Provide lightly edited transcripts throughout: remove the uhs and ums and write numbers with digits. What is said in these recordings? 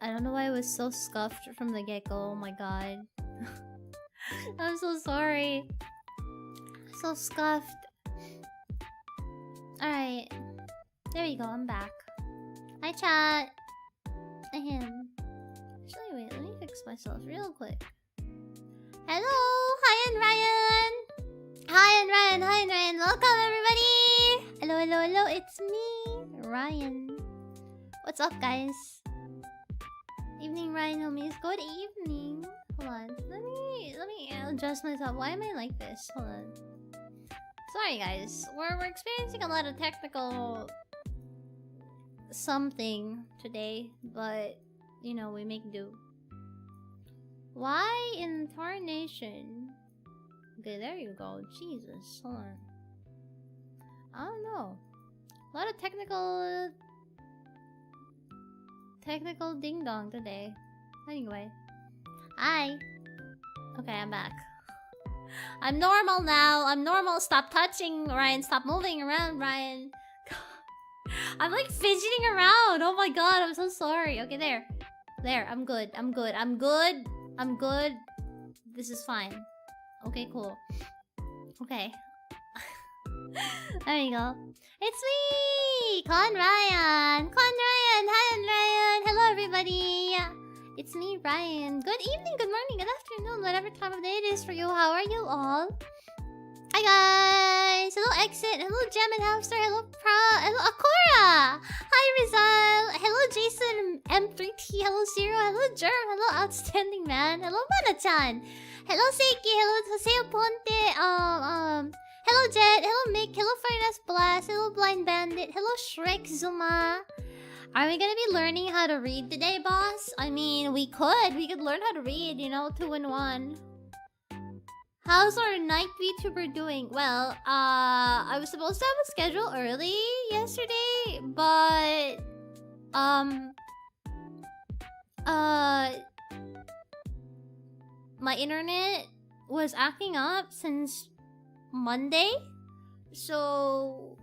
I don't know why I was so scuffed from the get-go. Oh my god. I'm so sorry. So scuffed. Alright. There you go, I'm back. Hi, chat. Ahem. Actually, wait, let me fix myself real quick. Hello! Hi, and Ryan! Hi, and Ryan! Hi, and Ryan! Welcome, everybody! Hello, hello, hello, it's me, Ryan. What's up, guys? Evening, Ryan, homies. Good evening. Hold on. Let me adjust myself. Why am I like this? Hold on. Sorry, guys. We're experiencing a lot of technical something today, but you know, we make do. Why in tarnation? Okay, there you go. Jesus, hold on. I don't know. A lot of technical ding dong today. Anyway, hi. Okay, I'm back. I'm normal now. I'm normal. Stop touching, Ryan. Stop moving around, Ryan. I'm like fidgeting around. Oh my god, I'm so sorry. Okay, there. There, I'm good. I'm good. I'm good. I'm good. This is fine. Okay, cool. Okay. There you go. It's me! Con Ryan! Con Ryan! Hi, Ryan! Hello, everybody! It's me, Ryan. Good evening, good morning, good afternoon, whatever time of day it is for you. How are you all? Hi, guys! Hello, Exit! Hello, Gem and Hamster! Hello, hello, Akora! Hi, Rizal! Hello, Jason M3T! Hello, Zero! Hello, Germ! Hello, Outstanding Man! Hello, Mana-chan! Hello, Seiki! Hello, Joseo Ponte! Hello, Jet! Hello, Mick! Hello, Fireness Blast! Hello, Blind Bandit! Hello, Shrek Zuma! Are we gonna be learning how to read today, boss? I mean, we could. We could learn how to read, you know, 2 in 1. How's our night VTuber doing? Well, I was supposed to have a schedule early yesterday, but... my internet was acting up since Monday, so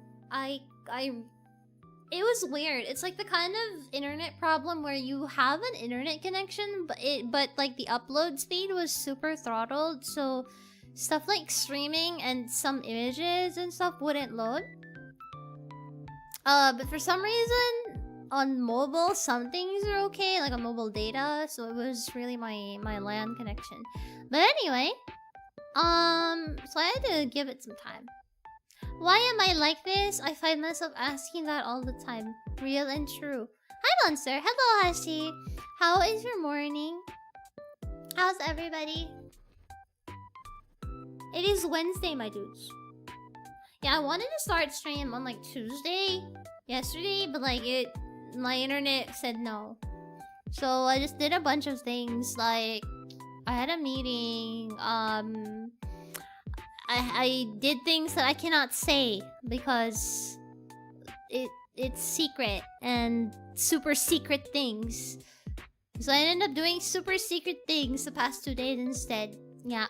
it was weird. It's like the kind of internet problem where you have an internet connection, but like the upload speed was super throttled, so stuff like streaming and some images and stuff wouldn't load. But for some reason on mobile, some things are okay, like on mobile data, so it was really my LAN connection. But anyway, so I had to give it some time. Why am I like this? I find myself asking that all the time. Real and true. Hi, Monster. Hello, Hashi. How is your morning? How's everybody? It is Wednesday, my dudes. Yeah, I wanted to start stream on like Tuesday, yesterday, but like my internet said no. So I just did a bunch of things. Like I had a meeting. I did things that I cannot say because it's secret and super secret things. So I ended up doing super secret things the past 2 days instead. Yeah,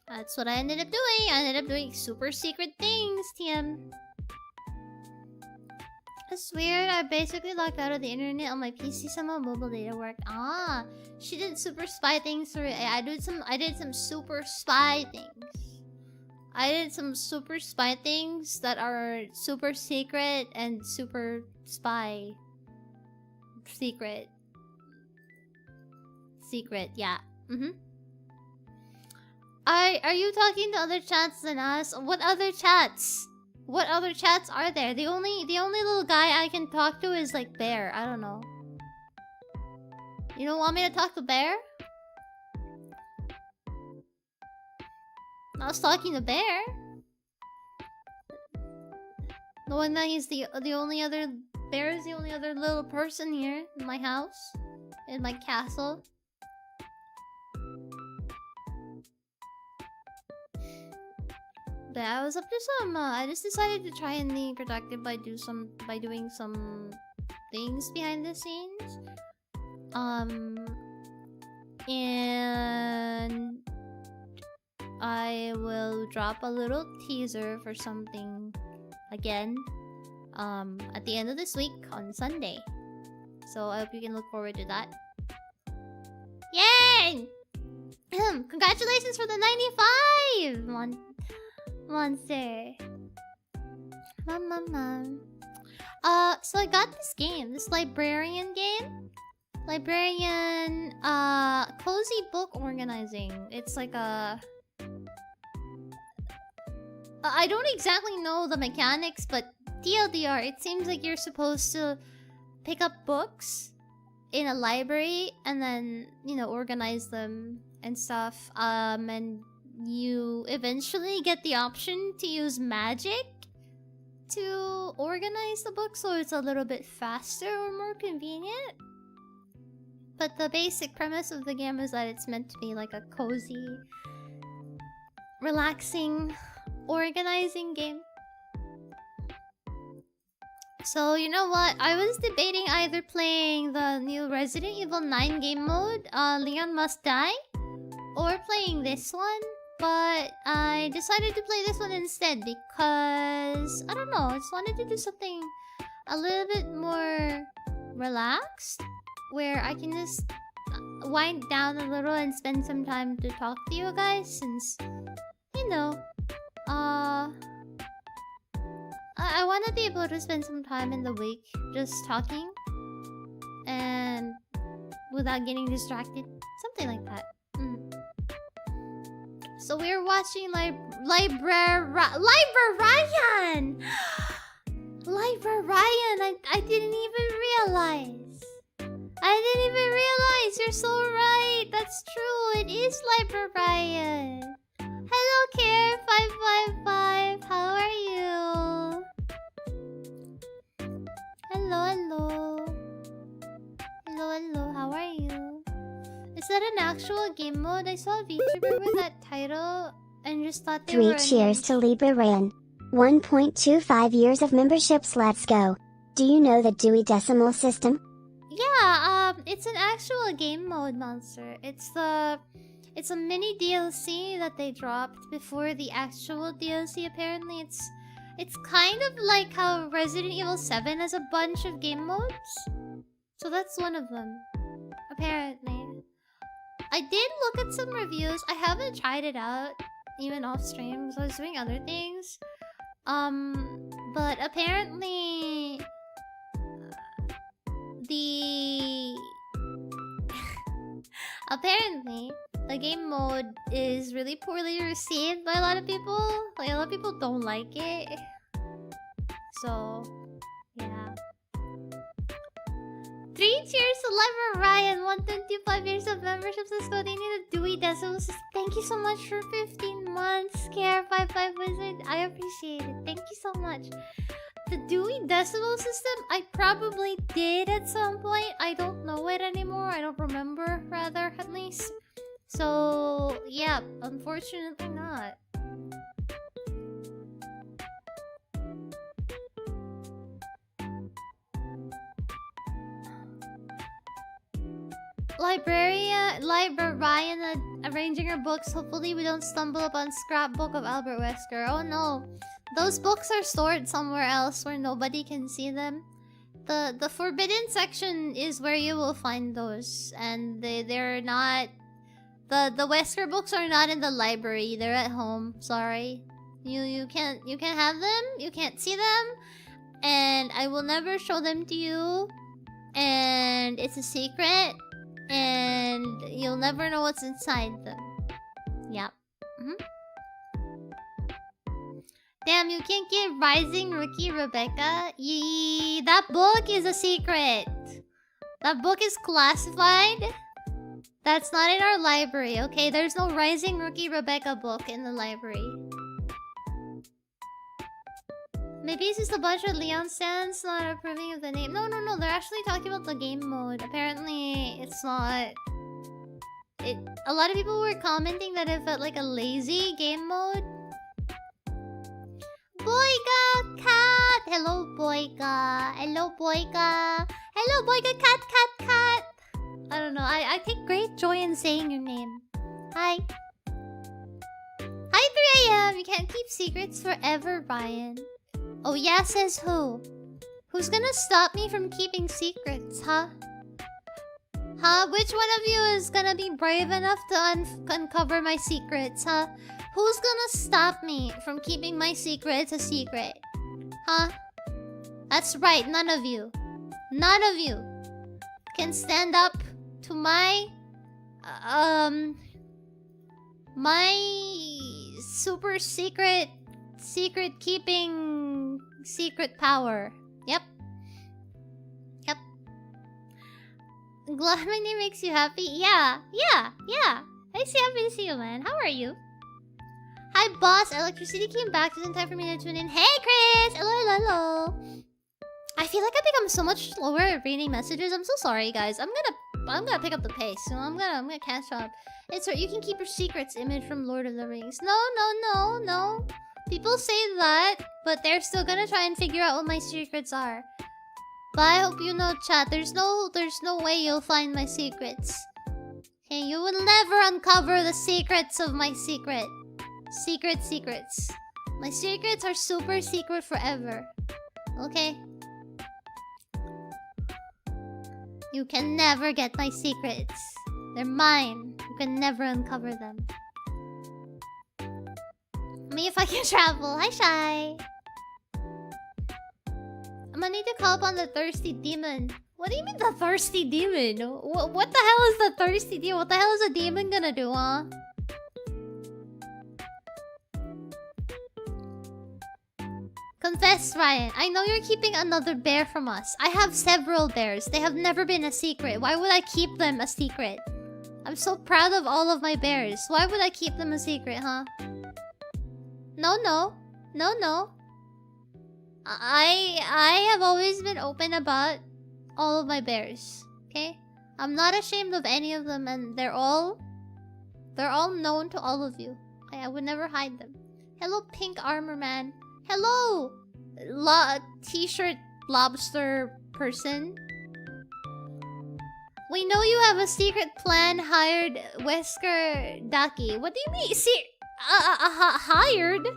That's what I ended up doing. I ended up doing super secret things, TM. It's weird. I basically logged out of the internet on my PC. Somehow mobile data worked. Ah, she did super spy things. I did some super spy things. I did some super spy things that are super secret and super spy. Secret. Yeah. Are you talking to other chats than us? What other chats? What other chats are there? The only little guy I can talk to is like Bear. I don't know. You don't want me to talk to Bear? I was talking to Bear. Knowing that he's the only other Bear is the only other little person here in my house, in my castle. But I was up to some. I just decided to try and be productive by doing some things behind the scenes. And I will drop a little teaser for something again. at the end of this week on Sunday. So I hope you can look forward to that. Yay! Congratulations for the 95! Monster. So I got this game, this librarian game. Librarian, cozy book organizing. It's like a... I don't exactly know the mechanics, but TLDR, it seems like you're supposed to pick up books in a library and then, you know, organize them and stuff. And you eventually get the option to use magic to organize the book, so it's a little bit faster or more convenient. But the basic premise of the game is that it's meant to be like a cozy, relaxing, organizing game. So, you know what? I was debating either playing the new Resident Evil 9 game mode, Leon Must Die, or playing this one. But I decided to play this one instead because, I don't know, I just wanted to do something a little bit more relaxed, where I can just wind down a little and spend some time to talk to you guys, since, you know, I want to be able to spend some time in the week just talking and without getting distracted, something like that. So we're watching Librarian! Librarian! I didn't even realize. You're so right. That's true. It is Librarian. Hello, Care555. How are you? Hello. How are you? Is that an actual game mode? I saw a VTuber with that title and just thought they were... 3 cheers to Librarian. 1.25 years of memberships, let's go. Do you know the Dewey Decimal System? Yeah, it's an actual game mode, Monster. It's a mini DLC that they dropped before the actual DLC. Apparently, it's kind of like how Resident Evil 7 has a bunch of game modes. So that's one of them, apparently. I did look at some reviews. I haven't tried it out, even off stream, because I was doing other things. But apparently... Apparently, the game mode is really poorly received by a lot of people. Like, a lot of people don't like it. So, yeah. 3 cheers to Librarian! 125 years of memberships. Let's go. They need a Dewey Decimal System. Thank you so much for 15 months, Care55 Wizard. I appreciate it. Thank you so much. The Dewey Decimal System, I probably did at some point. I don't know it anymore. I don't remember, rather, at least. So, yeah, unfortunately not. Librarian arranging her books. Hopefully we don't stumble upon Scrapbook of Albert Wesker. Oh no. Those books are stored somewhere else where nobody can see them. The forbidden section is where you will find those. And they're not... The Wesker books are not in the library. They're at home. Sorry. You can't have them. You can't see them. And I will never show them to you. And it's a secret. And you'll never know what's inside them. Yep. Damn, you can't get Rising Rookie Rebecca? Yee, that book is a secret. That book is classified. That's not in our library, okay? There's no Rising Rookie Rebecca book in the library. Maybe it's just a bunch of Leon stands not approving of the name. No, they're actually talking about the game mode. Apparently, it's not... A lot of people were commenting that it felt like a lazy game mode. Boyga cat! Hello, Boyga. Hello, Boyga. Hello, Boyga cat. I don't know. I take great joy in saying your name. Hi. Hi, 3 AM. You can't keep secrets forever, Ryan. Oh yeah, says who? Who's gonna stop me from keeping secrets, huh? Huh? Which one of you is gonna be brave enough to uncover my secrets, huh? Who's gonna stop me from keeping my secrets a secret? Huh? That's right, none of you. None of you can stand up to my super secret keeping secret power. Yep. Yep. Glad my name makes you happy. Yeah. Makes you happy to see you, man. How are you? Hi, boss. Electricity came back just in time for me to tune in. Hey, Chris. Hello. I feel like I become so much slower at reading messages. I'm so sorry, guys. I'm gonna pick up the pace. So I'm gonna catch up. It's right. You can keep your secrets image from Lord of the Rings. No. People say that, but they're still gonna try and figure out what my secrets are. But I hope you know, chat. There's no way you'll find my secrets. Okay, you will never uncover the secrets of my secret. Secrets. My secrets are super secret forever. Okay? You can never get my secrets. They're mine. You can never uncover them. Me if I can travel. Hi, Shy. I'm gonna need to call upon the thirsty demon. What do you mean the thirsty demon? What the hell is the thirsty demon? What the hell is a demon gonna do, huh? Confess, Ryan. I know you're keeping another bear from us. I have several bears. They have never been a secret. Why would I keep them a secret? I'm so proud of all of my bears. Why would I keep them a secret, huh? No. I have always been open about all of my bears. Okay? I'm not ashamed of any of them, and they're all known to all of you. Okay? I would never hide them. Hello, pink armor man. Hello, t-shirt lobster person. We know you have a secret plan. Hired Wesker Daki. What do you mean? Hired?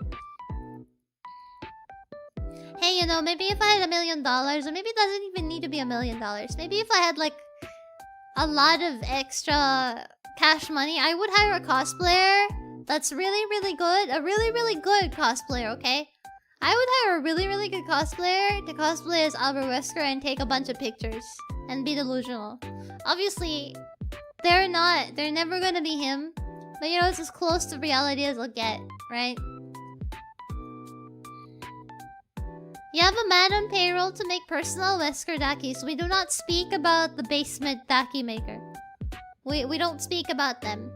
Hey, you know, maybe if I had $1 million, or maybe it doesn't even need to be $1 million. Maybe if I had like a lot of extra cash money, I would hire a cosplayer that's really good. A really good cosplayer, okay? I would hire a really good cosplayer to cosplay as Albert Wesker and take a bunch of pictures and be delusional. Obviously, they're never gonna be him. But you know, it's as close to reality as I'll get, right? You have a man on payroll to make personal Wesker Dakis. We do not speak about the basement Daki maker. We don't speak about them.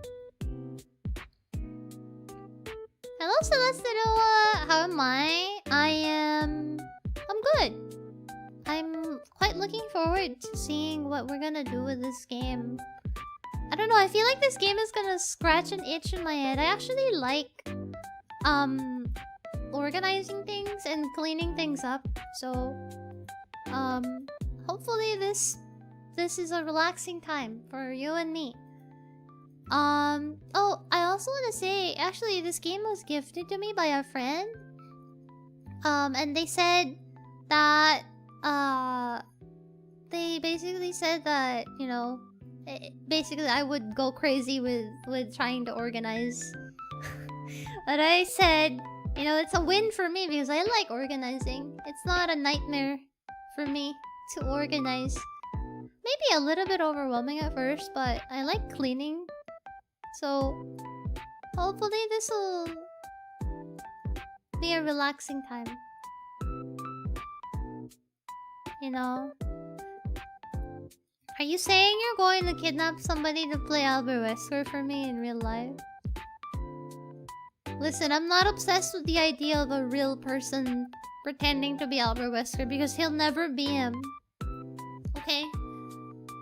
Hello, Celestina. How am I? I'm good. I'm quite looking forward to seeing what we're gonna do with this game. I don't know, I feel like this game is gonna scratch an itch in my head. I actually like organizing things and cleaning things up. So hopefully this is a relaxing time for you and me. Oh, I also want to say, actually, this game was gifted to me by a friend. And they said that, they basically said that, you know, basically I would go crazy with trying to organize. But I said, you know, it's a win for me because I like organizing. It's not a nightmare for me to organize. Maybe a little bit overwhelming at first, but I like cleaning. So, hopefully this will be a relaxing time. You know? Are you saying you're going to kidnap somebody to play Albert Wesker for me in real life? Listen, I'm not obsessed with the idea of a real person pretending to be Albert Wesker because he'll never be him. Okay?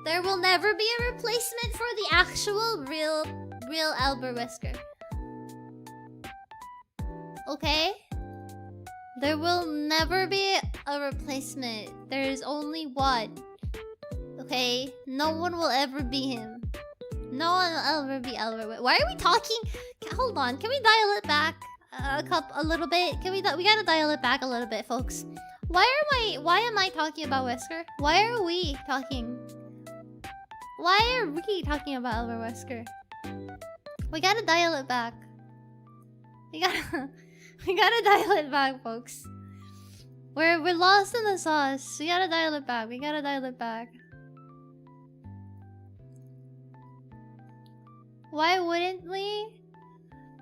There will never be a replacement for the actual real Albert Wesker. Okay? There will never be a replacement. There is only one. Okay? No one will ever be him. No one will ever be Albert Wesker. Why are we talking? Hold on. Can we dial it back? a little bit. We gotta dial it back a little bit, folks. Why am I talking about Wesker? Why are we talking about Wesker? We gotta dial it back. We gotta dial it back, folks. We're lost in the sauce. We gotta dial it back. Why wouldn't we?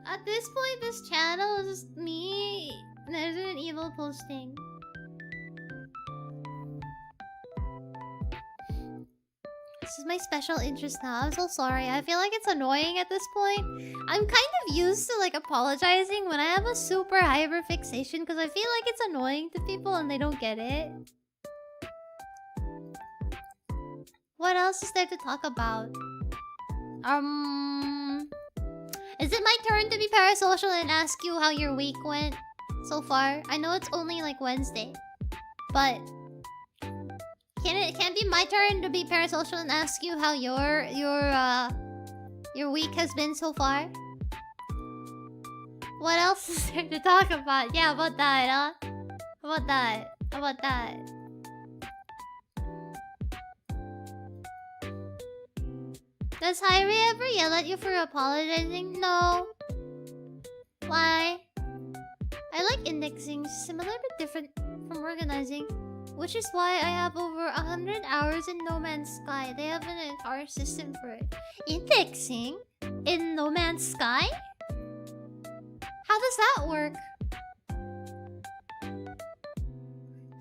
At this point, this channel is just me. There's an evil posting. This is my special interest now. I'm so sorry. I feel like it's annoying at this point. I'm kind of used to like apologizing when I have a super hyper fixation because I feel like it's annoying to people and they don't get it. What else is there to talk about? Is it my turn to be parasocial and ask you how your week went so far? I know it's only like Wednesday, but can it be my turn to be parasocial and ask you how your week has been so far? What else is there to talk about? Yeah, about that, huh? About that. Does Hyrie ever yell at you for apologizing? No. Why? I like indexing, similar but different from organizing. Which is why I have over 100 hours in No Man's Sky. They have an entire system for it. Indexing? In No Man's Sky? How does that work?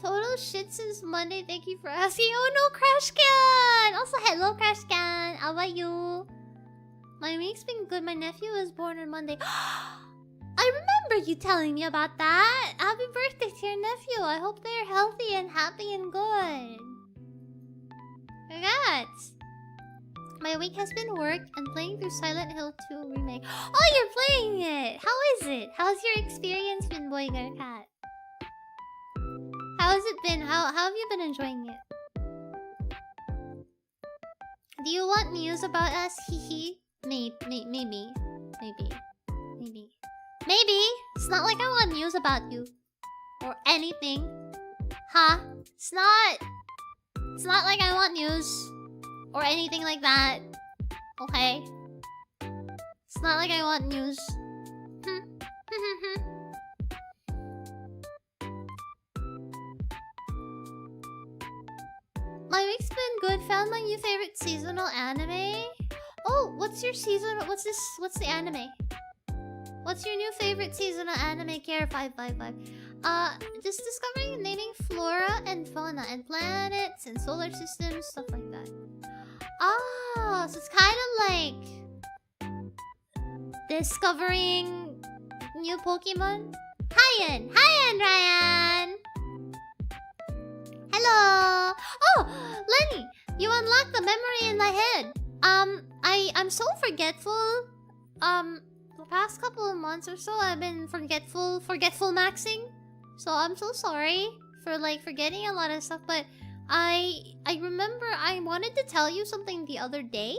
Total shit since Monday. Thank you for asking. Oh no, Crashcan! Also, hello, Crashcan. How are you? My week's been good. My nephew was born on Monday. I remember you telling me about that. Happy birthday to your nephew. I hope they're healthy and happy and good. Congrats. My week has been work and playing through Silent Hill 2 Remake. Oh, you're playing it. How is it? How's your experience been, Boy Girl Cat? How has it been? How have you been enjoying it? Do you want news about us? Hehe. Maybe. It's not like I want news about you. Or anything. Huh? It's not like I want news. Or anything like that. Okay? It's not like I want news. My week's been good. Found my new favorite seasonal anime. Oh, what's your seasonal? What's the anime? What's your new favorite seasonal anime? Care 555. Just discovering and naming flora and fauna and planets and solar systems, stuff like that. Ah, so it's kind of like discovering new Pokemon. Raian, Raian. Hello. Oh, Lenny, you unlocked the memory in my head. I'm so forgetful. The past couple of months or so, I've been forgetful maxing. So I'm so sorry for like forgetting a lot of stuff. But I remember I wanted to tell you something the other day.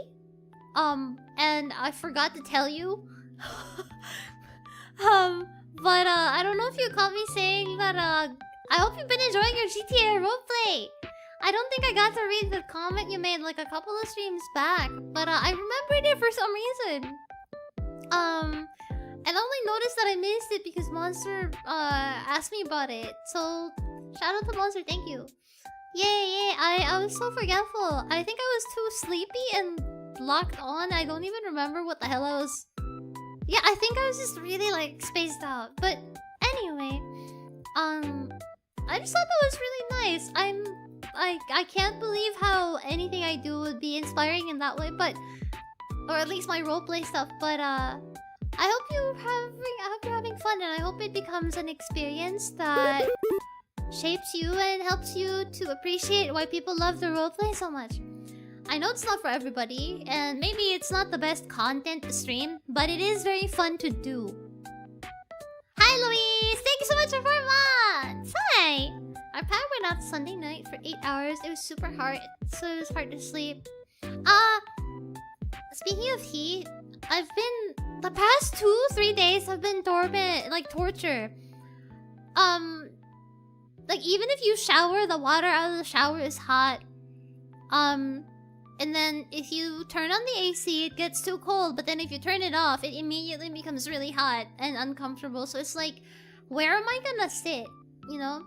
And I forgot to tell you. But I don't know if you caught me saying that. I hope you've been enjoying your GTA roleplay. I don't think I got to read the comment you made like a couple of streams back, but I remembered it for some reason. And I only noticed that I missed it because Monster asked me about it. So shout out to Monster, thank you. Yay! I was so forgetful. I think I was too sleepy and locked on. I don't even remember what the hell I was. Yeah, I think I was just really like spaced out. But anyway, I just thought that was really nice. I can't believe how anything I do would be inspiring in that way, but or at least my roleplay stuff. But I hope you're having fun, and I hope it becomes an experience that shapes you and helps you to appreciate why people love the roleplay so much. I know it's not for everybody, and maybe it's not the best content to stream, but it is very fun to do. Hi, Louise! Thank you so much for 4 months! Hi! Our power went out Sunday night for 8 hours. It was super hard, so it was hard to sleep. Speaking of heat, I've been The past 2-3 days have been torment, like torture. Like even if you shower, the water out of the shower is hot. And then if you turn on the AC, it gets too cold. But then if you turn it off, it immediately becomes really hot and uncomfortable. So it's like, where am I gonna sit? You know?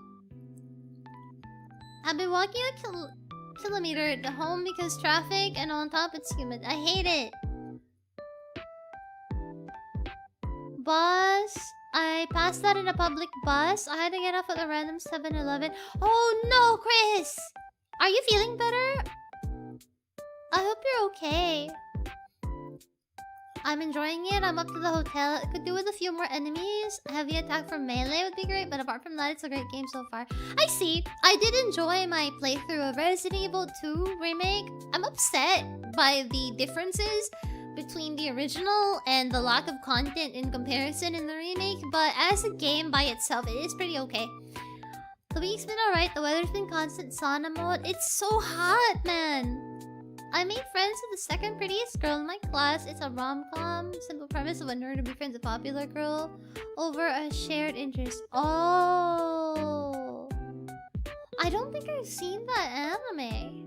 I've been walking a kilometer to home because traffic, and on top it's humid. I hate it. Bus. I passed out in a public bus. I had to get off at a random 7-Eleven. Oh no, Chris! Are you feeling better? I hope you're okay. I'm enjoying it. I'm up to the hotel. It could do with a few more enemies. A heavy attack from melee would be great, but apart from that, it's a great game so far. I see. I did enjoy my playthrough of Resident Evil 2 Remake. I'm upset by the differences between the original and the lack of content in comparison in the remake, but as a game by itself, it is pretty okay. The week's been alright. The weather's been constant sauna mode. It's so hot, man. I made friends with the second prettiest girl in my class. It's a rom-com. Simple premise of a nerd to be friends with a popular girl over a shared interest. Oh, I don't think I've seen that anime.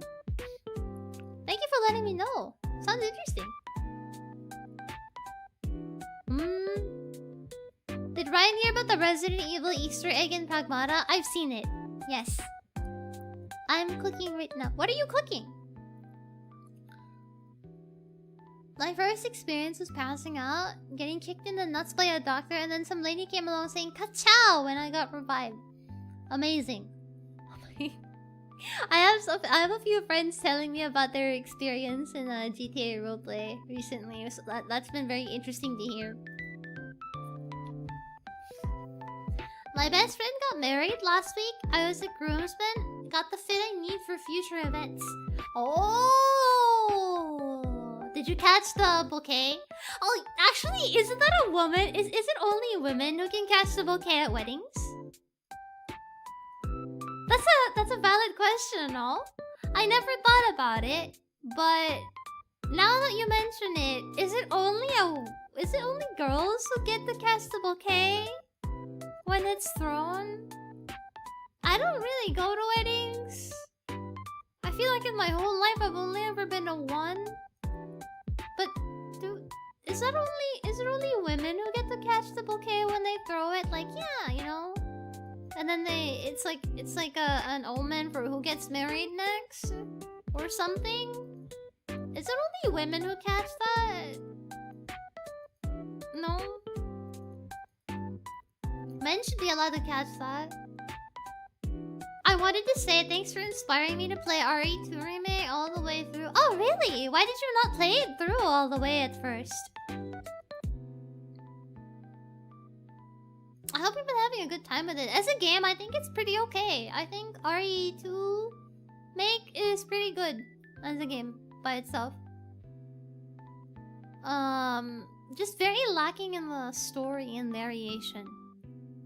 Thank you for letting me know. Sounds interesting. Did Ryan hear about the Resident Evil Easter egg in Pragmata? I've seen it. Yes. I'm cooking right now. What are you cooking? My first experience was passing out, getting kicked in the nuts by a doctor, and then some lady came along saying "Ka-chow" when I got revived. Amazing. I have a few friends telling me about their experience in a GTA roleplay recently, so that's been very interesting to hear. My best friend got married last week. I was a groomsman. Got the fit I need for future events. Oh! Did you catch the bouquet? Oh, actually, isn't that a woman? Is it only women who can catch the bouquet at weddings? That's a valid question, no? I never thought about it, but now that you mention it, is it only girls who get to catch the bouquet when it's thrown? I don't really go to weddings. I feel like in my whole life I've only ever been to one. But is it only women who get to catch the bouquet when they throw it? Like, yeah, you know. And then it's like an omen for who gets married next or something. Is it only women who catch that? No. Men should be allowed to catch that. I wanted to say thanks for inspiring me to play RE2 Remake all the way through. Oh, really? Why did you not play it through all the way at first? I hope you've been having a good time with it. As a game, I think it's pretty okay. I think RE2 Make is pretty good as a game by itself. Just very lacking in the story and variation,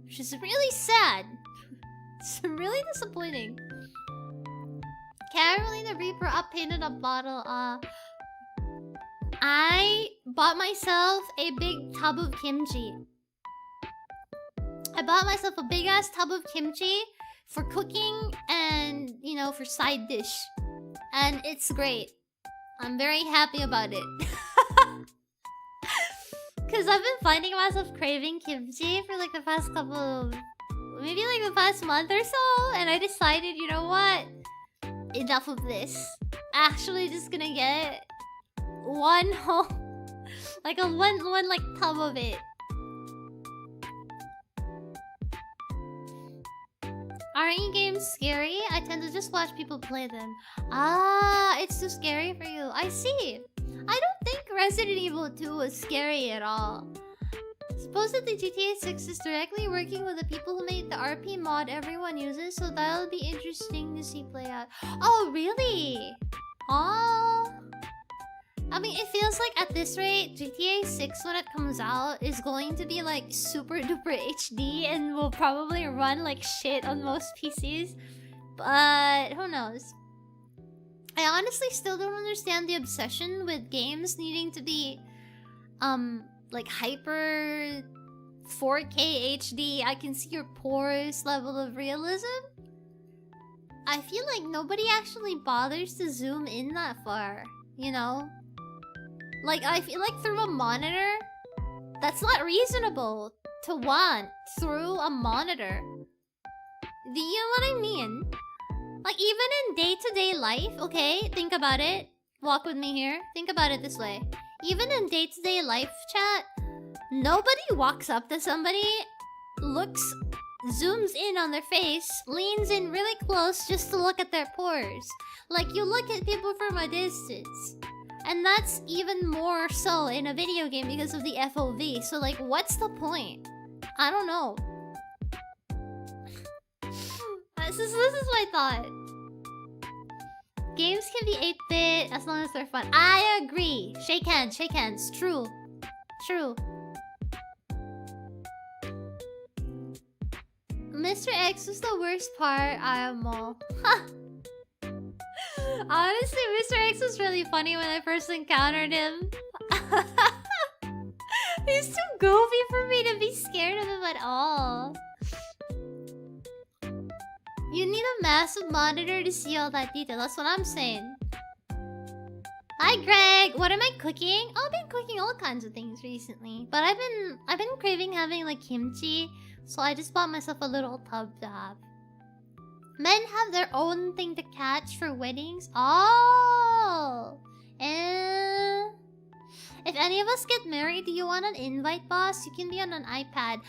which is really sad. It's really disappointing. Carolina Reaper painted a bottle. I bought myself a big tub of kimchi. I bought myself a big ass tub of kimchi for cooking and, you know, for side dish. And it's great. I'm very happy about it. Because I've been finding myself craving kimchi for like the past couple of... maybe like the past month or so. And I decided, you know what? Enough of this. Actually just gonna get one whole... like a one like tub of it. Aren't games scary? I tend to just watch people play them. Ah, it's too scary for you. I see. I don't think Resident Evil 2 was scary at all. Supposedly GTA 6 is directly working with the people who made the RP mod everyone uses, so that'll be interesting to see play out. Oh, really? Oh. I mean, it feels like at this rate, GTA 6 when it comes out is going to be like super duper HD and will probably run like shit on most PCs. But who knows? I honestly still don't understand the obsession with games needing to be like hyper 4K HD, I can see your pores level of realism. I feel like nobody actually bothers to zoom in that far, you know? Like, I feel like through a monitor, that's not reasonable to want through a monitor. Do you know what I mean? Like, even in day-to-day life, okay? Think about it. Walk with me here. Think about it this way. Even in day-to-day life, chat, nobody walks up to somebody, zooms in on their face, leans in really close just to look at their pores. Like, you look at people from a distance. And that's even more so in a video game because of the FOV. So, like, what's the point? I don't know. This is my thought. Games can be 8-bit as long as they're fun. I agree. Shake hands, shake hands. True. True. Mr. X was the worst part. I am all. Honestly, Mr. X was really funny when I first encountered him. He's too goofy for me to be scared of him at all. You need a massive monitor to see all that detail. That's what I'm saying. Hi, Greg. What am I cooking? Oh, I've been cooking all kinds of things recently, but I've been craving having like kimchi, so I just bought myself a little tub to have. Men have their own thing to catch for weddings. Oh, if any of us get married, do you want an invite, boss? You can be on an iPad.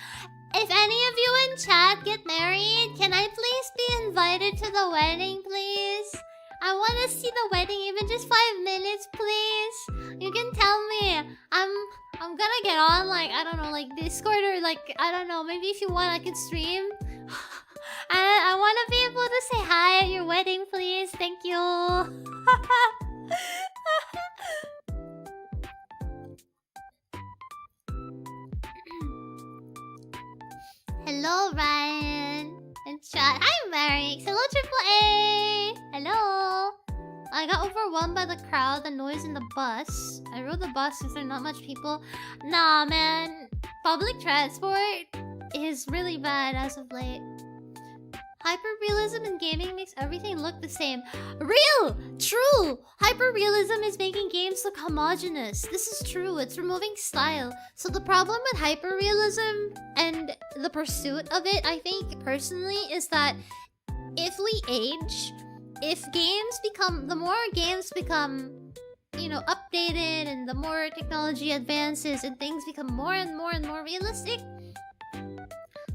If any of you in chat get married, can I please be invited to the wedding, please? I want to see the wedding, even just 5 minutes, please. You can tell me. I'm gonna get on, like, I don't know, like Discord or like, I don't know, maybe if you want I can stream. I want to be able to say hi at your wedding, please. Thank you. Hello, Ryan. And chat. Hi, Marix. Hello, Triple A. Hello. I got overwhelmed by the crowd, the noise in the bus. I rode the bus because there's not much people. Nah, man. Public transport is really bad as of late. Hyperrealism in gaming makes everything look the same. Real! True! Hyperrealism is making games look homogeneous. This is true. It's removing style. So the problem with hyperrealism and the pursuit of it, I think, personally, is that if we age, the more games become, you know, updated and the more technology advances and things become more and more and more realistic,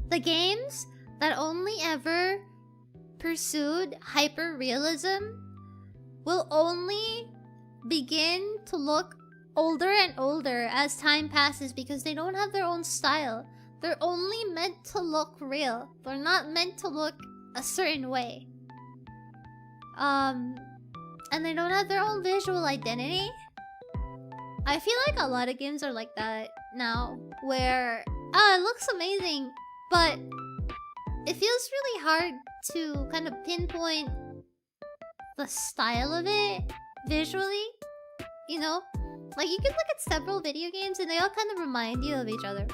the games that only ever pursued hyper-realism will only begin to look older and older as time passes because they don't have their own style. They're only meant to look real. They're not meant to look a certain way. And they don't have their own visual identity. I feel like a lot of games are like that now, where it looks amazing, but it feels really hard to kind of pinpoint the style of it visually, you know? Like, you can look at several video games and they all kind of remind you of each other.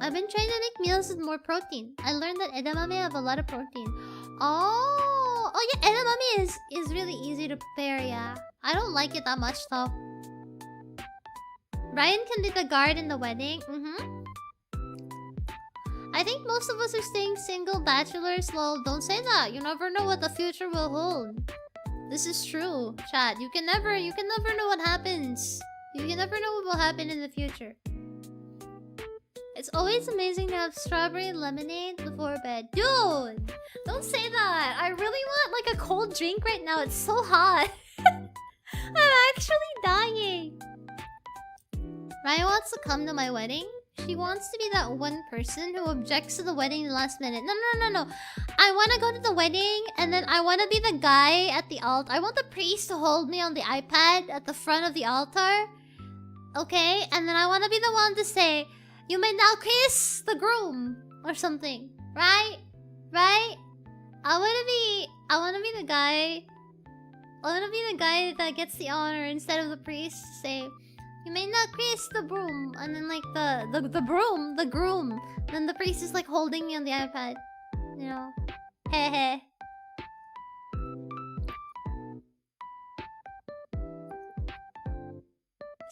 I've been trying to make meals with more protein. I learned that edamame have a lot of protein. Oh yeah, edamame is really easy to prepare, yeah. I don't like it that much though. Ryan can be the guard in the wedding. I think most of us are staying single bachelors. Well, don't say that. You never know what the future will hold. This is true, chat. You can never know what happens. You can never know what will happen in the future. It's always amazing to have strawberry lemonade before bed. Dude, don't say that. I really want like a cold drink right now. It's so hot. I'm actually dying. Ryan wants to come to my wedding. She wants to be that one person who objects to the wedding in the last minute. No. I want to go to the wedding and then I want to be the guy at the altar. I want the priest to hold me on the iPad at the front of the altar. Okay? And then I want to be the one to say, "You may now kiss the groom," or something. Right? Right? I want to be the guy. I want to be the guy that gets the honor instead of the priest to say, You may not kiss the broom, and then like the groom. Then the priest is like holding me on the iPad. You know, heh.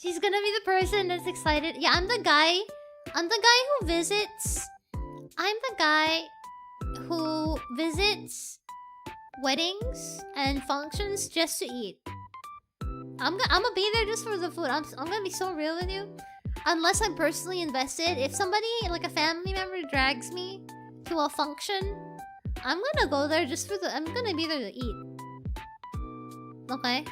She's gonna be the person that's excited. Yeah, I'm the guy. I'm the guy who visits. I'm the guy who visits weddings and functions just to eat. I'm gonna be there just for the food. I'm gonna be so real with you. Unless I'm personally invested. If somebody, like a family member, drags me to a function, I'm gonna go there just for the... I'm gonna be there to eat. Okay?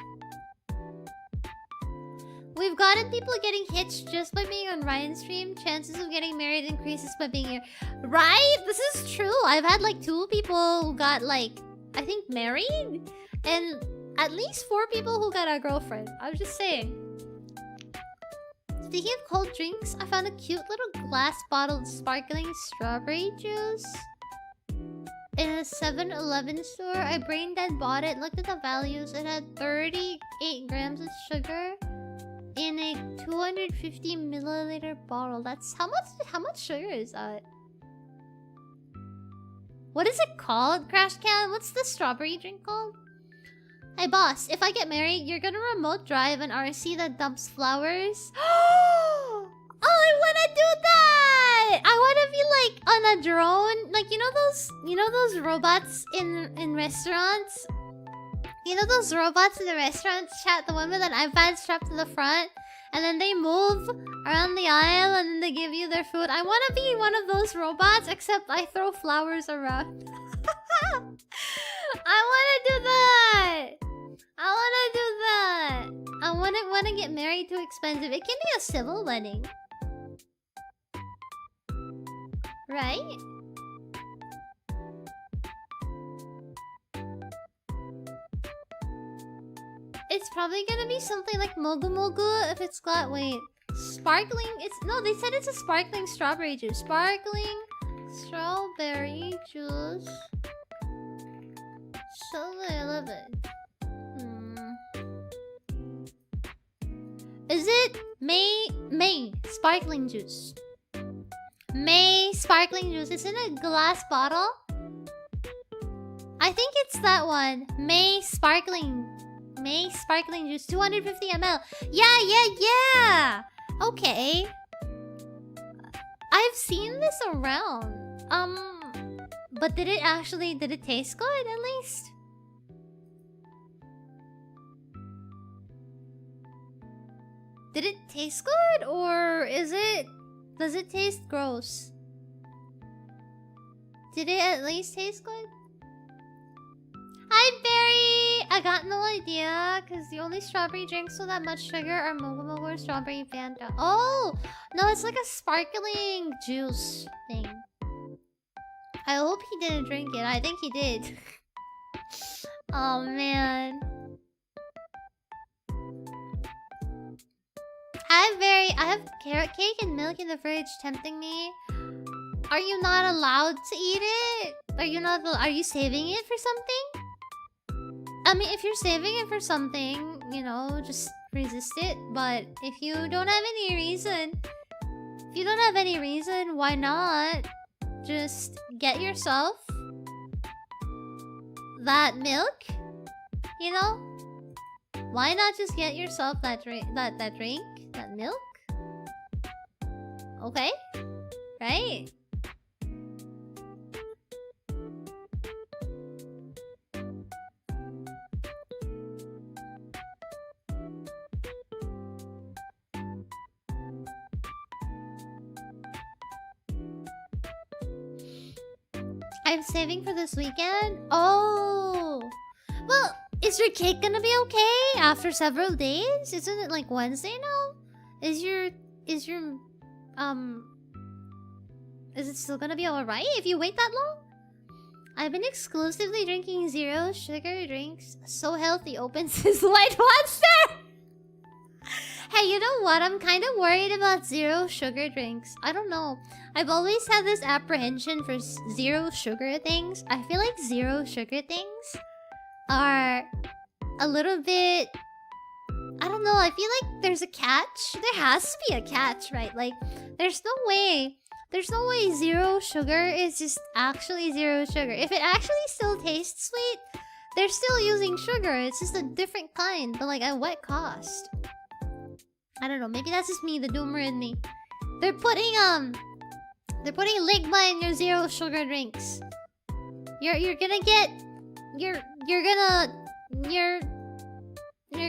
We've gotten people getting hitched just by being on Ryan's stream. Chances of getting married increases by being here. Right? This is true. I've had like 2 people who got like, I think, married. And at least 4 people who got a girlfriend. I was just saying. Speaking of cold drinks, I found a cute little glass bottle of sparkling strawberry juice in a 7-Eleven store. I brain dead bought it. Looked at the values. It had 38 grams of sugar in a 250 milliliter bottle. That's how much sugar is that? What is it called, Crash Can? What's the strawberry drink called? Hey boss, if I get married, you're gonna remote drive an RC that dumps flowers? Oh, I wanna do that! I wanna be like on a drone. Like, you know those robots in restaurants? You know those robots in the restaurants, chat? The one with an iPad strapped to the front? And then they move around the aisle and then they give you their food. I want to be one of those robots, except I throw flowers around. I want to do that! I want to do that! I want to get married too expensive. It can be a civil wedding. Right? It's probably gonna be something like mogu mogu if it's got... Wait. Sparkling... No, they said it's a sparkling strawberry juice. Sparkling strawberry juice. So I love it. Is it May sparkling juice? May sparkling juice. It's in a glass bottle. I think it's that one. May sparkling juice, 250 ml. Yeah. Okay. I've seen this around. But did it taste good at least? Did it taste good, or does it taste gross? Did it at least taste good? Hi, Barry! I got no idea, because the only strawberry drinks with that much sugar are Mogu Mogu or Strawberry Fanta. Oh! No, it's like a sparkling juice thing. I hope he didn't drink it. I think he did. Oh, man. Hi, Barry. I have carrot cake and milk in the fridge tempting me. Are you not allowed to eat it? Are you saving it for something? I mean, if you're saving it for something, you know, just resist it. But if you don't have any reason, why not just get yourself that milk? You know? Why not just get yourself that drink, that milk? Okay? Right? I'm saving for this weekend? Oh! Well, is your cake gonna be okay after several days? Isn't it like Wednesday now? Is it still gonna be alright if you wait that long? I've been exclusively drinking zero sugar drinks. So healthy, opens his white monster! Hey, you know what? I'm kind of worried about zero sugar drinks. I don't know. I've always had this apprehension for zero sugar things. I feel like zero sugar things are a little bit I don't know, I feel like there's a catch. There has to be a catch, right? Like, there's no way 0 sugar is just actually 0 sugar. If it actually still tastes sweet, they're still using sugar. It's just a different kind, but like at what cost? I don't know, maybe that's just me, the doomer in me. They're putting Ligma in your 0 sugar drinks. You're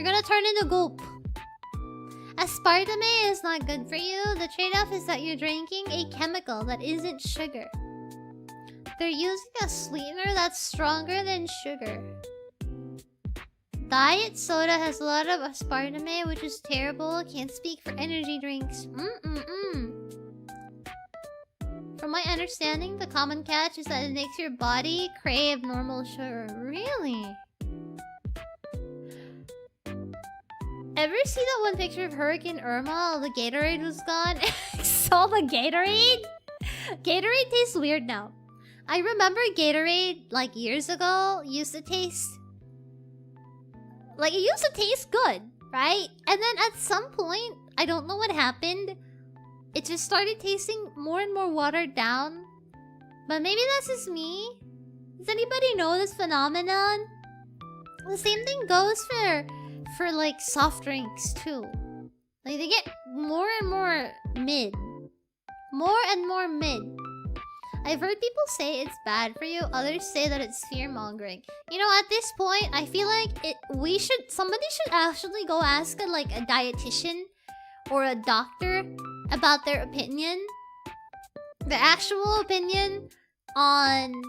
gonna turn into goop. Aspartame is not good for you. The trade-off is that you're drinking a chemical that isn't sugar. They're using a sweetener that's stronger than sugar. Diet soda has a lot of aspartame, which is terrible. Can't speak for energy drinks. From my understanding, the common catch is that it makes your body crave normal sugar. Really? Ever see that one picture of Hurricane Irma? All the Gatorade was gone. Saw the Gatorade? Gatorade tastes weird now. I remember Gatorade, like years ago, used to taste... like, it used to taste good, right? And then at some point, I don't know what happened. It just started tasting more and more watered down. But maybe that's just me. Does anybody know this phenomenon? The same thing goes for like soft drinks too. Like they get more and more mid. More and more mid. I've heard people say it's bad for you, others say that it's fear-mongering. You know, at this point, I feel like somebody should actually go ask a dietitian or a doctor about their opinion. The actual opinion on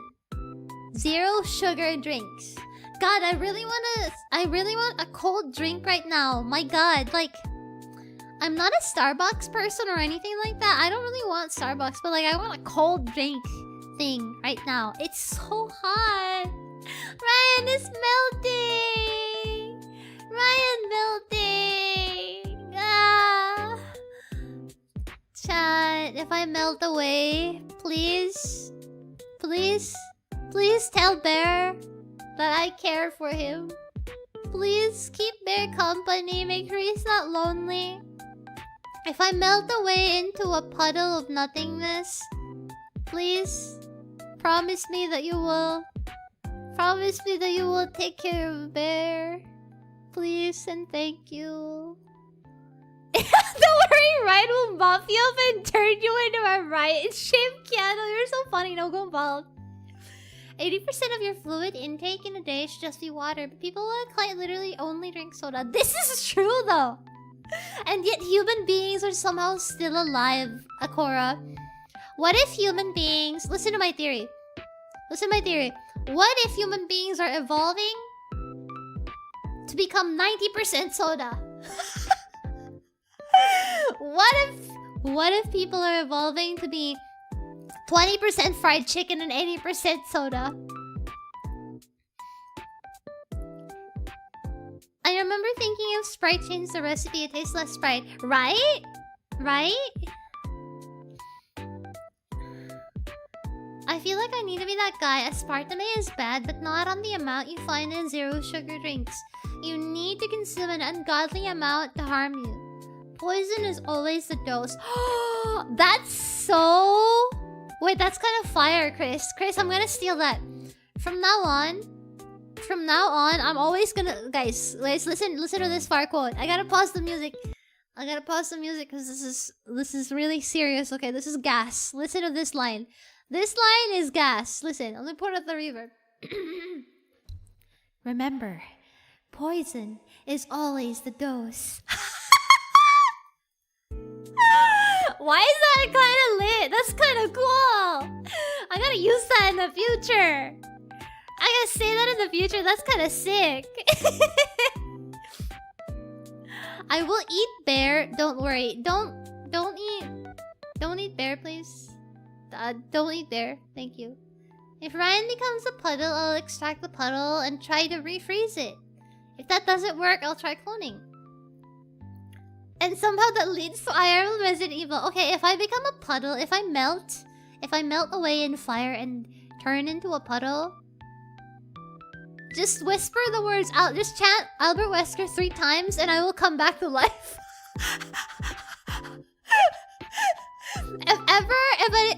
0 sugar drinks. God, I really want a cold drink right now. My God, like, I'm not a Starbucks person or anything like that. I don't really want Starbucks, but like, I want a cold drink thing right now. It's so hot. Ryan is melting. Ryan melting. Ah. Chat, if I melt away, please tell Bear that I care for him. Please keep Bear company. Make sure he's not lonely. If I melt away into a puddle of nothingness, please promise me that you will. Promise me that you will take care of Bear. Please and thank you. Don't worry, Ryan will mop you up and turn you into a riot-shaped candle. You're so funny, no go bald. 80% of your fluid intake in a day should just be water, but people quite literally only drink soda. This is true though! And yet human beings are somehow still alive, Akora. What if human beings... Listen to my theory. Listen to my theory. What if human beings are evolving to become 90% soda? What if people are evolving to be 20% fried chicken and 80% soda? I remember thinking if Sprite changed the recipe, it tastes less Sprite. Right? Right? I feel like I need to be that guy. Aspartame is bad, but not on the amount you find in 0 sugar drinks. You need to consume an ungodly amount to harm you. Poison is always the dose. That's so... Wait, that's kind of fire, Chris. Chris, I'm gonna steal that. From now on, I'm always gonna... Guys, listen to this fire quote. I gotta pause the music. Because this is really serious. Okay, this is gas. Listen to this line. This line is gas. Listen, let me put up the reverb. Remember, poison is always the dose. Why is that kind of lit? That's kind of cool. I gotta use that in the future. I gotta say that in the future. That's kind of sick. I will eat bear. Don't worry. Don't eat bear, please. Don't eat bear. Thank you. If Ryan becomes a puddle, I'll extract the puddle and try to refreeze it. If that doesn't work, I'll try cloning. And somehow that leads to IRL Resident Evil. Okay, if I become a puddle, if I melt away in fire and turn into a puddle, Just whisper the words out. Just chant Albert Wesker 3 times and I will come back to life.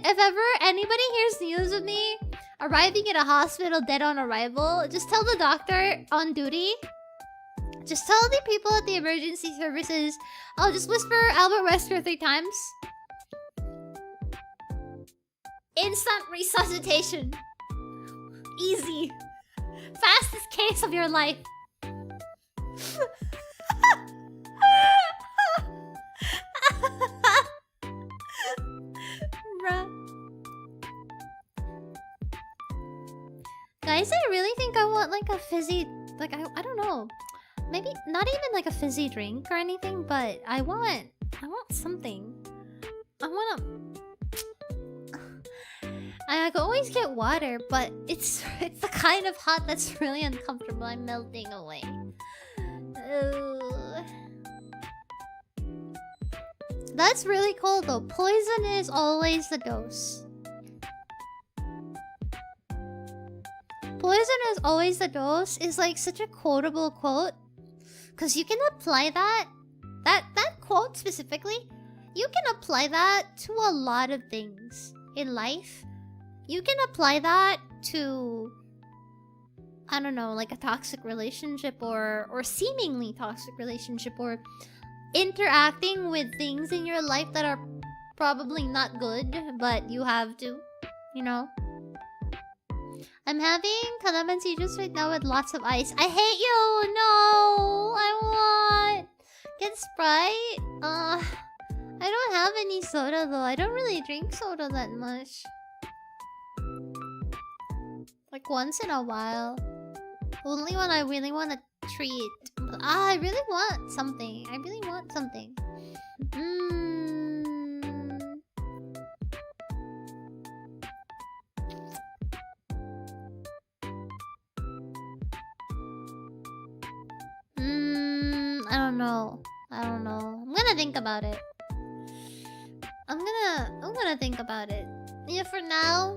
If ever anybody hears news of me arriving at a hospital dead on arrival, just tell the doctor on duty. Just tell the people at the emergency services, I'll just whisper Albert Wesker 3 times. Instant resuscitation. Easy. Fastest case of your life. Guys, I really think I want like a fizzy, like I don't know. Maybe not even like a fizzy drink or anything, but I want something. I could always get water, but it's the kind of hot that's really uncomfortable. I'm melting away. That's really cold though. Poison is always the dose. Poison is always the dose is like such a quotable quote. Cause you can apply that quote specifically, you can apply that to a lot of things in life. You can apply that to, I don't know, like a toxic relationship or seemingly toxic relationship, or interacting with things in your life that are probably not good, but you have to, you know. I'm having calamansi juice right now with lots of ice. I hate you! No! I want... Get Sprite? I don't have any soda though. I don't really drink soda that much. Like once in a while. Only when I really want a treat. I really want something. I really want something. I don't know. I'm gonna think about it. I'm gonna think about it. Yeah, for now.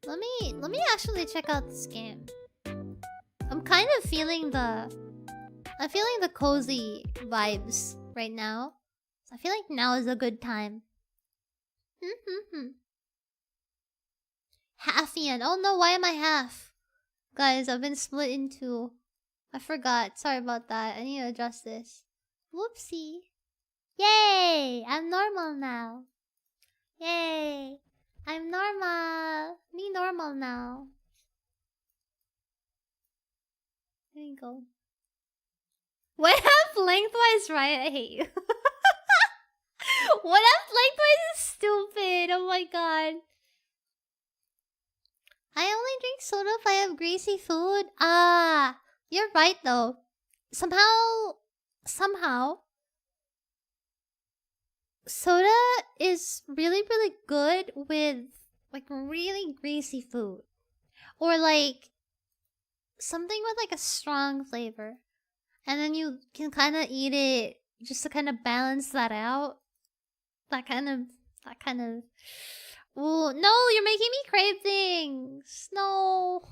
Let me actually check out this game. I'm kind of feeling the cozy vibes right now. So I feel like now is a good time. Halfian. Oh no, why am I half? Guys, I've been split in two. I forgot. Sorry about that. I need to adjust this. Whoopsie. Yay! I'm normal now. Yay! I'm normal. Me normal now. There you go. What half lengthwise, right? I hate you. What half lengthwise is stupid. Oh my god. I only drink soda if I have greasy food. Ah, you're right though. Somehow, soda is really good with like really greasy food. Or like something with like a strong flavor. And then you can kind of eat it just to kind of balance that out. That kind of Ooh, no, you're making me crave things. No.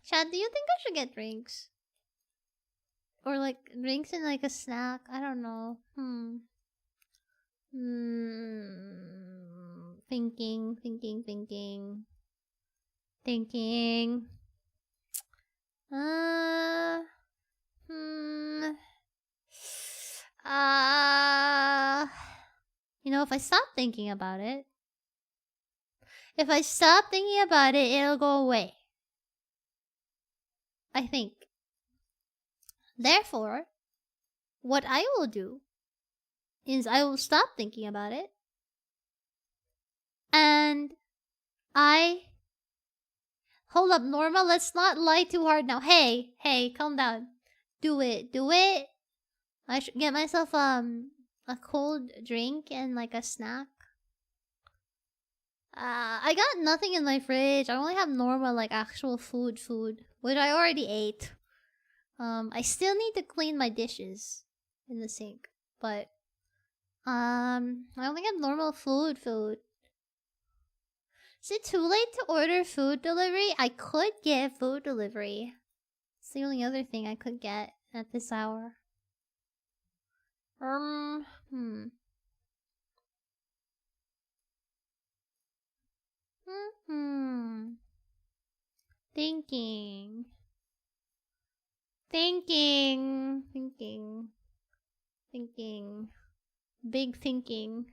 Chad, do you think I should get drinks? Or like drinks and like a snack? I don't know. Thinking. You know, if I stop thinking about it, it'll go away. I think. Therefore, what I will do is I will stop thinking about it. And hold up, Norma, let's not lie too hard now. Hey, calm down. Do it. I should get myself a cold drink and like a snack. I got nothing in my fridge. I only have normal like actual food, which I already ate. I still need to clean my dishes in the sink, but I only have normal food. Is it too late to order food delivery? I could get food delivery. It's the only other thing I could get at this hour. Hmm. Thinking. Big thinking.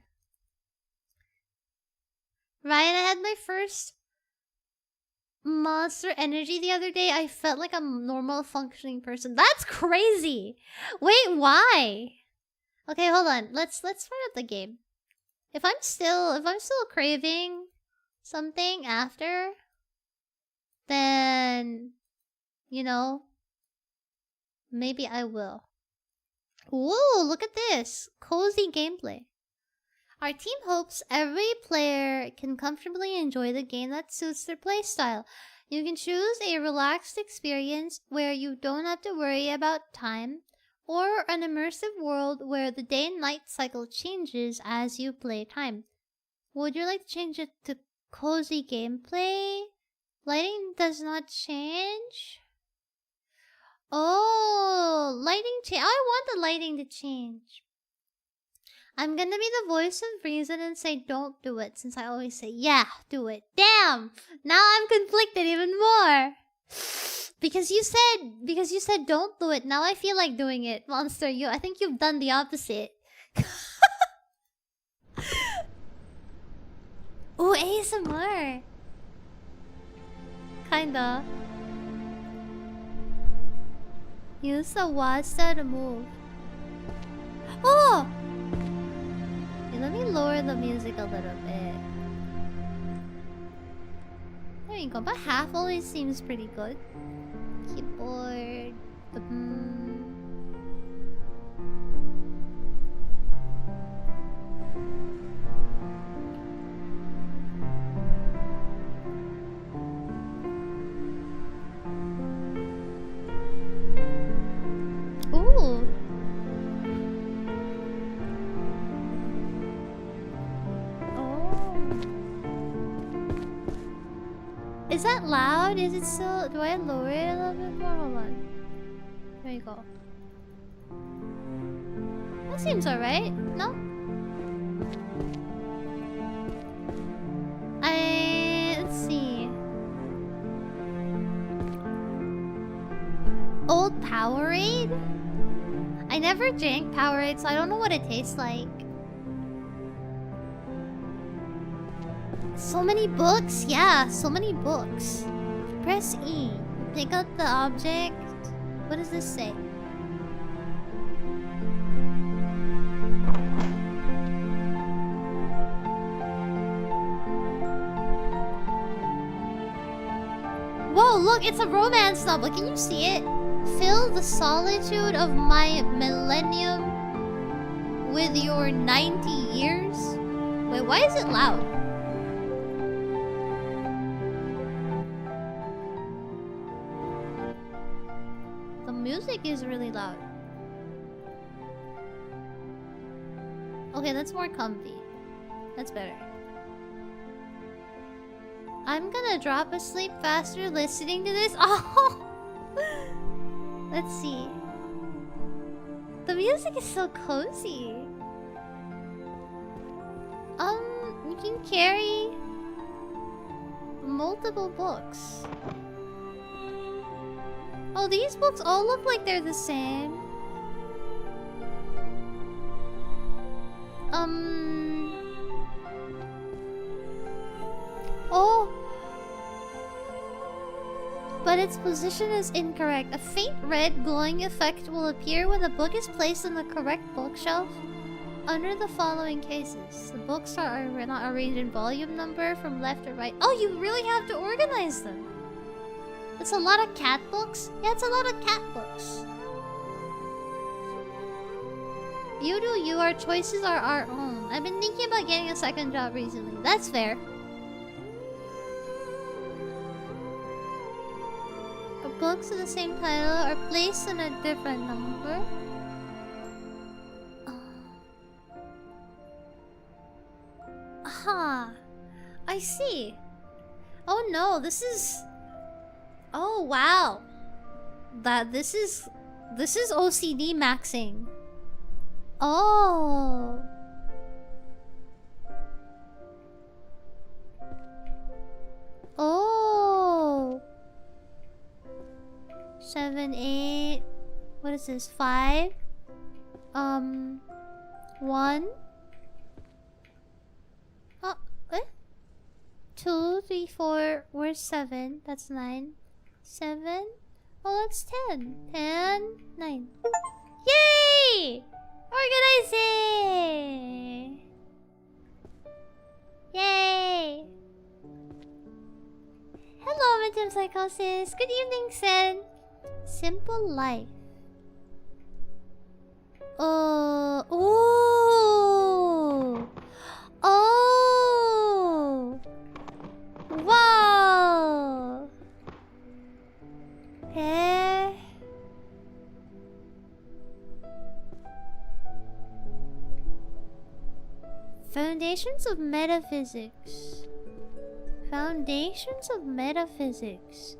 Ryan, I had my first Monster Energy the other day. I felt like a normal functioning person. That's crazy. Wait, why? Okay, hold on. Let's fire up the game. If I'm still craving something after, then you know, maybe I will. Ooh, look at this. Cozy gameplay. Our team hopes every player can comfortably enjoy the game that suits their playstyle. You can choose a relaxed experience where you don't have to worry about time, or an immersive world where the day and night cycle changes as you play time. Would you like to change it to cozy gameplay? Lighting does not change? Oh, lighting change. I want the lighting to change. I'm gonna be the voice of reason and say don't do it, since I always say yeah, do it. Damn! Now I'm conflicted even more. Because you said don't do it. Now I feel like doing it. Monster, I think you've done the opposite. Ooh, ASMR. Kinda. Use the wasta to move. Oh! Okay, let me lower the music a little bit. There you go, but half always seems pretty good. Keyboard. Ooh. Is that loud? Is it still... Do I lower it a little bit more? Hold on. There you go. That seems alright. No? Let's see. Old Powerade? I never drank Powerade, so I don't know what it tastes like. So many books? Yeah, so many books. Press E. Pick up the object. What does this say? Whoa, look, it's a romance novel. Can you see it? Fill the solitude of my millennium with your 90 years? Wait, why is it loud? The music is really loud. Okay, that's more comfy. That's better. I'm gonna drop asleep faster listening to this. Oh! Let's see. The music is so cozy. You can carry multiple books. Oh, these books all look like they're the same. Oh! But its position is incorrect. A faint red glowing effect will appear when the book is placed on the correct bookshelf under the following cases. The books are not arranged in volume number from left to right. Oh, you really have to organize them. It's a lot of cat books? Yeah, it's a lot of cat books. You do you, our choices are our own. I've been thinking about getting a second job recently. That's fair. The books of the same title are placed in a different number. Aha! I see. Oh no, this is... Oh wow. This is OCD maxing. Oh. Oh. 7, 8. What is this? 5. 1. Oh, eh? 2, 3, 4. Where's 7? That's 9. 7. Oh, that's 10. 10, 9. Yay! Organizing! Yay! Hello, Mental Psychosis. Good evening, Sen. Simple life. Oh. Oh. Wow. Eh. Foundations of Metaphysics. Foundations of Metaphysics.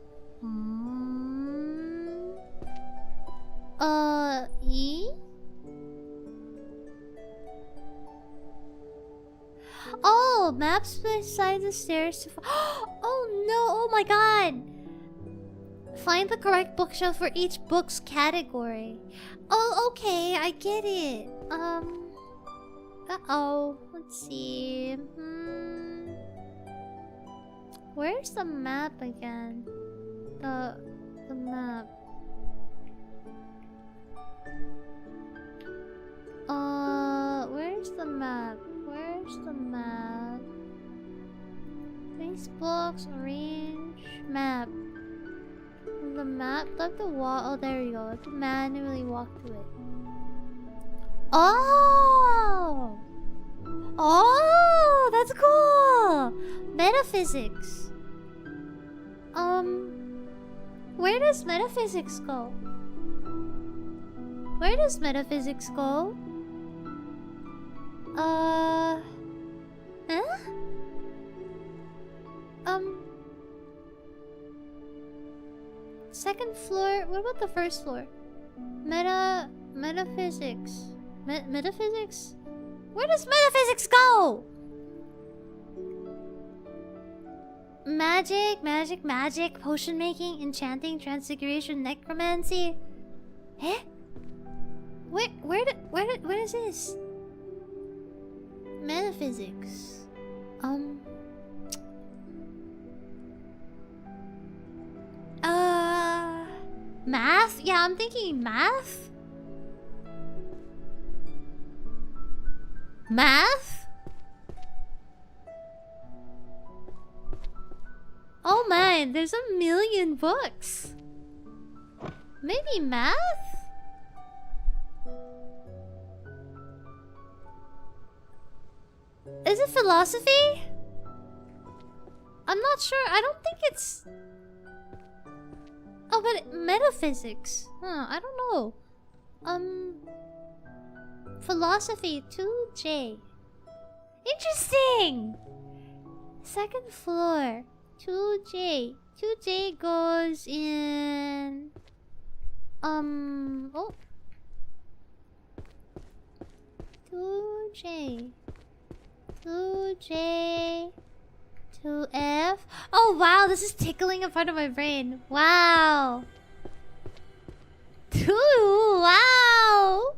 E? Oh, maps beside the stairs to oh no, oh my god! Find the correct bookshelf for each book's category. Oh, okay, I get it. Uh-oh. Let's see. Where's the map again? The map. Where's the map? Where's the map? Place books, arrange, map. The map, let the wall. Oh, there you go. Let to manually walk to it. Oh! Oh, that's cool! Metaphysics. Where does metaphysics go? Where does metaphysics go? Huh? Second floor. What about the first floor? Metaphysics. Metaphysics? Where does metaphysics go? Magic, potion making, enchanting, transfiguration, necromancy. Eh? What is this? Metaphysics. Math? Yeah, I'm thinking math? Math? Oh man, there's a million books. Maybe math? Is it philosophy? I'm not sure. I don't think it's... Oh, but metaphysics. I don't know. Philosophy 2J. Interesting! Second floor. 2J. 2J goes in... Oh. 2J. 2J. 2F. Oh wow, this is tickling a part of my brain. Wow. 2. Wow.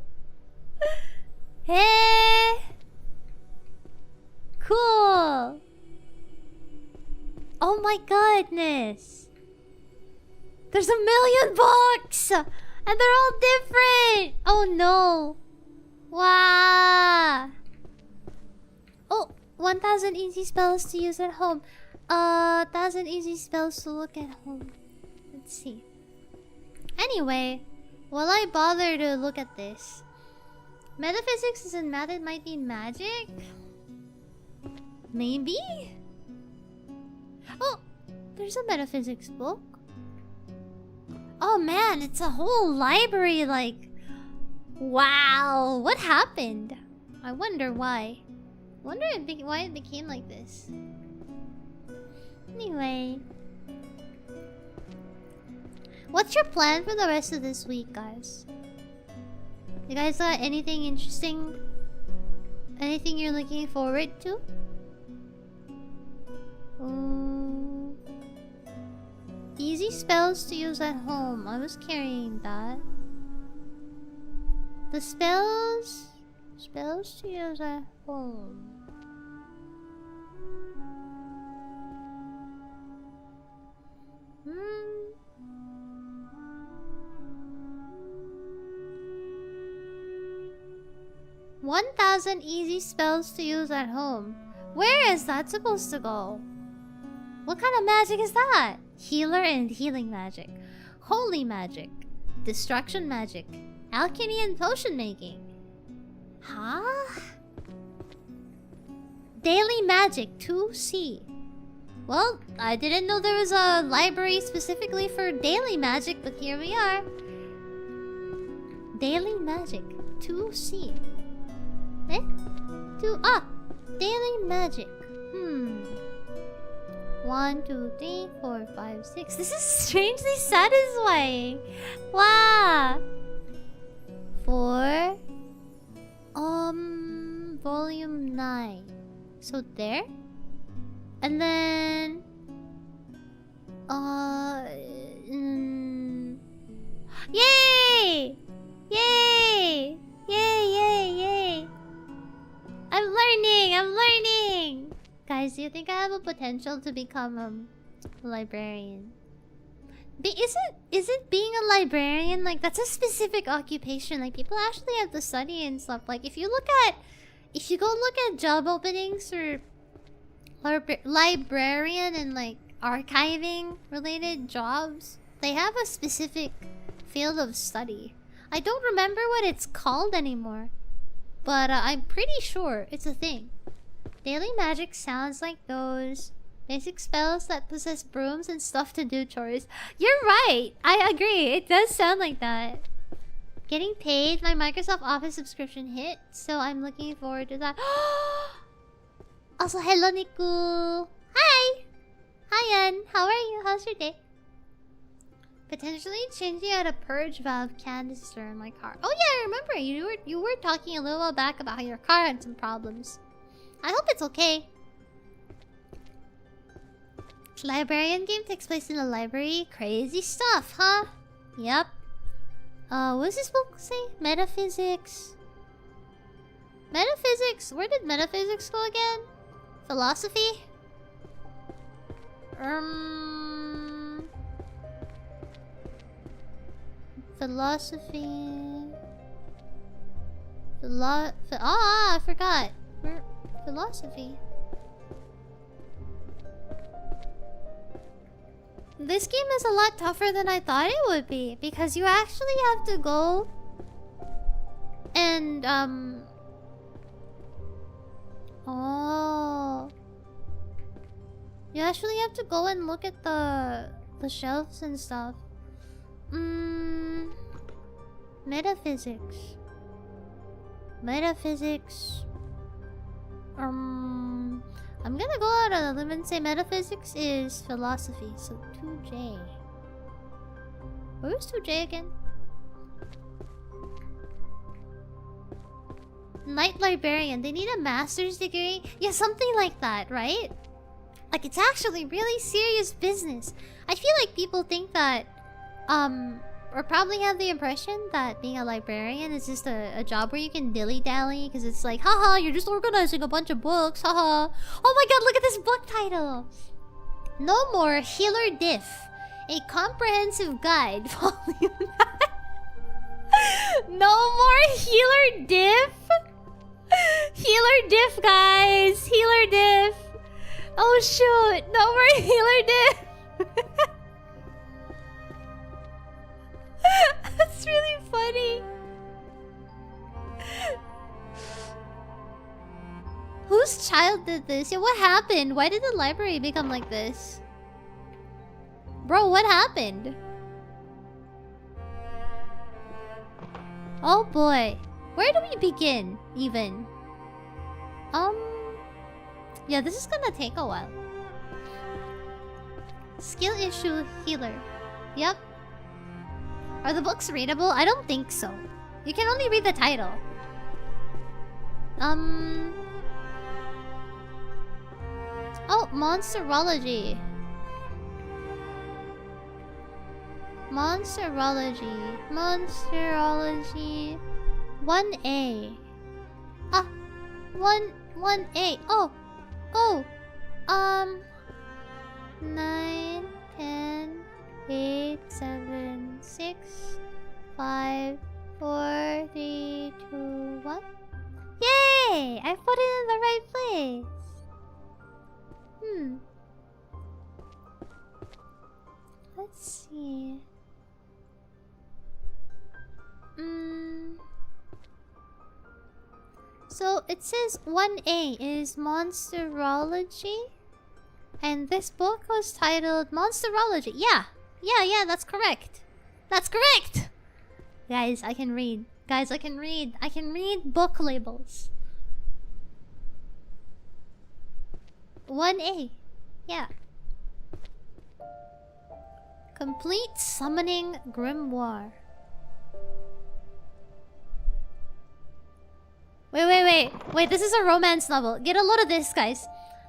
Hey. Cool. Oh my goodness. There's a million books. And they're all different. Oh no. Wow. Oh, 1,000 easy spells to use at home. 1,000 easy spells to look at home. Let's see. Anyway, will I bother to look at this? Metaphysics is in math, it might be magic? Maybe? Oh, there's a metaphysics book. Oh man, it's a whole library, like... Wow, what happened? I wonder why. Why it became like this. Anyway. What's your plan for the rest of this week, guys? You guys got anything interesting? Anything you're looking forward to? Easy spells to use at home. I was carrying that. The spells to use at home. 1,000 easy spells to use at home. Where is that supposed to go? What kind of magic is that? Healer and healing magic. Holy magic. Destruction magic. Alchemy and potion making. Huh? Daily magic 2C. Well, I didn't know there was a library specifically for daily magic, but here we are. Daily magic 2C. Eh? Daily magic. 1, 2, 3, 4, 5, 6. This is strangely satisfying. Wow. 4. Volume 9. So there. And then yay! Yay! Yay, yay, yay! I'm learning! Guys, do you think I have a potential to become a librarian? Isn't being a librarian, like, that's a specific occupation? Like, people actually have to study and stuff. Like, if you go look at job openings for librarian and, like, archiving related jobs, they have a specific field of study. I don't remember what it's called anymore, but I'm pretty sure it's a thing. Daily magic sounds like those basic spells that possess brooms and stuff to do chores. You're right! I agree, it does sound like that. Getting paid, my Microsoft Office subscription hit, so I'm looking forward to that. Also, hello Niku! Hi! Hi Ann, how are you? How's your day? Potentially changing out a purge valve canister in my car. Oh yeah, I remember you were talking a little while back about how your car had some problems. I hope it's okay. Librarian game takes place in a library. Crazy stuff, huh? Yep. What does this book say? Metaphysics. Metaphysics? Where did metaphysics go again? Philosophy? Philosophy. I forgot. Philosophy. This game is a lot tougher than I thought it would be, because you actually have to go and you actually have to go and look at the shelves and stuff. Metaphysics. I'm gonna go out on a limb and say metaphysics is philosophy, so 2J. Where's 2J again? Night librarian. They need a master's degree? Yeah, something like that, right? Like, it's actually really serious business. I feel like people think that, or probably have the impression that being a librarian is just a job where you can dilly-dally, because it's like, haha, you're just organizing a bunch of books, haha. Oh my god, look at this book title! No More Healer Diff, a comprehensive guide, volume 9. No more Healer Diff? Healer Diff, guys! Healer Diff! Oh shoot, no more Healer Diff! That's really funny. Whose child did this? Yeah, what happened? Why did the library become like this? Bro, what happened? Oh boy. Where do we begin, even? Yeah, this is gonna take a while. Skill issue healer. Yep. Are the books readable? I don't think so. You can only read the title. Oh, monsterology. Monsterology. Monsterology. 1A. Ah, 1A. Oh. 9, 10, 8, 7, 6, 5, 4, 3, 2, 1. Yay! I put it in the right place. Let's see. So it says 1A is monsterology. And this book was titled Monsterology. Yeah, that's correct. That's correct! Guys, I can read. Guys, I can read. I can read book labels. 1A. Yeah. Complete Summoning Grimoire. Wait, this is a romance novel. Get a load of this, guys.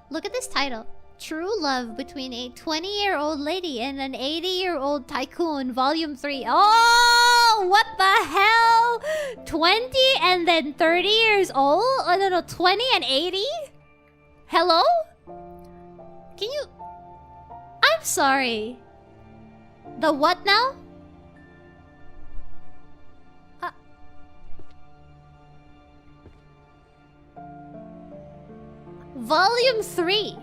Look at this title. True Love Between a 20-year-old Lady and an 80-year-old Tycoon, Volume 3. Oh, what the hell? 20 and then 30 years old? Oh, no, 20 and 80? Hello? Can you... I'm sorry. The what now? Volume 3.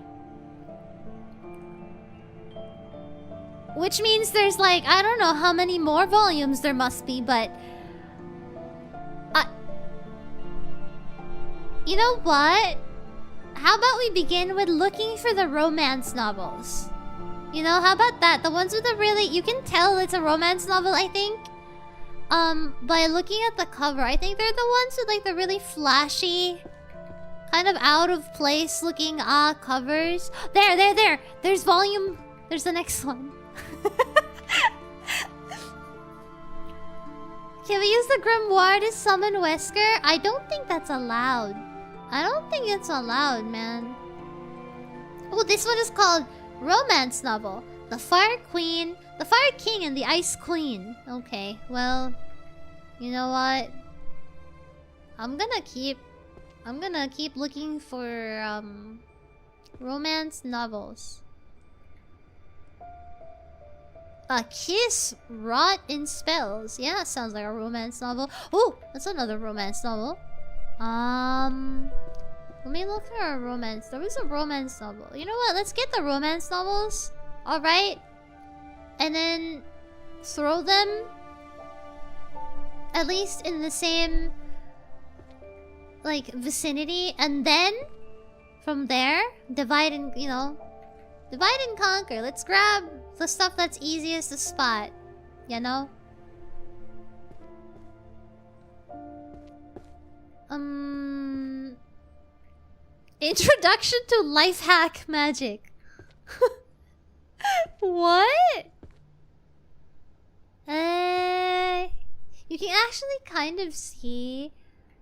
Which means there's like, I don't know how many more volumes there must be, but... You know what? How about we begin with looking for the romance novels? You know, how about that? The ones with the really... You can tell it's a romance novel, I think. By looking at the cover. I think they're the ones with like the really flashy... kind of out of place looking covers. There. There's volume... There's the next one. Can we use the grimoire to summon Wesker? I don't think that's allowed. I don't think it's allowed, man. Oh, this one is called Romance Novel. The Fire Queen, the Fire King, and the Ice Queen. Okay, well, you know what? I'm gonna keep looking for romance novels. A Kiss Wrought in Spells. Yeah, sounds like a romance novel. Oh, that's another romance novel. Let me look for a romance. There was a romance novel. You know what? Let's get the romance novels. Alright. And then throw them at least in the same like vicinity, and then from there divide and, you know, divide and conquer. Let's grab the stuff that's easiest to spot, you know? Introduction to Life Hack Magic. What? You can actually kind of see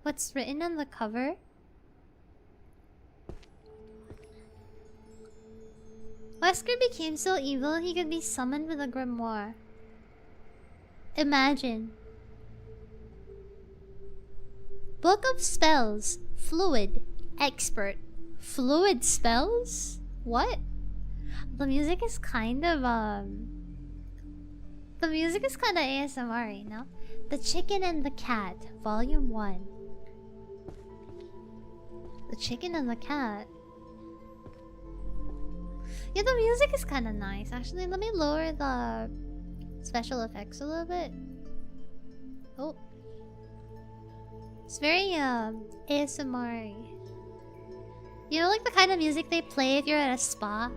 what's written on the cover. Wesker became so evil he could be summoned with a grimoire. Imagine. Book of Spells. Fluid. Expert. Fluid spells? What? The music is kind of The music is kind of ASMR, you know? The Chicken and the Cat, Volume 1. The Chicken and the Cat. Yeah, the music is kind of nice. Actually, let me lower the special effects a little bit. Oh. It's very, ASMR. You know, like the kind of music they play if you're at a spa?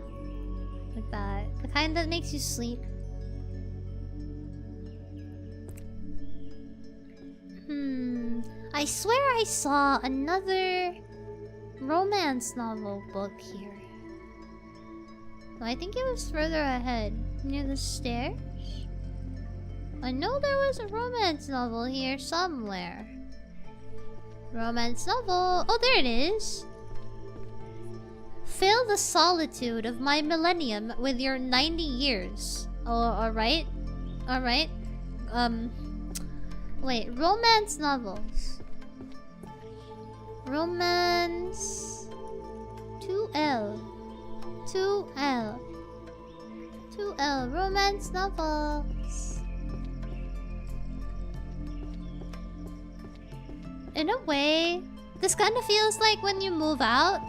Like that. The kind that makes you sleep. I swear I saw another romance novel book here. I think it was further ahead, near the stairs. I know there was a romance novel here somewhere. Romance novel. Oh, there it is. Fill the solitude of my millennium with your 90 years. Oh, alright. Alright. Wait, romance novels. Romance... 2L. 2L. 2L. Romance novels. In a way, this kind of feels like when you move out.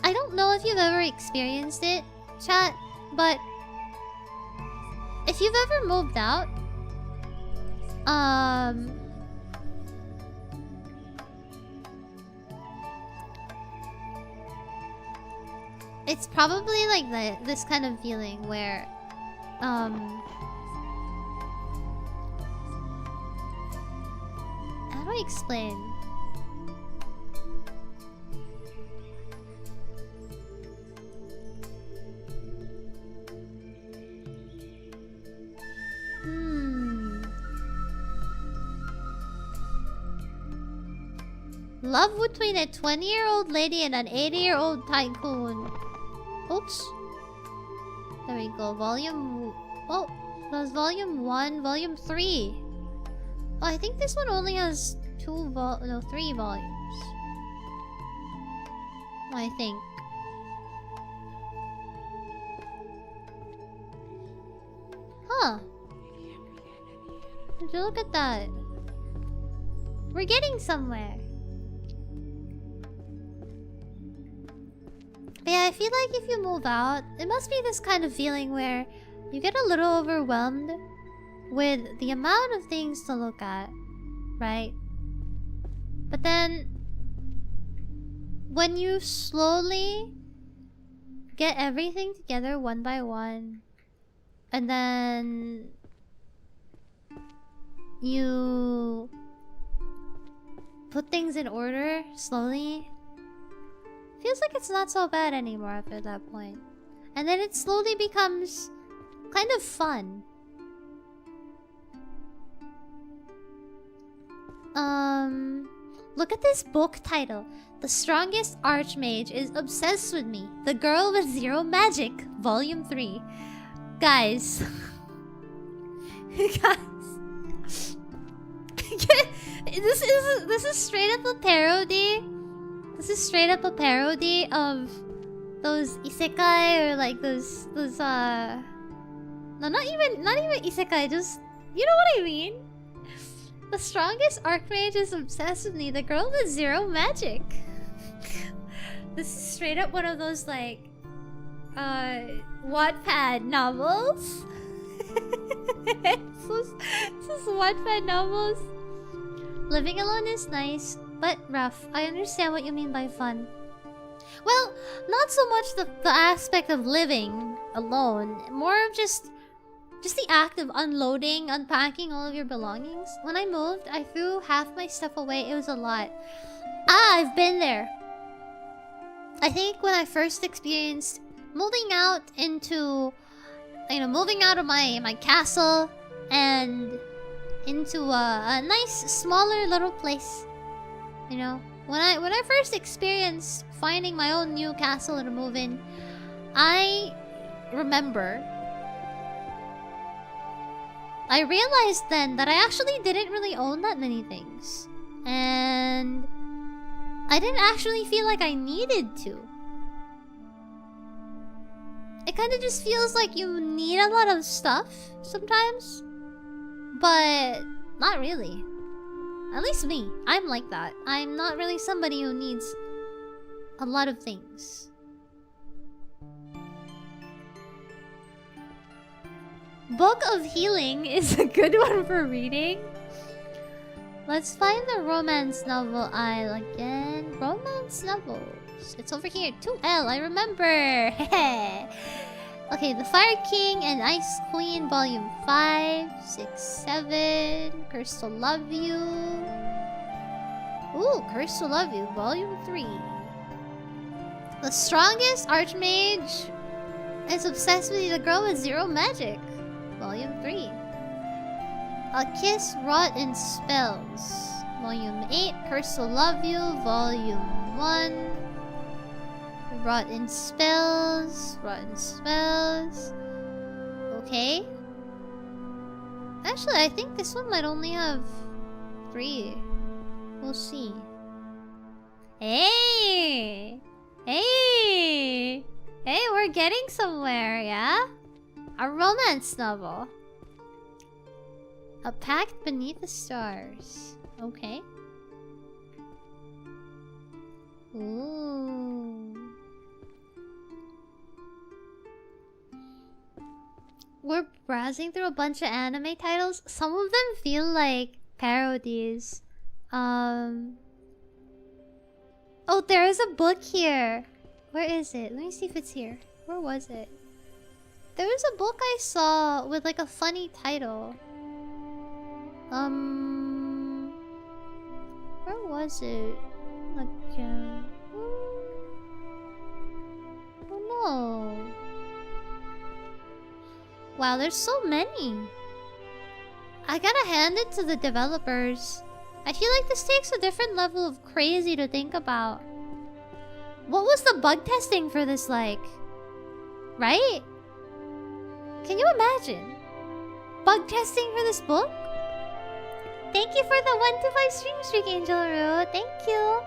I don't know if you've ever experienced it, chat, but if you've ever moved out, it's probably like this kind of feeling where, how do I explain? Love between a 20-year-old lady and an 80-year-old tycoon. Oops. There we go. Volume... Oh, that was volume 1, volume 3. Oh, I think this one only has 3 volumes. I think. Huh. Did you look at that? We're getting somewhere. But yeah, I feel like if you move out, it must be this kind of feeling where you get a little overwhelmed with the amount of things to look at, right? But then, when you slowly get everything together one by one, and then you put things in order slowly, feels like it's not so bad anymore after that point. And then it slowly becomes kind of fun. Look at this book title. The strongest archmage is obsessed with me. The girl with zero magic. Volume 3. Guys. Guys. This is straight up a parody. This is straight up a parody of those isekai or like those no, not even isekai, just, you know what I mean? The strongest archmage is obsessed with me. The girl with zero magic. This is straight up one of those like Wattpad novels. This is Wattpad novels. Living alone is nice, but rough. I understand what you mean by fun. Well, not so much the aspect of living alone, more of just the act of unloading, unpacking all of your belongings. When I moved, I threw half my stuff away. It was a lot. I've been there. I think when I first experienced moving out into, moving out of my castle and into a nice, smaller little place. You know, when I first experienced finding my own new castle to move in, I remember I realized then that I actually didn't really own that many things. And I didn't actually feel like I needed to. It kind of just feels like you need a lot of stuff sometimes. But not really. At least me. I'm like that. I'm not really somebody who needs a lot of things. Book of Healing is a good one for reading. Let's find the romance novel aisle again. Romance novels. It's over here. 2L, I remember. Okay, The Fire King and Ice Queen, Volume 5, 6, 7. Curse to Love You. Ooh, Curse to Love You, Volume 3. The Strongest Archmage. is obsessed with the girl with zero magic. Volume 3. A kiss wrought in spells. Volume 8. Curse to love you. Volume 1. Wrought in spells. Wrought in spells. Okay. Actually, I think this one might only have 3. We'll see. Hey! Hey! Hey, we're getting somewhere, yeah? A romance novel. A Pact Beneath the Stars. Okay. Ooh. We're browsing through a bunch of anime titles. Some of them feel like parodies. Oh, there is a book here. Where is it? Let me see if it's here. Where was it? There was a book I saw with like a funny title. Where was it? Again. Oh no. Wow, there's so many. I gotta hand it to the developers. I feel like this takes a different level of crazy to think about. What was the bug testing for this like? Right? Can you imagine? Bug testing for this book? Thank you for the 125 streak, Angel Ru. Thank you.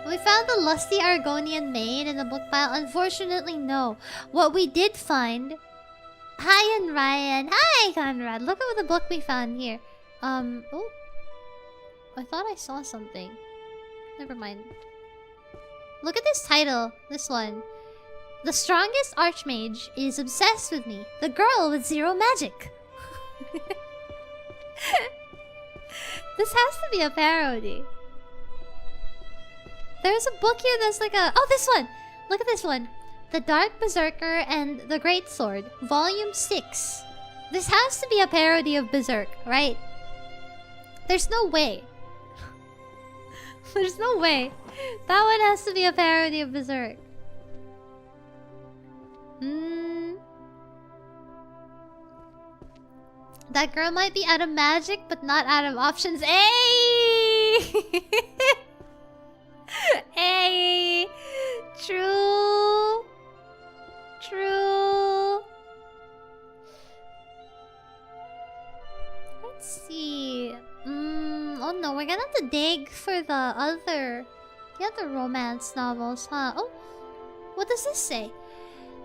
We found the lusty Argonian maid in the book pile. Unfortunately, no. What we did find... Hi, and Ryan. Hi, Conrad. Look at the book we found here. Oh. I thought I saw something. Never mind. Look at this title. This one. The strongest archmage is obsessed with me. The girl with zero magic. This has to be a parody. There's a book here that's like a... Oh, this one! Look at this one. The Dark Berserker and the Great Sword. Volume 6. This has to be a parody of Berserk, right? There's no way. There's no way. That one has to be a parody of Berserk. That girl might be out of magic, but not out of options. Hey! Hey! True. True. Let's see. Oh no, we're gonna have to dig for the other romance novels, huh? Oh, what does this say?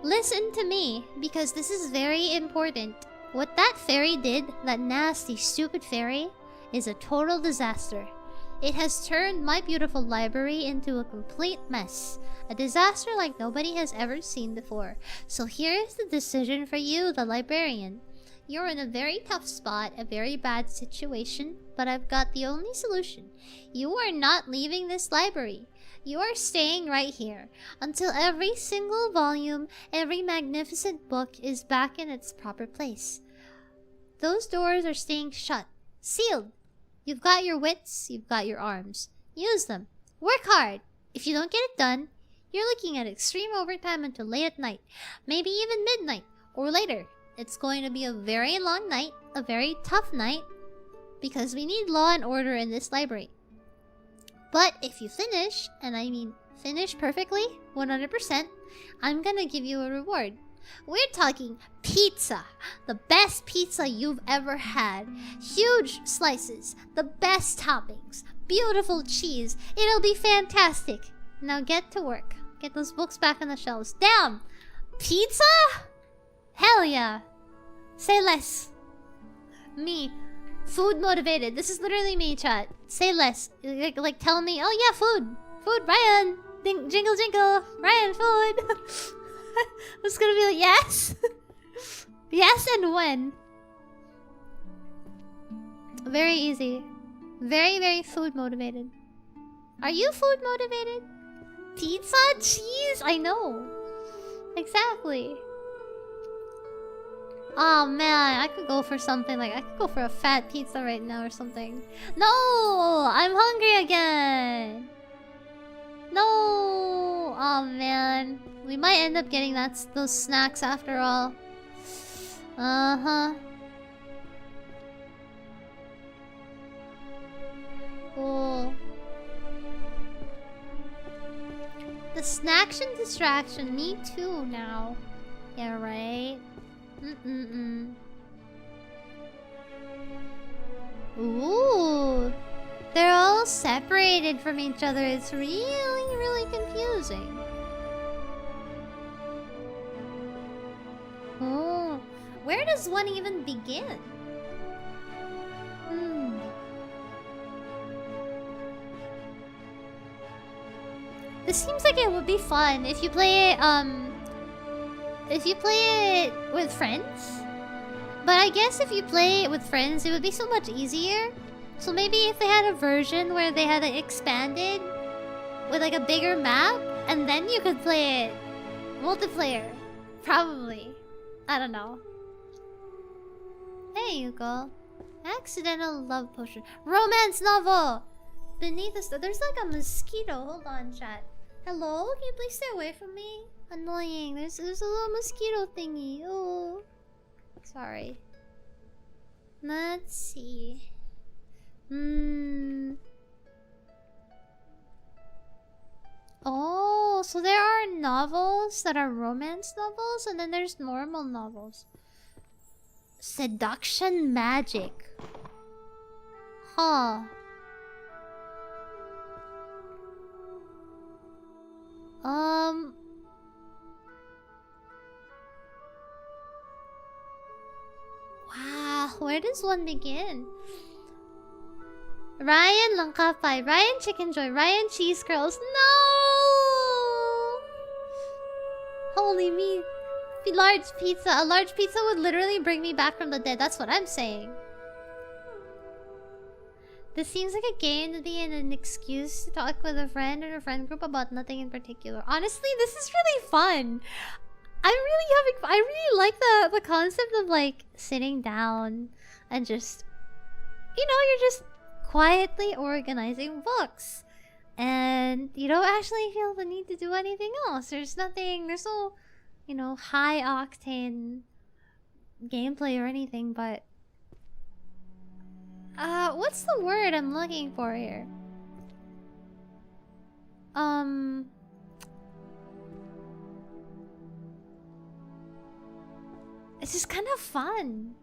Listen to me, because this is very important. What that fairy did, that nasty, stupid fairy, is a total disaster. It has turned my beautiful library into a complete mess. A disaster like nobody has ever seen before. So here is the decision for you, the librarian. You're in a very tough spot, a very bad situation, but I've got the only solution. You are not leaving this library. You are staying right here until every single volume, every magnificent book is back in its proper place. Those doors are staying shut, sealed. You've got your wits, you've got your arms. Use them. Work hard. If you don't get it done, you're looking at extreme overtime until late at night, maybe even midnight or later. It's going to be a very long night, a very tough night, because we need law and order in this library. But if you finish, and I mean finish perfectly, 100%, I'm gonna give you a reward. We're talking pizza. The best pizza you've ever had. Huge slices, the best toppings, beautiful cheese. It'll be fantastic. Now get to work. Get those books back on the shelves. Damn! Pizza? Hell yeah. Say less. Me. Food motivated. This is literally me, chat. Say less. Like tell me, oh yeah, food. Food, Ryan. Jingle jingle. Ryan, food. I'm just gonna be like, yes. Yes, and when. Very easy. Very, very food motivated. Are you food motivated? Pizza? Cheese? I know. Exactly. Oh man, I could go for something like... I could go for a fat pizza right now or something. No! I'm hungry again! No! Oh man. We might end up getting those snacks after all. Uh-huh. Cool. The snacks and distraction. Me too now. Yeah, right? Ooh. They're all separated from each other. It's really, really confusing. Oh. Where does one even begin? This seems like it would be fun if you play it with friends. But I guess if you play it with friends, it would be so much easier. So maybe if they had a version where they had it expanded with like a bigger map, and then you could play it multiplayer. Probably. I don't know. There you go. Accidental love potion. Romance novel! Beneath us, there's like a mosquito. Hold on, chat. Hello? Can you please stay away from me? Annoying. There's a little mosquito thingy. Oh. Sorry. Let's see. Oh, so there are novels that are romance novels, and then there's normal novels. Seduction magic. Huh. Wow, where does one begin? Raian Langkapay, Raian Chicken Joy, Raian Cheese Curls. No! Holy meat. Large pizza. A large pizza would literally bring me back from the dead. That's what I'm saying. This seems like a game to be an excuse to talk with a friend or a friend group about nothing in particular. Honestly, this is really fun. I really like the concept of like sitting down and just, you know, you're just quietly organizing books. And you don't actually feel the need to do anything else. There's no, you know, high octane gameplay or anything, but what's the word I'm looking for here? It's just kind of fun.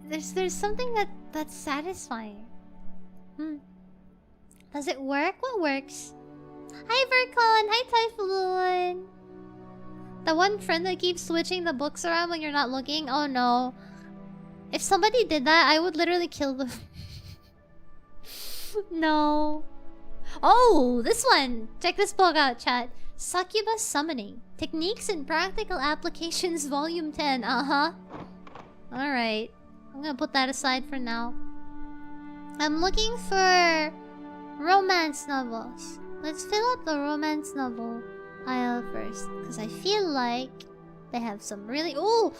There's something that's satisfying. Does it work? What works? Hi Vercon! Hi Typhoon! The one friend that keeps switching the books around when you're not looking? Oh no. If somebody did that, I would literally kill them. No. Oh, this one! Check this book out, chat. Succubus Summoning. Techniques and Practical Applications Volume 10. Uh-huh. Alright. I'm gonna put that aside for now. I'm looking for romance novels. Let's fill up the romance novel aisle first, because I feel like they have some really... Oh,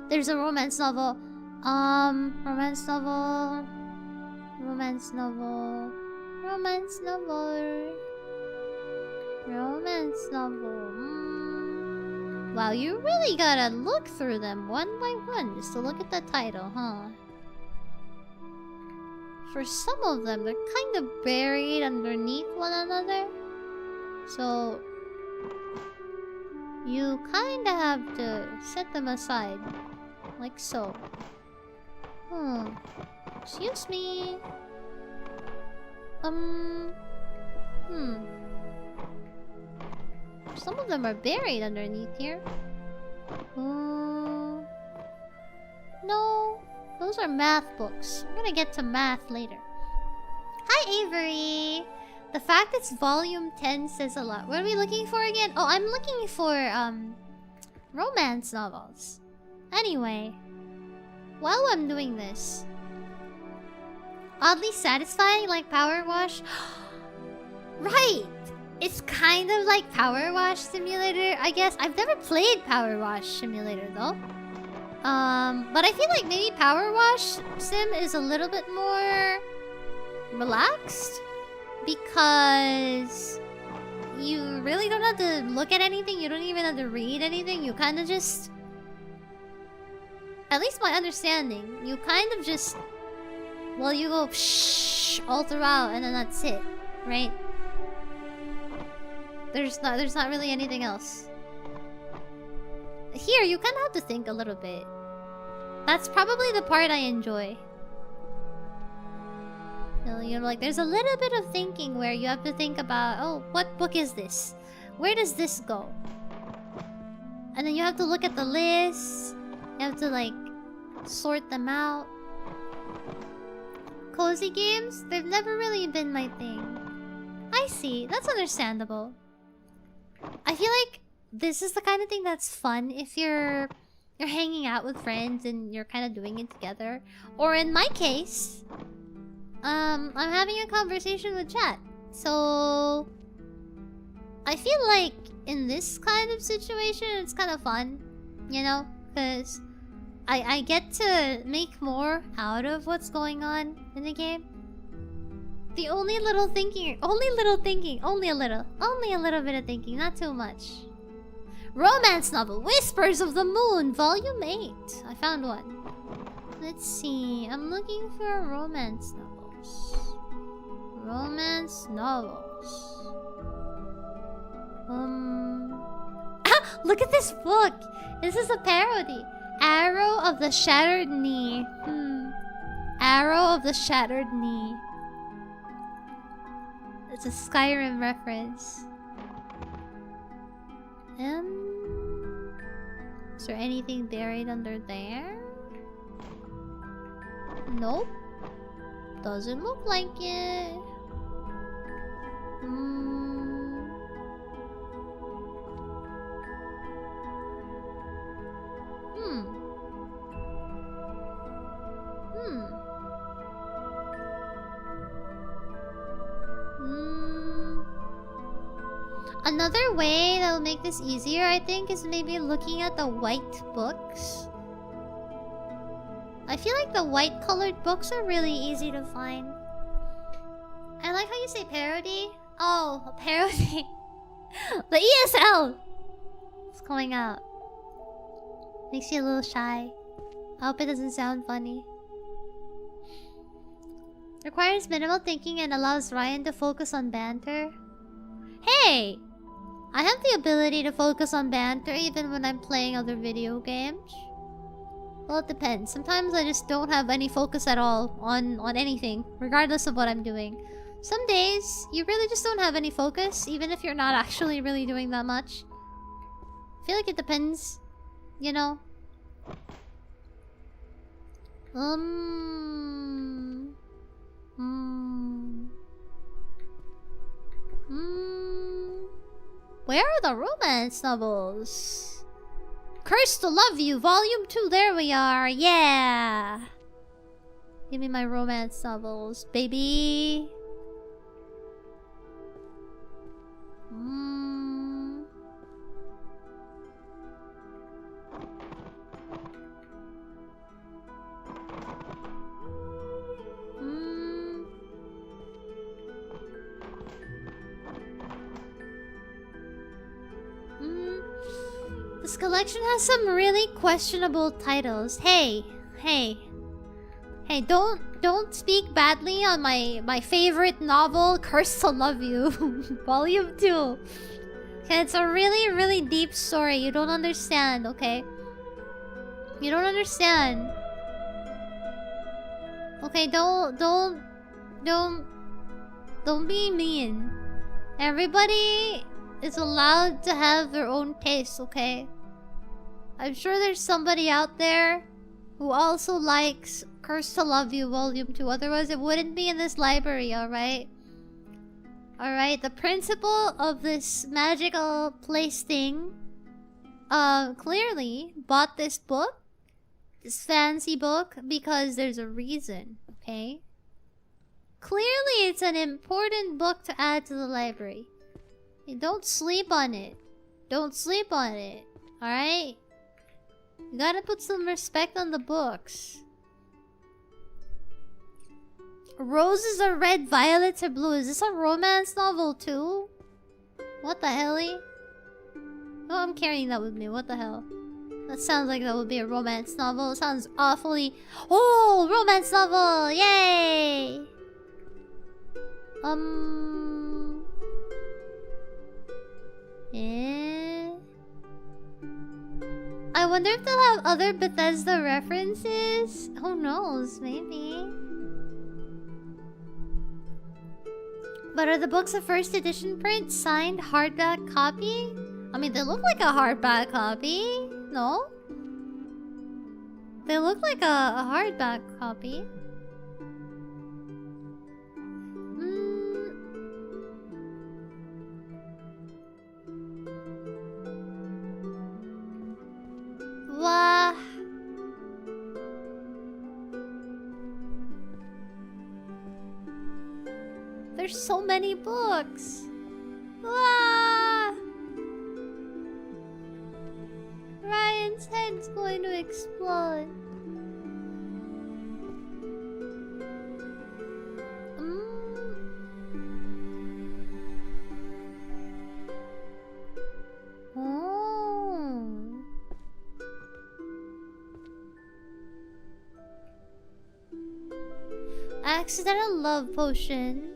there's a romance novel. Romance novel. Romance novel. Romance novel. Romance novel. Wow, you really gotta look through them one by one just to look at the title, huh? For some of them, they're kind of buried underneath one another. So you kinda have to set them aside. Like so. Excuse me. Some of them are buried underneath here. No. Those are math books. I'm gonna get to math later. Hi, Avery! The fact it's volume 10 says a lot. What are we looking for again? Oh, I'm looking for, romance novels. Anyway, while I'm doing this... Oddly satisfying, like Power Wash? Right! It's kind of like Power Wash Simulator, I guess. I've never played Power Wash Simulator, though. But I feel like maybe Power Wash Sim is a little bit more relaxed, because you really don't have to look at anything. You don't even have to read anything. You kind of just... At least my understanding. You kind of just... Well, you go shh all throughout and then that's it. Right? There's not really anything else. Here, you kind of have to think a little bit. That's probably the part I enjoy. You know, like, there's a little bit of thinking where you have to think about, oh, what book is this? Where does this go? And then you have to look at the list. You have to, like, sort them out. Cozy games? They've never really been my thing. I see. That's understandable. I feel like this is the kind of thing that's fun if you're hanging out with friends and you're kind of doing it together. Or in my case, I'm having a conversation with chat. So I feel like in this kind of situation, it's kind of fun, you know, because I get to make more out of what's going on in the game. The only a little bit of thinking, not too much. Romance novel, Whispers of the Moon, Volume 8. I found one. Let's see, I'm looking for romance novels. Romance novels. Look at this book! This is a parody. Arrow of the Shattered Knee. Arrow of the Shattered Knee. It's a Skyrim reference. Is there anything buried under there? Nope. Doesn't look like it. Another way that'll make this easier, I think, is maybe looking at the white books. I feel like the white colored books are really easy to find. I like how you say parody. Oh, a parody. The ESL! It's coming out. Makes you a little shy. I hope it doesn't sound funny. Requires minimal thinking and allows Raian to focus on banter. Hey! I have the ability to focus on banter even when I'm playing other video games. Well, it depends. Sometimes I just don't have any focus at all on anything, regardless of what I'm doing. Some days, you really just don't have any focus, even if you're not actually really doing that much. I feel like it depends, you know? Where are the romance novels? Cursed to Love You, Volume 2. There we are. Yeah. Give me my romance novels, baby. This collection has some really questionable titles. Hey, don't speak badly on my favorite novel, Cursed to Love You, Volume 2. Okay, it's a really, really deep story. You don't understand, okay? You don't understand. Okay, don't be mean. Everybody is allowed to have their own taste, okay? I'm sure there's somebody out there who also likes Cursed to Love You Volume 2. Otherwise, it wouldn't be in this library, alright? Alright, the principal of this magical place thing clearly bought this book, this fancy book, because there's a reason, okay? Clearly, it's an important book to add to the library. Hey, don't sleep on it. Don't sleep on it, alright? You gotta put some respect on the books. Roses are red, violets are blue. Is this a romance novel too? What the hell? Oh, I'm carrying that with me. What the hell? That sounds like that would be a romance novel. It sounds awfully... Oh! Romance novel! Yay! Yeah. I wonder if they'll have other Bethesda references? Who knows? Maybe. But are the books a first edition print? Signed hardback copy? I mean, they look like a hardback copy. No? They look like a hardback copy. Wah. There's so many books. Wah. Ryan's head's going to explode. Oh. Accidental Love Potion.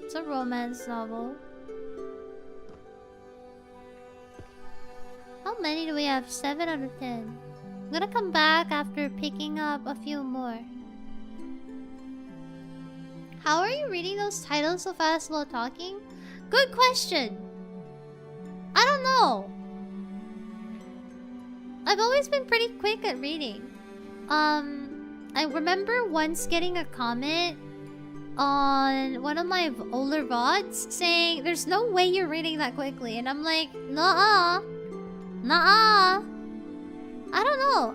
It's a romance novel. How many do we have? 7 out of 10. I'm gonna come back after picking up a few more. How are you reading those titles so fast while talking? Good question. I don't know. I've always been pretty quick at reading. I remember once getting a comment on one of my older VODs saying, "There's no way you're reading that quickly," and I'm like, "Nuh-uh. Nuh-uh." I don't know.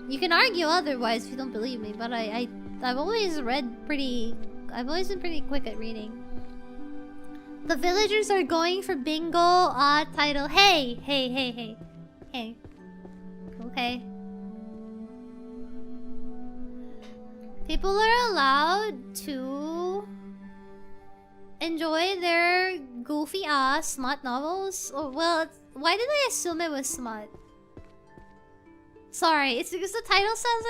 You can argue otherwise if you don't believe me, but I've always been pretty quick at reading. The villagers are going for bingo. Title. Hey. Okay. People are allowed to enjoy their goofy ass smut novels. Oh, well, why did I assume it was smut? Sorry, it's because the title sounds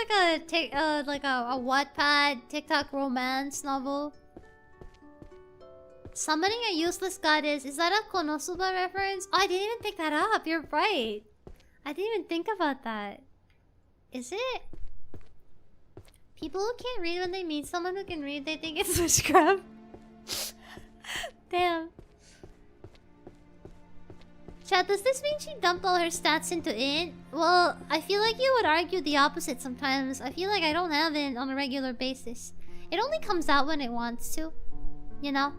like a Wattpad TikTok romance novel. Summoning a useless goddess. Is that a Konosuba reference? Oh, I didn't even pick that up. You're right. I didn't even think about that. Is it? People who can't read when they meet someone who can read, they think it's witchcraft. Damn. Chat, does this mean she dumped all her stats into int? Well, I feel like you would argue the opposite sometimes. I feel like I don't have it on a regular basis. It only comes out when it wants to. You know?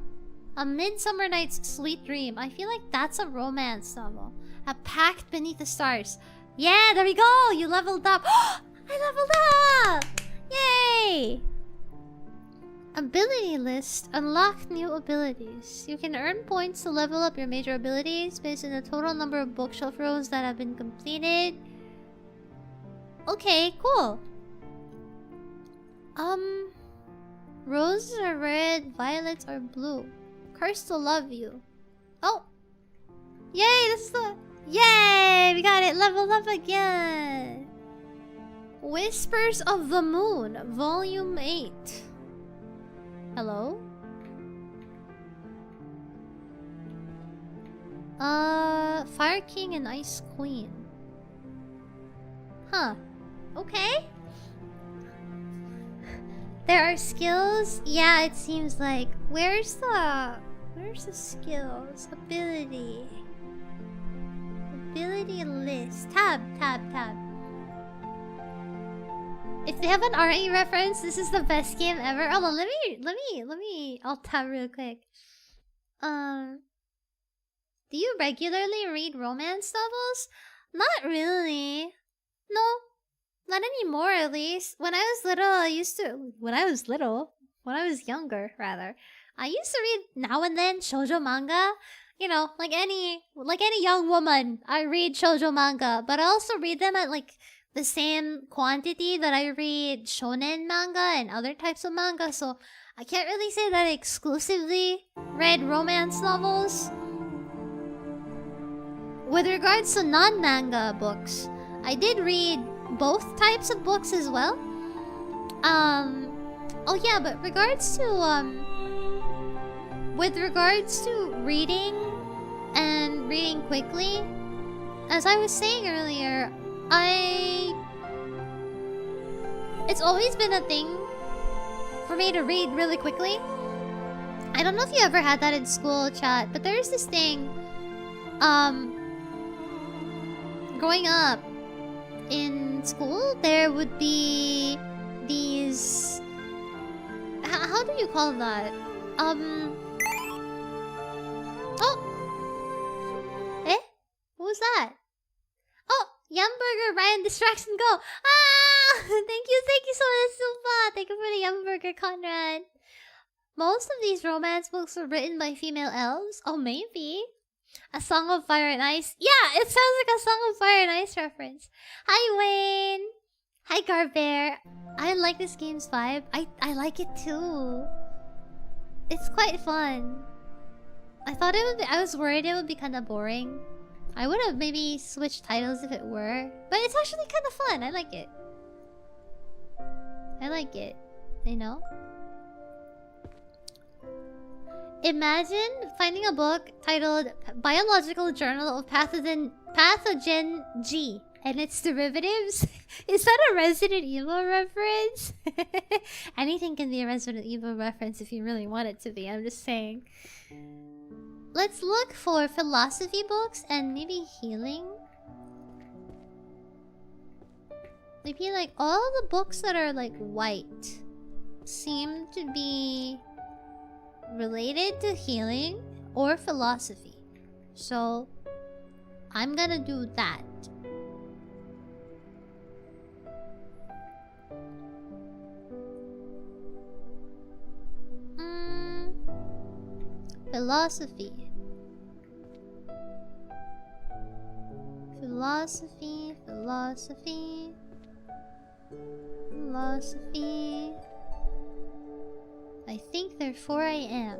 A Midsummer Night's Sweet Dream. I feel like that's a romance novel. A Pact Beneath the Stars. Yeah, there we go! You leveled up. I leveled up! Yay! Ability list. Unlock new abilities. You can earn points to level up your major abilities based on the total number of bookshelf rows that have been completed. Okay, cool. Roses are red, violets are blue. Cursed to love you. Oh! Yay, this is the... Yay! We got it leveled up again! Whispers of the Moon, Volume 8. Hello? Fire King and Ice Queen. Huh. Okay. There are skills? Yeah, it seems like. Where's the skills? Ability. Ability list. Tab. If they have an RE reference, this is the best game ever. Hold on, let me I'll tab real quick. Do you regularly read romance novels? Not really. No. Not anymore, at least. When I was younger, rather, I used to read now and then shoujo manga. You know, like any young woman, I read shoujo manga, but I also read them at like the same quantity that I read shonen manga and other types of manga. So I can't really say that I exclusively read romance novels. With regards to non-manga books, I did read both types of books as well. Oh yeah, but with regards to reading and reading quickly, as I was saying earlier, it's always been a thing for me to read really quickly. I don't know if you ever had that in school, chat, but there's this thing, growing up in school, there would be these... How do you call that? Oh! Eh? What was that? Oh! Yumburger, Ryan, distraction, go! Ah! Thank you so much, Supa! Thank you for the Yumburger, Conrad. Most of these romance books were written by female elves? Oh, maybe. A Song of Fire and Ice. Yeah, it sounds like a Song of Fire and Ice reference. Hi, Wayne. Hi, Garbear. I like this game's vibe. I like it too. It's quite fun. I was worried it would be kind of boring. I would have maybe switched titles if it were. But it's actually kind of fun. I like it. You know? Imagine finding a book titled Biological Journal of Pathogen G and its derivatives. Is that a Resident Evil reference? Anything can be a Resident Evil reference if you really want it to be. I'm just saying. Let's look for philosophy books and maybe healing. Maybe like all the books that are like white seem to be related to healing or philosophy. So I'm gonna do that. Philosophy. I think therefore I am.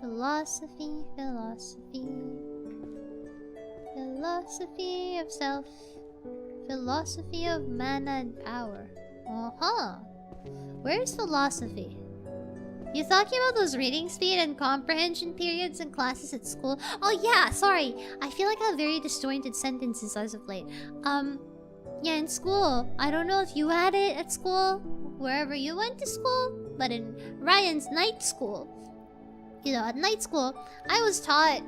Philosophy of self. Philosophy of mana and power. Where's philosophy? You talking about those reading speed and comprehension periods in classes at school? Oh yeah, sorry. I feel like I have very disjointed sentences as of late. Yeah, in school. I don't know if you had it at school, wherever you went to school, but in Ryan's night school, at night school, I was taught,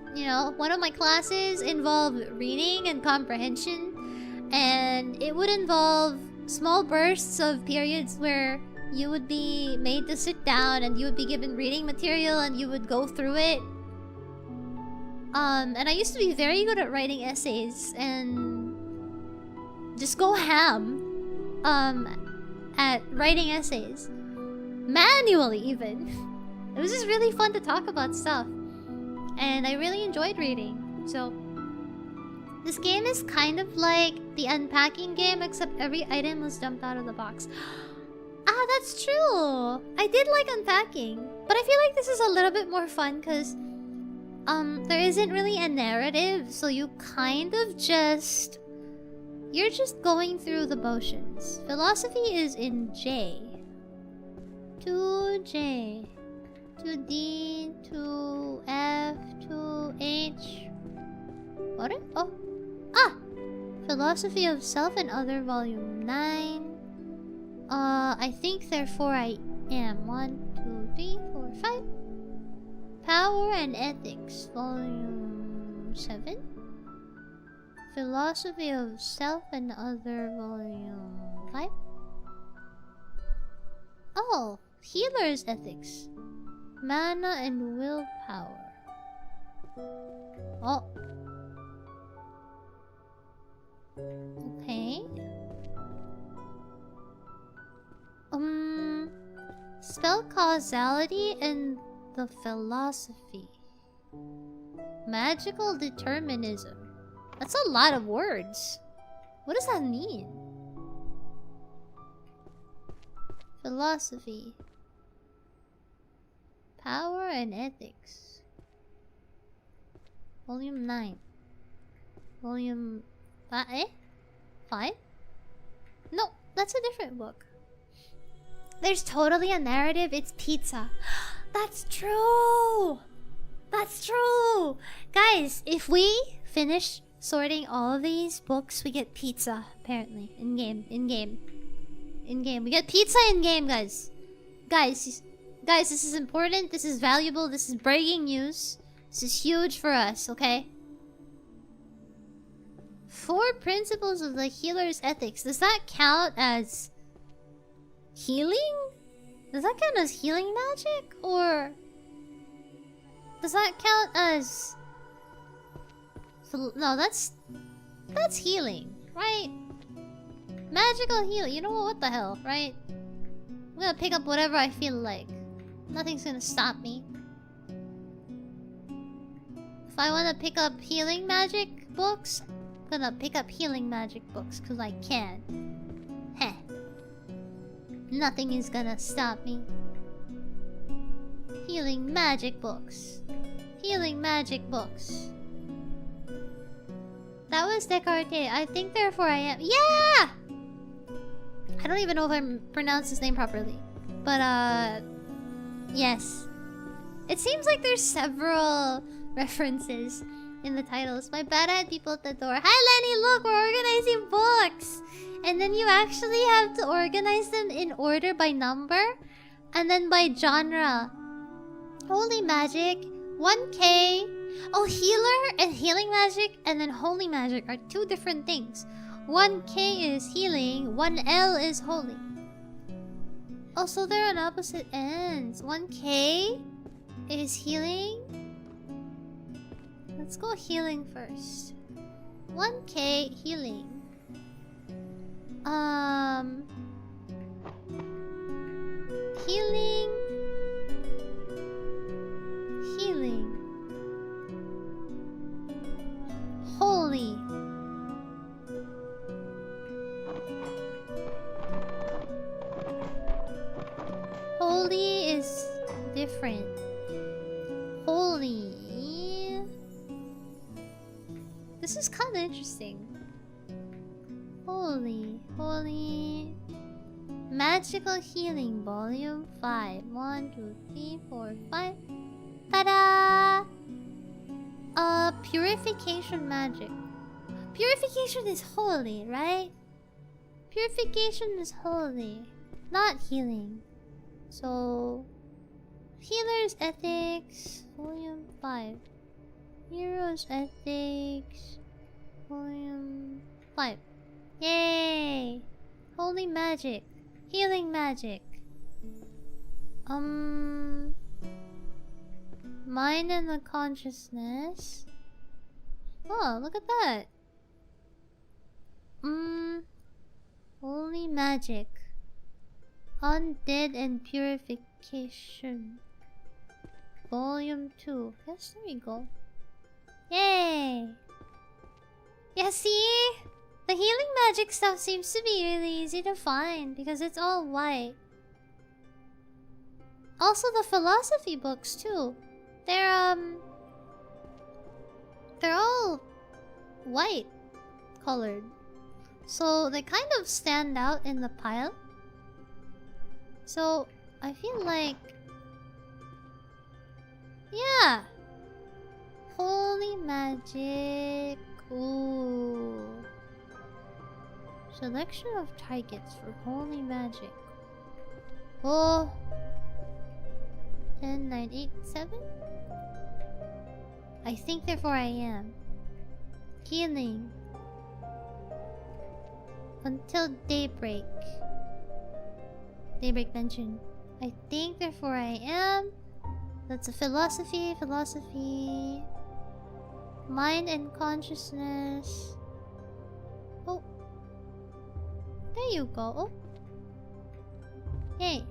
one of my classes involved reading and comprehension, and it would involve small bursts of periods where you would be made to sit down and you would be given reading material and you would go through it. And I used to be very good at writing essays and just go ham at writing essays. Manually, even. It was just really fun to talk about stuff. And I really enjoyed reading. So, this game is kind of like the unpacking game, except every item was dumped out of the box. Ah, that's true. I did like unpacking. But I feel like this is a little bit more fun because there isn't really a narrative, so you kind of just... You're just going through the motions. Philosophy is in J. 2J. 2D, 2F, 2H. What? Oh. Ah! Philosophy of Self and Other, Volume 9. I think therefore I am. 1, 2, 3, 4, 5. Power and Ethics, Volume 7. Philosophy of Self and Other, Volume 5. Oh, Healer's Ethics. Mana and Willpower. Oh. Okay. Spell Causality and the Philosophy. Magical Determinism. That's a lot of words. What does that mean? Philosophy. Power and Ethics. Volume 9. Volume... 5? No, that's a different book. There's totally a narrative. It's pizza. That's true! That's true! Guys, if we finish sorting all of these books, we get pizza, apparently. In-game. We get pizza in-game, guys. Guys, this is important. This is valuable. This is breaking news. This is huge for us, okay? 4 principles of the healer's ethics. Does that count as healing? Does that count as healing magic? Or does that count as... No, that's healing, right? Magical healing. You know what the hell, right? I'm gonna pick up whatever I feel like. Nothing's gonna stop me. If I wanna pick up healing magic books, I'm gonna pick up healing magic books, cause I can. Heh. Nothing is gonna stop me. Healing magic books. Healing magic books. That was Descartes. I think therefore I am. Yeah! I don't even know if I pronounced his name properly. But, yes. It seems like there's several references in the titles. My bad, I had people at the door. Hi, Lenny! Look, we're organizing books! And then you actually have to organize them in order by number. And then by genre. Holy magic. 1K. Oh, healer and healing magic and then holy magic are 2 different things. 1K is healing, 1L is holy. Oh, so they're on opposite ends. 1K is healing. Let's go healing first. 1K healing. Healing. Healing. Holy. Holy is different. Holy. This is kind of interesting. Holy. Holy. Magical Healing, Volume 5. 1, 2, 3, 4, 5. Ta-da! Purification magic. Purification is holy, right? Purification is holy, not healing. So, Healer's Ethics, Volume 5. Hero's Ethics, Volume 5. Yay! Holy magic. Healing magic. Mind and the consciousness. Oh, look at that. Holy magic. Undead and purification. Volume 2. Yes, there we go. Yay! Yeah, see? The healing magic stuff seems to be really easy to find because it's all white. Also, the philosophy books too. They're all white colored. So they kind of stand out in the pile. So I feel like, yeah. Holy magic. Ooh. Selection of targets for holy magic. Oh. 10, 9, 8, 7? I think therefore I am. Healing. Until daybreak. Daybreak mentioned. I think therefore I am. That's a philosophy. Philosophy. Mind and consciousness. Oh. There you go. Oh. Yay.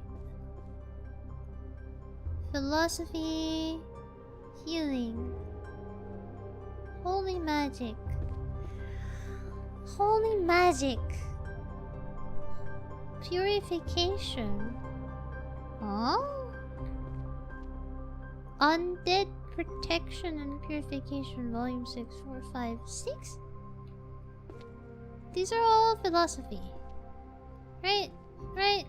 Philosophy. Healing. Holy magic. Holy magic. Purification. Oh? Undead Protection and Purification, Volume 6, 4, 5, 6? These are all philosophy. Right? Right?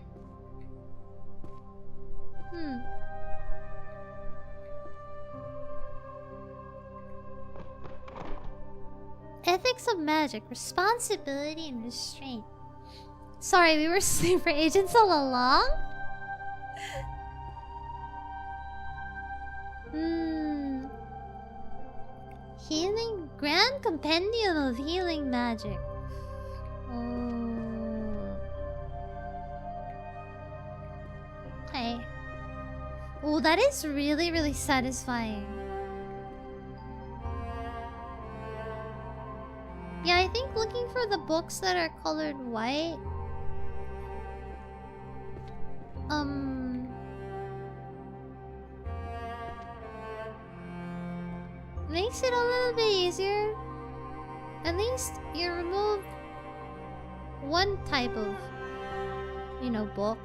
Ethics of Magic, Responsibility and Restraint. Sorry, we were sleeper agents all along? Healing Grand Compendium of Healing Magic. Oh. Okay. Oh, that is really, really satisfying. Yeah, I think looking for the books that are colored white. Makes it a little bit easier. At least you remove one type of, you know, book.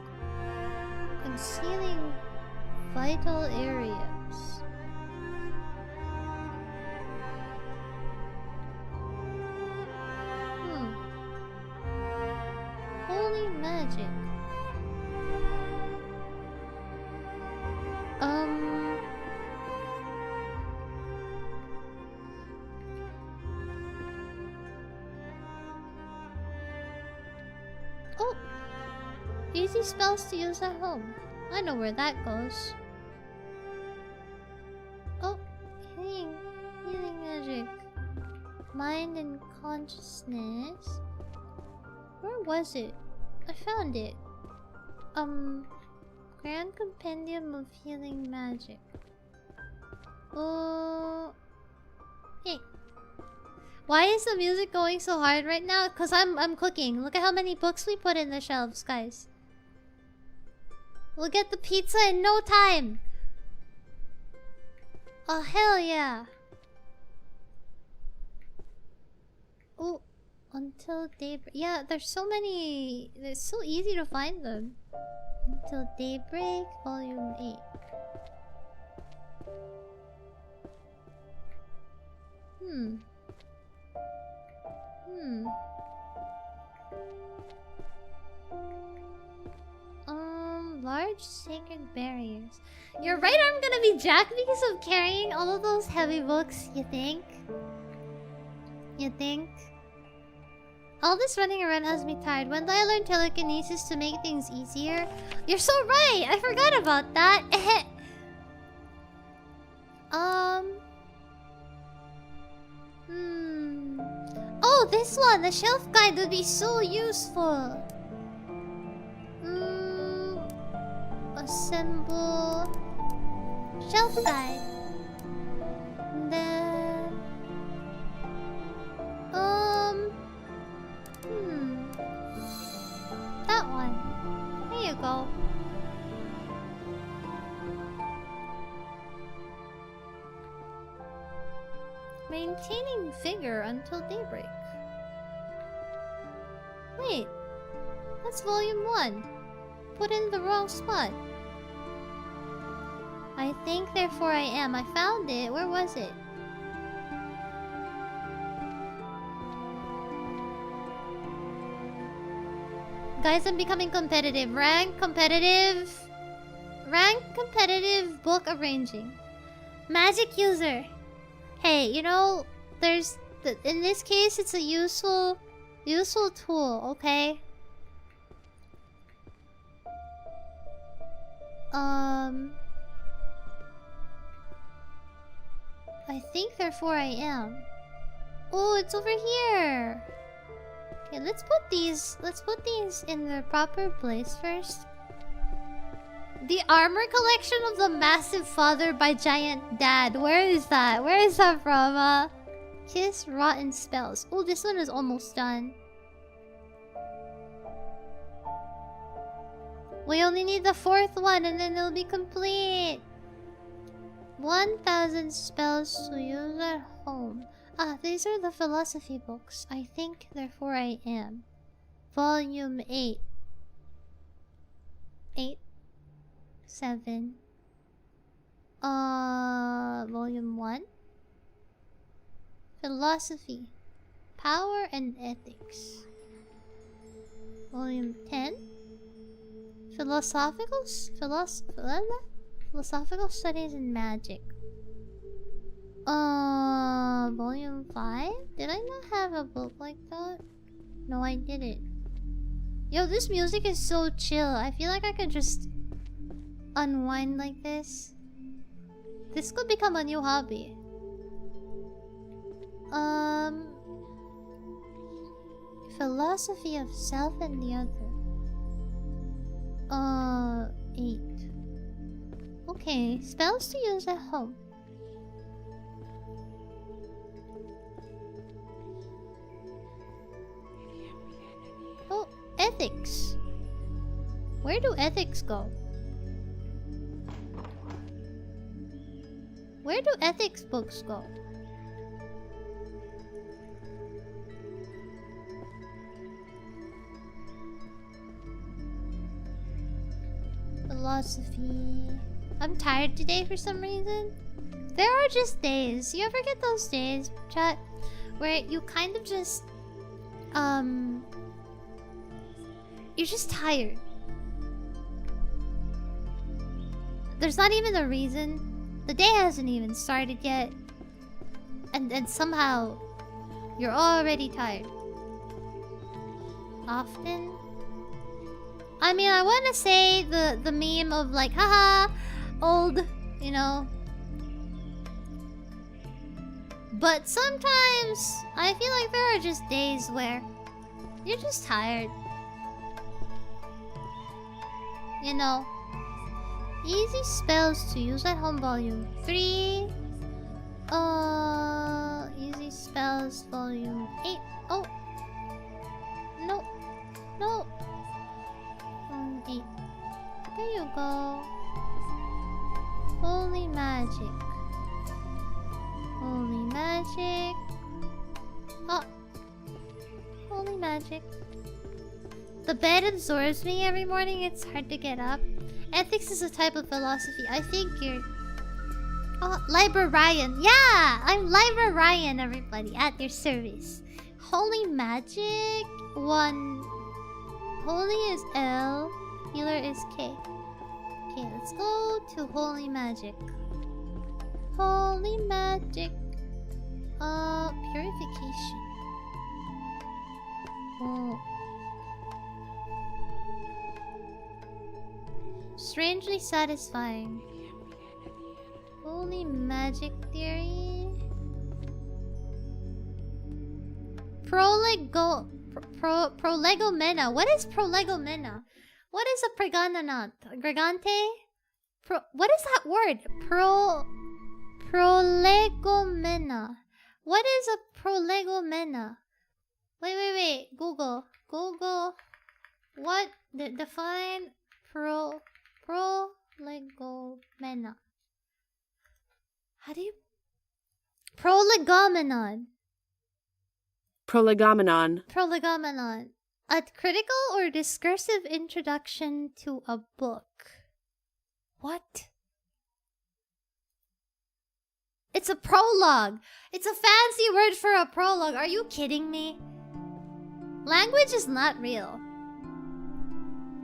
Concealing vital areas. Holy magic. Oh! Easy spells to use at home. I know where that goes. Oh! Healing magic. Mind and consciousness. Where was it? I found it. Grand Compendium of Healing Magic. Oh. Hey. Why is the music going so hard right now? Cause I'm cooking. Look at how many books we put in the shelves, guys. We'll get the pizza in no time. Oh hell yeah. Oh, until daybreak. Yeah, there's so many. It's so easy to find them. Until Daybreak, Volume 8. Large sacred barriers. You're right, I'm gonna be jacked because of carrying all of those heavy books, you think? You think? All this running around has me tired. When did I learn telekinesis to make things easier? You're so right! I forgot about that! Oh, this one! The shelf guide would be so useful! Assemble... shelf guide. And then... that one. There you go. Maintaining vigor until daybreak. Wait. That's volume 1. Put in the wrong spot. I think, therefore I am. I found it. Where was it? Guys, I'm becoming competitive. Rank competitive book arranging. Magic user. Hey, you know, there's... in this case, it's a useful tool, okay? I think, therefore I am. Oh, it's over here. Okay, let's put these in their proper place first. The armor collection of the Massive Father by Giant Dad. Where is that? Where is that from? Kiss Rotten Spells. Oh, this one is almost done. We only need the 4th one and then it'll be complete. 1,000 spells to use at home. Ah, these are the philosophy books. I think, therefore I am. Volume 8. 8, 7, Volume 1. Philosophy, Power and Ethics. Volume 10. Philosophical Studies in Magic. Volume 5? Did I not have a book like that? No, I didn't. Yo, this music is so chill. I feel like I could just unwind like this. This could become a new hobby. Philosophy of Self and the Other. 8. Okay, spells to use at home. Oh, ethics. Where do ethics go? Where do ethics books go? Philosophy. I'm tired today for some reason. There are just days. You ever get those days, chat, where you kind of just you're just tired. There's not even a reason. The day hasn't even started yet. And somehow you're already tired. Often. I mean, I want to say the meme of like, haha, old, you know. But sometimes I feel like there are just days where you're just tired. You know. Easy spells to use at home, volume 3. Easy spells, volume 8. Oh. No. No. 8. There you go. Holy magic. Holy magic. Oh. Holy magic. The bed absorbs me every morning. It's hard to get up. Ethics is a type of philosophy. I figured. Oh, Librarian. Yeah! I'm Librarian, everybody. At your service. Holy magic. 1. Holy is L. Healer is K. Okay, let's go to Holy Magic. Holy Magic. Purification. Oh. Strangely satisfying. Holy Magic Theory. Prolegomena. What is Prolegomena? What is a Pregananat? Gregante? What is that word? Prolegomena. What is a prolegomena? Wait. Google. What? Define prolegomena. How do you... Prolegomenon. Prolegomenon. A critical or discursive introduction to a book. What? It's a prologue. It's a fancy word for a prologue. Are you kidding me? Language is not real.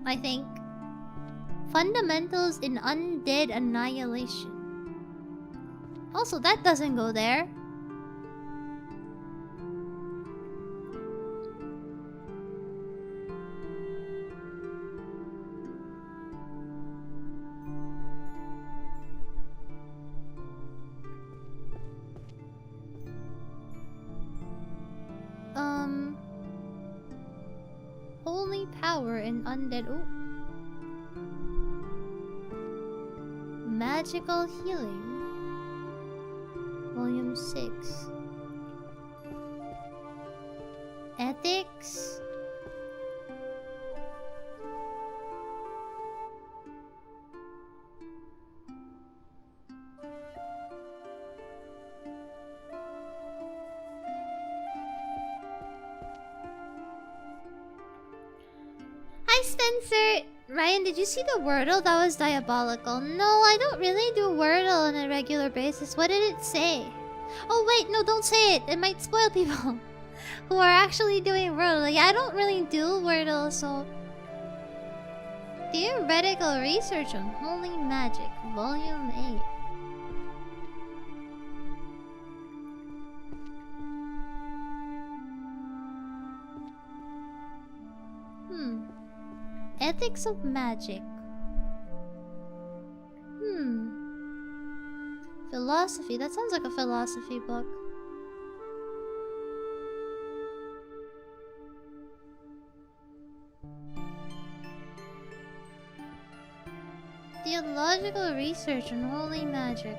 I think. Fundamentals in Undead Annihilation. Also, that doesn't go there. Holy power in undead. Ooh. Magical healing. Volume 6. Ethics. Hi, Spencer. Ryan, did you see the Wordle? That was diabolical. No, I don't really do Wordle on a regular basis. What did it say? Oh wait, no, don't say it. It might spoil people who are actually doing Wordle. Like, I don't really do Wordle, so... Theoretical Research on Holy Magic, Volume 8. Ethics of Magic. Philosophy. That sounds like a philosophy book. Theological Research on Holy Magic.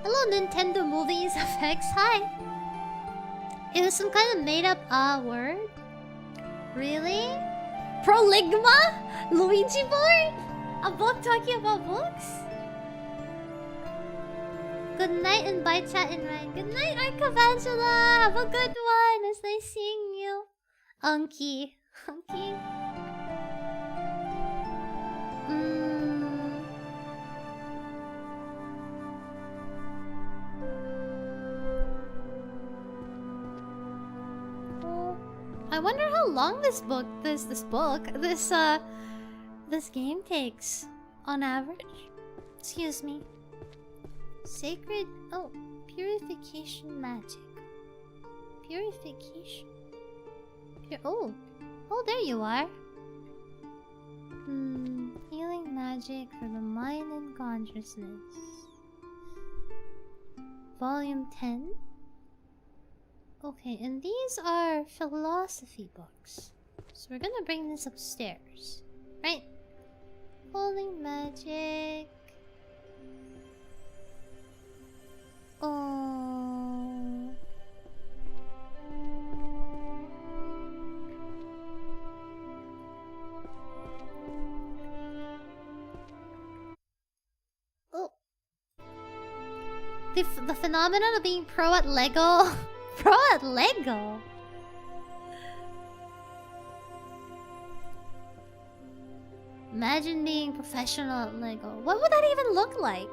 Hello, Nintendo Movies Effects. Hi. It was some kind of made-up word. Really? Proligma? Luigi board? A book talking about books? Good night and bye, chat and Ryan. Good night, Arcavangela. Have a good one. It's nice seeing you. Unky. Unky. I wonder how long this game takes on average. Excuse me. Sacred... Oh, purification magic. Purification. Oh, there you are. Healing magic for the mind and consciousness. Volume 10. Okay, and these are philosophy books. So we're gonna bring this upstairs. Right? Holy magic. Oh. Oh. The phenomenon of being pro at Lego. Pro at Lego? Imagine being professional at Lego. What would that even look like?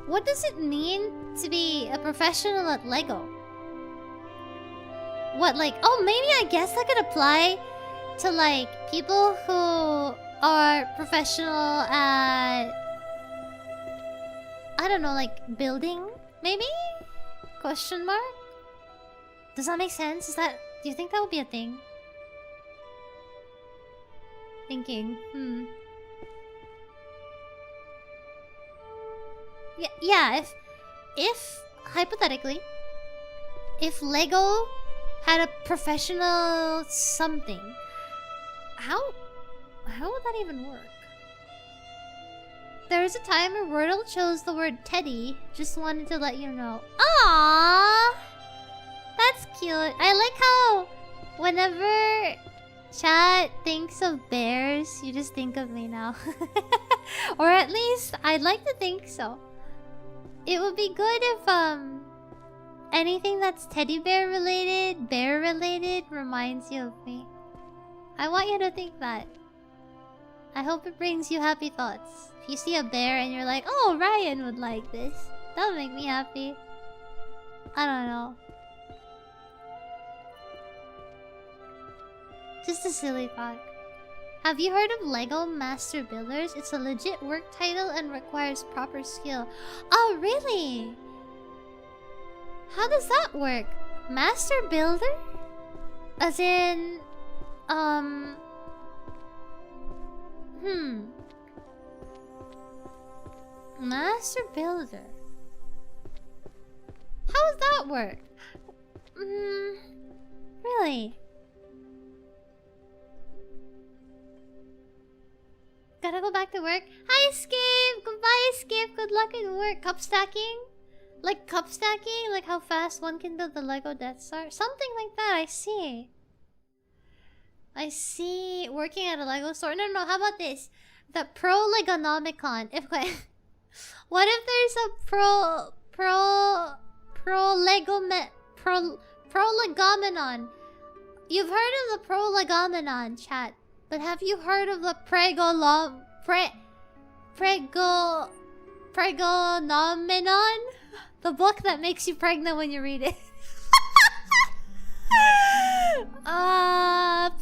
What does it mean to be a professional at Lego? What, like... Oh, maybe I guess that could apply to, like, people who are professional at... I don't know, like, building, maybe? Question mark? Does that make sense? Do you think that would be a thing? Thinking. Yeah, if hypothetically, if Lego had a professional something, how would that even work? There was a time where Wordle chose the word Teddy. Just wanted to let you know. Aww! That's cute. I like how whenever chat thinks of bears, you just think of me now. Or at least I'd like to think so. It would be good if anything that's teddy bear related reminds you of me. I want you to think that. I hope it brings you happy thoughts. If you see a bear and you're like, oh, Ryan would like this, that would make me happy. I don't know. Just a silly thought. Have you heard of Lego Master Builders? It's a legit work title and requires proper skill. Oh, really? How does that work? Master Builder? As in... Master Builder. How does that work? Really? Gotta go back to work. Hi, Skip! Goodbye, Skip! Good luck at work. Cup stacking? Like cup stacking? Like how fast one can build the Lego Death Star? Something like that, I see. I see. Working at a Lego store. No, how about this? The Pro Legonomicon. What if there's a Prolegomenon. You've heard of the prolegomenon, chat. But have you heard of the pregonomenon? The book that makes you pregnant when you read it.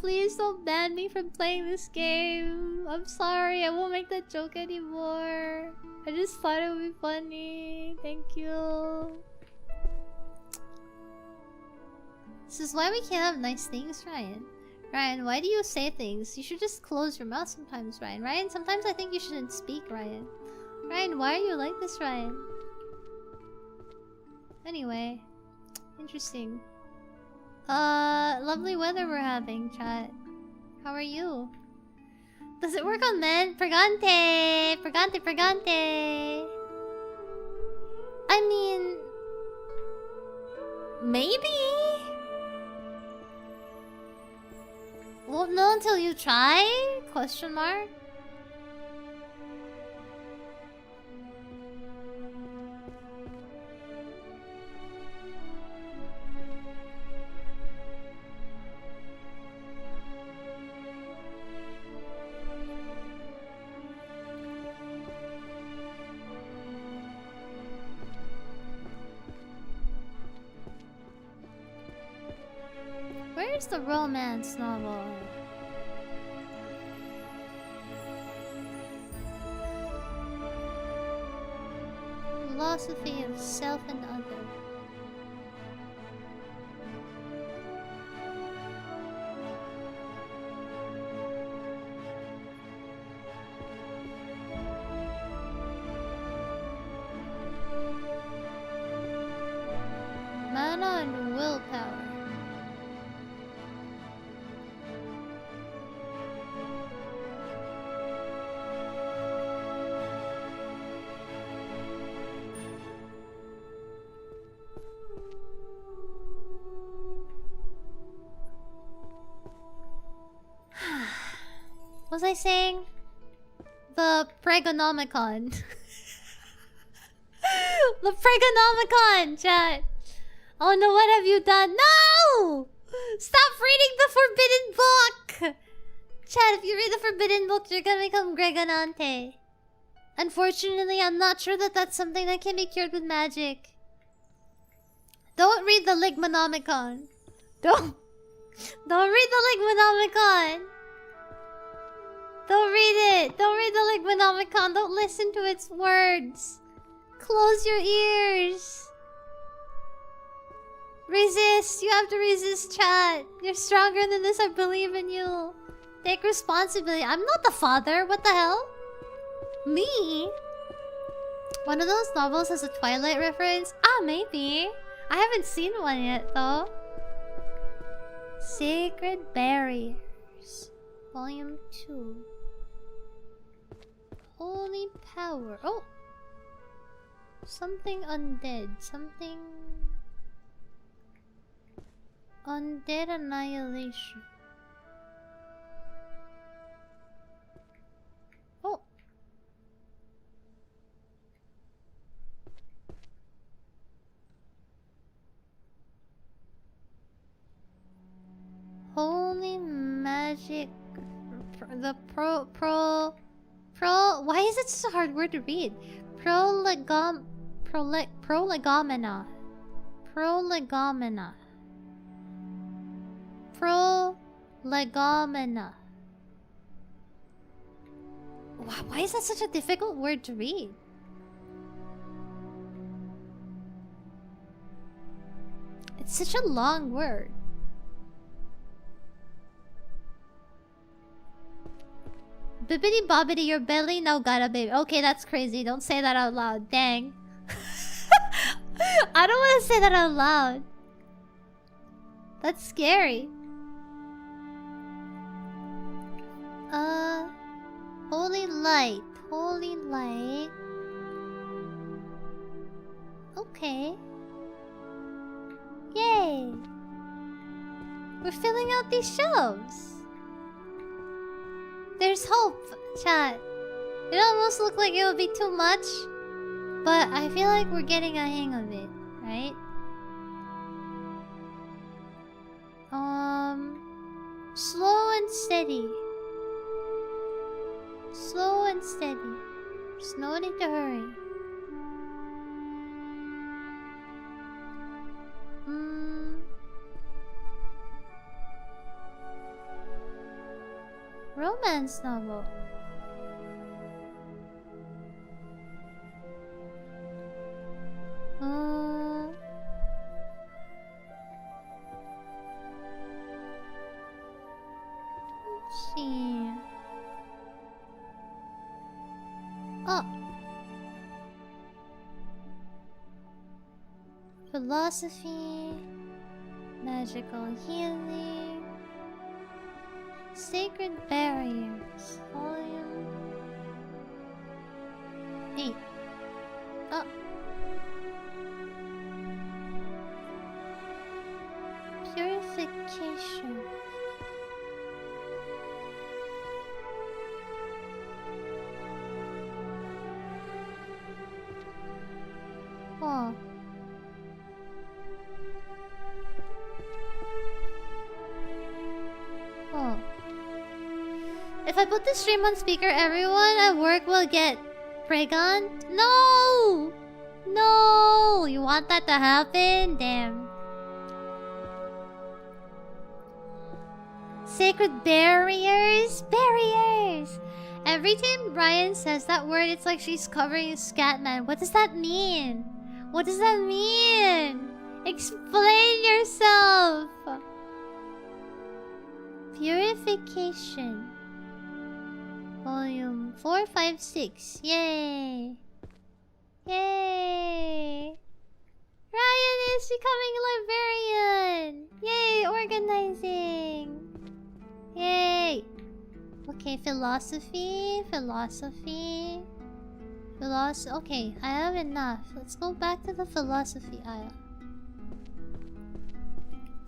Please don't ban me from playing this game. I'm sorry, I won't make that joke anymore. I just thought it would be funny. Thank you. This is why we can't have nice things, Ryan. Ryan, why do you say things? You should just close your mouth sometimes, Ryan. Ryan, sometimes I think you shouldn't speak, Ryan. Ryan, why are you like this, Ryan? Anyway. Interesting. Lovely weather we're having, chat. How are you? Does it work on men? Pregante! Pregante, pregante! I mean... maybe? Won't know until you try? Question mark? Where's the romance novel? Philosophy of self and other. Mana and willpower. What was I saying? The Pregonomicon. The Pregonomicon, chat. Oh no, what have you done? No! Stop reading the forbidden book! Chat, if you read the forbidden book, you're gonna become Gregonante. Unfortunately, I'm not sure that that's something that can be cured with magic. Don't read the Ligmanomicon. Don't read the Ligmanomicon. Don't read it. Don't read the Ligmanomicon. Don't listen to its words. Close your ears. Resist. You have to resist, chat. You're stronger than this. I believe in you. Take responsibility. I'm not the father. What the hell? Me? One of those novels has a Twilight reference? Ah, maybe. I haven't seen one yet, though. Sacred Barriers. Volume 2. Holy Power. Oh! Something undead. Something... Undead Annihilation. Oh! Holy Magic... Why is it such a hard word to read? Prolegomena. Prolegomena. Prolegomena. Why is that such a difficult word to read? It's such a long word. Bibbidi bobbidi, your belly now got a baby. Okay, that's crazy. Don't say that out loud. Dang. I don't want to say that out loud. That's scary. Holy light. Holy light. Okay. Yay. We're filling out these shelves. There's hope, chat. It almost looked like it would be too much. But I feel like we're getting a hang of it, right? Slow and steady. Slow and steady. There's no need to hurry. Romance novel. Let's see. Oh. Philosophy. Magical healing. Sacred barriers. Volume 8. Oh. Purification. Oh. Oh. If I put the stream on speaker, everyone at work will get pregnant? No! No! You want that to happen? Damn. Sacred barriers? Barriers! Every time Raian says that word, it's like she's covering Scatman. What does that mean? What does that mean? Explain yourself! Purification. Volume 456. Yay! Yay! Raian is becoming a librarian! Yay! Organizing! Yay! Okay, philosophy. Okay, I have enough. Let's go back to the philosophy aisle.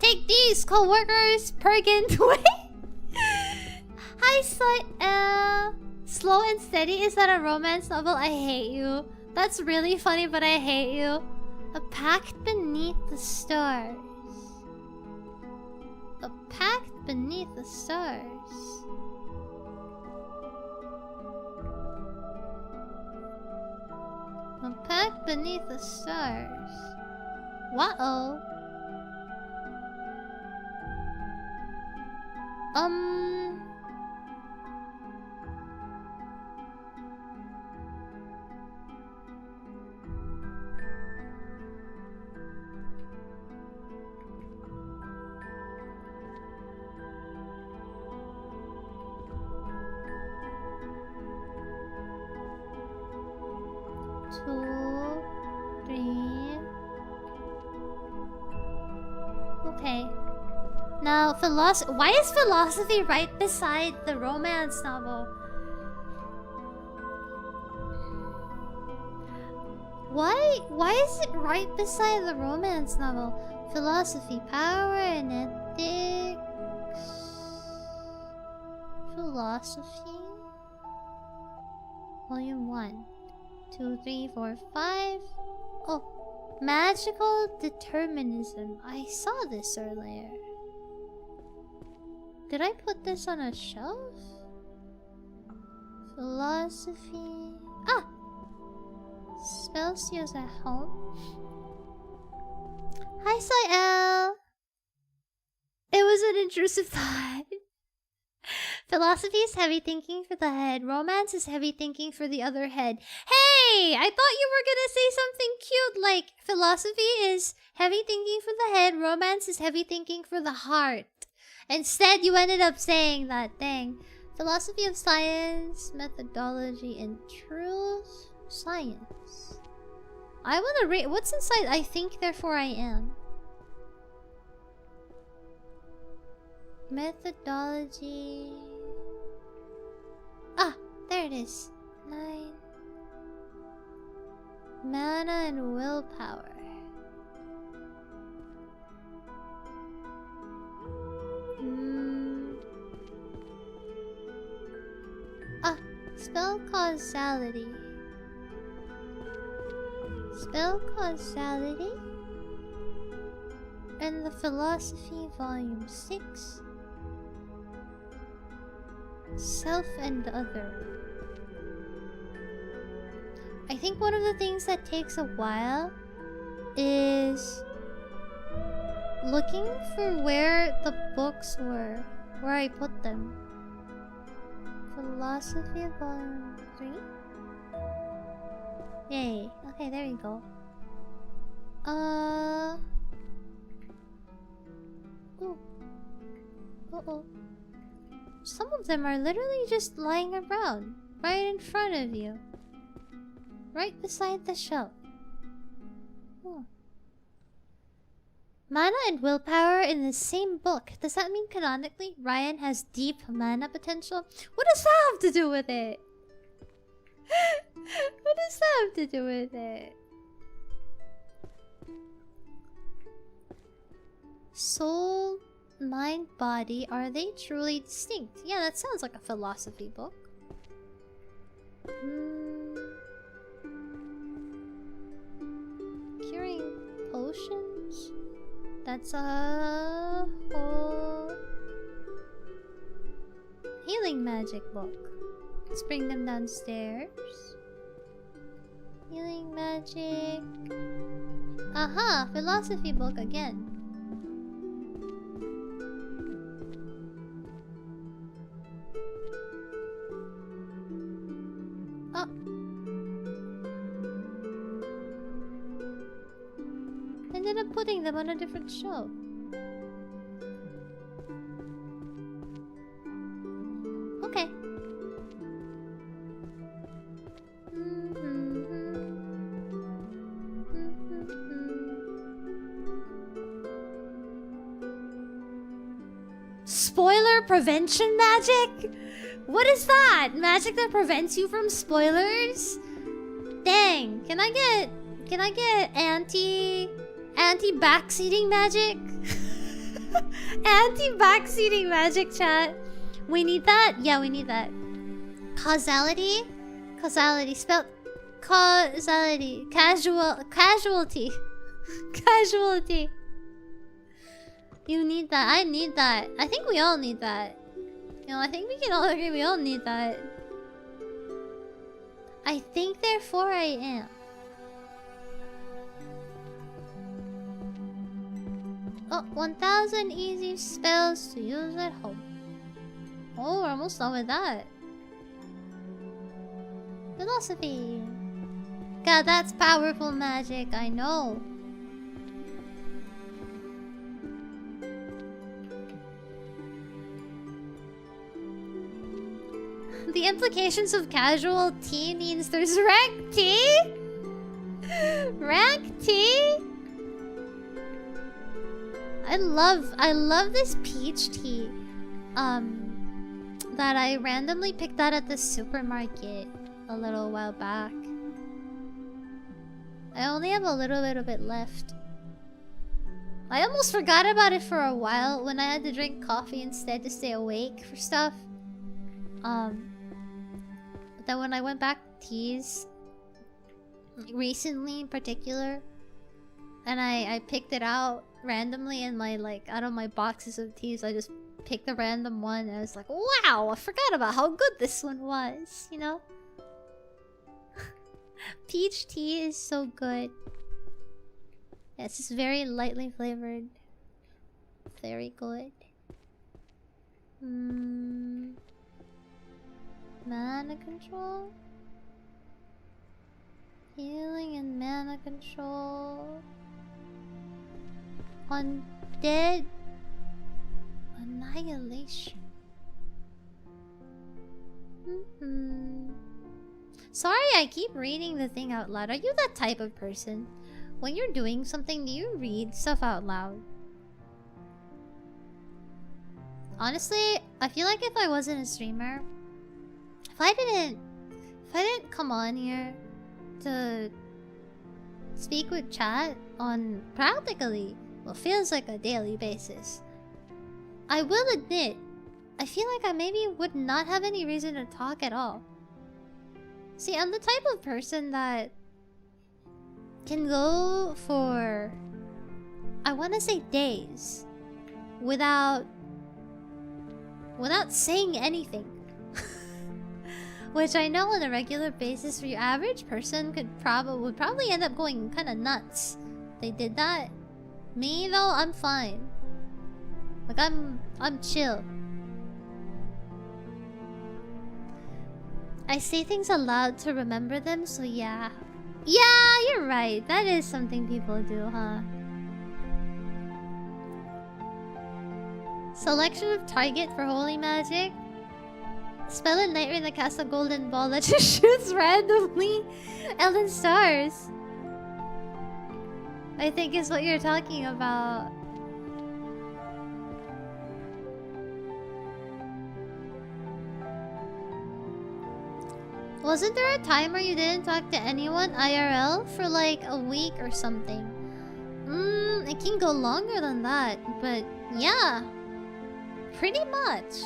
Take these, co-workers! Pergant! Hi, Slow and Steady? Is that a romance novel? I hate you. That's really funny, but I hate you. A Pact Beneath the Stars. A Pact Beneath the Stars. A Pact Beneath the Stars. What-oh? Two, three. Okay. Now, philosophy. Why is philosophy right beside the romance novel? Why is it right beside the romance novel? Philosophy, power and ethics. Philosophy. Volume 1. 2, 3, 4, 5. Oh, magical determinism. I saw this earlier. Did I put this on a shelf? Philosophy. Ah! Spells used at home. Hi, Soy-El! It was an intrusive thought. Philosophy is heavy thinking for the head. Romance is heavy thinking for the other head. Hey! I thought you were gonna say something cute like philosophy is heavy thinking for the head. Romance is heavy thinking for the heart. Instead, you ended up saying that. Dang. Philosophy of science, methodology, and truth. Science. I want to read. What's inside? I think, therefore I am. Methodology. Ah, there it is. 9. Mana and willpower. Ah, spell causality. Spell Causality and the Philosophy Volume 6. Self and Other. I think one of the things that takes a while is looking for where the books were, where I put them. Philosophy Volume 3? Yay. Okay, there you go. Ooh. Uh-oh. Some of them are literally just lying around, right in front of you. Right beside the shelf. Oh. Mana and willpower in the same book. Does that mean canonically Raian has deep mana potential? What does that have to do with it? What does that have to do with it? Soul, mind, body, are they truly distinct? Yeah, that sounds like a philosophy book. Curing potions? That's a whole healing magic book. Let's bring them downstairs. Healing magic. Aha! Philosophy book again. Oh. Ended up putting them on a different shelf. Okay. Spoiler prevention magic? What is that? Magic that prevents you from spoilers? Dang, can I get anti backseating magic? Anti backseating magic, chat. We need that? Yeah, we need that. Causality? Causality spelled causality. Casualty. Casualty. You need that. I need that. I think we all need that. You know, I think we can all agree we all need that. I think therefore I am. Oh, 1000 easy spells to use at home. Oh, we're almost done with that. Philosophy. God, that's powerful magic, I know. The implications of casual tea means there's rank tea? Rank tea? I love this peach tea. That I randomly picked out at the supermarket a little while back. I only have a little bit left. I almost forgot about it for a while when I had to drink coffee instead to stay awake for stuff. But then when I went back to teas recently in particular, and I picked it out randomly in my, like, out of my boxes of teas, I just picked a random one and I was like, wow, I forgot about how good this one was, you know? Peach tea is so good. Yeah, it's just very lightly flavored. Very good. Mana control? Healing and mana control. Undead annihilation. Sorry, I keep reading the thing out loud. Are you that type of person? When you're doing something, do you read stuff out loud? Honestly, I feel like if I wasn't a streamer, if I didn't come on here to speak with chat on practically what feels like a daily basis, I will admit, I feel like I maybe would not have any reason to talk at all. See, I'm the type of person that can go for, I want to say, days without saying anything. Which I know on a regular basis for your average person would probably end up going kind of nuts. They did that. Me though, I'm fine. Like I'm chill. I say things aloud to remember them, so yeah. Yeah, you're right. That is something people do, huh? Selection of target for holy magic. Spell at night rain that casts a golden ball that just shoots randomly. Elden stars. I think is what you're talking about. Wasn't there a time where you didn't talk to anyone IRL for like a week or something? It can go longer than that, but yeah. Pretty much.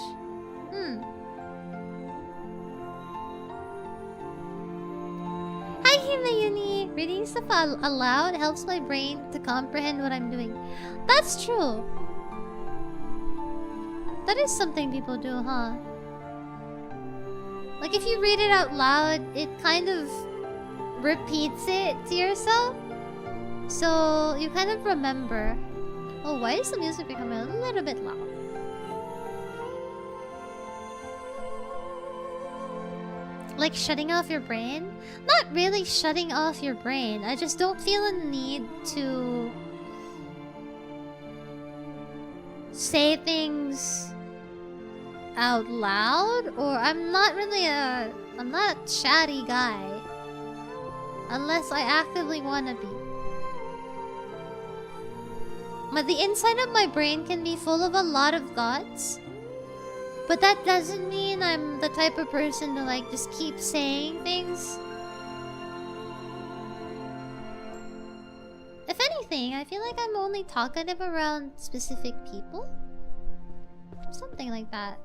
Hi Himayuni! Reading stuff aloud helps my brain to comprehend what I'm doing. That's true. That is something people do, huh? Like if you read it out loud, it kind of repeats it to yourself. So you kind of remember. Oh, why is the music becoming a little bit loud? Like shutting off your brain? Not really shutting off your brain. I just don't feel a need to say things out loud, or I'm not a chatty guy unless I actively want to be. But the inside of my brain can be full of a lot of thoughts, but that doesn't mean I'm the type of person to like just keep saying things. If anything, I feel like I'm only talkative around specific people. Something like that.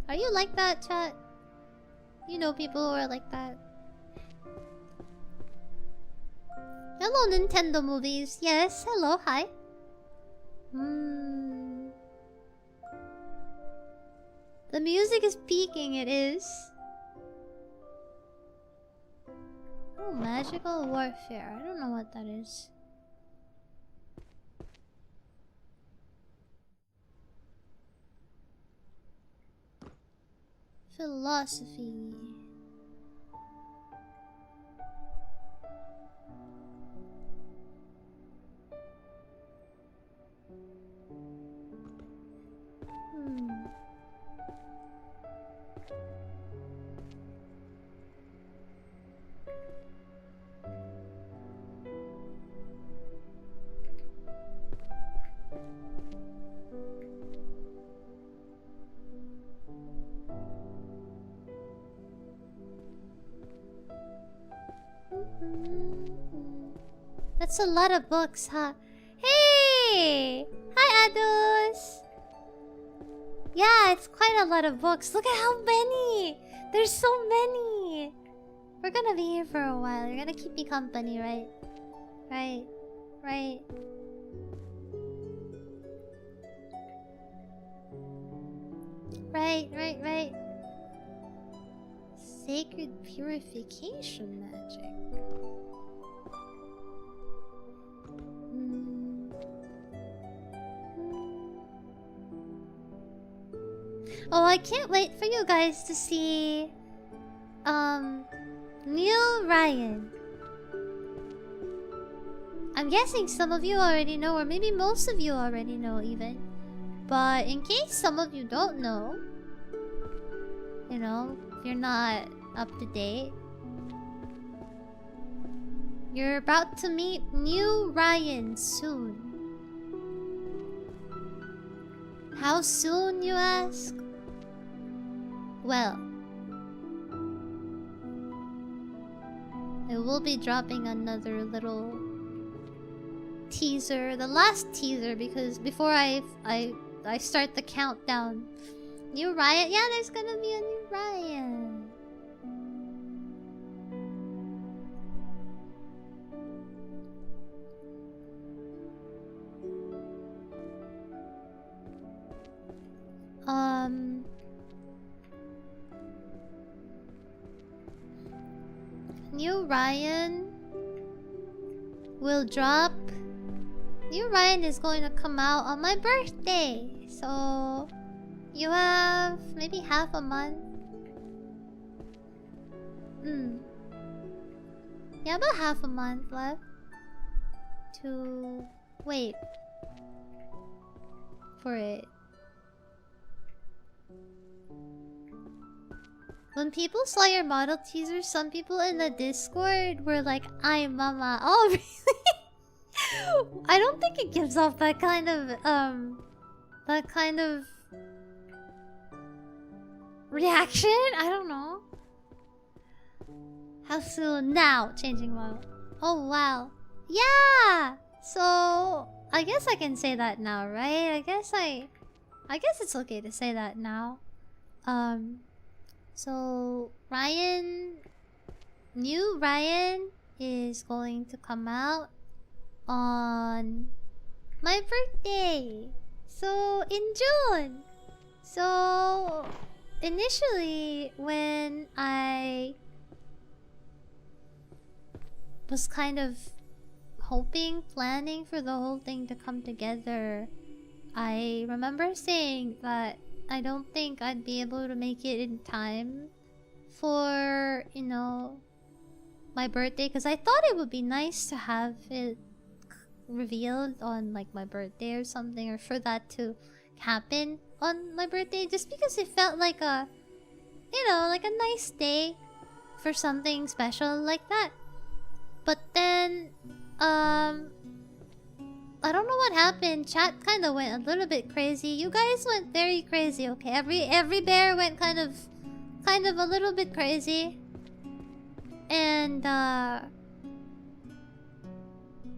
Are you like that, chat? You know people who are like that. Hello, Nintendo movies. Yes, hello, hi. The music is peaking, it is. Oh, magical warfare. I don't know what that is. Philosophy. That's a lot of books, huh? Hey! Hi, Adus! Yeah, it's quite a lot of books. Look at how many! There's so many! We're gonna be here for a while. You're gonna keep me company, right? Right. Right. Right. Sacred purification magic. Oh, I can't wait for you guys to see new Raian. I'm guessing some of you already know, or maybe most of you already know even. But in case some of you don't know, you know, if you're not up to date, you're about to meet new Raian soon. How soon, you ask? Well, I will be dropping another little teaser, the last teaser, because before I start the countdown. New Raian? Yeah, there's gonna be a new Raian. New Raian will drop. New Raian is going to come out on my birthday. So you have maybe half a month. Yeah, about half a month left to wait for it. When people saw your model teaser, some people in the Discord were like, "Ay, mama." Oh, really? I don't think it gives off that kind of reaction. I don't know. How soon? Now, changing model. Oh wow. Yeah. So I guess I can say that now, right? I guess it's okay to say that now. So new Raian is going to come out on my birthday. So in June. So initially when I was kind of planning for the whole thing to come together, I remember saying that I don't think I'd be able to make it in time for, you know, my birthday, because I thought it would be nice to have it revealed on like my birthday or something, or for that to happen on my birthday, just because it felt like a, you know, like a nice day for something special like that. But then I don't know what happened. Chat kind of went a little bit crazy. You guys went very crazy, okay? Every bear went kind of a little bit crazy. And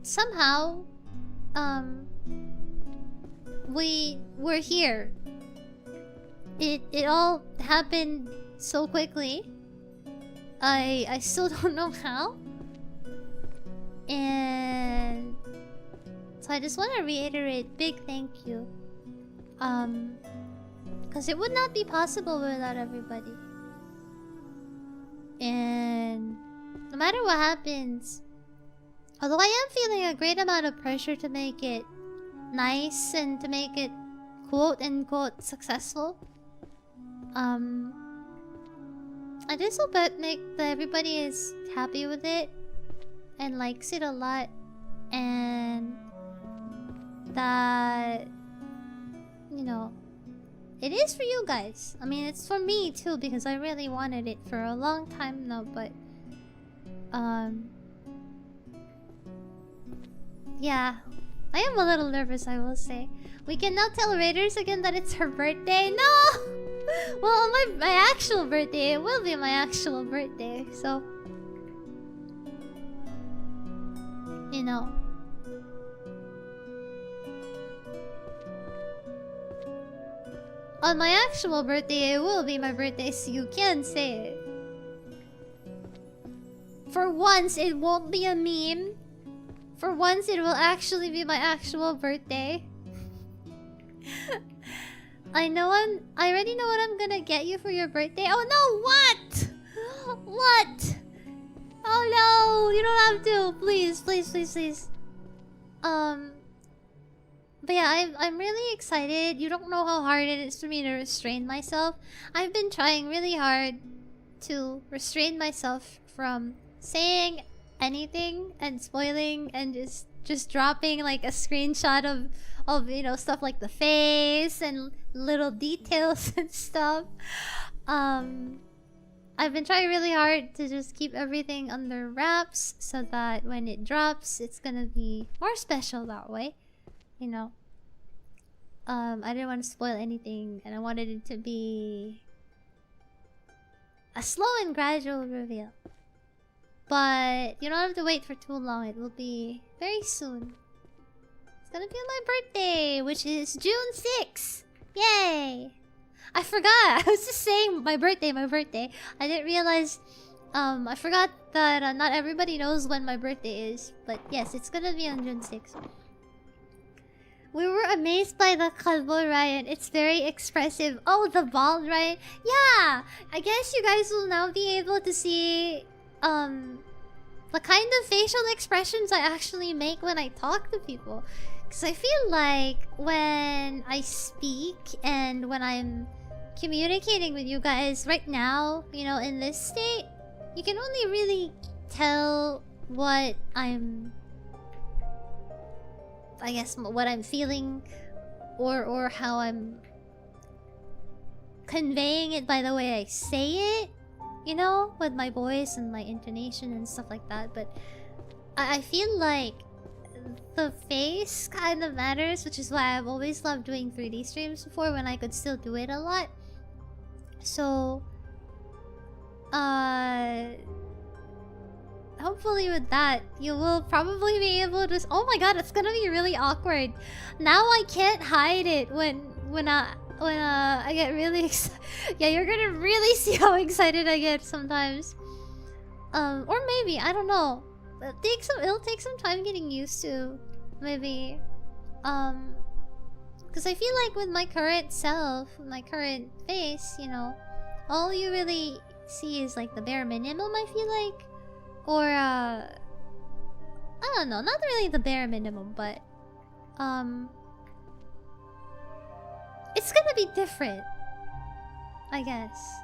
somehow we were here. It all happened so quickly. I still don't know how. And so I just want to reiterate big thank you. Because it would not be possible without everybody. And no matter what happens, although I am feeling a great amount of pressure to make it nice and to make it quote unquote successful, I just hope that everybody is happy with it and likes it a lot, and that, you know, it is for you guys. I mean, it's for me too, because I really wanted it for a long time now, but yeah, I am a little nervous, I will say. We can now tell Raiders again that it's her birthday. No! Well, on my actual birthday, it will be my actual birthday, so, you know. On my actual birthday, it will be my birthday, so you can say it. For once, it won't be a meme. For once, it will actually be my actual birthday. I already know what I'm gonna get you for your birthday. Oh no, what? What? Oh no, you don't have to. Please, please, please, please. But yeah, I'm really excited. You don't know how hard it is for me to restrain myself. I've been trying really hard to restrain myself from saying anything and spoiling and just dropping like a screenshot of you know, stuff like the face and little details and stuff. I've been trying really hard to just keep everything under wraps so that when it drops, it's gonna be more special that way. You know, I didn't want to spoil anything, and I wanted it to be a slow and gradual reveal. But you don't have to wait for too long. It will be very soon. It's gonna be my birthday, which is June 6th. Yay! I forgot. I was just saying my birthday. I didn't realize. I forgot that not everybody knows when my birthday is. But yes, it's gonna be on June 6th. We were amazed by the kalbo, Ryan. It's very expressive. Oh, the bald, right? Yeah! I guess you guys will now be able to see the kind of facial expressions I actually make when I talk to people. Because I feel like when I speak and when I'm communicating with you guys right now, you know, in this state, you can only really tell what I'm... I guess what I'm feeling or how I'm conveying it by the way I say it, you know, with my voice and my intonation and stuff like that. But I feel like the face kind of matters, which is why I've always loved doing 3D streams before when I could still do it a lot. So hopefully with that, you will probably be able to... Oh my god, it's gonna be really awkward. Now I can't hide it when I get really excited. Yeah, you're gonna really see how excited I get sometimes. Or maybe, I don't know. It'll take some time getting used to. Maybe. Because I feel like with my current self, my current face, you know, all you really see is like the bare minimum, I feel like. Or, I don't know, not really the bare minimum, but, it's gonna be different, I guess.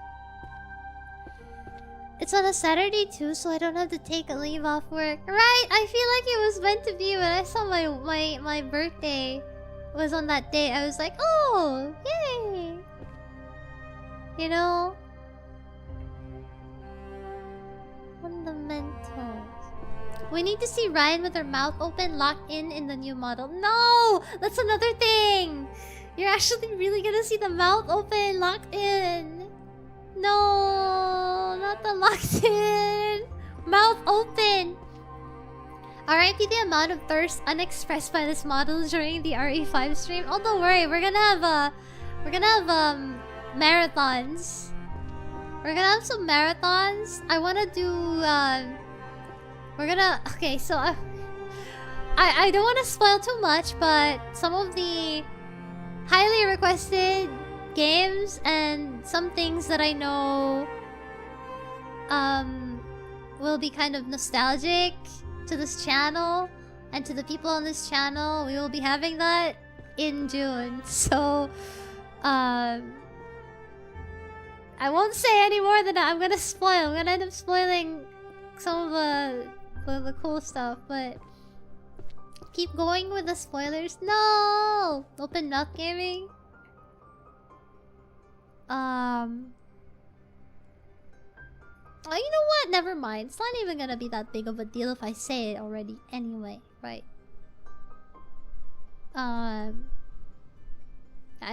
It's on a Saturday too, so I don't have to take a leave off work. Right, I feel like it was meant to be. When I saw my birthday was on that day, I was like, oh, yay! You know? Fundamentals. We need to see Ryan with her mouth open, locked in the new model. No! That's another thing! You're actually really gonna see the mouth open, locked in. No, not the locked in. Mouth open. RIP the amount of thirst unexpressed by this model during the RE5 stream. Oh, don't worry, we're gonna have marathons. We're gonna have some marathons. I wanna do okay, so I don't wanna spoil too much, but some of the highly requested games and some things that I know will be kind of nostalgic to this channel and to the people on this channel. We will be having that in June. So I won't say any more than that. I'm gonna spoil. I'm gonna end up spoiling some of the cool stuff, but keep going with the spoilers. No! Open mouth gaming. Oh, you know what? Never mind. It's not even gonna be that big of a deal if I say it already anyway, right? I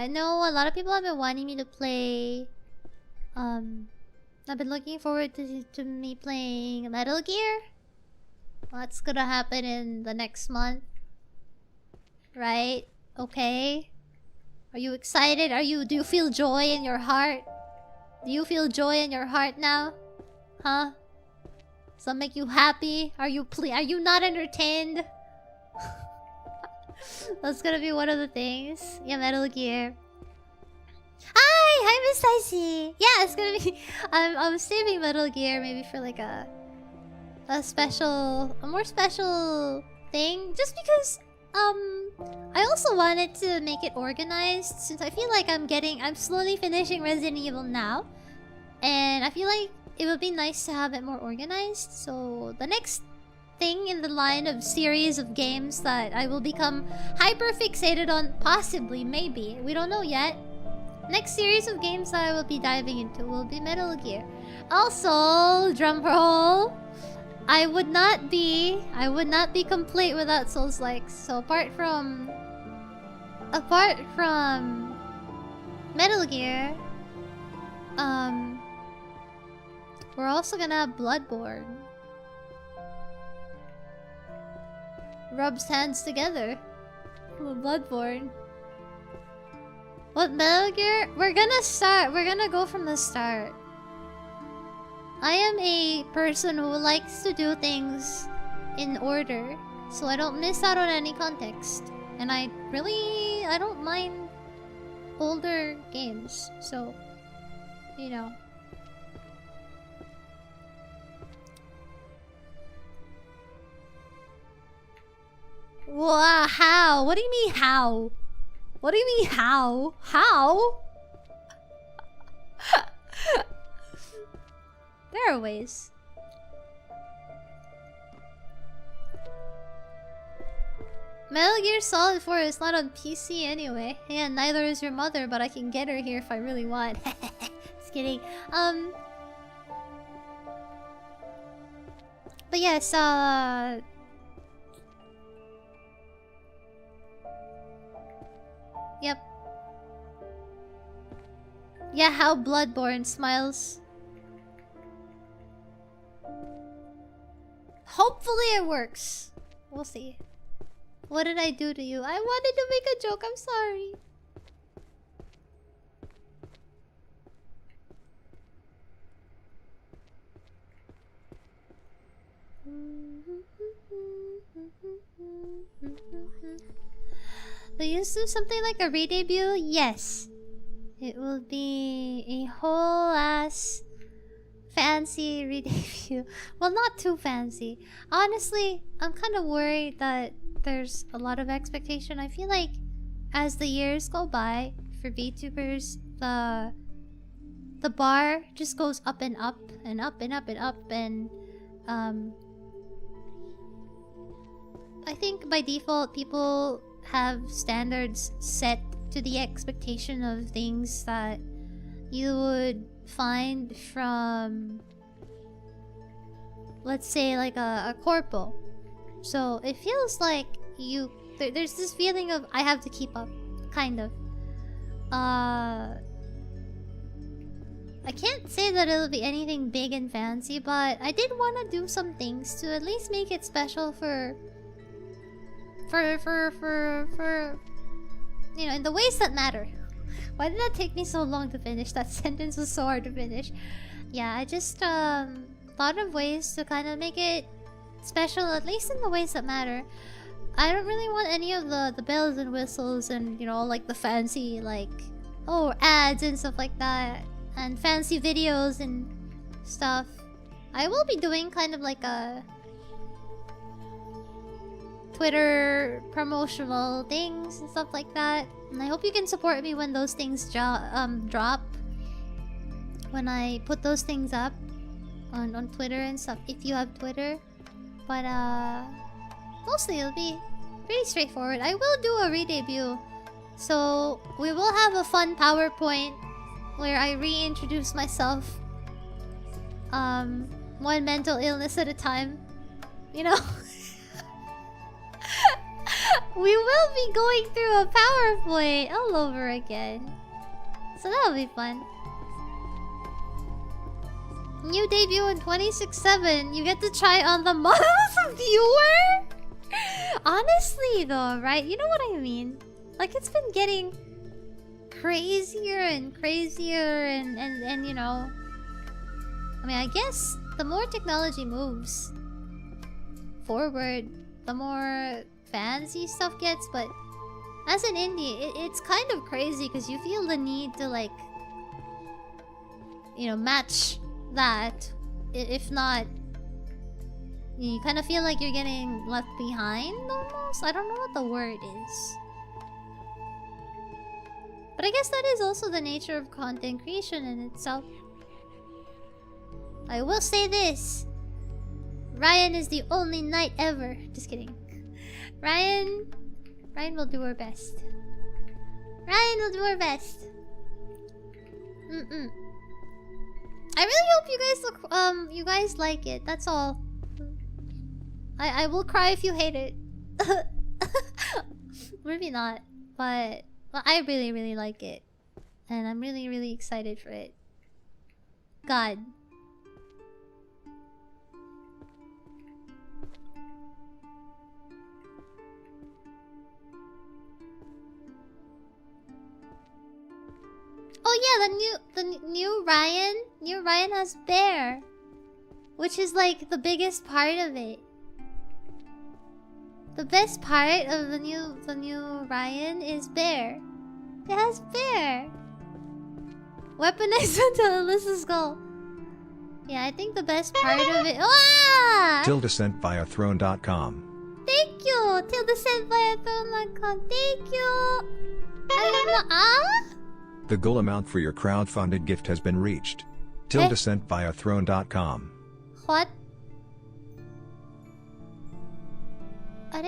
know a lot of people have been wanting me to play. I've been looking forward to me playing Metal Gear. What's gonna happen in the next month? Right? Okay. Are you excited? Do you feel joy in your heart? Do you feel joy in your heart now? Huh? Does that make you happy? Are you not entertained? That's gonna be one of the things. Yeah, Metal Gear. Hi, Miss Icy. Yeah, it's gonna be. I'm saving Metal Gear maybe for like a more special thing, just because I also wanted to make it organized, since I feel like I'm slowly finishing Resident Evil now, and I feel like it would be nice to have it more organized. So the next thing in the line of series of games that I will become hyper fixated on, possibly, maybe, we don't know yet. Next series of games that I will be diving into will be Metal Gear. Also, drumroll, I would not be complete without Souls-like. So apart from Metal Gear, we're also gonna have Bloodborne. Rubs hands together. Bloodborne. What, Metal Gear? We're gonna go from the start. I am a person who likes to do things in order, so I don't miss out on any context. And I don't mind older games, so, you know. Wow, how? What do you mean how? What do you mean how? How? There are ways. Metal Gear Solid 4 is not on PC anyway. Yeah, neither is your mother, but I can get her here if I really want. Just kidding. But yes, yep. Yeah, how Bloodborne smiles. Hopefully it works. We'll see. What did I do to you? I wanted to make a joke, I'm sorry. Will you do something like a re-debut? Yes. It will be a whole ass fancy re-debut. Well, not too fancy. Honestly, I'm kind of worried that there's a lot of expectation. I feel like as the years go by for VTubers, the bar just goes up and up and up and up and up, and I think by default people have standards set to the expectation of things that you would find from, let's say, like a corpo. So it feels like there's this feeling of I have to keep up, kind of. I can't say that it'll be anything big and fancy, but I did want to do some things to at least make it special for you know, in the ways that matter. Why did that take me so long to finish? That sentence was so hard to finish. Yeah, I just thought of ways to kind of make it special, at least in the ways that matter. I don't really want any of the bells and whistles and, you know, like the fancy, like, oh, ads and stuff like that, and fancy videos and stuff. I will be doing kind of like a Twitter promotional things and stuff like that, and I hope you can support me when those things drop, when I put those things up on Twitter and stuff, if you have Twitter. But mostly it'll be pretty straightforward. I will do a re-debut, so we will have a fun PowerPoint where I reintroduce myself, one mental illness at a time, you know. We will be going through a PowerPoint all over again, so that'll be fun. New debut in 26/7. You get to try on the month viewer. Honestly, though, right? You know what I mean? Like, it's been getting crazier and crazier, and you know. I mean, I guess the more technology moves forward, the more fancy stuff gets, but as an indie, it's kind of crazy because you feel the need to, like, you know, match that. If not, you kind of feel like you're getting left behind almost. I don't know what the word is, but I guess that is also the nature of content creation in itself. I will say this: Raian is the only knight ever. Just kidding. Raian will do her best. Raian will do her best. I really hope you guys like it. That's all. I will cry if you hate it. Maybe not, but I really like it, and I'm really excited for it. God. Oh yeah, the new Raian. New Raian has bear, which is like the biggest part of it. The best part of the new Raian is bear. It has bear. Weaponized until Alyssa's goal. Yeah, I think the best part of it. Ah! Tilda sent via throne.com. Thank you, Tilda sent via throne.com. Thank you. The goal amount for your crowdfunded gift has been reached. Tilda sent via throne.com. What? Are?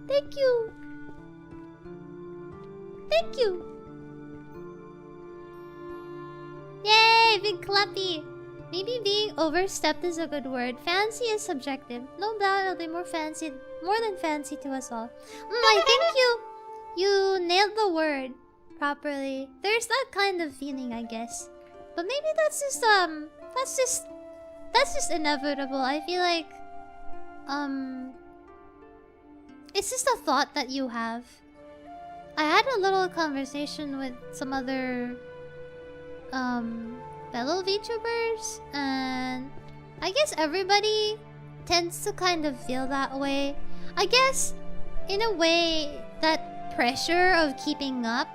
Thank you. Thank you. Yay, big clappy. Maybe being overstepped is a good word. Fancy is subjective. No doubt it'll be more than fancy to us all. I think you nailed the word properly. There's that kind of feeling, I guess. But maybe that's just inevitable. I feel like it's just a thought that you have. I had a little conversation with some other fellow VTubers, and I guess everybody tends to kind of feel that way. I guess in a way that pressure of keeping up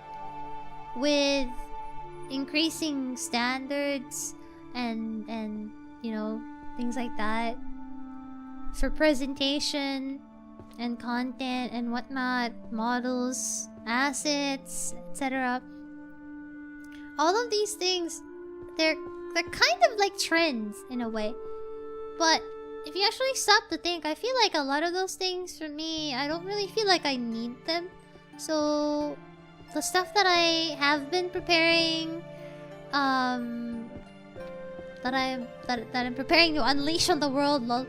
with increasing standards and you know, things like that for presentation and content and whatnot, models, assets, etc. All of these things, they're kind of like trends in a way. But if you actually stop to think, I feel like a lot of those things for me, I don't really feel like I need them. So the stuff that I have been preparing, that I'm preparing to unleash on the world, lol.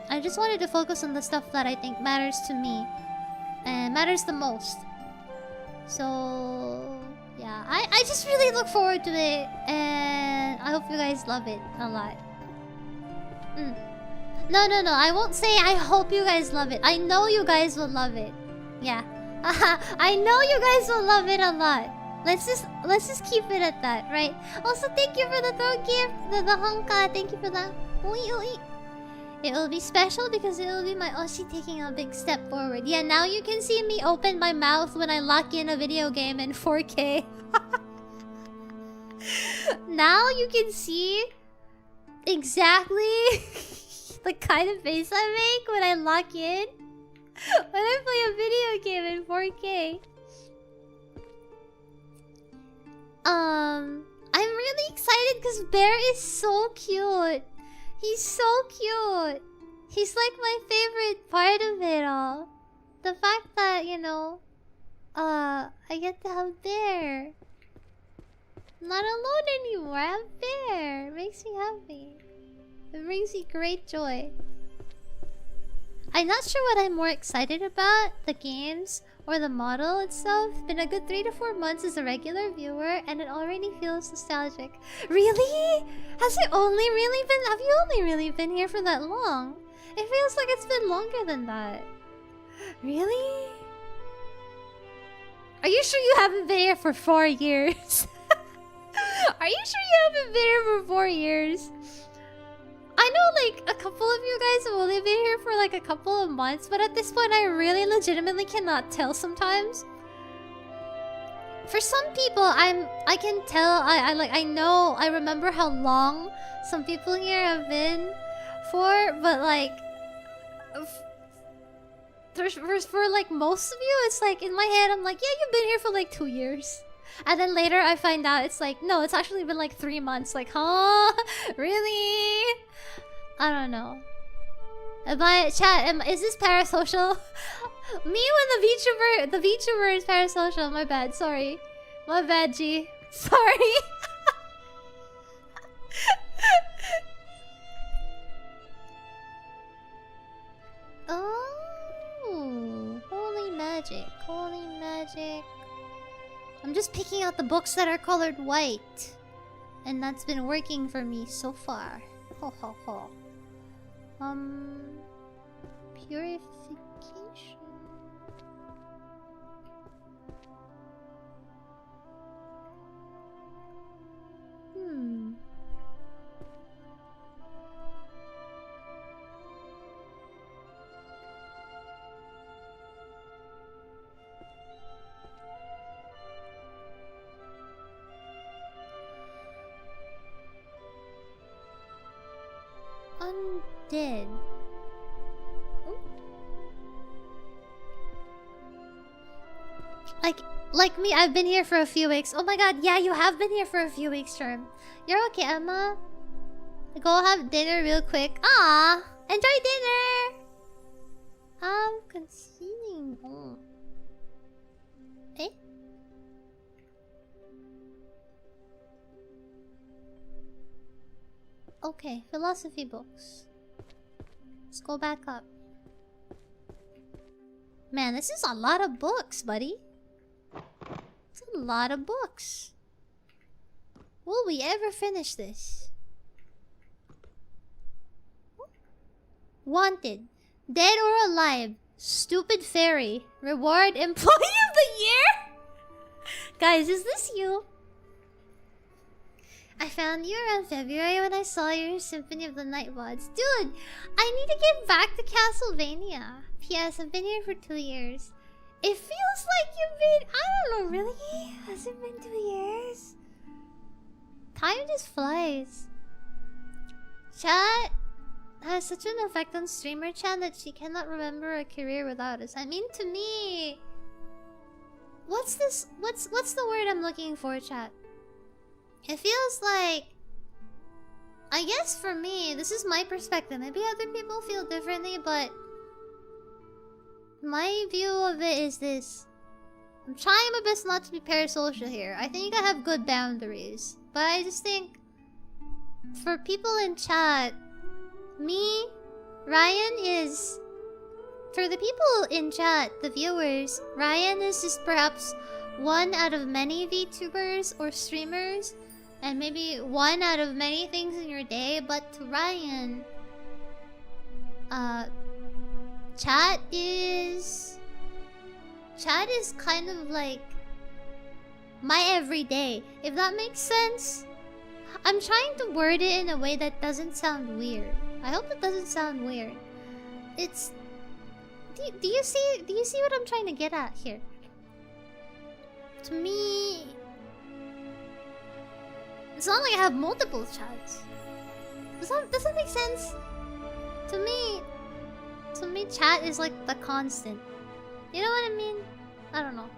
I just wanted to focus on the stuff that I think matters to me and matters the most. So yeah, I just really look forward to it, and I hope you guys love it a lot. No, I won't say I hope you guys love it. I know you guys will love it. Yeah. I know you guys will love it a lot. Let's just keep it at that, right? Also, thank you for the throw gift, the honka. Thank you for that. Oi. It will be special because it will be my Oshi taking a big step forward. Yeah, now you can see me open my mouth when I lock in a video game in 4K. Now you can see exactly the kind of face I make when I lock in when I play a video game in 4K. I'm really excited because Bear is so cute. He's so cute. He's like my favorite part of it all. The fact that, you know, I get to have Bear. I'm not alone anymore. I have Bear. It makes me happy. It brings me great joy. I'm not sure what I'm more excited about, the games or the model itself. Been a good 3 to 4 months as a regular viewer, and it already feels nostalgic. Really? Have you only really been here for that long? It feels like it's been longer than that. Really? Are you sure you haven't been here for 4 years? Are you sure you haven't been here for 4 years? I know like a couple of you guys have only been here for like a couple of months, but at this point I really legitimately cannot tell sometimes. For some people, I can tell. I remember how long some people here have been for, but like for like most of you, it's like in my head I'm like, yeah, you've been here for like 2 years. And then later I find out it's like, no, it's actually been like 3 months. Like, huh? Really? I don't know. Is this Parasocial? Me when the VTuber is Parasocial. My bad, sorry. My bad, G. Sorry. Oh, holy magic, holy magic. I'm just picking out the books that are colored white. And that's been working for me so far. Ho ho ho. Purification. Like me, I've been here for a few weeks. Oh my god, yeah, you have been here for a few weeks, Charm. You're okay, Emma? Go have dinner real quick. Ah, enjoy dinner! I'm conceding. Oh. Eh? Okay, philosophy books. Let's go back up. Man, this is a lot of books, buddy. It's a lot of books. Will we ever finish this? Wanted. Dead or alive. Stupid fairy. Reward employee of the year? Guys, is this you? I found you around February when I saw your Symphony of the Night VODs. Dude, I need to get back to Castlevania. P.S. I've been here for 2 years. It feels like you've been... I don't know, really? Has it been 2 years? Time just flies. Chat has such an effect on streamer Chan that she cannot remember a career without us. I mean, to me... What's this? What's the word I'm looking for, chat? It feels like... I guess for me, this is my perspective. Maybe other people feel differently, but... My view of it is this. I'm trying my best not to be parasocial here. I think I have good boundaries. But I just think... For people in chat... Me... Raian is... For the people in chat, the viewers, Raian is just perhaps one out of many VTubers or streamers. And maybe one out of many things in your day. But to Raian... Chat is kind of like my everyday, if that makes sense. I'm trying to word it in a way that doesn't sound weird. I hope it doesn't sound weird. It's... Do you see what I'm trying to get at here? To me... It's not like I have multiple chats. Does that make sense? To me, chat is like the constant. You know what I mean? I don't know.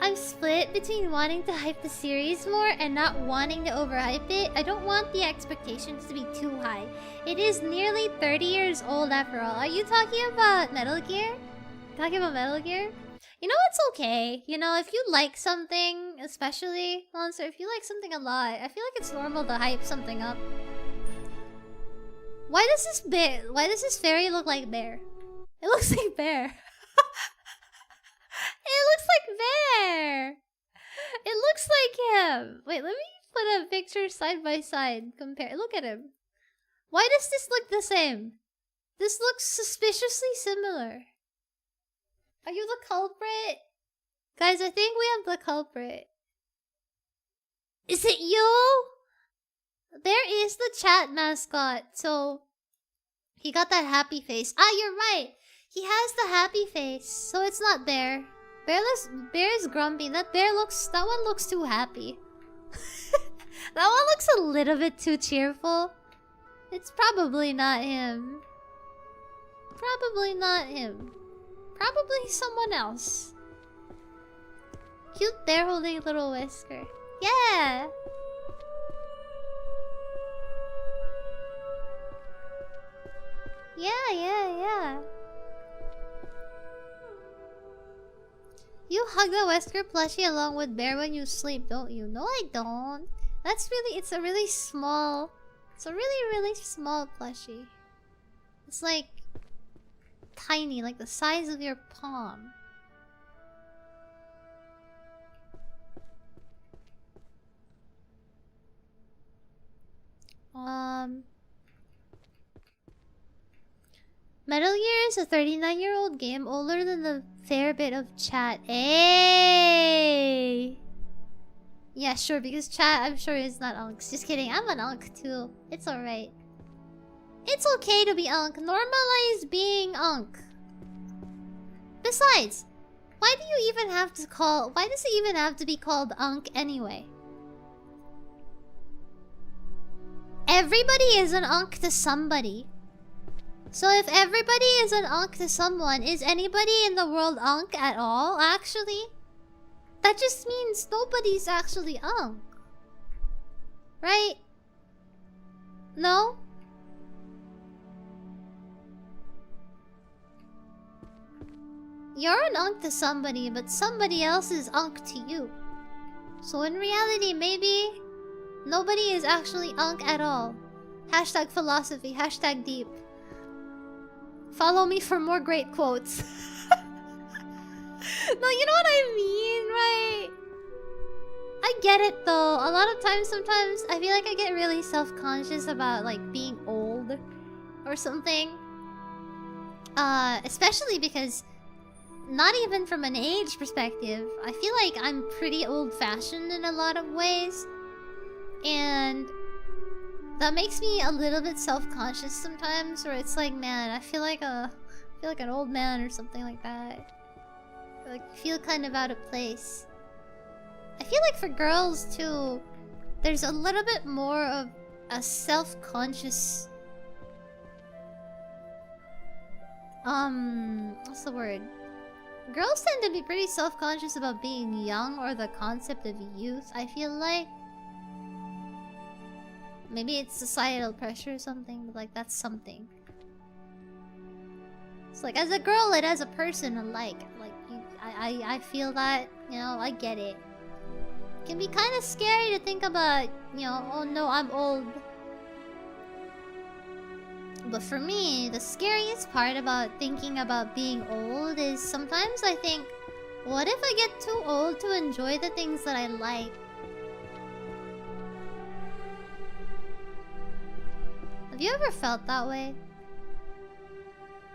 I'm split between wanting to hype the series more and not wanting to overhype it. I don't want the expectations to be too high. It is nearly 30 years old after all. Are you talking about Metal Gear? Talking about Metal Gear? You know, it's okay. You know, if you like something, especially, Monster, if you like something a lot, I feel like it's normal to hype something up. Why does this fairy look like Bear? It looks like Bear. It looks like Bear. It looks like him. Wait, let me put a picture side by side. Compare. Look at him. Why does this look the same? This looks suspiciously similar. Are you the culprit? Guys, I think we have the culprit. Is it you? There is the chat mascot, so... He got that happy face. Ah, you're right! He has the happy face, so it's not Bear. Bear is grumpy. That one looks too happy. That one looks a little bit too cheerful. It's probably not him. Probably not him. Probably someone else. Cute bear holding a little whisker. Yeah! Yeah. You hug the whisker plushie along with Bear when you sleep, don't you? No, I don't. It's a really small plushie. It's like tiny, like the size of your palm. Metal Gear is a 39-year-old game older than the fair bit of chat. Hey! Yeah, sure, because chat, I'm sure, is not unks. Just kidding, I'm an unk too. It's alright. It's okay to be unk. Normalize being unk. Besides, why does it even have to be called unk anyway? Everybody is an unk to somebody. So if everybody is an unk to someone, is anybody in the world unk at all, actually? That just means nobody's actually unk. Right? No? You're an unk to somebody, but somebody else is unk to you. So in reality, maybe nobody is actually unk at all. Hashtag philosophy, hashtag deep. Follow me for more great quotes. No, you know what I mean, right? I get it though. A lot of times, sometimes, I feel like I get really self-conscious about like being old or something. Especially because, not even from an age perspective, I feel like I'm pretty old-fashioned in a lot of ways. And that makes me a little bit self-conscious sometimes, where it's like, man, I feel like an old man or something like that. Like, feel kind of out of place. I feel like for girls too, there's a little bit more of a self-conscious... what's the word? Girls tend to be pretty self-conscious about being young or the concept of youth, I feel like. Maybe it's societal pressure or something, but like, that's something. It's like, as a girl and as a person alike, like, I feel that, you know, I get it. It can be kind of scary to think about, you know, oh no, I'm old. But for me, the scariest part about thinking about being old is sometimes I think, what if I get too old to enjoy the things that I like? Have you ever felt that way?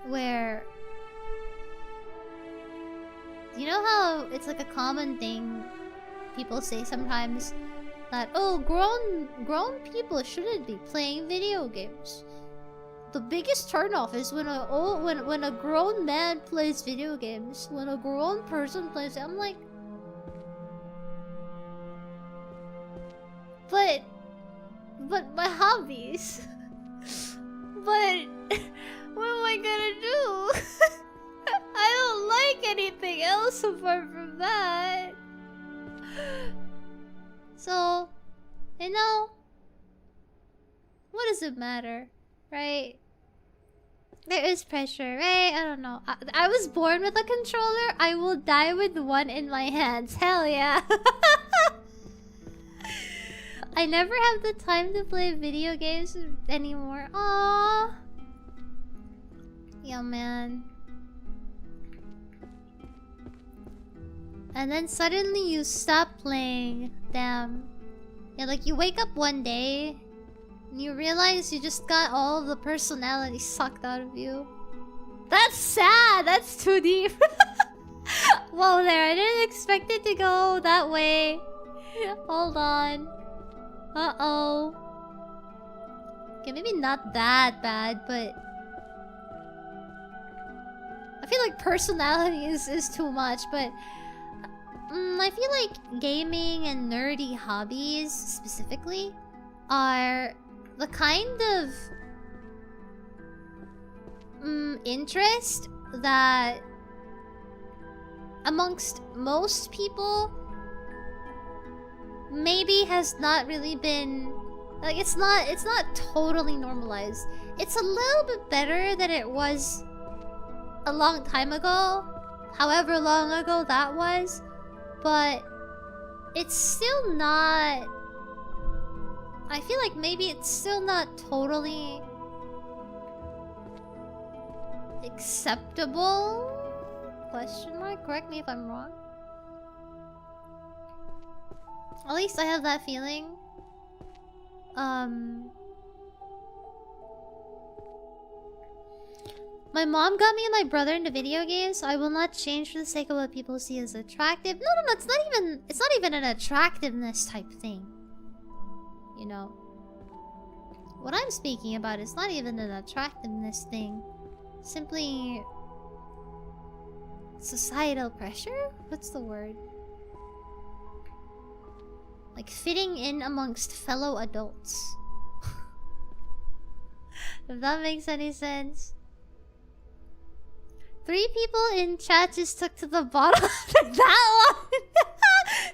Where... You know how it's like a common thing people say sometimes that, oh, grown people shouldn't be playing video games. The biggest turnoff is when a grown man plays video games. When a grown person plays, I'm like, but my hobbies. But what am I gonna do? I don't like anything else apart from that. So, you know, what does it matter, right? There is pressure, right? I don't know. I was born with a controller. I will die with one in my hands. Hell yeah. I never have the time to play video games anymore. Aww. Yeah, man. And then suddenly you stop playing. Damn. Yeah, like you wake up one day and you realize you just got all of the personality sucked out of you. That's sad. That's too deep. Whoa there. I didn't expect it to go that way. Hold on. Uh-oh. Okay, maybe not that bad, but... I feel like personality is too much, but... I feel like gaming and nerdy hobbies, specifically, are the kind of... interest that... amongst most people... maybe has not really been... like, it's not totally normalized. It's a little bit better than it was a long time ago. However long ago that was. But it's still not... I feel like maybe it's still not totally... acceptable? Question mark? Correct me if I'm wrong. At least I have that feeling. My mom got me and my brother into video games, so I will not change for the sake of what people see as attractive. No, it's not even an attractiveness type thing. You know. What I'm speaking about is not even an attractiveness thing. Simply societal pressure? What's the word? Like fitting in amongst fellow adults. If that makes any sense. 3 people in chat just took to the bottom after that one.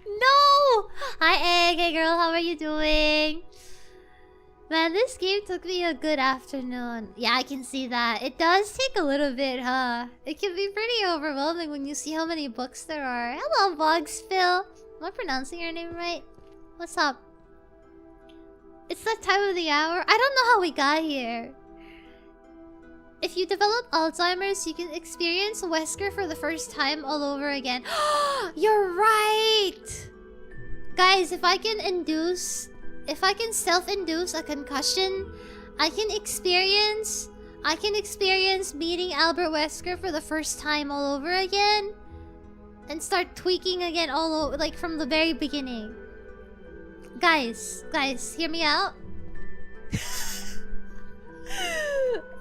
No! Hi, Egg. Hey, girl. How are you doing? Man, this game took me a good afternoon. Yeah, I can see that. It does take a little bit, huh? It can be pretty overwhelming when you see how many books there are. Hello, Bugs Phil. Am I pronouncing your name right? What's up? It's that time of the hour. I don't know how we got here. If you develop Alzheimer's, you can experience Wesker for the first time all over again. You're right! Guys, if I can self-induce a concussion, I can experience meeting Albert Wesker for the first time all over again. And start tweaking again all over, like from the very beginning. Guys, hear me out.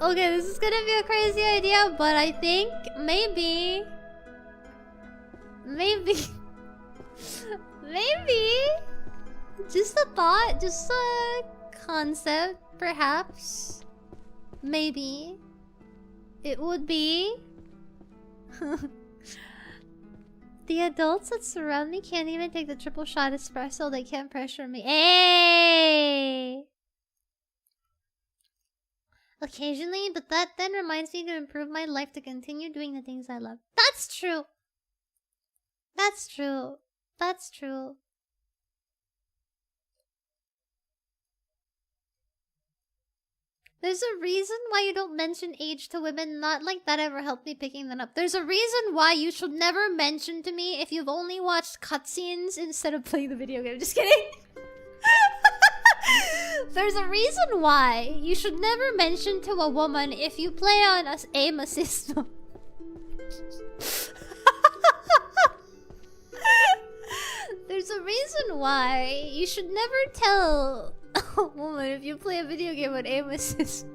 Okay, this is gonna be a crazy idea, but I think maybe just a thought, just a concept, perhaps. Maybe it would be the adults that surround me can't even take the triple shot espresso. They can't pressure me. Hey! Occasionally, but that then reminds me to improve my life to continue doing the things I love. That's true. That's true. That's true. There's a reason why you don't mention age to women. Not like that ever helped me picking them up. There's a reason why you should never mention to me if you've only watched cutscenes instead of playing the video game. Just kidding. There's a reason why you should never mention to a woman if you play on an aim assist. There's a reason why you should never tell a woman if you play a video game with aim assist.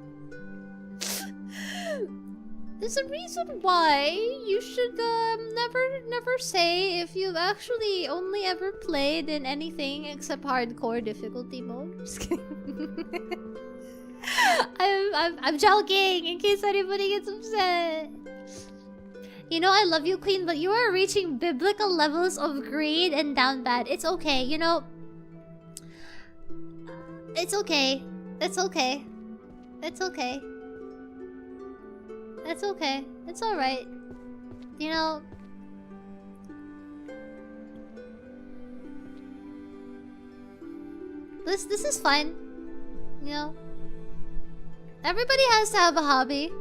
There's a reason why you should never say if you've actually only ever played in anything except hardcore difficulty mode. Just kidding. I'm joking in case anybody gets upset. You know I love you, Queen, but you are reaching biblical levels of greed and down bad. It's okay, you know. It's okay. It's okay. It's okay. It's okay. It's alright. You know... This is fine. You know? Everybody has to have a hobby.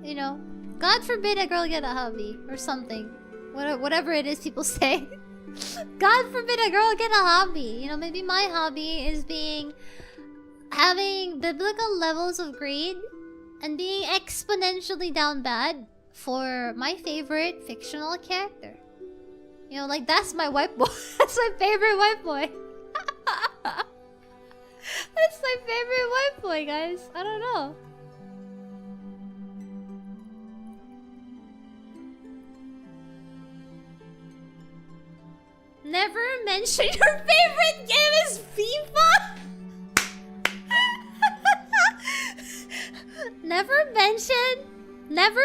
You know? God forbid a girl get a hobby. Or something. Whatever it is people say. God forbid a girl get a hobby. You know, maybe my hobby is having biblical levels of greed and being exponentially down bad for my favorite fictional character. You know, like that's my white boy. That's my favorite white boy. That's my favorite white boy, guys. I don't know. Never mention your favorite game is FIFA? Never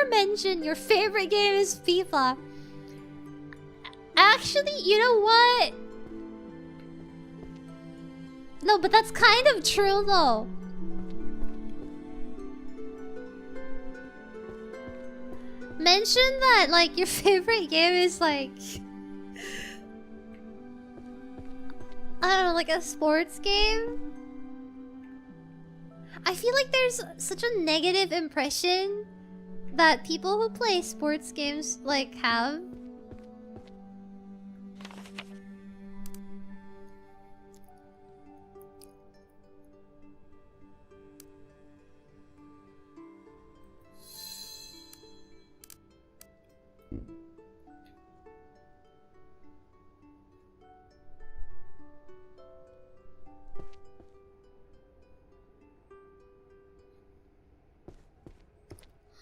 mention your favorite game is FIFA. Actually, you know what? No, but that's kind of true though. Mention that like your favorite game is like I don't know, like a sports game. I feel like there's such a negative impression that people who play sports games like have.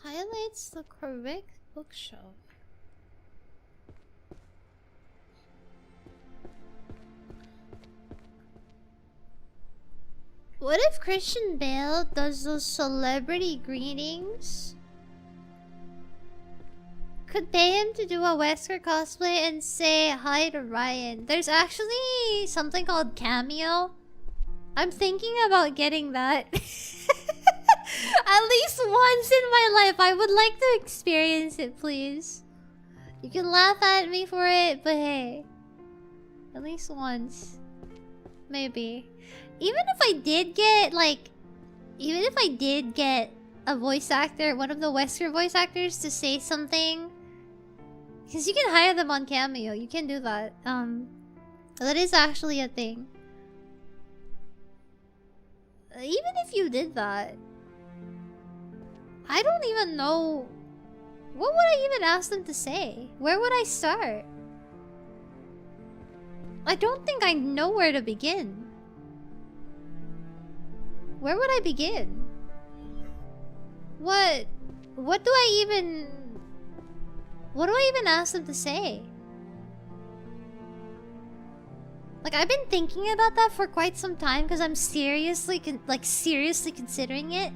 Highlights the correct bookshelf. What if Christian Bale does those celebrity greetings? Could pay him to do a Wesker cosplay and say hi to Ryan. There's actually something called Cameo. I'm thinking about getting that. At least once in my life. I would like to experience it, please. You can laugh at me for it, but hey. At least once. Maybe. Even if I did get, like... Even if I did get a voice actor, one of the Wesker voice actors, to say something... Because you can hire them on Cameo. You can do that. That is actually a thing. Even if you did that... I don't even know... What would I even ask them to say? Where would I start? I don't think I know where to begin. Where would I begin? What do I even... What do I even ask them to say? Like, I've been thinking about that for quite some time because I'm seriously considering it.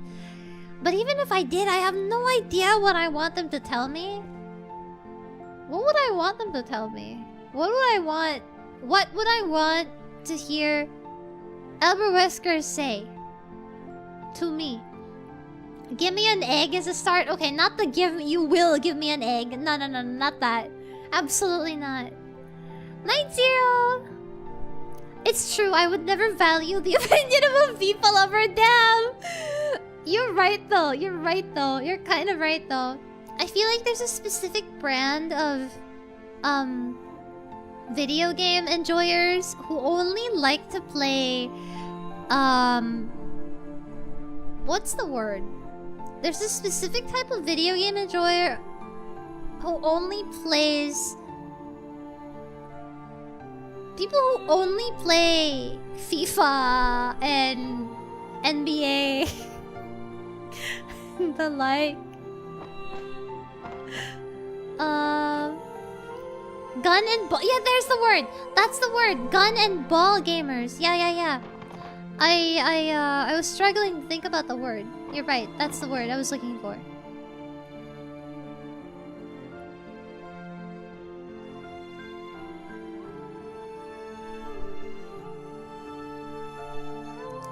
But even if I did, I have no idea what I want them to tell me. What would I want them to tell me? What would I want? What would I want to hear Albert Wesker say to me? Give me an egg as a start? Okay, not the you will give me an egg. No, not that. Absolutely not. Night Zero! It's true, I would never value the opinion of a people lover. Damn! You're right though. You're right though. You're kind of right though. I feel like there's a specific brand of video game enjoyers who only like to play what's the word? There's a specific type of video game enjoyer who only plays people who only play FIFA and NBA. The like. Gun and ball. Yeah, there's the word. That's the word. Gun and ball gamers. Yeah. I was struggling to think about the word. You're right. That's the word I was looking for.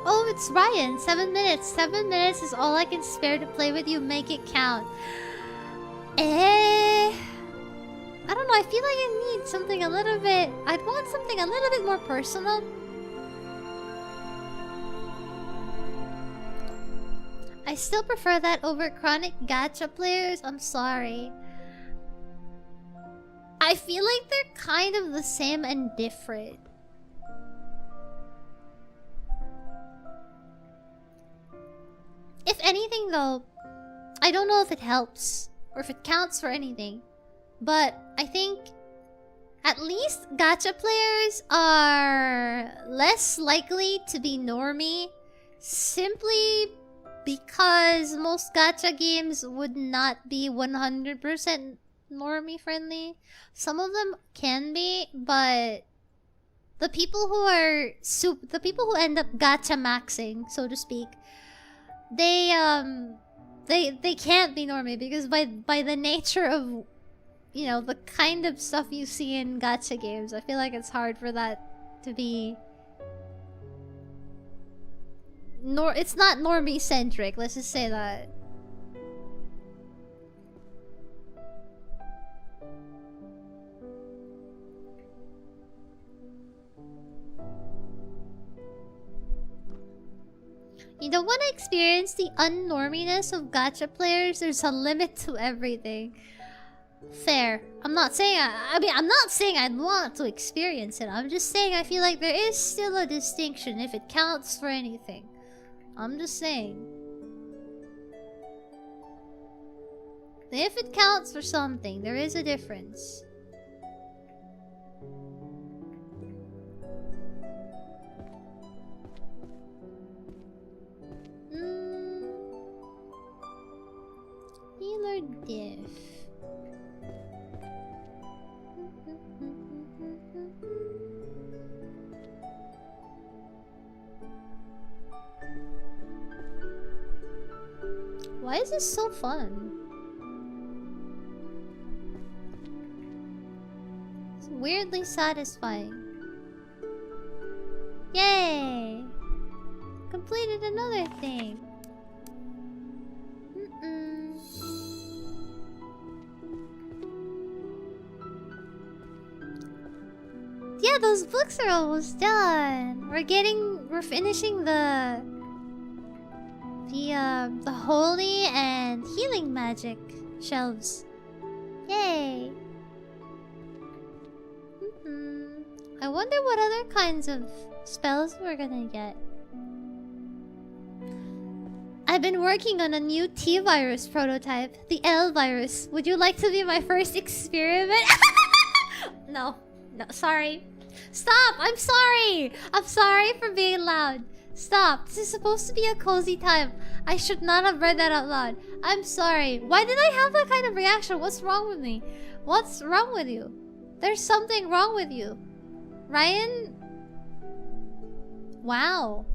Oh, it's Ryan. 7 minutes. 7 minutes is all I can spare to play with you. Make it count. I don't know. I feel like I need something a little bit... I'd want something a little bit more personal. I still prefer that over chronic gacha players. I'm sorry. I feel like they're kind of the same and different. If anything though, I don't know if it helps or if it counts for anything, but I think at least gacha players are less likely to be normie simply because most gacha games would not be 100% normie friendly. Some of them can be, but the people who are the people who end up gacha maxing, so to speak, they can't be normie because by the nature of, you know, the kind of stuff you see in gacha games, I feel like it's hard for that to be it's not normie centric, let's just say that. You don't want to experience the unnorminess of gacha players. There's a limit to everything. Fair. I'm not saying I'm not saying I'd want to experience it. I'm just saying I feel like there is still a distinction if it counts for anything. I'm just saying. If it counts for something, there is a difference. Healer diff. Why is this so fun? weirdly satisfying. Yay! Completed another thing. Yeah, those books are almost done. We're finishing the holy and healing magic shelves. Yay! I wonder what other kinds of spells we're gonna get. I've been working on a new T-virus prototype, the L-virus. Would you like to be my first experiment? No, sorry. Stop! I'm sorry! I'm sorry for being loud. Stop. This is supposed to be a cozy time. I should not have read that out loud. I'm sorry. Why did I have that kind of reaction? What's wrong with me? What's wrong with you? There's something wrong with you. Raian? Wow.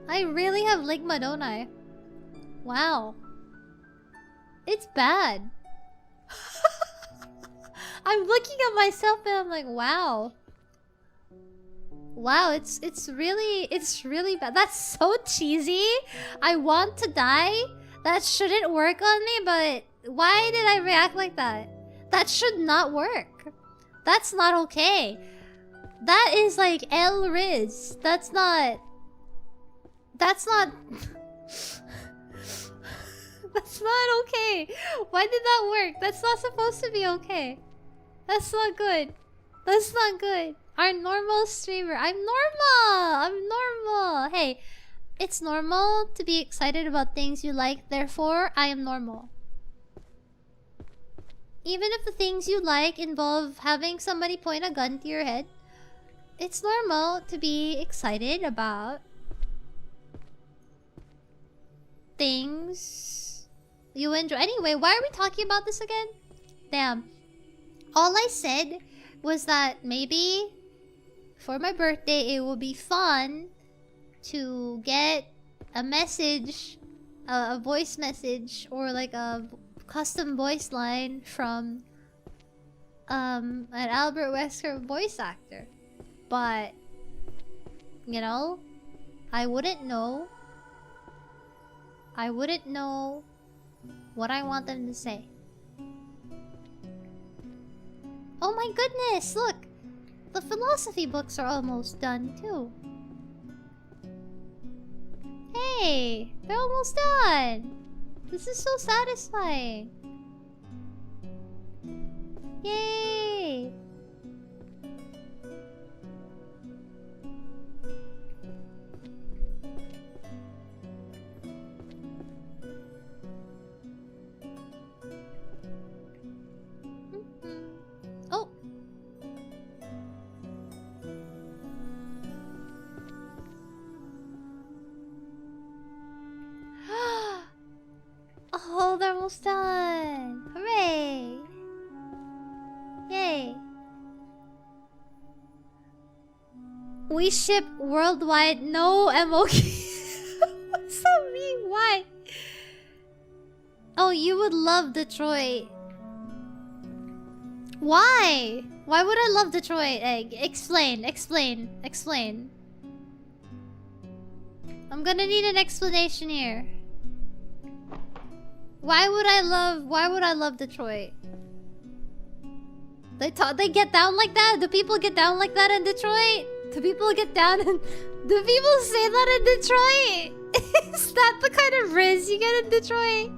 I really have ligma, don't I? Wow. It's bad. I'm looking at myself and I'm like, wow. Wow, it's really bad. That's so cheesy. I want to die. That shouldn't work on me, but why did I react like that? That should not work. That's not okay. That is like El Riz. That's not That's not okay. Why did that work? That's not supposed to be okay. That's not good. That's not good. Our normal streamer. I'm normal. Hey, it's normal to be excited about things you like. Therefore, I am normal. Even if the things you like involve having somebody point a gun to your head, it's normal to be excited about things you enjoy. Anyway, why are we talking about this again? Damn. All I said was that maybe for my birthday it would be fun to get a message, a voice message, or like a custom voice line from an Albert Wesker voice actor. But, you know, I wouldn't know what I want them to say. Oh my goodness, look! The philosophy books are almost done too. Hey, they're almost done! This is so satisfying. Yay! Oh! Oh, they're almost done! Hooray! Yay! We ship worldwide, no MOK. What's that mean? Why? Oh, you would love Detroit. Why? Why would I love Detroit? Explain. I'm gonna need an explanation here. Why would I love Detroit? They get down like that? Do people get down like that in Detroit? Do people get down and do people say that in Detroit? Is that the kind of riz you get in Detroit?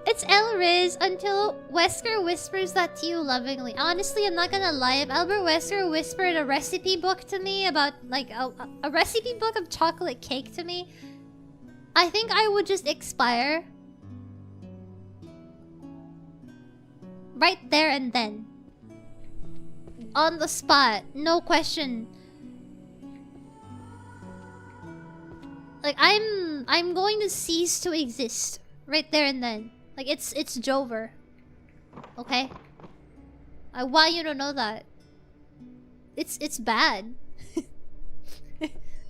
It's El Riz until Wesker whispers that to you lovingly. Honestly, I'm not gonna lie. If Albert Wesker whispered a recipe book to me about, like, a recipe book of chocolate cake to me, I think I would just expire. Right there and then. On the spot. No question. Like, I'm going to cease to exist. Right there and then. Like, it's Jover. Okay? I want you to know that. It's bad.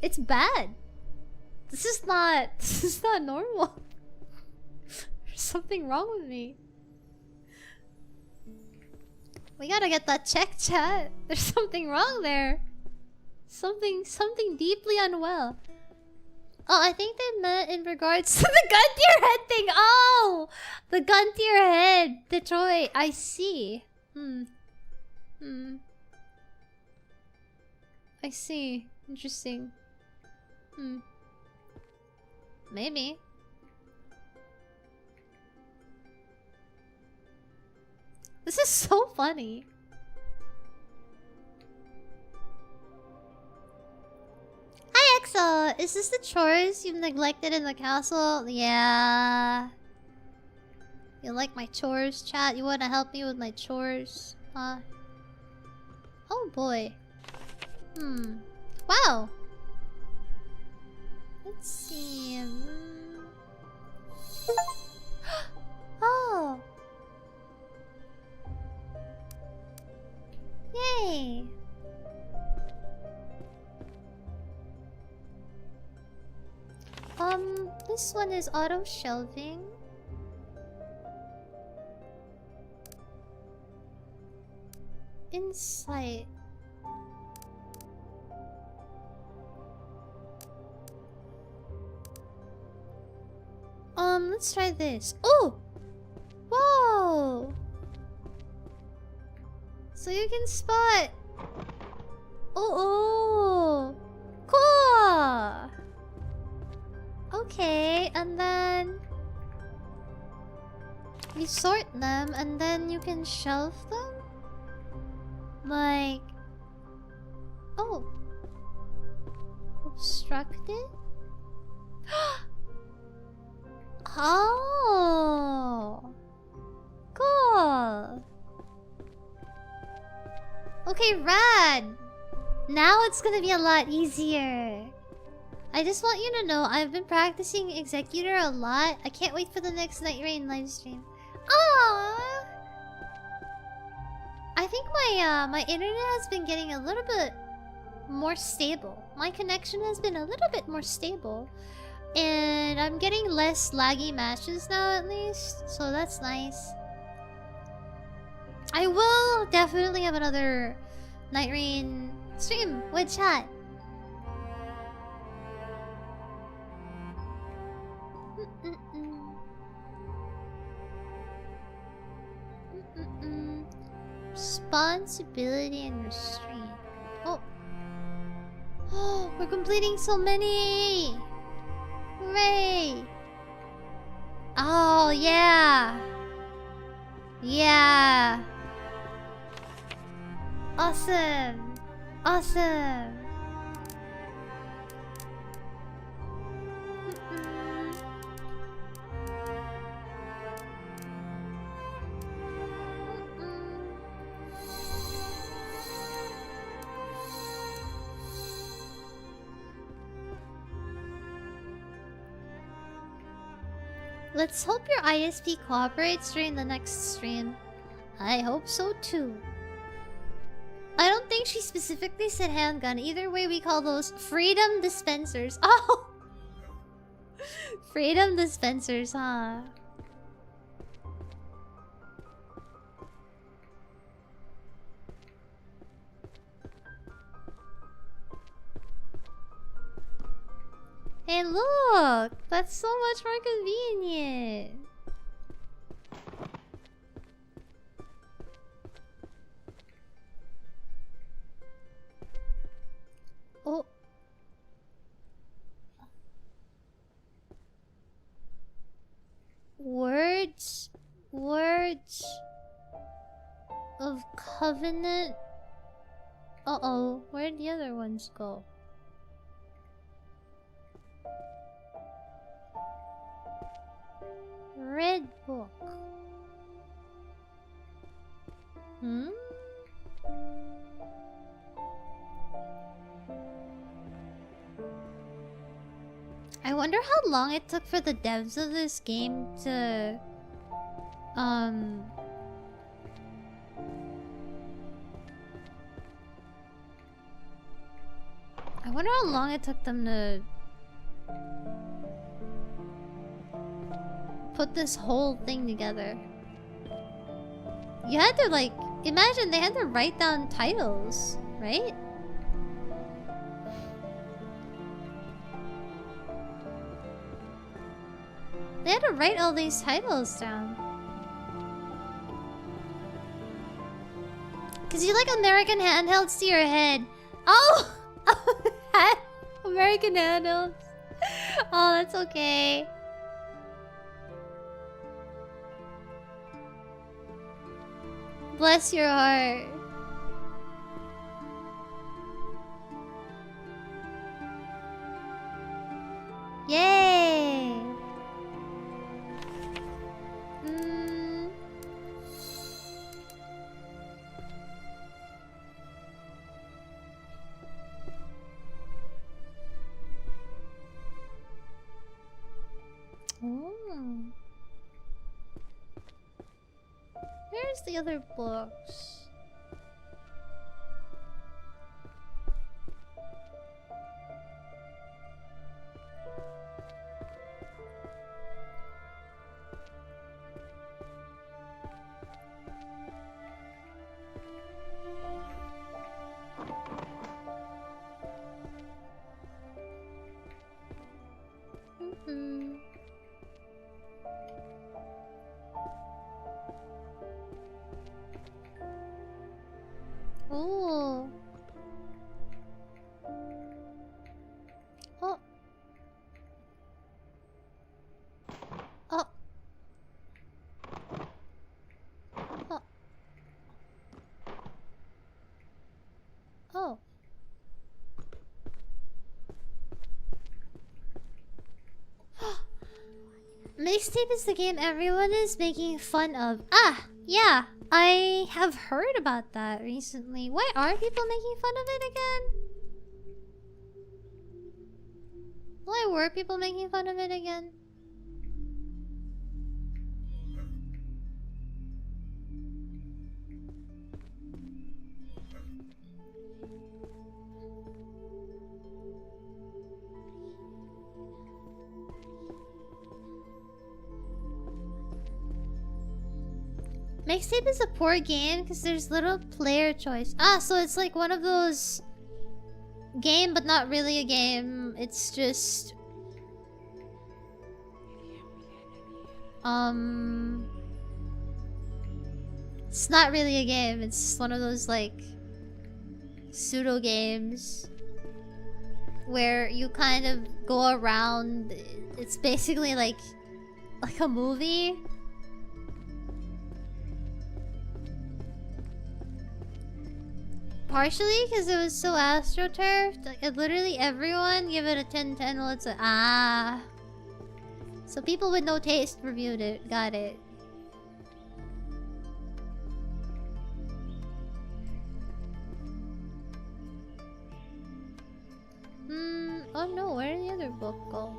It's bad. This is not normal. There's something wrong with me. We gotta get that checked, chat. There's something wrong there. Something deeply unwell. Oh, I think they meant in regards to the gun to your head thing. Oh! The gun to your head. Detroit. I see. I see. Interesting. Maybe. This is so funny. Hi, Exo! Is this the chores you've neglected in the castle? Yeah. You like my chores, chat? You wanna help me with my chores? Huh? Oh boy. Wow. Let's see. Oh. Yay. This one is auto shelving. Insight. Let's try this. Oh! Whoa! So you can spot. Oh! Cool! Okay, and then you sort them and then you can shelve them? Like... Oh! Obstructed? Oh! Cool! Okay, rad! Now it's gonna be a lot easier. I just want you to know I've been practicing Executor a lot. I can't wait for the next Night Rain livestream. Aww! I think my internet has been getting a little bit more stable. My connection has been a little bit more stable. And I'm getting less laggy matches now at least. So that's nice. I will definitely have another Night Rain stream with chat. Responsibility and restraint. Oh. Oh, we're completing so many. Hooray. Oh, yeah. Yeah. Awesome. Awesome. Let's hope your ISP cooperates during the next stream. I hope so too. I don't think she specifically said handgun. Either way, we call those freedom dispensers. Oh! Freedom dispensers, huh? Hey, look! That's so much more convenient. Oh. Words of covenant. Uh-oh, where'd the other ones go? Red book. I wonder how long it took for the devs of this game to I wonder how long it took them to put this whole thing together. You had to like Imagine they had to write down titles, right? They had to write all these titles down. Cause you like American handhelds to your head. Oh! American handhelds. Oh, that's okay. Bless your heart. Yay! Oh. Where's the other books? Oh. Oh. Oh. Oh. Oh. Mixtape is the game everyone is making fun of. Ah, yeah. I have heard about that recently. Why are people making fun of it again? Why were people making fun of it again? Mixtape is a poor game because there's little player choice. Ah, so it's like one of those game but not really a game. It's just it's not really a game. It's just one of those like pseudo games where you kind of go around. It's basically like a movie. Partially because it was so astroturfed. Like, literally everyone give it a 10/10. Well, it's a ah. So people with no taste reviewed it. Got it. Oh no, where did the other book go?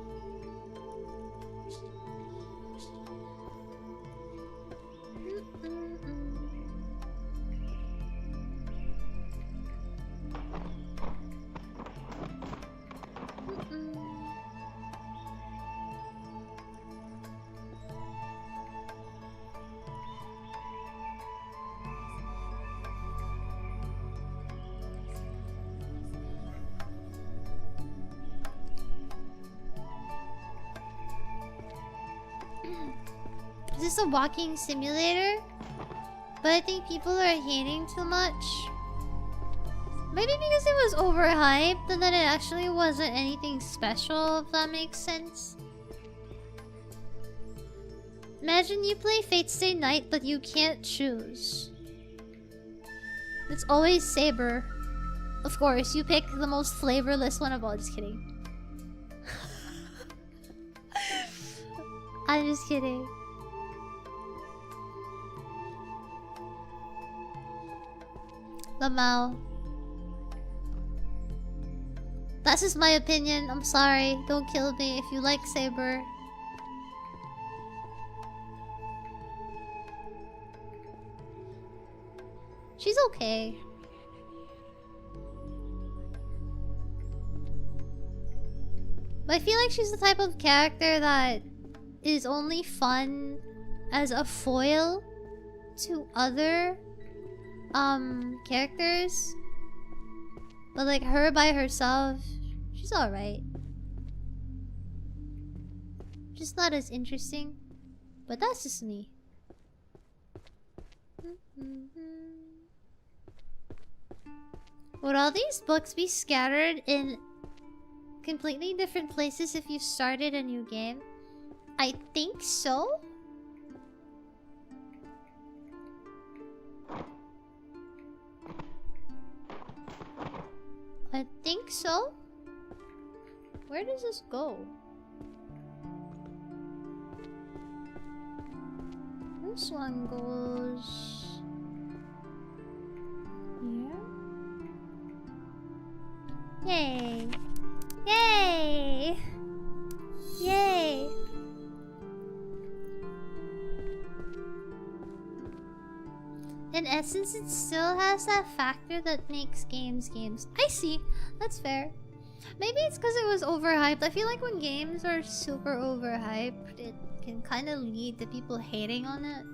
Is this a walking simulator? But I think people are hating too much. Maybe because it was overhyped and then it actually wasn't anything special, if that makes sense. Imagine you play Fate Stay Night, but you can't choose. It's always Saber. Of course, you pick the most flavorless one of all. Just kidding. I'm just kidding. Lamau. That's just my opinion. I'm sorry. Don't kill me if you like Saber. She's okay. But I feel like she's the type of character that is only fun as a foil to other characters. But like her by herself, she's alright. Just not as interesting. But that's just me. Would all these books be scattered in completely different places if you started a new game? I think so. I think so. Where does this go? This one goes here. Yay! Yay! Yay! In essence, it still has that factor that makes games. I see. That's fair. Maybe it's because it was overhyped. I feel like when games are super overhyped, it can kind of lead to people hating on it.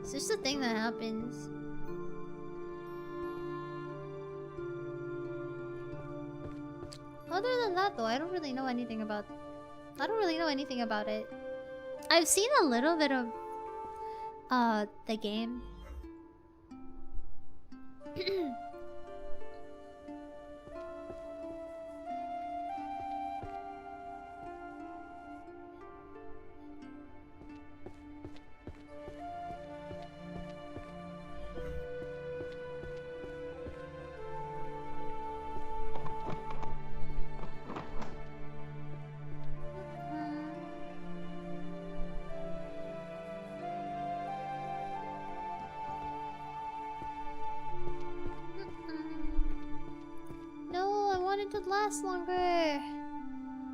It's just a thing that happens. Other than that, though, I don't really know anything about it. I've seen a little bit of the game. Last longer.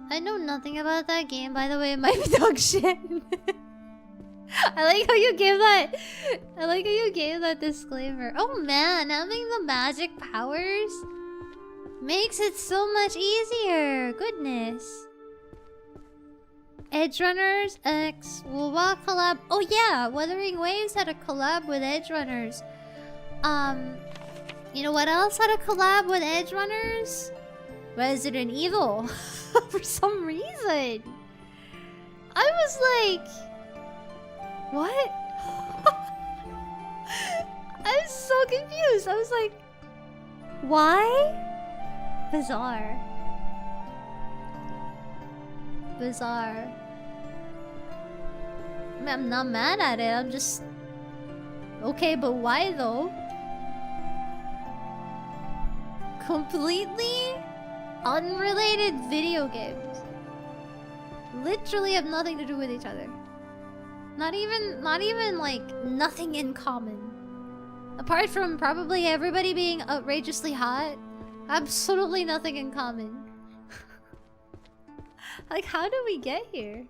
I know nothing about that game, by the way. It might be dog shit. I like how you gave that disclaimer. Oh man, having the magic powers makes it so much easier. Goodness. Edge Runners X Woowa collab. Oh yeah, Wuthering Waves had a collab with Edge Runners. You know what else had a collab with Edge Runners? Resident Evil. For some reason. I was like... What? I was so confused. I was like... Why? Bizarre. Bizarre. I mean, I'm not mad at it. I'm just... Okay, but why though? Completely unrelated video games. Literally have nothing to do with each other. Not even like nothing in common. Apart from probably everybody being outrageously hot, absolutely nothing in common. Like, how did we get here?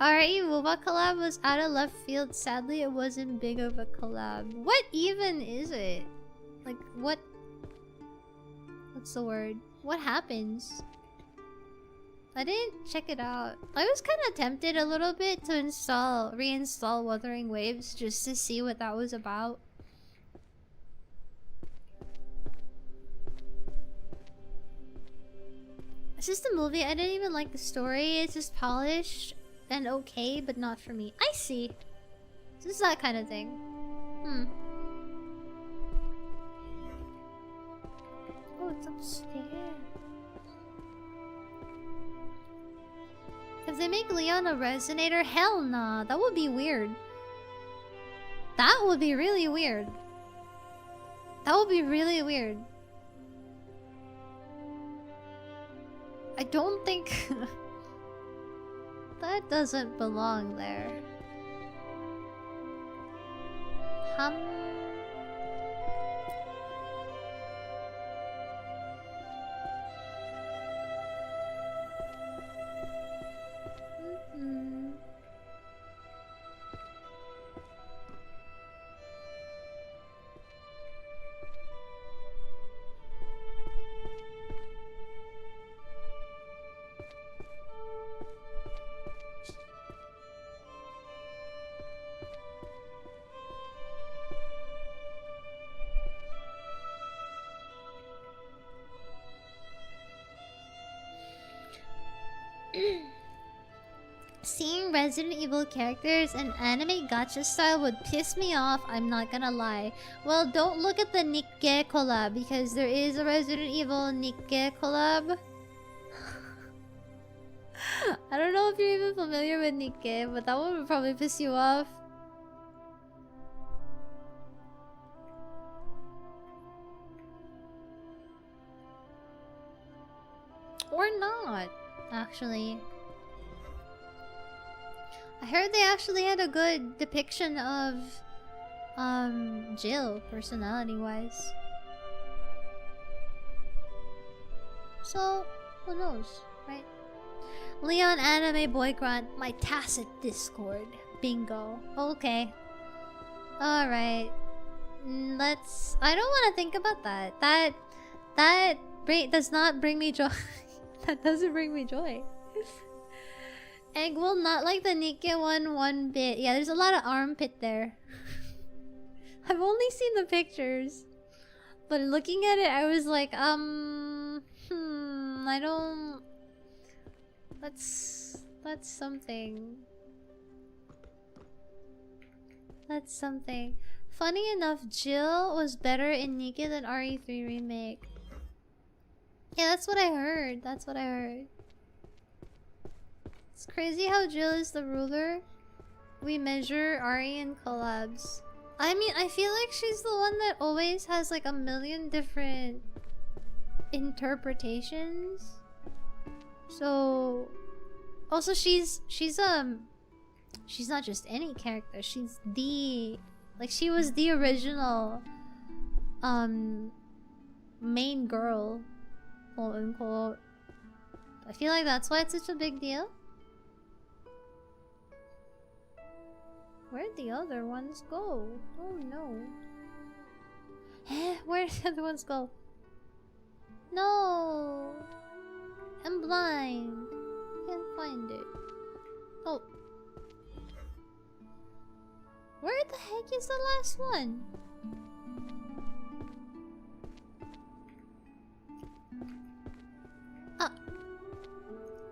Alright, Woowa collab was out of left field. Sadly, it wasn't big of a collab. What even is it? Like, what? What's the word? What happens? I didn't check it out. I was kind of tempted a little bit to reinstall Wuthering Waves just to see what that was about. It's just a movie. I didn't even like the story. It's just polished and okay, but not for me. I see. This is that kind of thing. Oh, it's upstairs. If they make Leon a resonator, hell nah. That would be weird. That would be really weird. That would be really weird. I don't think... That doesn't belong there. Seeing Resident Evil characters in anime gacha style would piss me off, I'm not gonna lie. Well, don't look at the Nikke collab, because there is a Resident Evil Nikke collab. I don't know if you're even familiar with Nikke, but that one would probably piss you off. Or not, actually. I heard they actually had a good depiction of Jill, personality-wise. So, who knows, right? Leon Anime Boy Grunt, my tacit Discord. Bingo. Okay. Alright. Let's... I don't want to think about that. That does not bring me joy. That doesn't bring me joy. Egg will not like the Nikke one bit. Yeah, there's a lot of armpit there. I've only seen the pictures. But looking at it, I was like, I don't... That's something. That's something. Funny enough, Jill was better in Nikke than RE3 Remake. Yeah, that's what I heard. That's what I heard. It's crazy how Jill is the ruler. We measure Ari in collabs. I mean, I feel like she's the one that always has like a million different interpretations. So also she's not just any character. She's the she was the original main girl, quote unquote. I feel like that's why it's such a big deal. Where'd the other ones go? Oh no. Where'd the other ones go? No! I'm blind. Can't find it. Oh. Where the heck is the last one?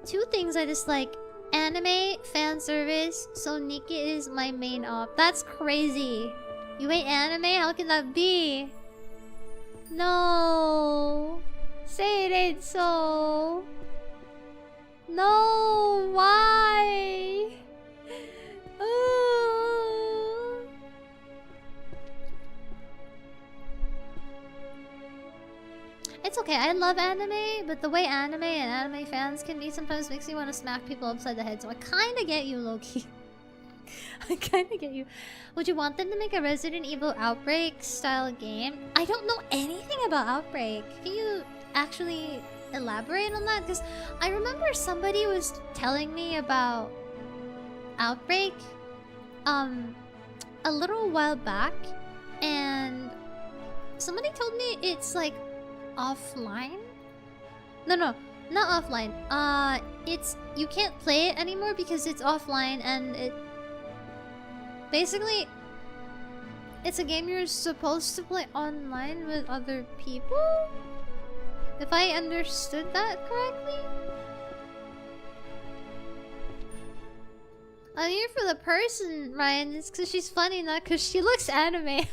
Two things I dislike. Anime, fan service, so Nikke is my main op. That's crazy. You hate anime? How can that be? No. Say it ain't so. No, why? It's okay, I love anime, but the way anime and anime fans can be sometimes makes me want to smack people upside the head, so I kinda get you, Loki. I kinda get you. Would you want them to make a Resident Evil Outbreak style game? I don't know anything about Outbreak. Can you actually elaborate on that? Because I remember somebody was telling me about Outbreak a little while back, and somebody told me it's like offline? No, not offline. It's you can't play it anymore because it's offline, and it basically it's a game you're supposed to play online with other people. If I understood that correctly. I'm here for the person, Ryan. It's because she's funny, not because she looks anime.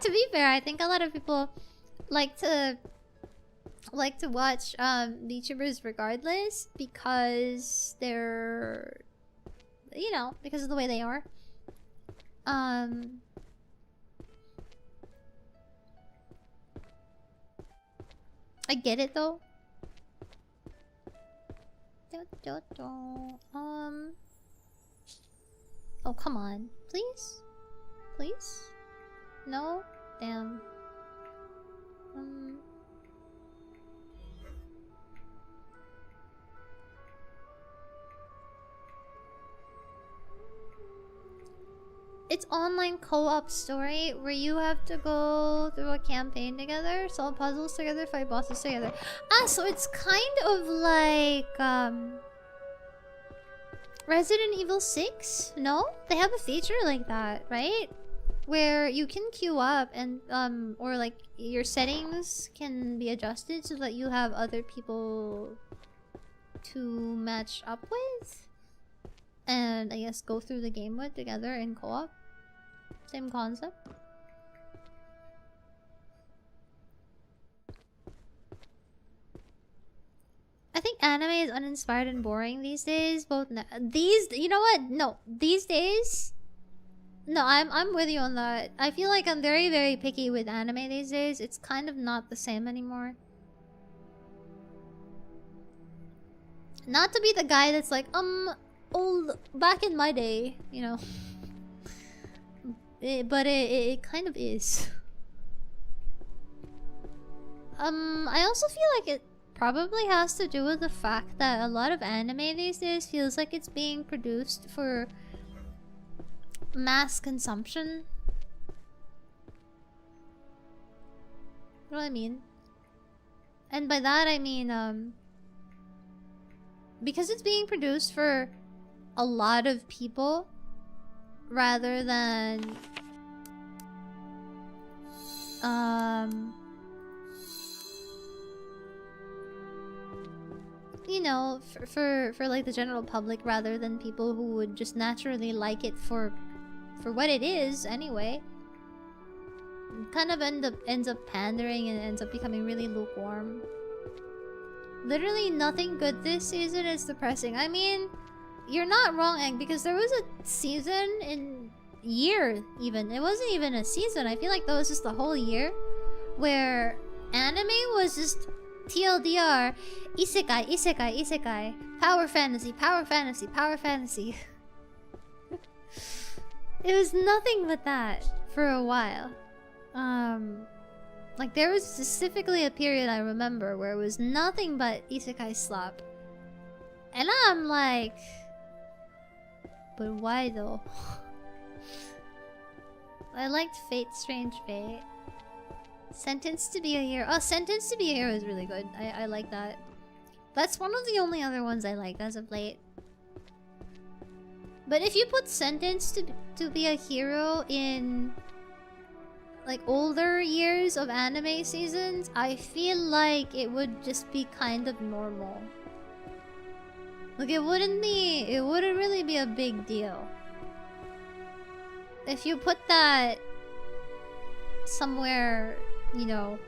To be fair, I think a lot of people like to watch VTubers regardless because they're, you know, because of the way they are. I get it though. Oh, come on. Please? Please? No? Damn. It's online co-op story where you have to go through a campaign together, solve puzzles together, fight bosses together. Ah, so it's kind of like Resident Evil 6? No? They have a feature like that, right? where you can queue up and or like your settings can be adjusted so that you have other people to match up with and I guess go through the game with together in co-op. Same concept. I think anime is uninspired and boring these days. You know what? No, these days. No, I'm with you on that. I feel like I'm very, very picky with anime these days. It's kind of not the same anymore. Not to be the guy that's like, old back in my day, you know. But it kind of is. I also feel like it probably has to do with the fact that a lot of anime these days feels like it's being produced for mass consumption. You know what I mean? And by that I mean, because it's being produced for a lot of people rather than you know, for like the general public rather than people who would just naturally like it for what it is anyway. It kind of ends up pandering and ends up becoming really lukewarm. Literally nothing good this season is depressing. I mean, you're not wrong, Egg, because there was a season in year even. It wasn't even a season. I feel like that was just the whole year where anime was just TLDR, isekai, isekai, isekai, power fantasy, power fantasy, power fantasy. It was nothing but that for a while. Like there was specifically a period I remember where it was nothing but isekai slop. And I'm like, but why though? I liked Fate Strange Fate. Sentenced to be a Hero. Oh, Sentenced to be a Hero is really good. I like that. That's one of the only other ones I like as of late. But if you put Sentenced to be a Hero in like older years of anime seasons, I feel like it would just be kind of normal. Like it wouldn't really be a big deal. If you put that somewhere, you know.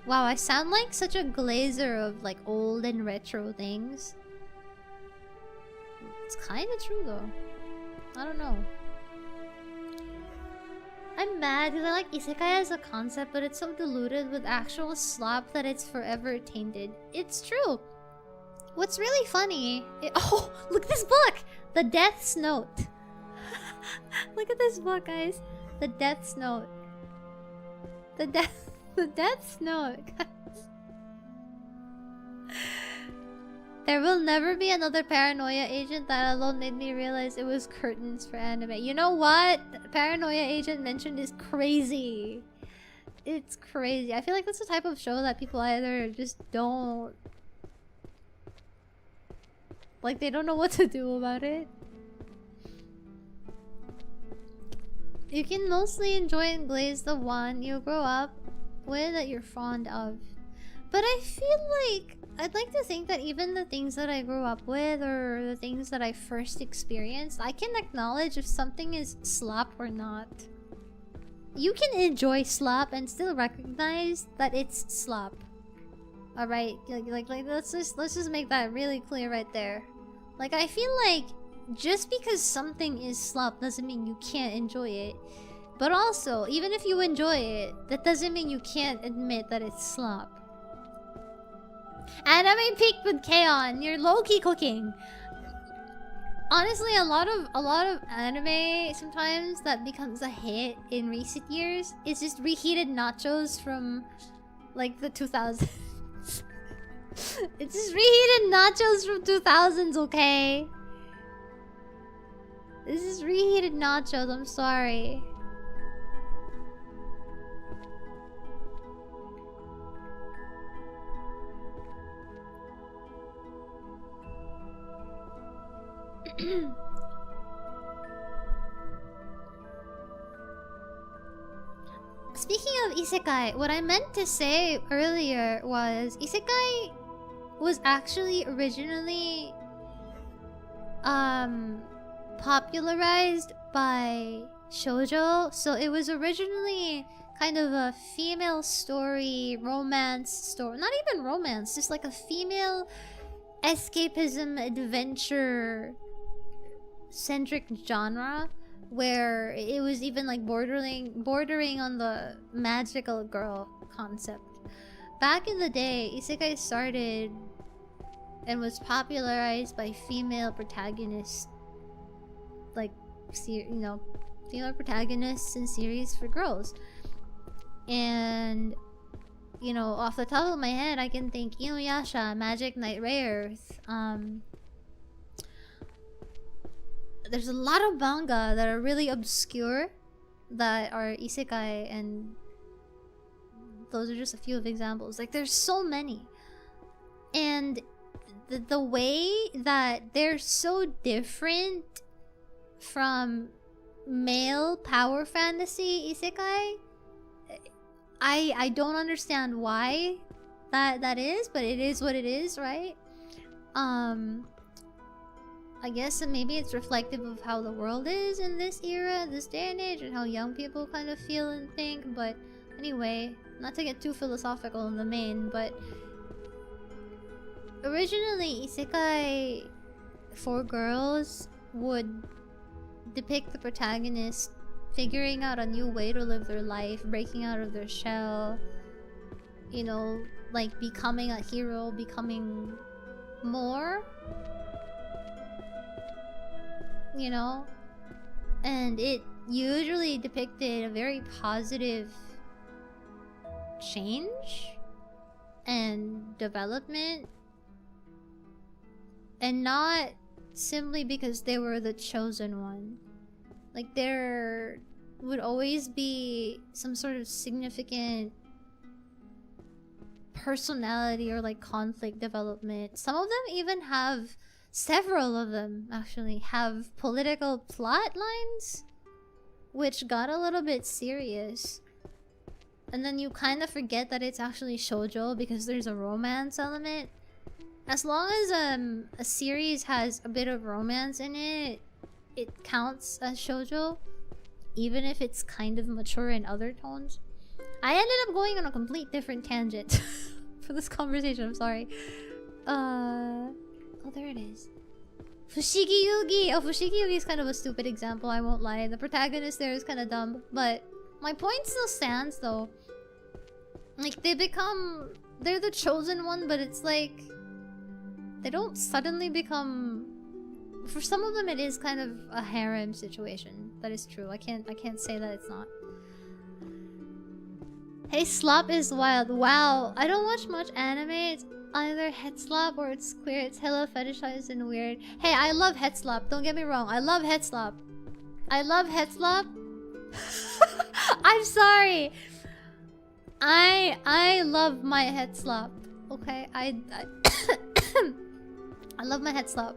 Wow, I sound like such a glazer of like old and retro things. It's kind of true though. I don't know. I'm mad because I like isekai as a concept, but it's so diluted with actual slop that it's forever tainted. It's true. What's really funny... oh, look at this book! The Death's Note. Look at this book, guys. The Death's Note. The Death's Note, guys. There will never be another Paranoia Agent. That alone made me realize it was curtains for anime. You know what? Paranoia Agent mentioned is crazy. It's crazy. I feel like that's the type of show that people either just don't... like, they don't know what to do about it. You can mostly enjoy and glaze the one you grow up with that you're fond of. But I feel like I'd like to think that even the things that I grew up with or the things that I first experienced, I can acknowledge if something is slop or not. You can enjoy slop and still recognize that it's slop. Alright? Like let's just make that really clear right there. Like I feel like just because something is slop doesn't mean you can't enjoy it. But also, even if you enjoy it, that doesn't mean you can't admit that it's slop. Anime peaked with K-On! You're low-key cooking! Honestly, a lot of anime sometimes that becomes a hit in recent years is just reheated nachos from like the 2000s. It's just reheated nachos from 2000s, okay? This is reheated nachos, I'm sorry. of isekai, what I meant to say earlier was isekai was actually originally popularized by shoujo. So it was originally kind of a female story, romance story. Not even romance, just like a female escapism adventure centric genre where it was even like bordering on the magical girl concept. Back in the day, isekai started and was popularized by female protagonists, like female protagonists in series for girls. And off the top of my head, I can think Inuyasha, Magic Knight Rayearth. There's a lot of manga that are really obscure that are isekai, and those are just a few of examples. Like, there's so many. And the way that they're so different from male power fantasy isekai, I don't understand why that is, but it is what it is, right? I guess maybe it's reflective of how the world is in this era, this day and age, and how young people kind of feel and think. But anyway, not to get too philosophical in the main, but originally isekai for girls would depict the protagonist figuring out a new way to live their life, breaking out of their shell, like becoming a hero, becoming more, and it usually depicted a very positive change and development, and not simply because they were the chosen one. Like, there would always be some sort of significant personality or like conflict development. Some of them even have, several of them actually have political plot lines, which got a little bit serious. And then you kind of forget that it's actually shoujo because there's a romance element. As long as a series has a bit of romance in it, it counts as shoujo, even if it's kind of mature in other tones. I ended up going on a complete different tangent for this conversation, I'm sorry. Oh, there it is. Fushigi Yugi! Oh, Fushigi Yugi is kind of a stupid example, I won't lie. The protagonist there is kind of dumb, but my point still stands though. Like, they're the chosen one, but it's like they don't suddenly become. For some of them, it is kind of a harem situation. That is true. I can't say that it's not. Hey, slop is wild. Wow, I don't watch much anime. It's either head slop or it's queer. It's hella fetishized and weird. Hey, I love head slop. Don't get me wrong. I love head slop. I love head slop. I'm sorry. I love my head slop. Okay, I love my head slop.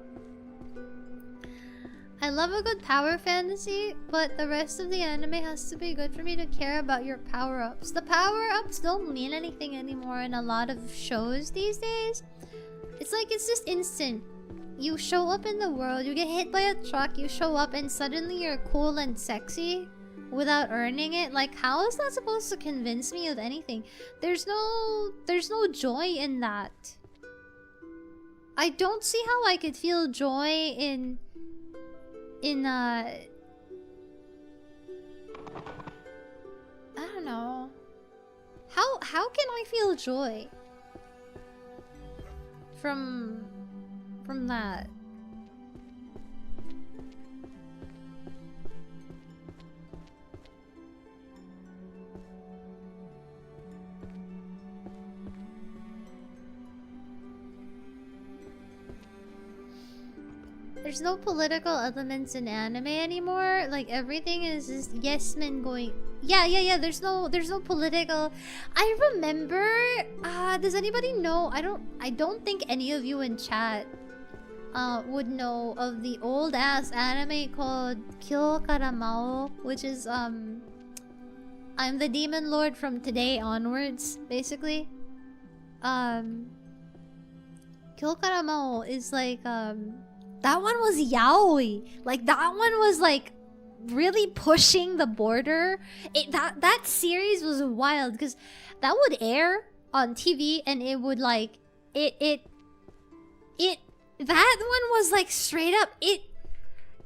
I love a good power fantasy, but the rest of the anime has to be good for me to care about your power-ups. The power-ups don't mean anything anymore in a lot of shows these days. It's like it's just instant. You show up in the world, you get hit by a truck, you show up and suddenly you're cool and sexy without earning it. Like, how is that supposed to convince me of anything? There's no joy in that. I don't see how I could feel joy in I don't know. How can I feel joy from that? There's no political elements in anime anymore. Like, everything is just yes men going. Yeah. There's no political. I remember. Does anybody know? I don't think any of you in chat would know of the old ass anime called Kyo Kara Mao, which is I'm the demon lord from today onwards, basically. Kyokaramao is like, that one was yaoi. Like, that one was like really pushing the border. That series was wild because that would air on TV and it would like that one was like straight up it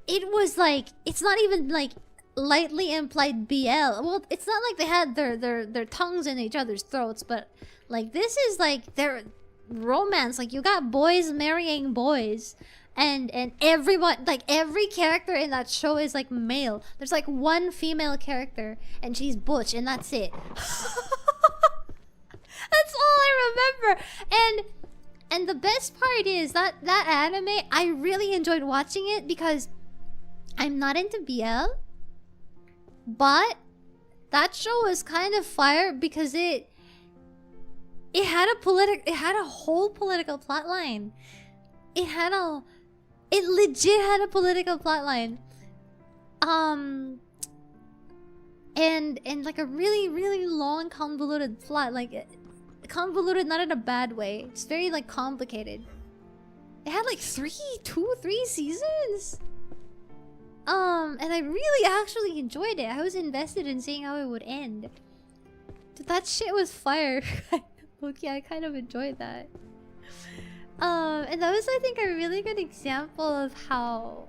was like, it's not even like lightly implied BL. Well, it's not like they had their tongues in each other's throats, but like this is like their romance. Like you got boys marrying boys. And everyone, like every character in that show is like male. There's like one female character and she's butch and that's it. That's all I remember. And the best part is that anime, I really enjoyed watching it because I'm not into BL. But that show was kind of fire because it had a whole political plot line. It legit had a political plotline. And like a really, really long convoluted plot. Like convoluted not in a bad way. It's very like complicated. It had like 3 seasons. And I really actually enjoyed it. I was invested in seeing how it would end. Dude, that shit was fire. Okay, I kind of enjoyed that. And that was, I think, a really good example of how...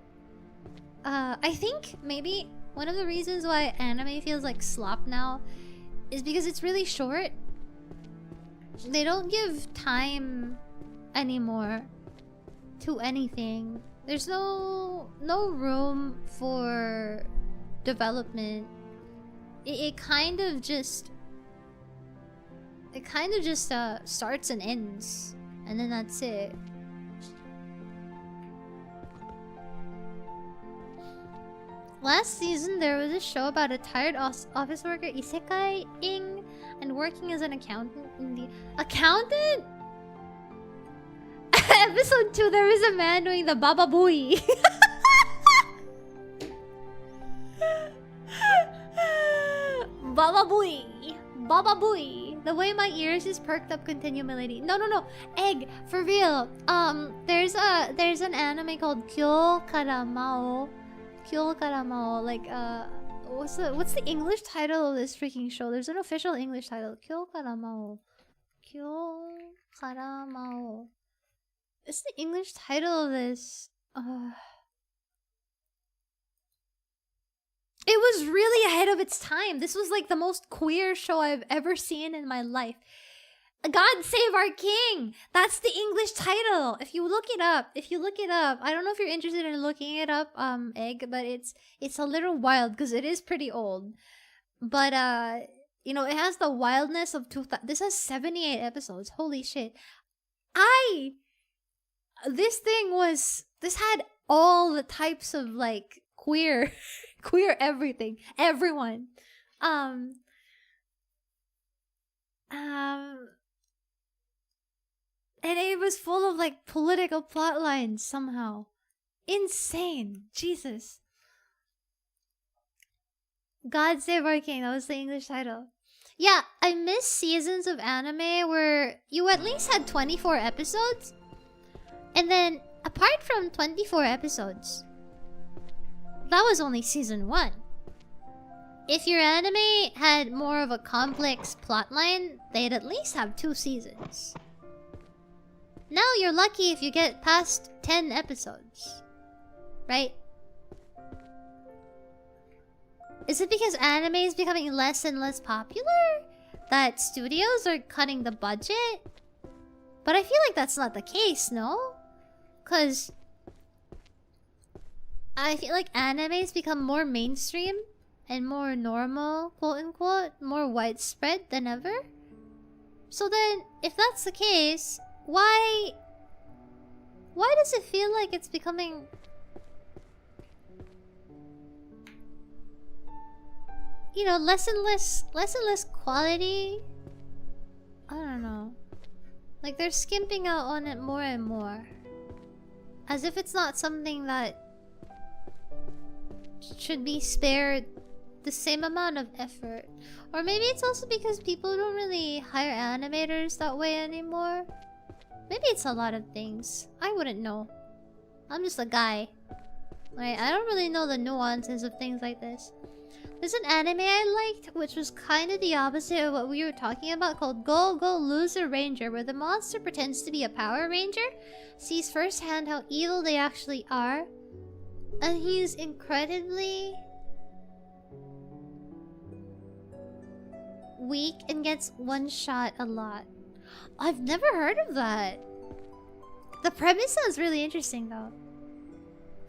I think maybe one of the reasons why anime feels like slop now is because it's really short. They don't give time anymore to anything. There's no room for development. It kind of just starts and ends. And then that's it. Last season, there was a show about a tired office worker isekai-ing and working as an accountant in the... Accountant?! Episode 2, there was a man doing the Baba Booey. Baba Booey! Baba Booey! The way my ears is perked up, continue, milady. No. Egg, for real. There's an anime called Kyo Karamao. Kyo Karamao. Like, what's the English title of this freaking show? There's an official English title. Kyo Karamao. Kyo Karamao. It's the English title of this. It was really ahead of its time. This was like the most queer show I've ever seen in my life. God Save Our King! That's the English title. If you look it up, I don't know if you're interested in looking it up, Egg, but it's a little wild because it is pretty old. But you know, it has the wildness of 2000. This has 78 episodes. Holy shit. This had all the types of like queer everything. Everyone. And it was full of like political plot lines somehow. Insane. Jesus. God Save Our King. That was the English title. Yeah, I miss seasons of anime where you at least had 24 episodes. And then, apart from 24 episodes, that was only season 1. If your anime had more of a complex plotline, they'd at least have 2 seasons. Now you're lucky if you get past 10 episodes. Right? Is it because anime is becoming less and less popular that studios are cutting the budget? But I feel like that's not the case, no? Because I feel like anime's become more mainstream and more normal, quote-unquote, more widespread than ever. So then, if that's the case, why does it feel like it's becoming... You know, less and less quality? I don't know. Like, they're skimping out on it more and more. As if it's not something that should be spared the same amount of effort. Or maybe it's also because people don't really hire animators that way anymore. Maybe it's a lot of things. I wouldn't know. I'm just a guy. Right? I don't really know the nuances of things like this. There's an anime I liked, which was kind of the opposite of what we were talking about, called Go Go Loser Ranger, where the monster pretends to be a Power Ranger, sees firsthand how evil they actually are, and he's incredibly weak and gets one shot a lot. I've never heard of that. The premise sounds really interesting though.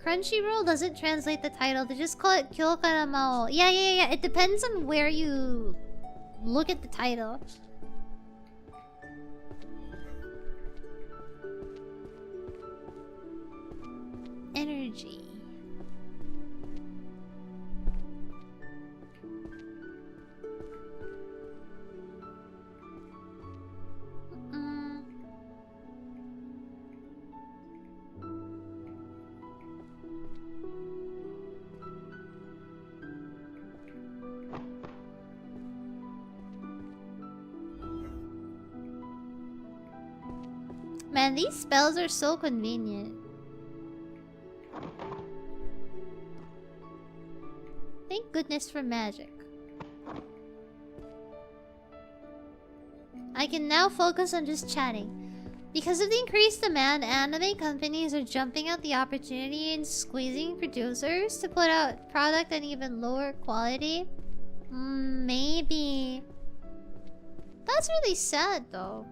Crunchyroll doesn't translate the title, they just call it Kyokara Mao. Yeah. It depends on where you look at the title. Energy. Man, these spells are so convenient. Thank goodness for magic. I can now focus on just chatting. Because of the increased demand, anime companies are jumping at the opportunity and squeezing producers to put out product at even lower quality. Maybe. That's really sad though.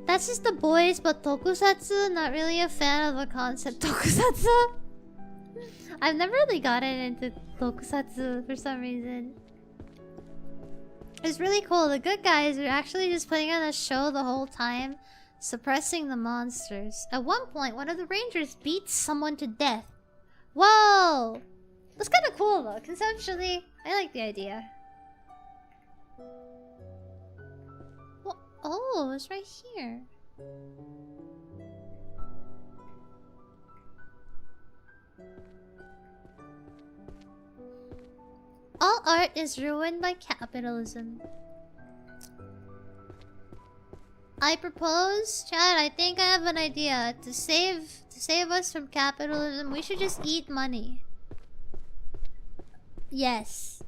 That's just the boys, but tokusatsu, not really a fan of the concept tokusatsu. I've never really gotten into tokusatsu for some reason. It's really cool. The good guys are actually just putting on a show the whole time, suppressing the monsters. At one point, one of the rangers beats someone to death. Whoa! That's kind of cool though. Conceptually, I like the idea. Oh, it's right here. All art is ruined by capitalism. I propose, Chad, I think I have an idea. To save us from capitalism, we should just eat money. Yes.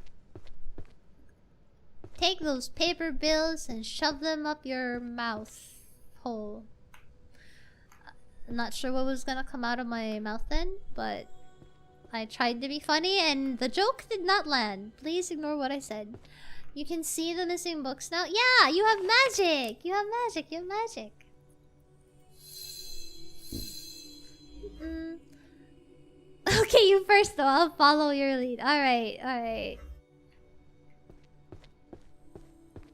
Take those paper bills and shove them up your mouth hole. I'm not sure what was gonna come out of my mouth then, but I tried to be funny and the joke did not land. Please ignore what I said. You can see the missing books now. Yeah, you have magic! You have magic, you have magic. Okay, you first though. I'll follow your lead. Alright, alright.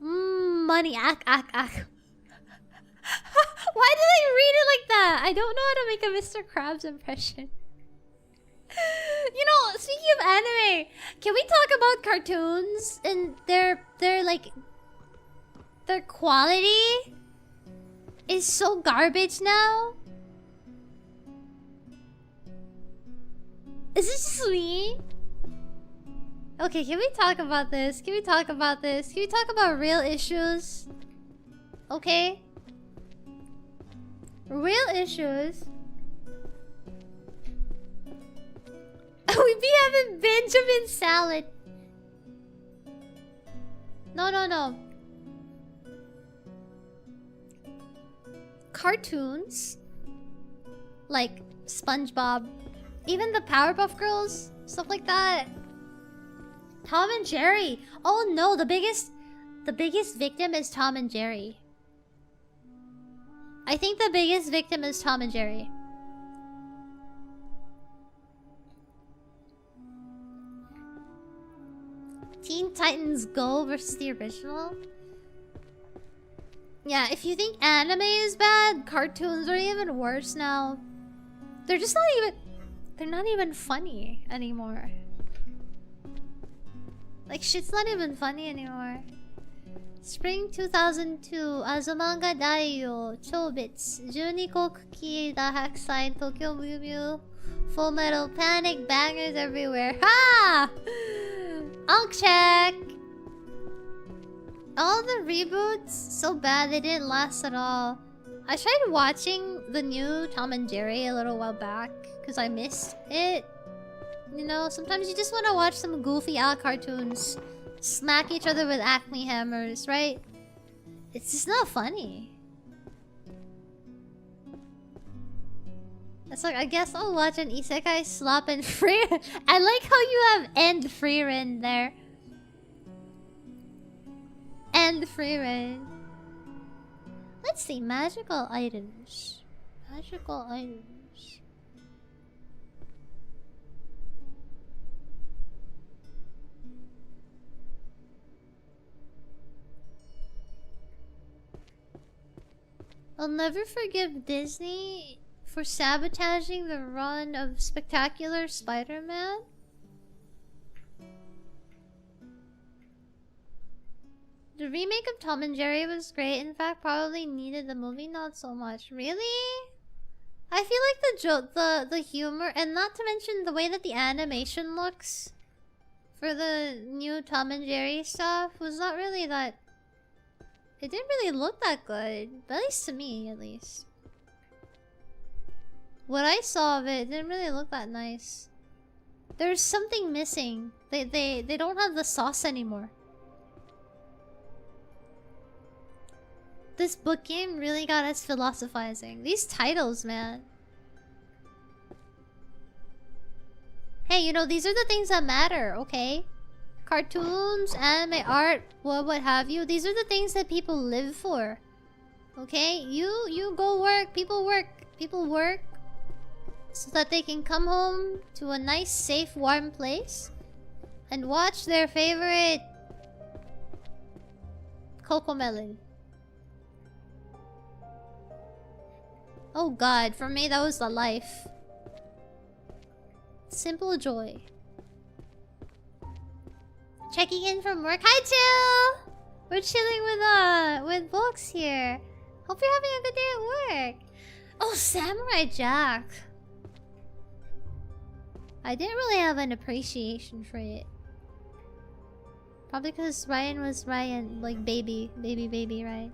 Money. Why did I read it like that? I don't know how to make a Mr. Krabs impression. You know, speaking of anime, can we talk about cartoons and their quality is so garbage now? Is this just me? Okay, can we talk about this? Can we talk about this? Can we talk about real issues? Okay? Real issues. We be having Benjamin salad. No. Cartoons. Like SpongeBob. Even the Powerpuff Girls. Stuff like that. Tom and Jerry. Oh no, the biggest victim is Tom and Jerry. I think the biggest victim is Tom and Jerry. Teen Titans Go versus the original. Yeah, if you think anime is bad, cartoons are even worse now. They're just not even funny anymore. Like, shit's not even funny anymore. Spring 2002, Azumanga Daioh, Chobits, Juniko Kuki, Da Hakusai, Tokyo Mew Mew, Full Metal Panic bangers everywhere. Ha! I'll check. All the reboots, so bad they didn't last at all. I tried watching the new Tom and Jerry a little while back because I missed it. You know, sometimes you just want to watch some goofy cartoons smack each other with Acme hammers, right? It's just not funny. It's like, I guess I'll watch an isekai slop and free. I like how you have end free rein there. End free rein. Let's see, magical items. Magical items. I'll never forgive Disney for sabotaging the run of Spectacular Spider-Man. The remake of Tom and Jerry was great. In fact, probably needed the movie not so much. Really? I feel like the humor, and not to mention the way that the animation looks for the new Tom and Jerry stuff was not really that. It didn't really look that good, at least to me, at least. What I saw of it didn't really look that nice. There's something missing. They don't have the sauce anymore. This book game really got us philosophizing. These titles, man. Hey, you know, these are the things that matter, okay? Cartoons, anime, art, what have you. These are the things that people live for. Okay? You go work, people work so that they can come home to a nice, safe, warm place and watch their favorite Cocomelon. Oh god, for me that was the life. Simple joy. Checking in from work. Hi, Chill! We're chilling with books here. Hope you're having a good day at work. Oh, Samurai Jack. I didn't really have an appreciation for it. Probably because Raian was Raian, like baby, right?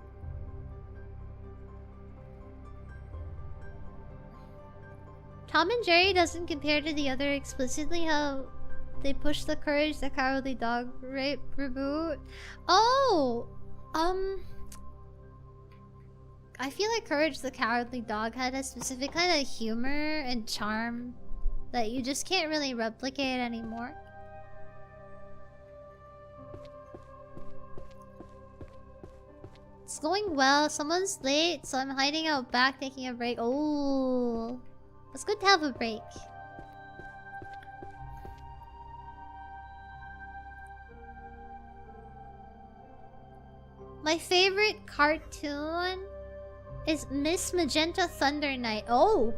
Tom and Jerry doesn't compare to the other explicitly how they push the Courage the Cowardly Dog rape reboot. Oh! I feel like Courage the Cowardly Dog had a specific kind of humor and charm that you just can't really replicate anymore. It's going well. Someone's late, so I'm hiding out back taking a break. Oh, it's good to have a break. My favorite cartoon is Miss Magenta Thunder Night. Oh,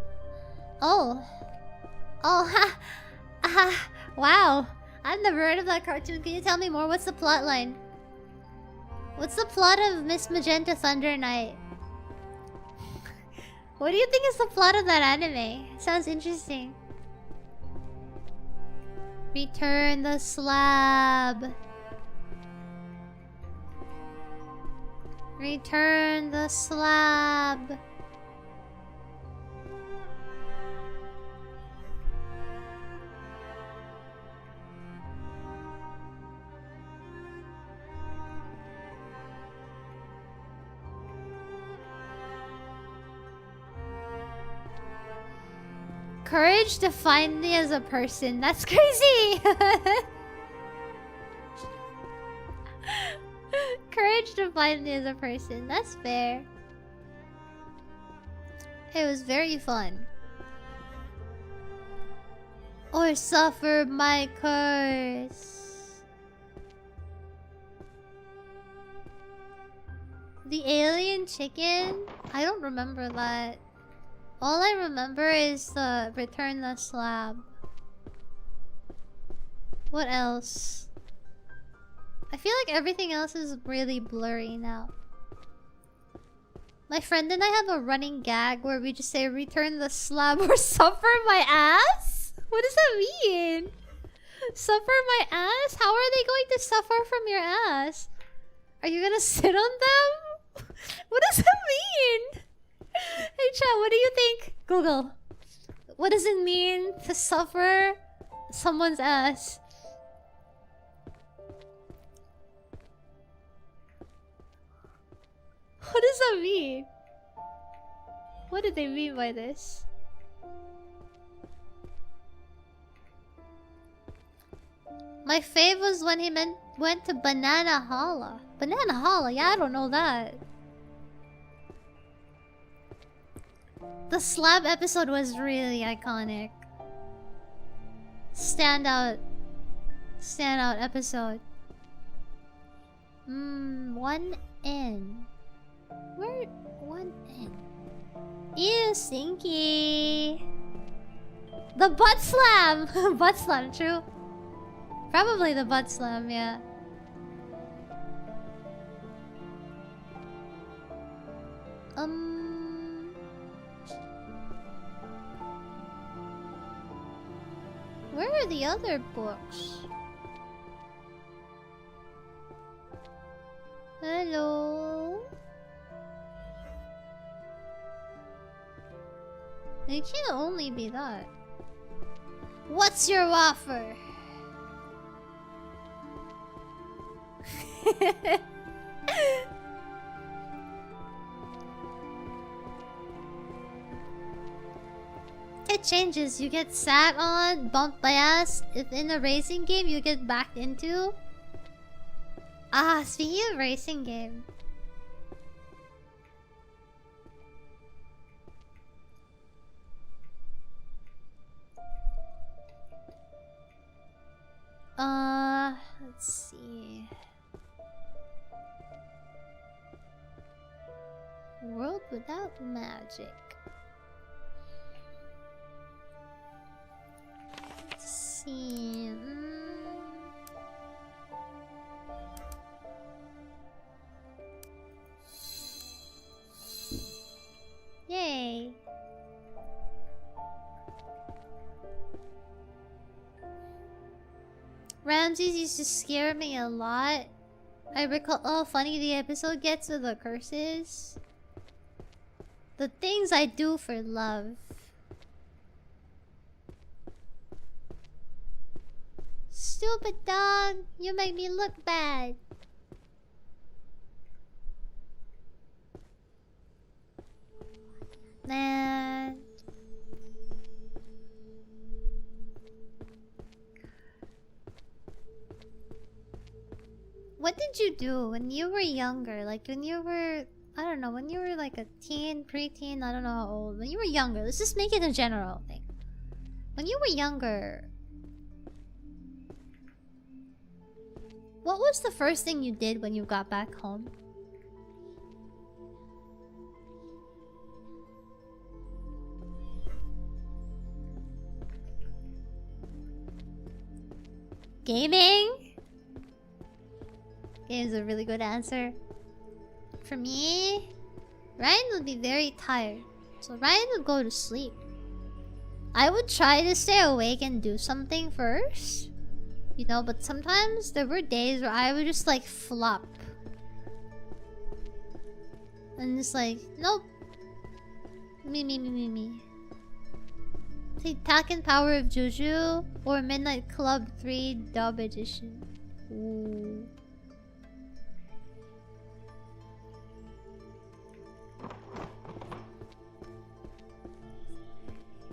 wow. I've never heard of that cartoon. Can you tell me more? What's the plot line? What's the plot of Miss Magenta Thunder Night? What do you think is the plot of that anime? Sounds interesting. Return the slab. Return the slab. Courage defined me as a person. That's crazy. Courage defined me as a person. That's fair. It was very fun. Or suffer my curse. The alien chicken? I don't remember that. All I remember is the return the slab. What else? I feel like everything else is really blurry now. My friend and I have a running gag where we just say return the slab or suffer my ass? What does that mean? Suffer my ass? How are they going to suffer from your ass? Are you gonna sit on them? What does that mean? Hey chat, what do you think? Google. What does it mean to suffer someone's ass? What does that mean? What did they mean by this? My fave was when he went to Banana Holla. Banana Holla? Yeah, I don't know that. The slab episode was really iconic. Standout episode. 1N. Where? 1N. Ew, stinky. The butt slam! Butt slam, true. Probably the butt slam, yeah. Where are the other books? Hello? It can't only be that. What's your offer? It changes. You get sat on, bumped by ass. If in a racing game, you get backed into. Ah, speaking of racing game. Let's see. World without magic. Let's see. Yay. Ramses used to scare me a lot. I recall how funny the episode gets with the curses. The things I do for love. Stupid dog, you make me look bad. Man. What did you do when you were younger? Like when you were, I don't know, when you were like a teen, preteen, I don't know how old. When you were younger, let's just make it a general thing. When you were younger, what was the first thing you did when you got back home? Gaming? Game's a really good answer. For me, Ryan would be very tired, so Ryan would go to sleep. I would try to stay awake and do something first, you know, but sometimes there were days where I would just like flop. And just like, nope. Me. Take Taken Power of Juju or Midnight Club 3 Dub Edition. Ooh.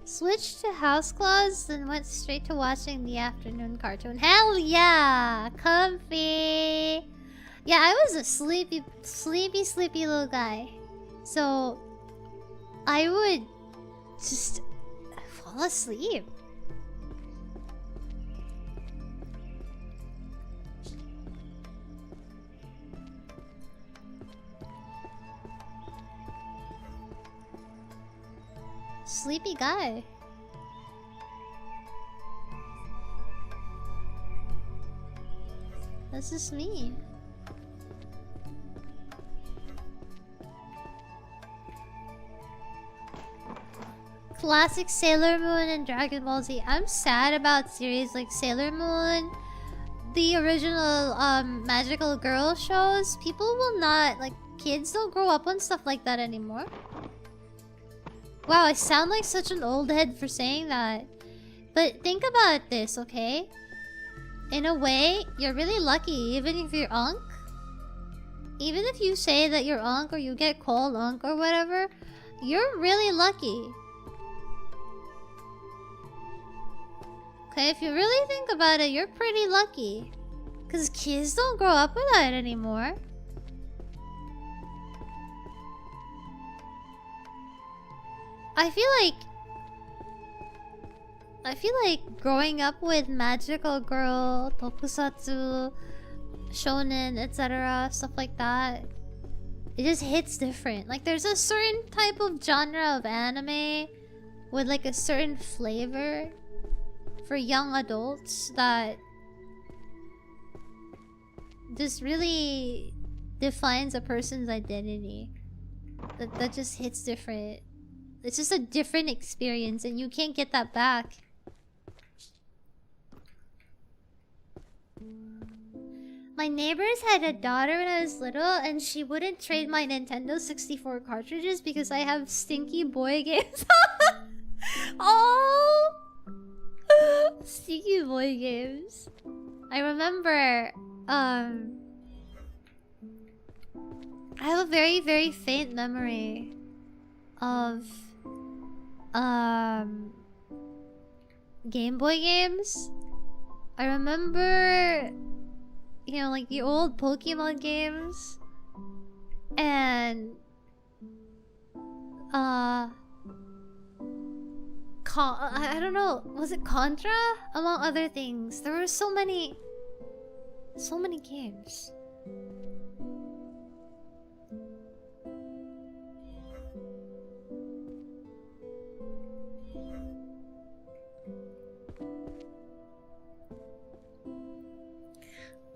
Switched to House Claws, then went straight to watching the afternoon cartoon. Hell yeah! Comfy! Yeah, I was a sleepy little guy. So, I would just fall asleep. Sleepy guy. That's just me. classic Sailor Moon and Dragon Ball Z. I'm sad about series like Sailor Moon, the original magical girl shows. People will not, like, kids don't grow up on stuff like that anymore. Wow, I sound like such an old head for saying that. But think about this, okay? In a way, you're really lucky, even if you're Unk. Even if you say that you're Unk or you get called Unk or whatever, you're really lucky. Okay, if you really think about it, you're pretty lucky. Because kids don't grow up with that anymore. I feel like growing up with magical girl, tokusatsu, shonen, etc., stuff like that, it just hits different. Like, there's a certain type of genre of anime with like a certain flavor for young adults that just really defines a person's identity. That just hits different. It's just a different experience and you can't get that back. My neighbors had a daughter when I was little and she wouldn't trade my Nintendo 64 cartridges because I have stinky boy games. Oh! Stinky boy games. I remember, I have a very, very faint memory of Game Boy games. I remember, you know, like the old Pokemon games and I don't know, was it Contra? Among other things. There were so many games.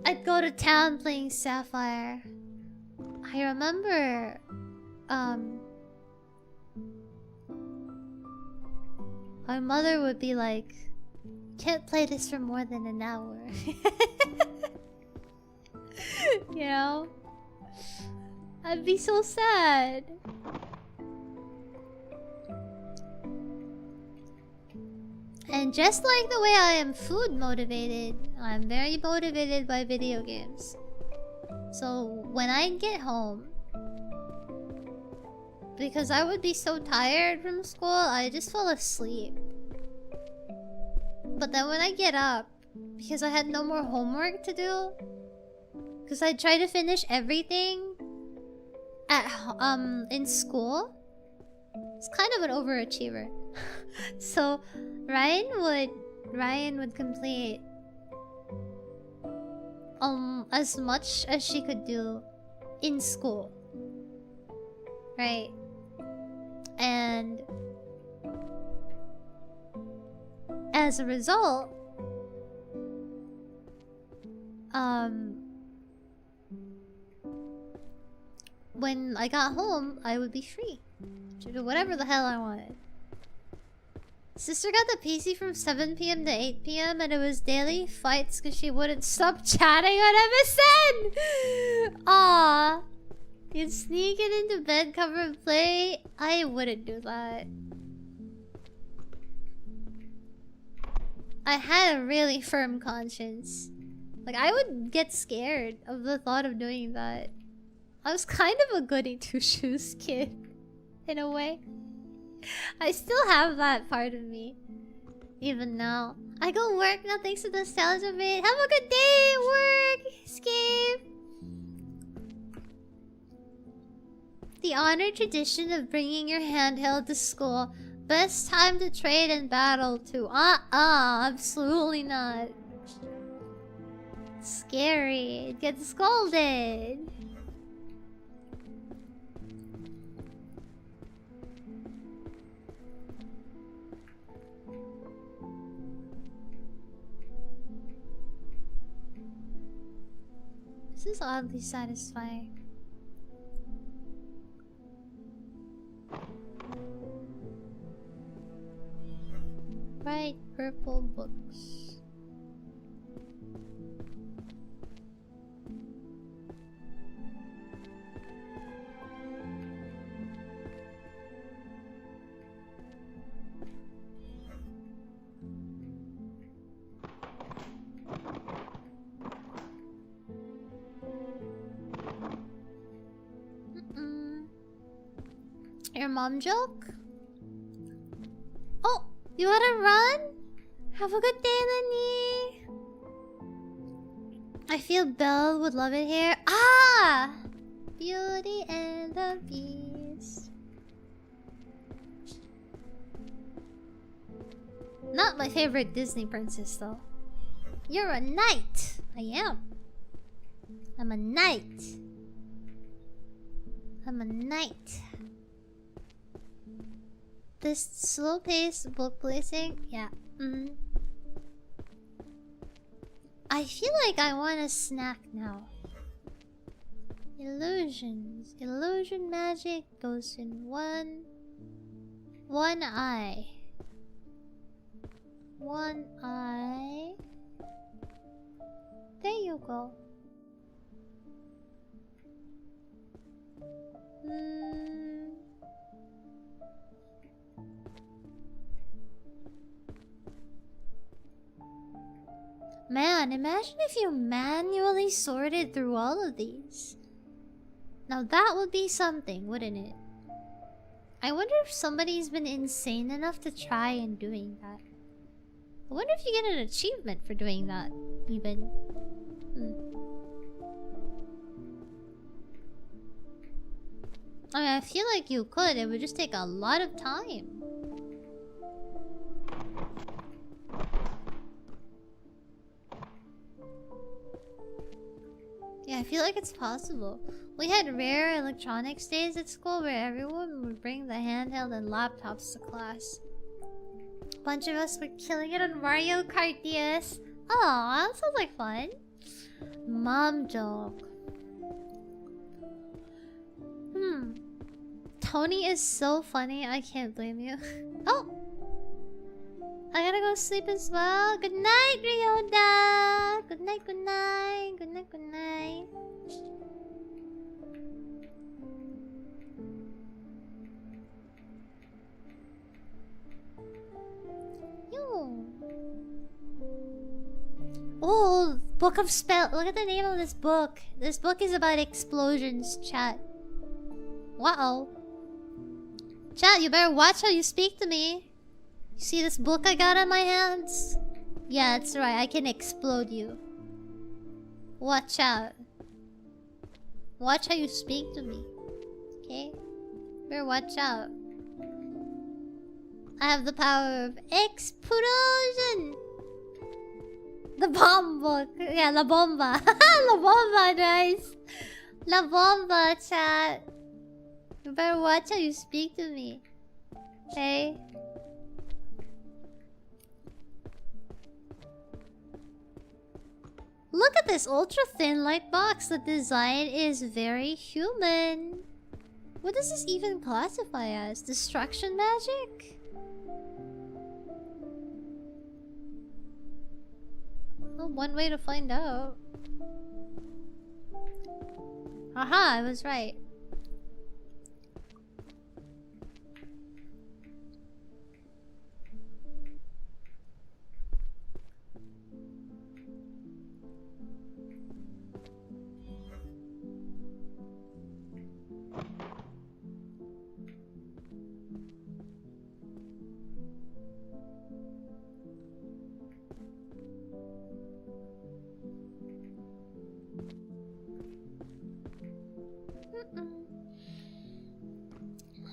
I'd go to town playing Sapphire. I remember, my mother would be like, "Can't play this for more than an hour." You know? I'd be so sad. And just like the way I am food motivated, I'm very motivated by video games. So when I get home, because I would be so tired from school, I just fall asleep. But then when I get up, because I had no more homework to do, because I tried to finish everything at in school. It's kind of an overachiever. So Raian would complete as much as she could do in school. Right? And as a result, when I got home, I would be free to do whatever the hell I wanted. Sister got the PC from 7 p.m. to 8 p.m. and it was daily fights because she wouldn't stop chatting on MSN! Aww. You'd sneak it into bed, cover and play? I wouldn't do that. I had a really firm conscience. Like, I would get scared of the thought of doing that. I was kind of a goody two-shoes kid, in a way. I still have that part of me, even now. I go work now thanks to the nostalgia mate. Have a good day at work, Escape! The honored tradition of bringing your handheld to school. Best time to trade and battle too. Absolutely not. Scary. Get scolded. This is oddly satisfying. bright purple books. Your mom joke? Oh, you wanna run? Have a good day, Lenny. I feel Belle would love it here. Ah! Beauty and the Beast. Not my favorite Disney princess, though. You're a knight. I am. I'm a knight. I'm a knight. This slow-paced book placing, yeah. I feel like I want a snack now. Illusions. Illusion magic goes in one eye. One eye. There you go. Man, imagine if you manually sorted through all of these. Now that would be something, wouldn't it? I wonder if somebody's been insane enough to try and doing that. I wonder if you get an achievement for doing that, even. I mean, I feel like you could. It would just take a lot of time. Yeah, I feel like it's possible. We had rare electronics days at school where everyone would bring the handheld and laptops to class. A bunch of us were killing it on Mario Kart DS. Aw, that sounds like fun. Mom joke. Tony is so funny, I can't blame you. Oh! I gotta go sleep as well. Good night, Ryoda! Good night, good night. Good night, good night. Yo. Oh, Book of Spell. Look at the name of this book. This book is about explosions, chat. Wow. Chat, you better watch how you speak to me. You see this book I got on my hands? Yeah, that's right. I can explode you. Watch out. Watch how you speak to me. Okay? Better watch out. I have the power of explosion. The bomb book. Yeah, La Bomba. La Bomba, guys. La Bomba, chat. You better watch how you speak to me. Okay? Look at this ultra thin light box. The design is very human. What does this even classify as? Destruction magic? Well, one way to find out. Aha, I was right.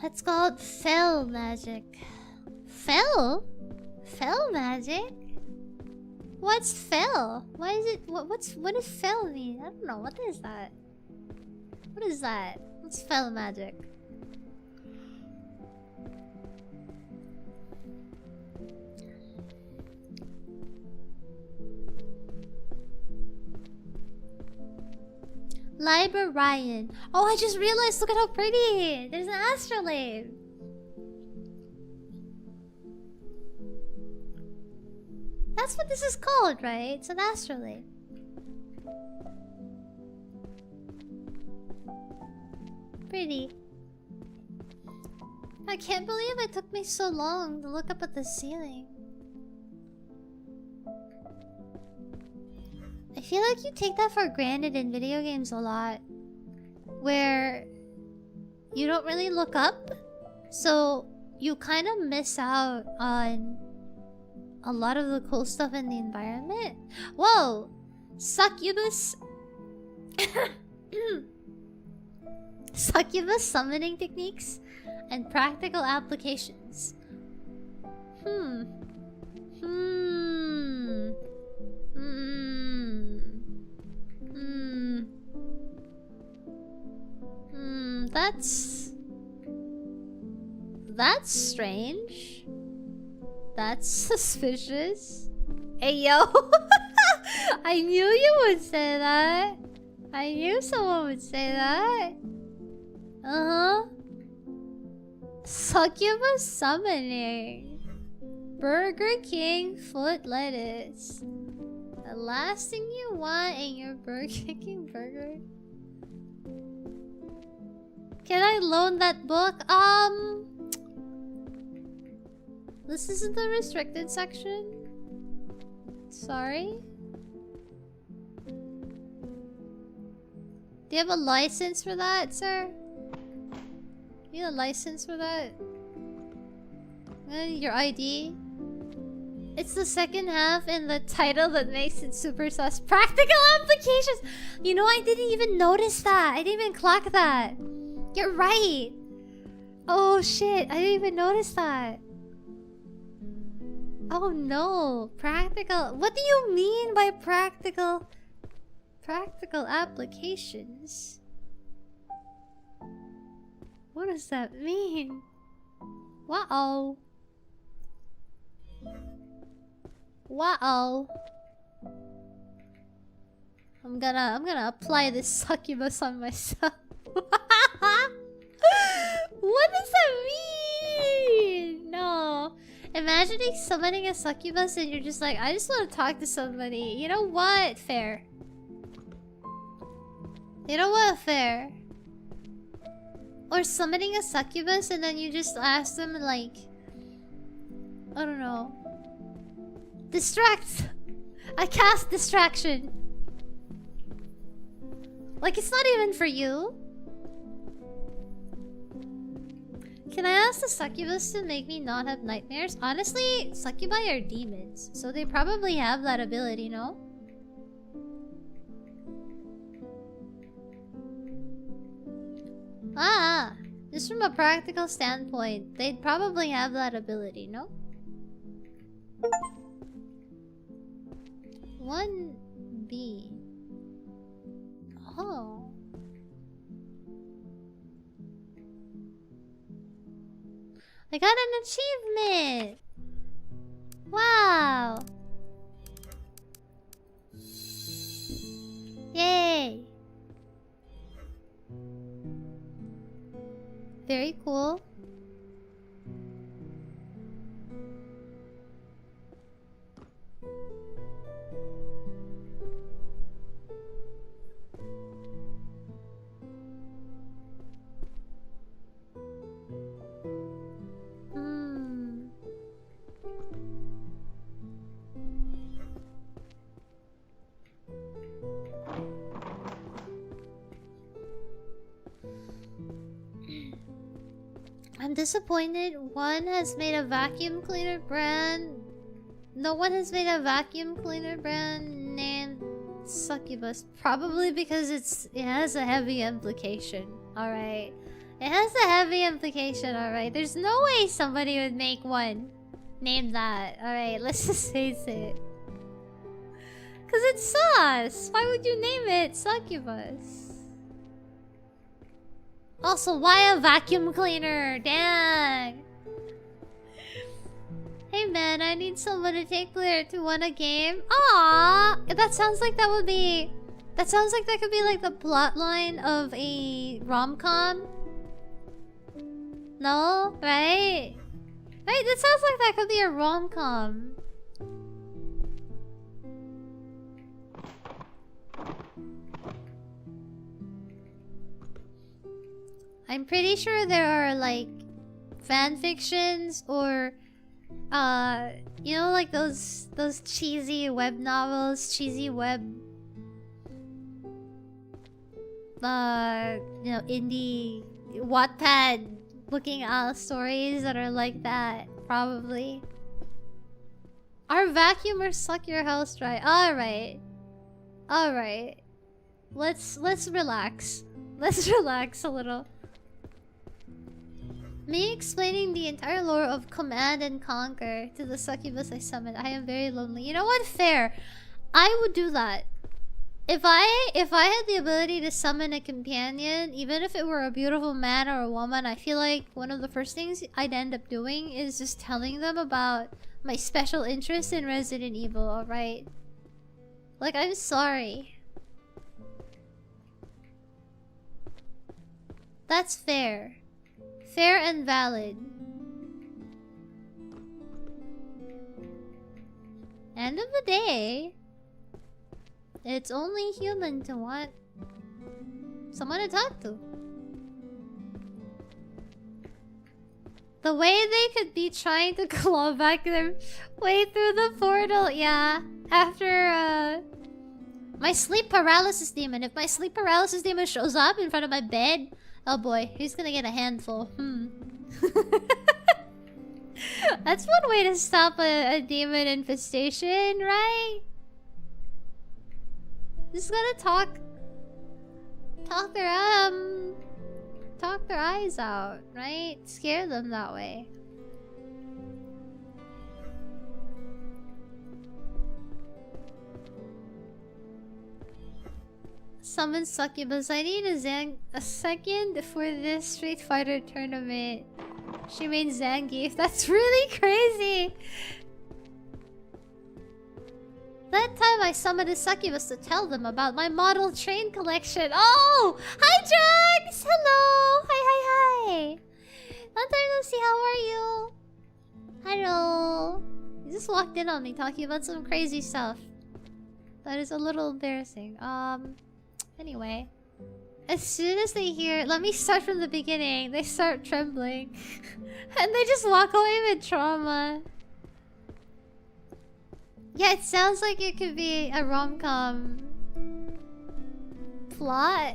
It's called fell magic. Fell? Fell magic? What's fell? Why is it? What does fell mean? I don't know. What is that? What is that? What's fell magic? Librarian. Oh, I just realized. Look at how pretty. There's an astrolabe. That's what this is called, right? It's an astrolabe. Pretty. I can't believe it took me so long to look up at the ceiling. I feel like you take that for granted in video games a lot. Where you don't really look up. So you kind of miss out on a lot of the cool stuff in the environment. Whoa! Succubus... Succubus summoning techniques and practical applications. That's strange. That's suspicious. Hey yo! I knew you would say that. I knew someone would say that. Succubus summoning. Burger King foot lettuce. The last thing you want in your Burger King burger. Can I loan that book? This isn't the restricted section. Sorry. Do you have a license for that, sir? You need a license for that? Your ID? It's the second half in the title that makes it super sus. Practical applications! You know, I didn't even notice that. I didn't even clock that. You're right. Oh shit, I didn't even notice that. Oh no, practical. What do you mean by practical? Practical applications? What does that mean? Wow. Wow. I'm gonna apply this succubus on myself. What does that mean? No. Imagining summoning a succubus and you're just like, I just want to talk to somebody. You know what? Fair. You know what? Fair. Or summoning a succubus and then you just ask them like... I don't know. Distract! I cast distraction. Like, it's not even for you. Can I ask the succubus to make me not have nightmares? Honestly, succubi are demons, so they probably have that ability, no? Ah, just from a practical standpoint, they'd probably have that ability, no? 1B. Oh. I got an achievement! Wow! Yay! Very cool. I'm disappointed. One has made a vacuum cleaner brand. No one has made a vacuum cleaner brand named Succubus. Probably because it has a heavy implication. Alright. It has a heavy implication, alright. There's no way somebody would make one named that. Alright, let's just face it. Cause it's sus. Why would you name it Succubus? Also, why a vacuum cleaner? Dang. Hey man, I need someone to take player to win a game. Aww, that sounds like that would be... That sounds like that could be like the plotline of a rom-com. No? Right? Right, that sounds like that could be a rom-com. I'm pretty sure there are like fan fictions or you know, like those cheesy web novels, cheesy web you know, indie Wattpad looking stories that are like that, probably. Our vacuumers suck your house dry. Alright. Alright. Let's relax. Let's relax a little. Me explaining the entire lore of Command and Conquer to the succubus I summoned. I am very lonely. You know what? Fair. I would do that. If I had the ability to summon a companion, even if it were a beautiful man or a woman, I feel like one of the first things I'd end up doing is just telling them about my special interest in Resident Evil, alright? Like, I'm sorry. That's fair. Fair and valid. End of the day, it's only human to want someone to talk to. The way they could be trying to claw back their way through the portal, yeah. After, my sleep paralysis demon. If my sleep paralysis demon shows up in front of my bed, oh boy, he's gonna get a handful. That's one way to stop a demon infestation, right? Just gotta talk their eyes out, right? Scare them that way. Summon succubus. I need a second for this Street Fighter tournament. She made Zangief. That's really crazy. That time I summoned a succubus to tell them about my model train collection. Oh! Hi, Jax! Hello! Hi. Long time no see. How are you? Hello. You just walked in on me talking about some crazy stuff. That is a little embarrassing. Anyway. As soon as they hear... Let me start from the beginning. They start trembling. And they just walk away with trauma. Yeah, it sounds like it could be a rom-com plot.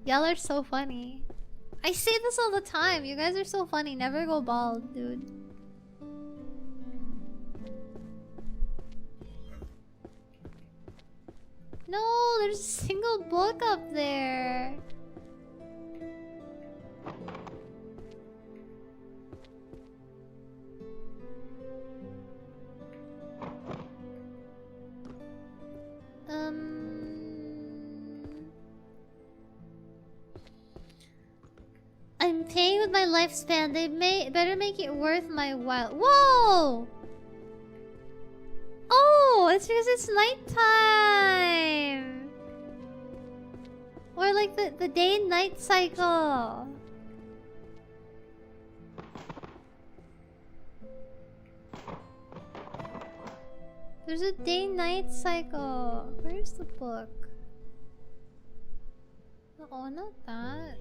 Y'all are so funny. I say this all the time. You guys are so funny. Never go bald, dude. No, there's a single book up there. I'm paying with my lifespan. They better make it worth my while. Whoa! Oh, it's because it's nighttime. Or like the day and night cycle. There's a day-night cycle. Where's the book? Oh, not that.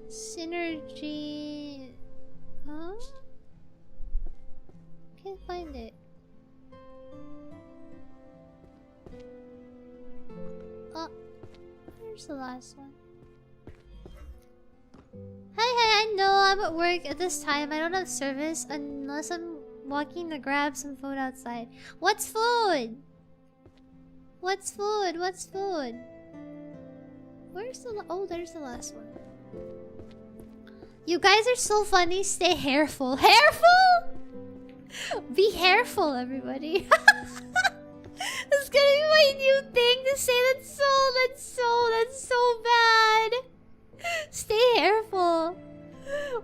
Synergy. Huh? Can't find it. Oh, where's the last one? Hi, I know I'm at work at this time. I don't have service unless I'm walking to grab some food outside. What's food? What's food? What's food? Where's the... Oh, there's the last one. You guys are so funny. Stay hairful. Hairful? Be hairful, everybody. That's gonna be my new thing to say. That's so bad. Stay hairful.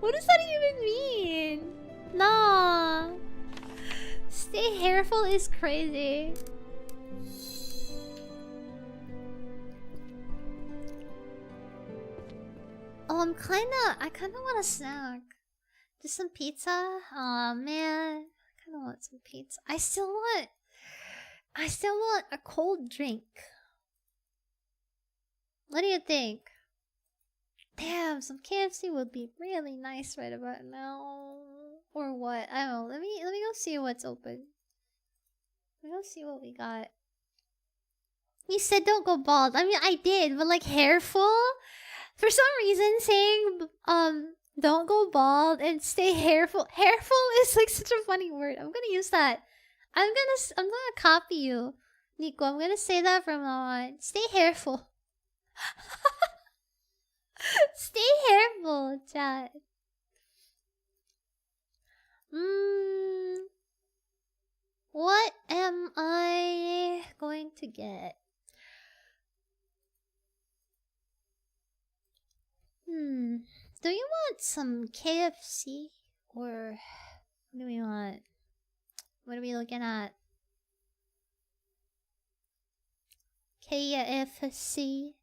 What does that even mean? Nah. Stay hairful is crazy. Oh, I kinda want a snack. Just some pizza? Aw, man. I kinda want some pizza. I still want a cold drink. What do you think? Damn, some KFC would be really nice right about now. Or what? I don't know. Let me go see what's open. Let me go see what we got. You said don't go bald. I mean, I did, but like hairful? For some reason, saying don't go bald and stay hairful. Hairful is like such a funny word. I'm gonna use that. I'm gonna copy you, Nico. I'm gonna say that from now on. Stay hairful. Stay hairful, chat. What am I going to get? Do you want some KFC? Or what do we want? What are we looking at? KFC.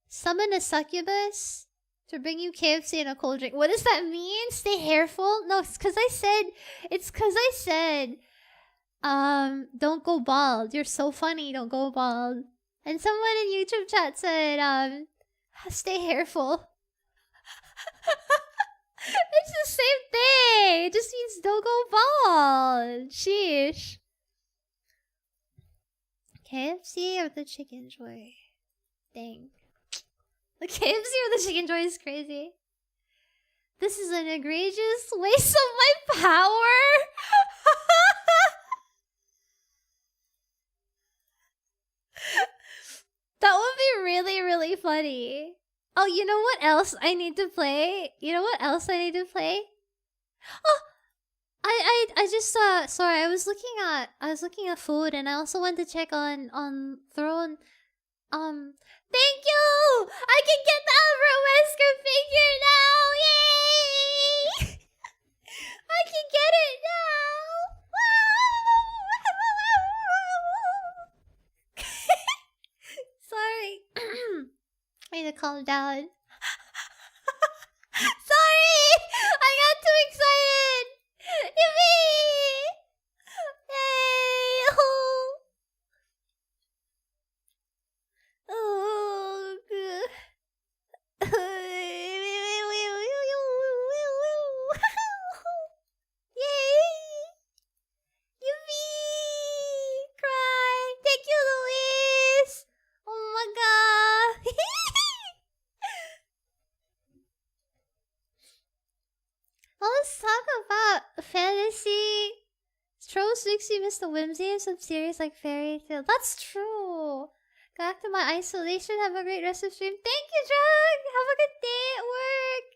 Summon a succubus to bring you KFC and a cold drink. What does that mean? Stay hairful? No, it's cause I said don't go bald. You're so funny, don't go bald. And someone in YouTube chat said, stay hairful. It's the same thing. It just means don't go bald. Sheesh. KFC or the chicken joy? Dang. The KFC or the chicken joy is crazy. This is an egregious waste of my power. That would be really, really funny. Oh, you know what else I need to play? Oh, I just sorry, I was looking at food, and I also went to check on Throne. Thank you! I can get the Albert Wesker figure now! Yay! I can get it now! Sorry. I need to calm down. Sorry! I got too excited! Yippee! Yay! Oh, good. Yay! Yippee! Cry! Thank you, Luis! Oh my god! Let's talk about fantasy. Trolls makes you miss the whimsy of some series like Fairy Tail. That's true. Go back to my isolation. Have a great rest of stream. Thank you, Jug. Have a good day at work.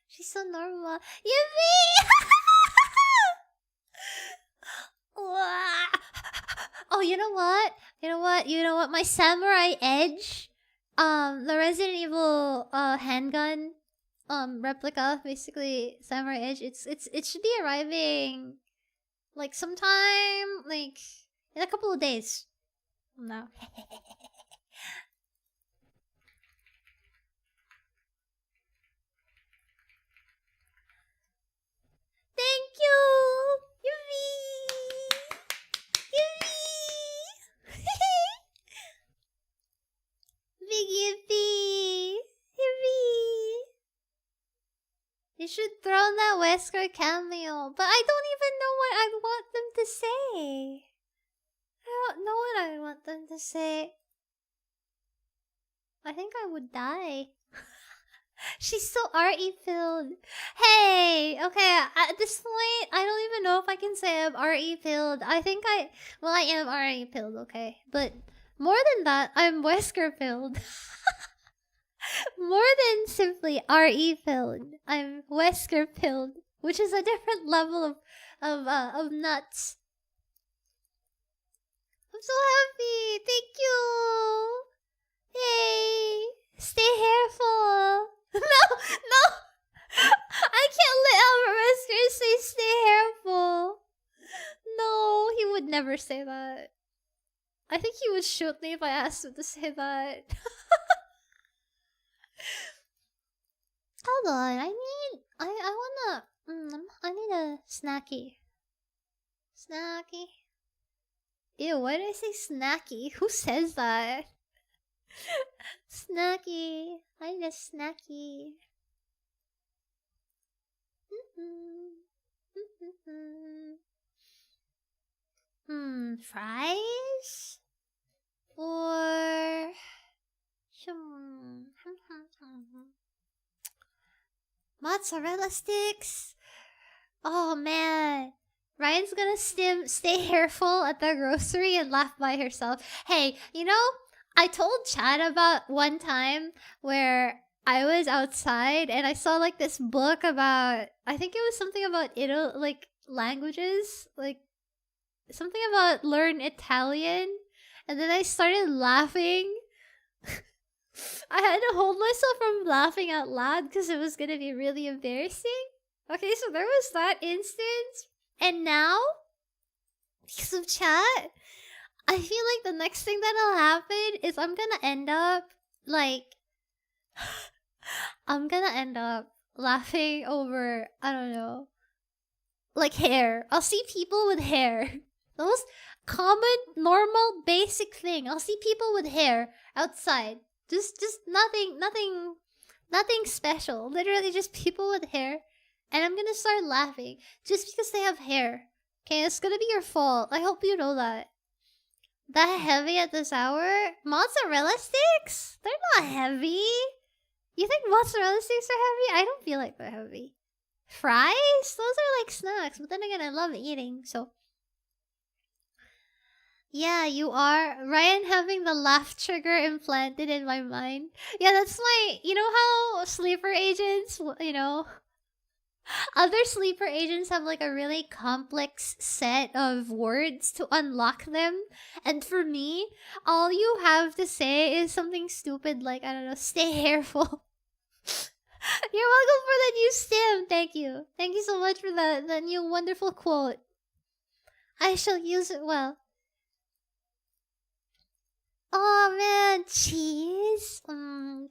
She's so normal. Yippee! Oh, you know what? My Samurai Edge, the Resident Evil handgun replica, basically Samurai Edge. It should be arriving like sometime like in a couple of days from now. Thank you! Yippee! Yippee! Big yippee! Yippee! You should throw in that Wesker cameo, but I don't even know what I want them to say. I don't know what I want them to say. I think I would die. She's so RE filled. Hey, okay, at this point, I don't even know if I can say I'm RE filled. I am RE filled, okay? But more than that, I'm Wesker filled. More than simply RE filled. I'm Wesker filled, which is a different level of nuts. I'm so happy. Thank you. Yay. Stay hairful. No! I can't let Albert Wesker say stay hairful. No, he would never say that. I think he would shoot me if I asked him to say that. Hold on, I need a snacky. Snacky. Ew, why did I say snacky? Who says that? Snacky. I need a snacky. Fries? Or... mozzarella sticks? Oh man. Ryan's gonna stay careful at the grocery and laugh by herself. Hey, you know, I told Chad about one time where I was outside and I saw like this book about, I think it was something about like languages, like something about learn Italian, and then I started laughing. I had to hold myself from laughing out loud because it was gonna be really embarrassing. Okay, so there was that instance, and now, because of chat, I feel like the next thing that'll happen is I'm gonna end up like I'm gonna end up laughing over, I don't know, like hair. I'll see people with hair. The most common, normal, basic thing. I'll see people with hair outside. Just nothing special. Literally just people with hair. And I'm gonna start laughing just because they have hair. Okay, it's gonna be your fault. I hope you know that. That heavy at this hour? Mozzarella sticks? They're not heavy. You think mozzarella sticks are heavy? I don't feel like they're heavy. Fries? Those are like snacks, but then again, I love eating, so. Yeah, you are. Ryan having the laugh trigger implanted in my mind. Yeah, that's my. You know how sleeper agents, you know, other sleeper agents have like a really complex set of words to unlock them. And for me, all you have to say is something stupid like, I don't know, stay careful. You're welcome for the new stim. Thank you. Thank you so much for the new wonderful quote. I shall use it well. Oh man, cheese?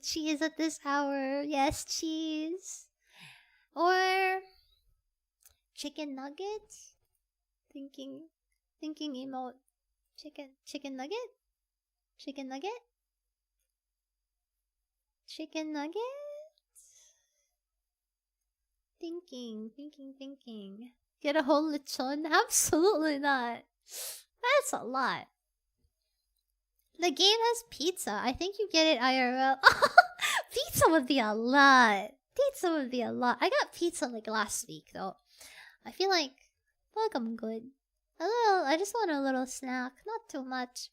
Cheese at this hour. Yes, cheese. Or chicken nuggets? Thinking emote. Chicken nugget? Chicken nugget? Chicken nugget? Thinking. Get a whole lechon? Absolutely not. That's a lot. The game has pizza. I think you get it IRL. Pizza would be a lot. I got pizza like last week though. I feel like I'm good. I just want a little snack. Not too much.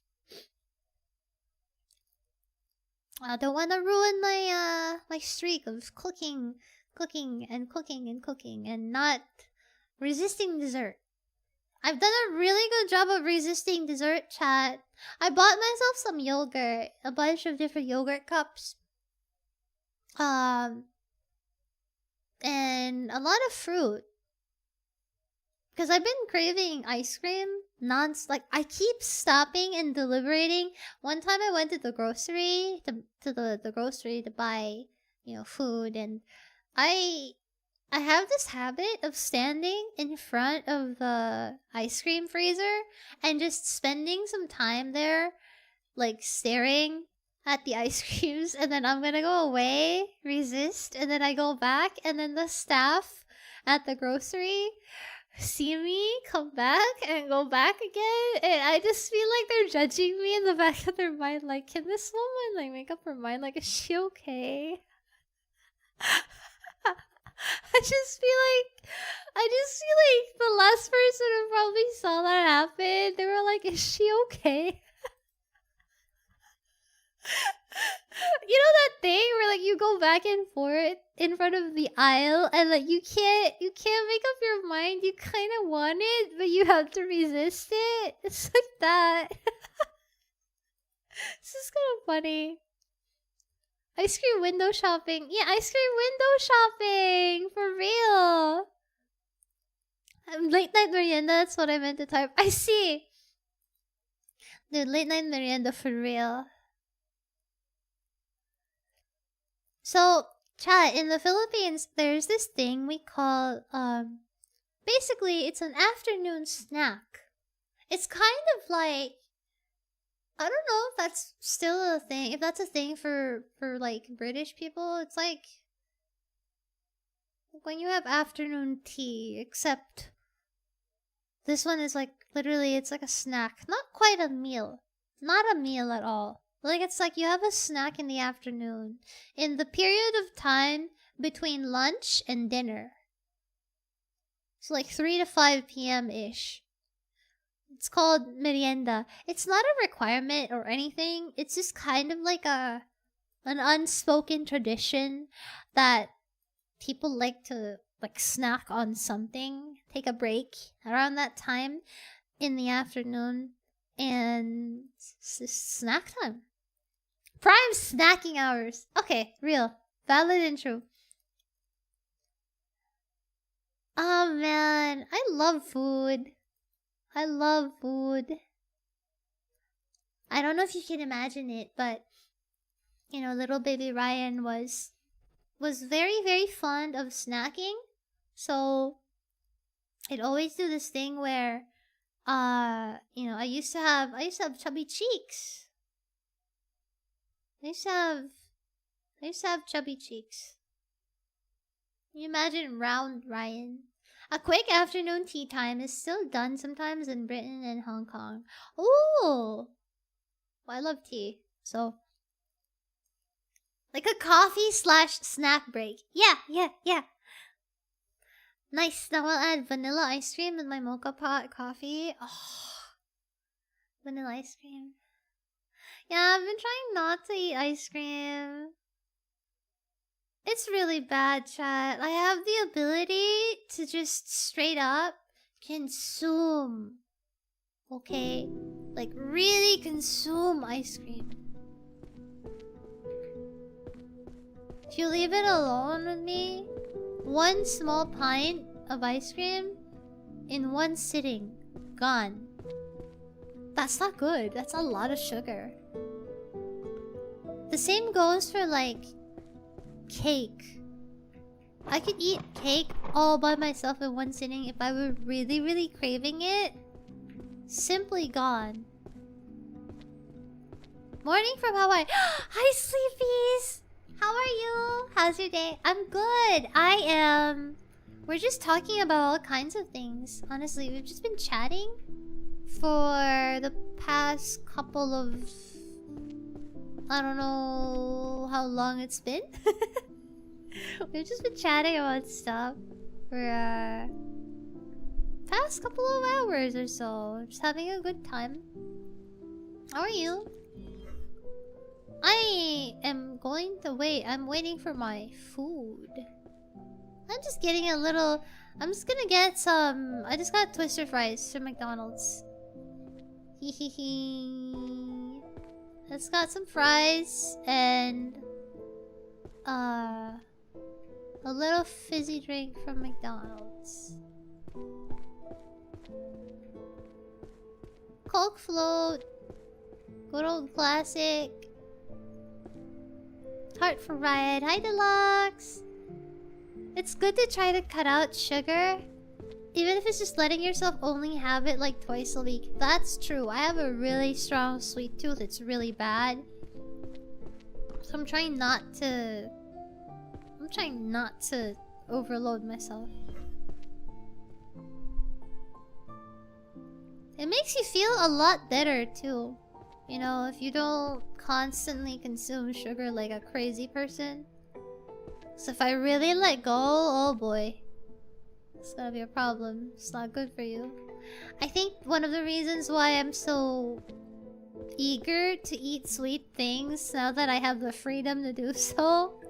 I don't want to ruin my streak of cooking and not resisting dessert. I've done a really good job of resisting dessert, chat. I bought myself some yogurt, a bunch of different yogurt cups. And a lot of fruit. Because I've been craving ice cream. I keep stopping and deliberating. One time I went to the grocery, to the grocery to buy, food, and I have this habit of standing in front of the ice cream freezer and just spending some time there, like staring at the ice creams, and then I'm gonna go away, resist, and then I go back, and then the staff at the grocery see me come back and go back again, and I just feel like they're judging me in the back of their mind, like, can this woman like make up her mind? Like, is she okay? I just feel like the last person who probably saw that happen, they were like, is she okay? You know that thing where like you go back and forth in front of the aisle and like you can't make up your mind. You kind of want it, but you have to resist it. It's like that. This is kind of funny. Ice cream window shopping. Yeah, ice cream window shopping. For real. Late night merienda, that's what I meant to type. I see. Dude, late night merienda for real. So, chat, in the Philippines, there's this thing we call, basically, it's an afternoon snack. It's kind of like I don't know if that's still a thing. If that's a thing for like British people, it's like when you have afternoon tea, except this one is like literally it's like a snack. Not quite a meal. Not a meal at all. Like it's like you have a snack in the afternoon in the period of time between lunch and dinner. It's like 3 to 5 p.m. ish. It's called merienda. It's not a requirement or anything. It's just kind of like an unspoken tradition that people like to like snack on something, take a break around that time in the afternoon, and it's just snack time. Prime snacking hours. Okay, real. Valid and true. Oh man, I love food. I love food. I don't know if you can imagine it, but you know, little baby Ryan was very, very fond of snacking. So I'd always do this thing where you know, I used to have chubby cheeks. I used to have chubby cheeks. Can you imagine round Ryan? A quick afternoon tea time is still done sometimes in Britain and Hong Kong. Ooh! Well, I love tea. So, like a coffee / snack break. Yeah. Nice. Now I'll add vanilla ice cream with my mocha pot coffee. Oh, vanilla ice cream. Yeah, I've been trying not to eat ice cream. It's really bad, chat. I have the ability to just straight up consume. Okay? Like, really consume ice cream. If you leave it alone with me, one small pint of ice cream in one sitting. Gone. That's not good. That's a lot of sugar. The same goes for, like, cake. I could eat cake all by myself in one sitting if I were really, really craving it. Simply gone. Morning from Hawaii. Hi, sleepies! How are you? How's your day? I'm good. I am. We're just talking about all kinds of things. Honestly, we've just been chatting for the past couple of... I don't know how long it's been. We've just been chatting about stuff for past couple of hours or so. Just having a good time. How are you? I am going to wait. I'm waiting for my food. I'm just getting a little... I'm just gonna get some... I just got Twister fries from McDonald's. Hehehe. Let's got some fries and a little fizzy drink from McDonald's. Coke float. Good old classic. Heart for Riot. Hi, Deluxe. It's good to try to cut out sugar. Even if it's just letting yourself only have it like twice a week. That's true. I have a really strong sweet tooth. It's really bad. So I'm trying not to overload myself. It makes you feel a lot better too. You know, if you don't constantly consume sugar like a crazy person. So if I really let go, oh boy. It's gonna be a problem. It's not good for you. I think one of the reasons why I'm so eager to eat sweet things now that I have the freedom to do so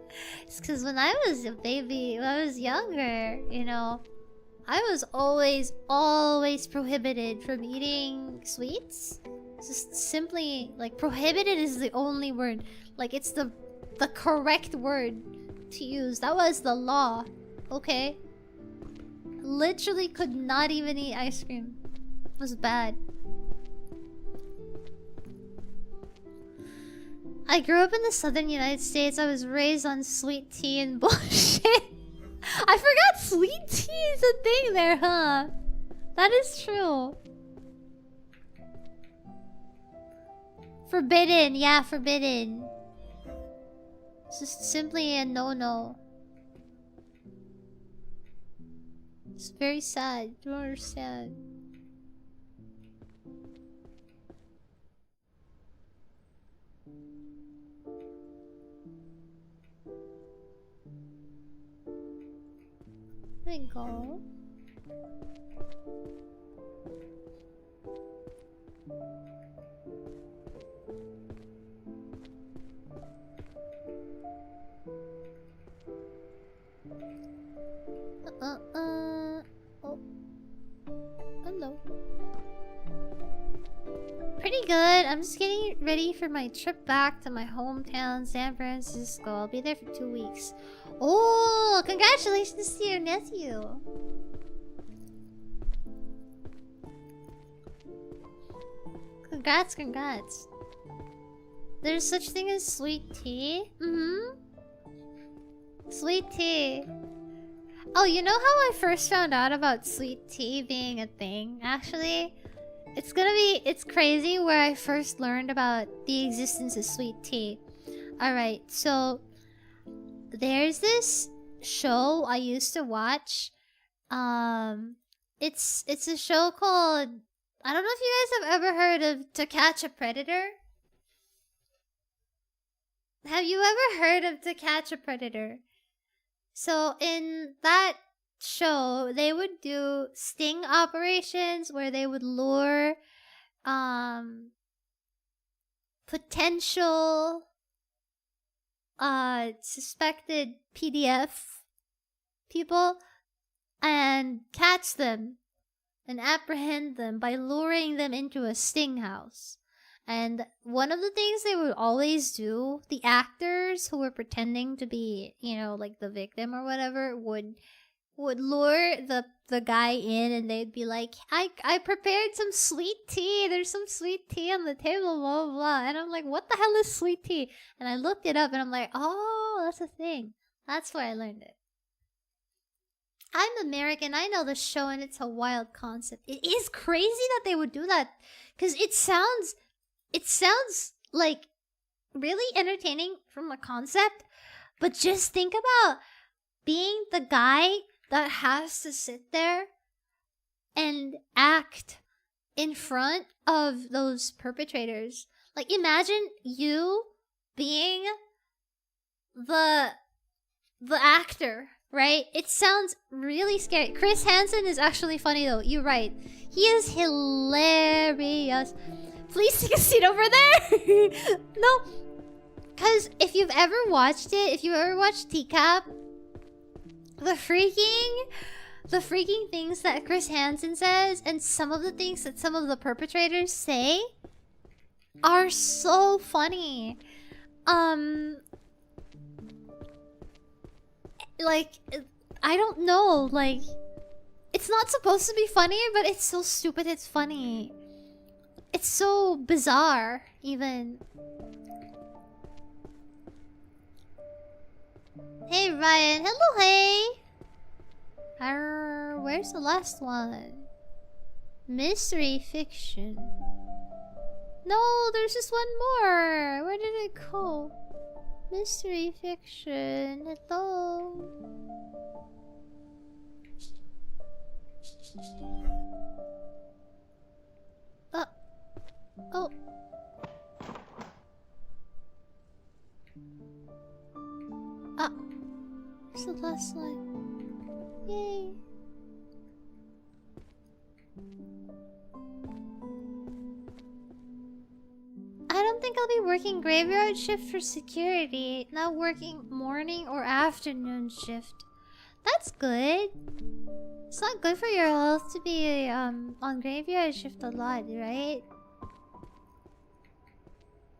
is because when I was a baby, when I was younger, you know, I was always prohibited from eating sweets. Just simply, like, prohibited is the only word. Like, it's the correct word to use. That was the law. Okay? Literally could not even eat ice cream. It was bad. I grew up in the southern United States. I was raised on sweet tea and bullshit. I forgot sweet tea is a thing there, huh? That is true. Forbidden, yeah, forbidden. It's just simply a no-no. It's very sad. You don't understand. There we go. Oh. Hello. Pretty good. I'm just getting ready for my trip back to my hometown, San Francisco. I'll be there for 2 weeks. Oh, congratulations to your nephew. Congrats, congrats. There's such thing as sweet tea? Sweet tea. Oh, you know how I first found out about sweet tea being a thing? Actually, it's crazy where I first learned about the existence of sweet tea. Alright, so there's this show I used to watch. It's a show called, I don't know if you guys have ever heard of To Catch a Predator. Have you ever heard of To Catch a Predator? So in that show, they would do sting operations where they would lure potential suspected PDF people and catch them and apprehend them by luring them into a sting house. And one of the things they would always do, the actors who were pretending to be, you know, like the victim or whatever, would lure the guy in, and they'd be like, I prepared some sweet tea. There's some sweet tea on the table, blah, blah, blah. And I'm like, what the hell is sweet tea? And I looked it up and I'm like, oh, that's a thing. That's where I learned it. I'm American. I know the show, and it's a wild concept. It is crazy that they would do that, because it sounds like really entertaining from a concept, but just think about being the guy that has to sit there and act in front of those perpetrators. Like, imagine you being the actor, right? It sounds really scary. Chris Hansen is actually funny though. You're right. He is hilarious. Please take a seat over there. No, because if you've ever watched it, if you ever watched TCAP, the freaking things that Chris Hansen says and some of the things that some of the perpetrators say are so funny. Like, I don't know, like, it's not supposed to be funny, but it's so stupid it's funny. It's so bizarre, even. Hey, Ryan. Hello, hey. Where's the last one? Mystery fiction. No, there's just one more. Where did it go? Mystery fiction. Hello. Oh. Where's the last one? Yay. I don't think I'll be working graveyard shift for security, not working morning or afternoon shift. That's good. It's not good for your health to be on graveyard shift a lot, right?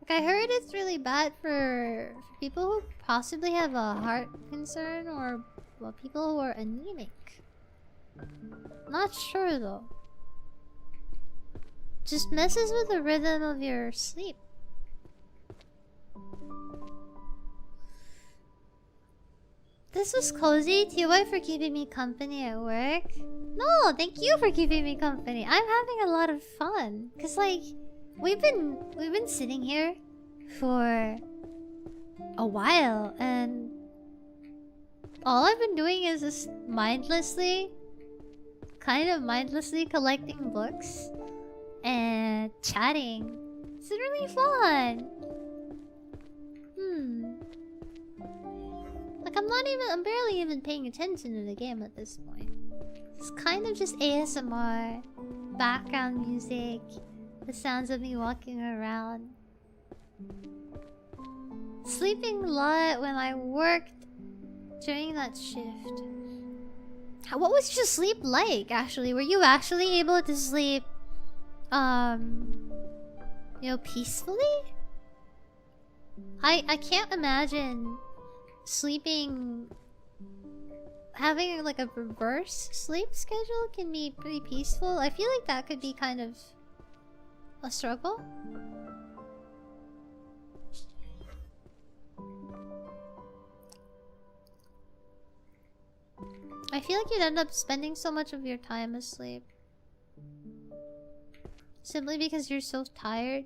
Like, I heard it's really bad for people who possibly have a heart concern, or well, people who are anemic. Not sure though. Just messes with the rhythm of your sleep. This was cozy. TY for keeping me company at work. No, thank you for keeping me company. I'm having a lot of fun. Cause like, We've been sitting here for a while, and all I've been doing is just kind of mindlessly collecting books and chatting. It's been really fun. Like I'm barely even paying attention to the game at this point. It's kind of just ASMR, background music, the sounds of me walking around. Sleeping a lot when I worked during that shift. What was your sleep like, actually? Were you actually able to sleep, peacefully? I can't imagine having like a reverse sleep schedule can be pretty peaceful. I feel like that could be kind of a struggle. I feel like you'd end up spending so much of your time asleep simply because you're so tired.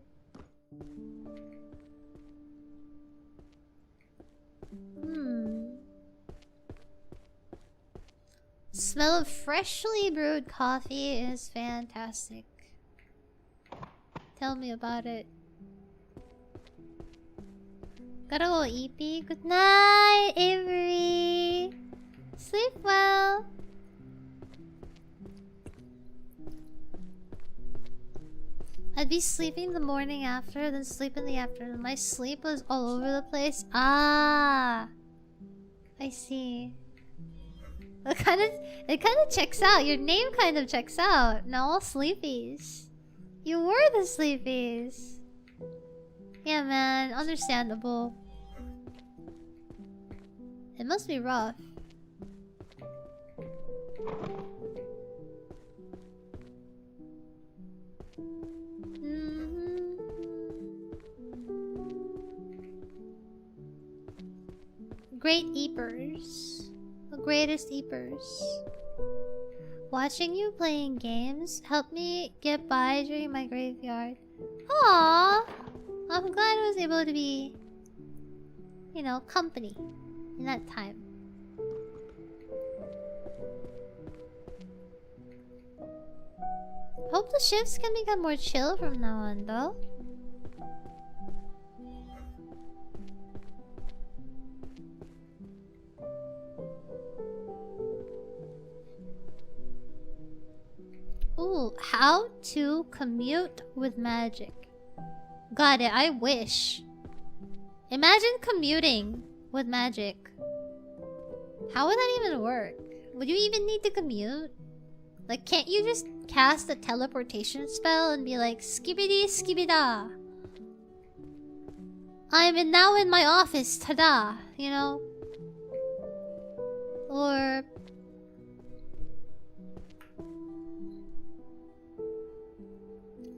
Smell of freshly brewed coffee is fantastic. Tell me about it. Gotta go EP. Good night, Avery. Sleep well. I'd be sleeping the morning after, then sleep in the afternoon. My sleep was all over the place. Ah, I see. It kind of checks out. Your name kind of checks out. Now all sleepies. You were the sleepies. Yeah, man. Understandable. It must be rough. Great eepers. The greatest eepers. Watching you playing games helped me get by during my graveyard. Aww! I'm glad I was able to be, company in that time. Hope the shifts can become more chill from now on, though. Ooh, how to commute with magic. Got it, I wish. Imagine commuting with magic. How would that even work? Would you even need to commute? Like, can't you just cast a teleportation spell and be like, skibidi skibida? I'm now in my office, tada, you know? Or...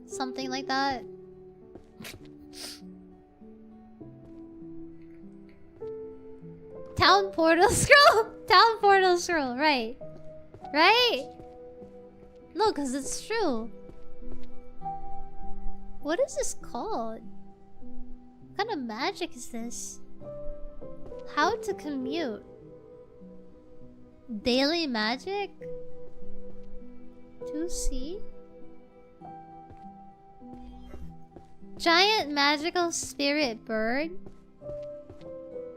something like that. Town portal scroll! Town portal scroll, right. Right? No, because it's true. What is this called? What kind of magic is this? How to commute? Daily magic? 2C? Giant magical spirit bird?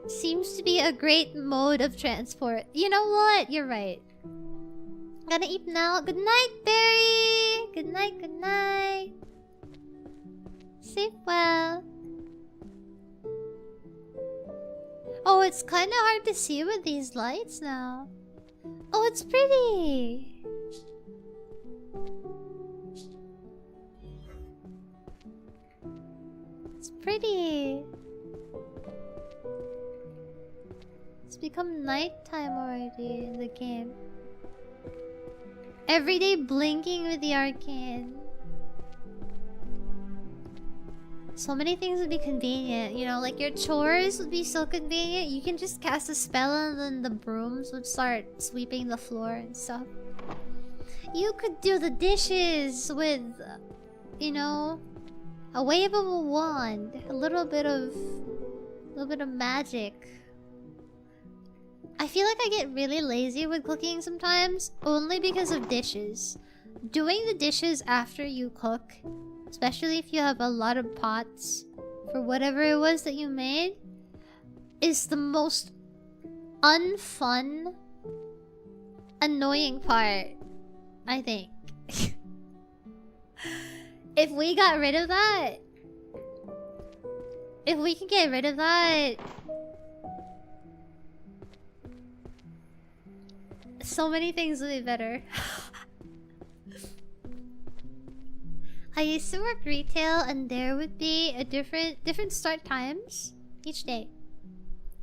Seems to be a great mode of transport. You know what? You're right. Gonna eat now. Good night, Barry! Good night, good night. Sleep well. Oh, it's kinda hard to see with these lights now. Oh, it's pretty! It's pretty. It's become nighttime already in the game. Everyday blinking with the arcane. So many things would be convenient, you know, like your chores would be so convenient. You can just cast a spell and then the brooms would start sweeping the floor and stuff. You could do the dishes with, you know, a A wave of a wand. A little bit of magic. I feel like I get really lazy with cooking sometimes, only because of dishes. Doing the dishes after you cook, especially if you have a lot of pots for whatever it was that you made, is the most unfun, annoying part, I think. If we got rid of that, if we could get rid of that, so many things would be better. I used to work retail, and there would be a different start times each day.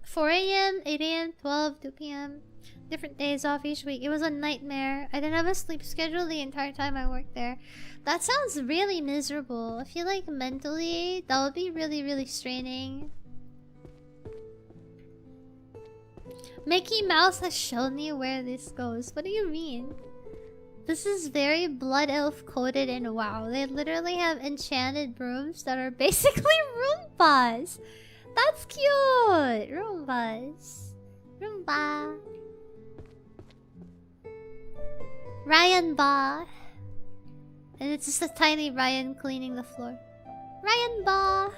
4 a.m., 8 a.m., 12, 2 p.m. Different days off each week. It was a nightmare. I didn't have a sleep schedule the entire time I worked there. That sounds really miserable. I feel like mentally that would be really, really straining. Mickey Mouse has shown me where this goes. What do you mean? This is very Blood Elf coded in WoW. They literally have enchanted brooms that are basically Roombas. That's cute! Roombas. Roomba. Raian Ba. And it's just a tiny Raian cleaning the floor. Raian Ba.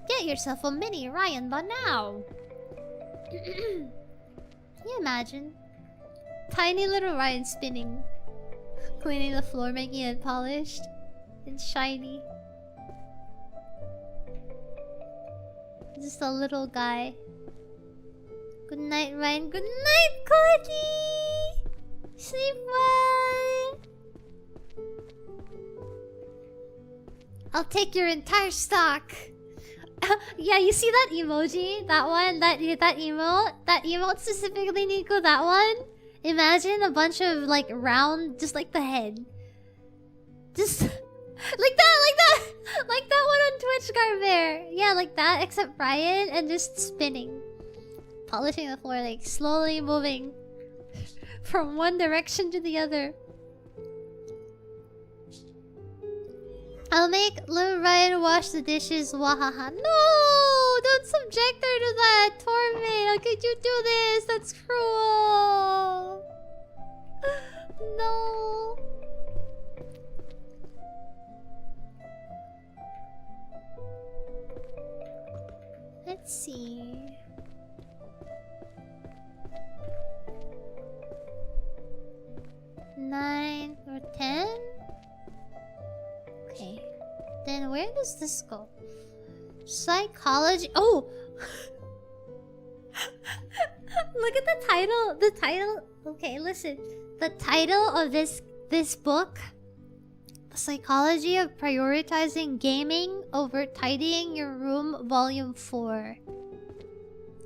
Get yourself a mini Raian Ba now. Can you imagine? Tiny little Raian spinning. Cleaning the floor, making it polished and shiny. Just a little guy. Good night, Ryan. Good night, Cody! Sleep well! I'll take your entire stock. Yeah, you see that emoji? That one? That emote? That emote specifically, Nico? That one? Imagine a bunch of like round, just like the head. Just like that! Like that one on Twitch, Garbear. Yeah, like that, except Ryan, and just spinning. Polishing the floor, like slowly moving from one direction to the other. I'll make little Ryan wash the dishes. Wahaha. No! Don't subject her to that torment. How could you do this? That's cruel. No. Let's see. 9 or 10? Okay. Then where does this go? Psychology. Oh! Look at the title. The title. Okay, listen. The title of this book. The Psychology of Prioritizing Gaming Over Tidying Your Room, Volume 4.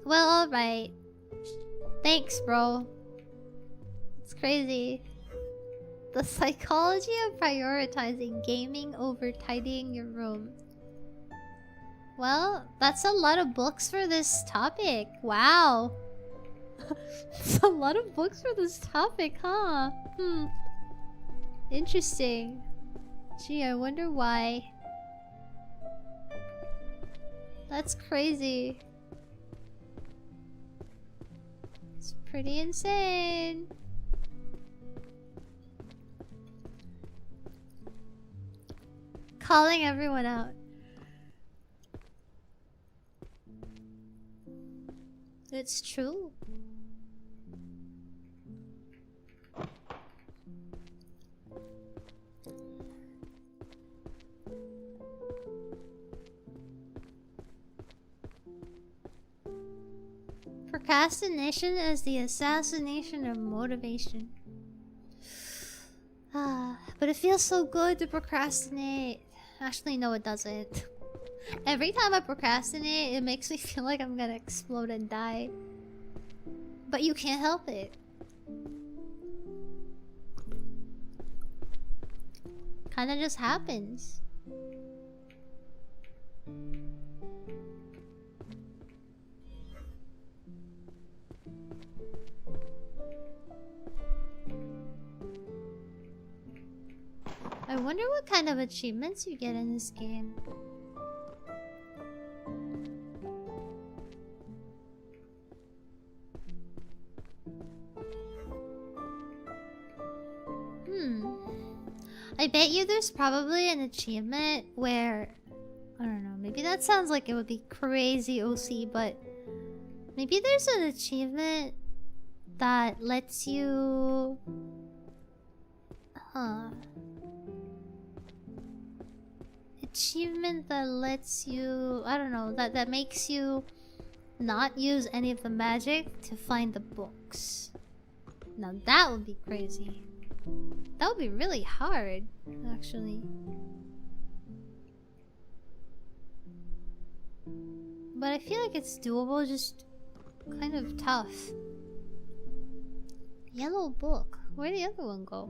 Well, alright. Thanks, bro. It's crazy. The Psychology of Prioritizing Gaming Over Tidying Your Room. Well, that's a lot of books for this topic. Wow. That's a lot of books for this topic, huh? Interesting. Gee, I wonder why. That's crazy. It's pretty insane. Calling everyone out. It's true. Procrastination is the assassination of motivation. But it feels so good to procrastinate. Actually, no, it doesn't. Every time I procrastinate, it makes me feel like I'm gonna explode and die. But you can't help it. Kinda just happens. kind of achievements you get in this game. I bet you there's probably an achievement where... I don't know, maybe that sounds like it would be crazy OC, but... Maybe there's an achievement that lets you... Achievement that lets you... I don't know, that makes you not use any of the magic to find the books. Now that would be crazy. That would be really hard, actually. But I feel like it's doable, just kind of tough. Yellow book. Where'd the other one go?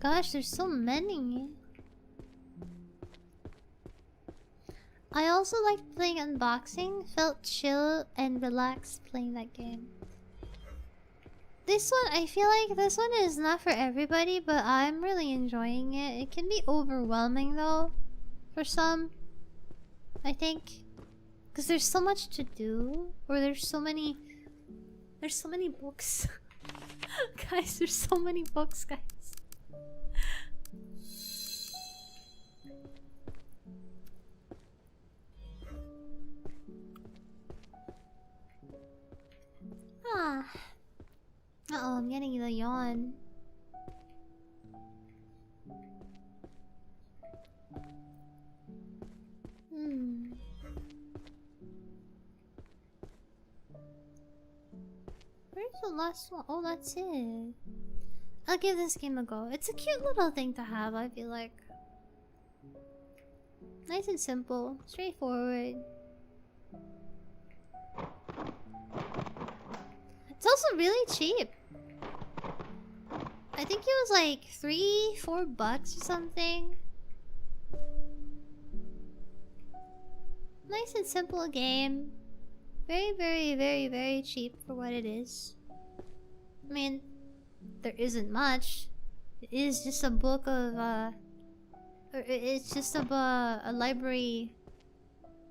Gosh, there's so many. I also liked playing unboxing. Felt chill and relaxed playing that game. This one, I feel like this one is not for everybody, but I'm really enjoying it. It can be overwhelming though, for some, I think. Because there's so much to do, or there's so many books. Guys, there's so many books, guys. Uh-oh, I'm getting the yawn. Where's the last one? Oh, that's it. I'll give this game a go. It's a cute little thing to have, I feel like. Nice and simple. Straightforward. It's also really cheap. I think it was like $3-4 or something. Nice and simple game. Very, very, very, very cheap for what it is. I mean, there isn't much. It is just a book of it's just a library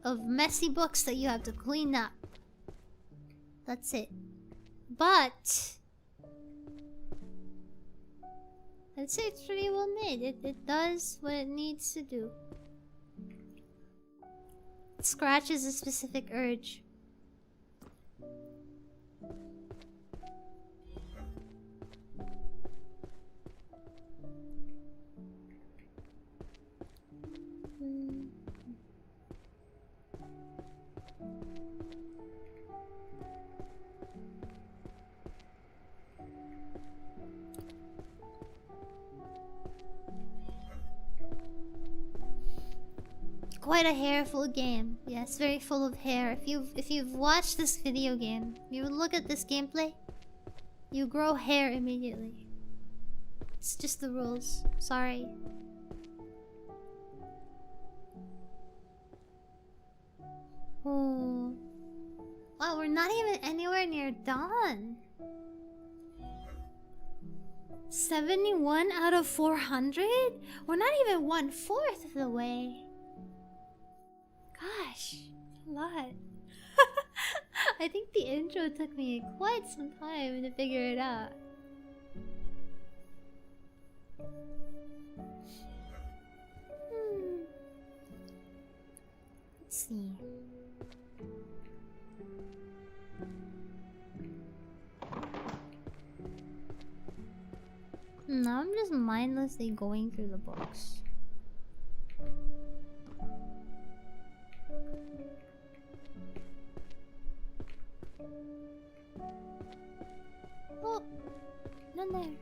of messy books that you have to clean up. That's it. But I'd say it's pretty well made. It does what it needs to do. It scratches a specific urge. Quite a hairful game. Yes, very full of hair. If you've watched this video game, you look at this gameplay, you grow hair immediately. It's just the rules. Sorry. Oh. Wow, we're not even anywhere near done. 71 out of 400? We're not even 1/4 of the way. Gosh, a lot. I think the intro took me quite some time to figure it out. Let's see. Now I'm just mindlessly going through the books. Oh, none there.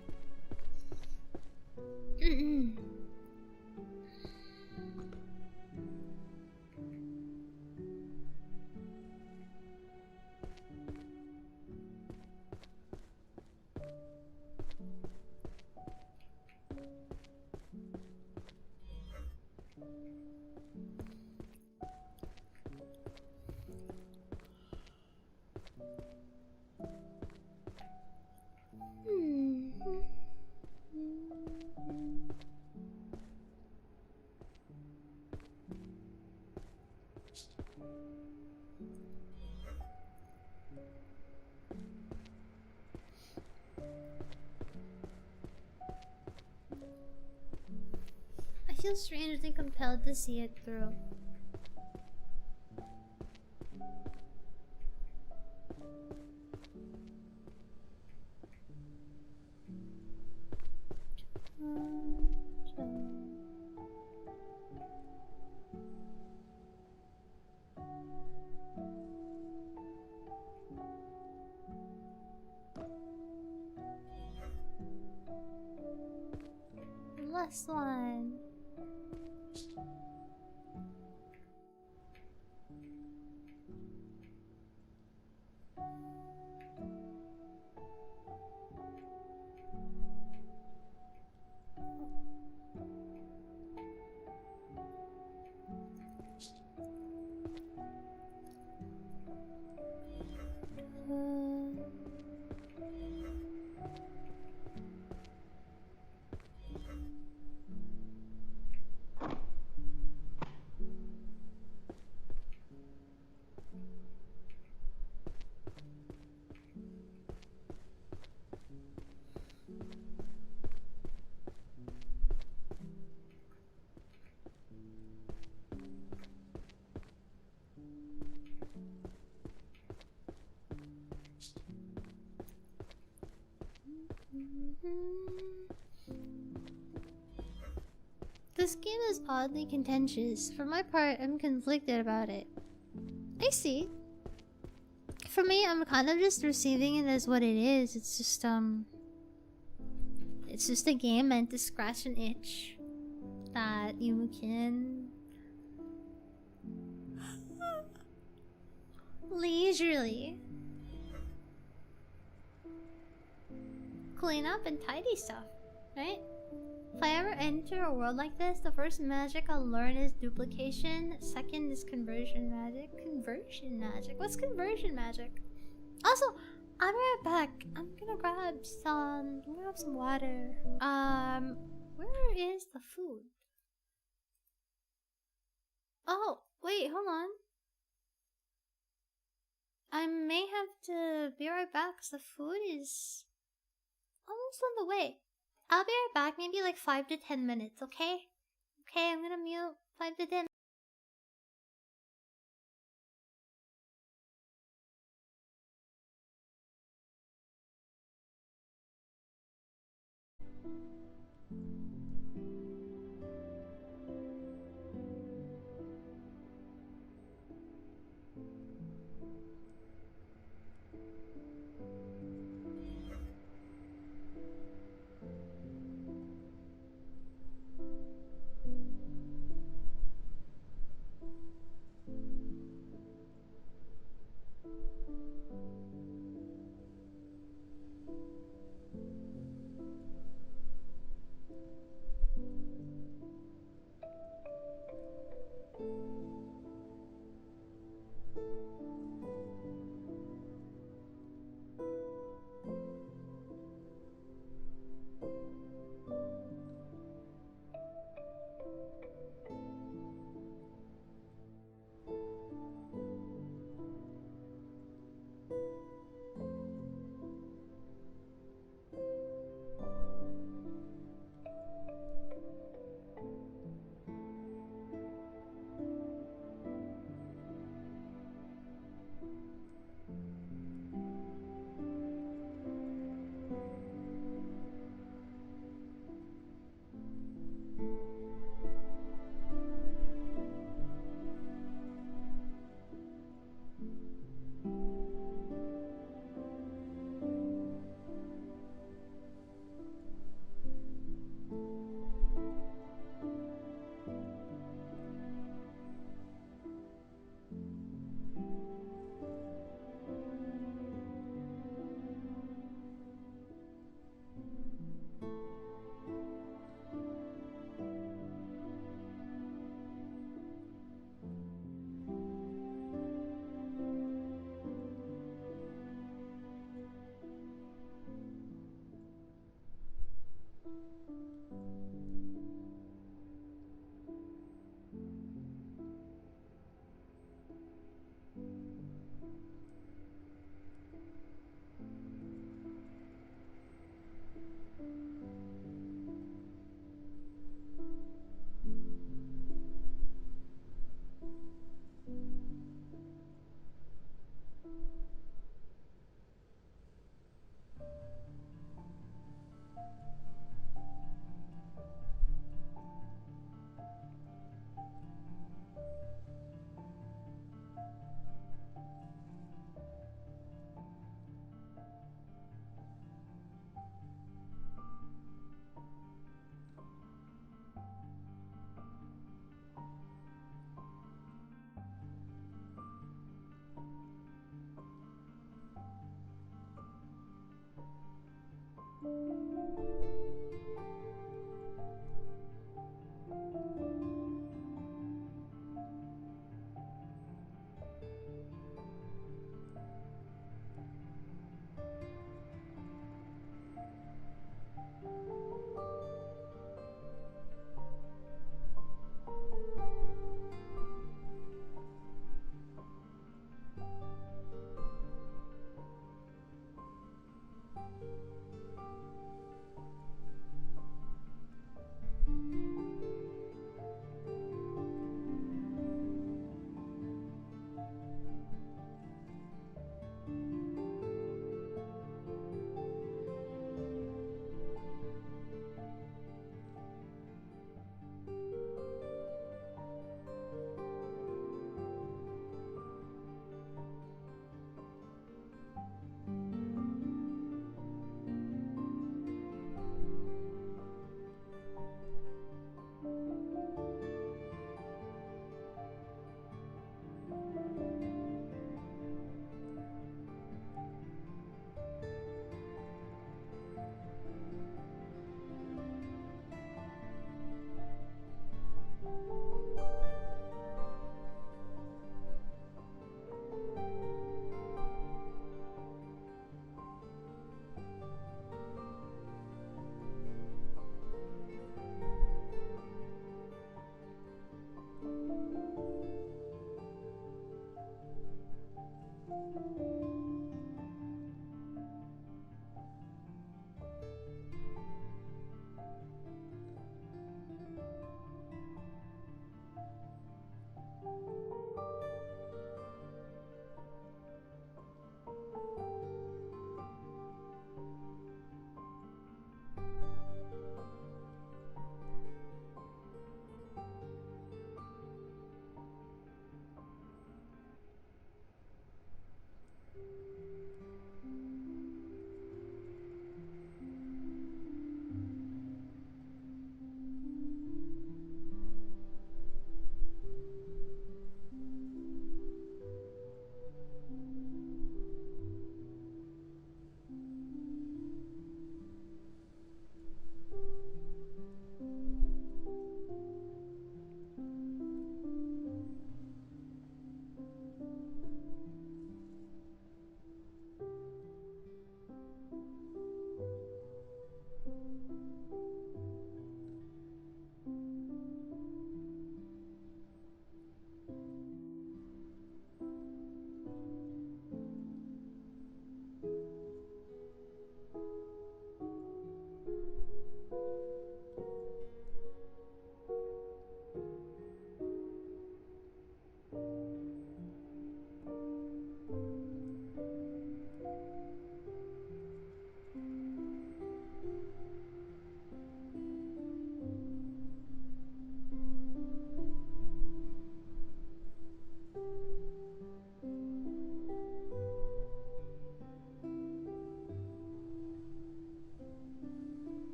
feel strangely compelled to see it through. Last one. This game is oddly contentious. For my part, I'm conflicted about it. I see. For me, I'm kind of just receiving it as what it is. It's just a game meant to scratch an itch that you can leisurely clean up and tidy stuff, right? If I ever enter a world like this, the first magic I'll learn is duplication. Second is conversion magic. Conversion magic? What's conversion magic? Also, I'll be right back. I'm gonna grab some water. Where is the food? Oh, wait, hold on. I may have to be right back because the food is almost on the way. I'll be right back, maybe like 5 to 10 minutes, okay? Okay, I'm gonna mute 5 to 10.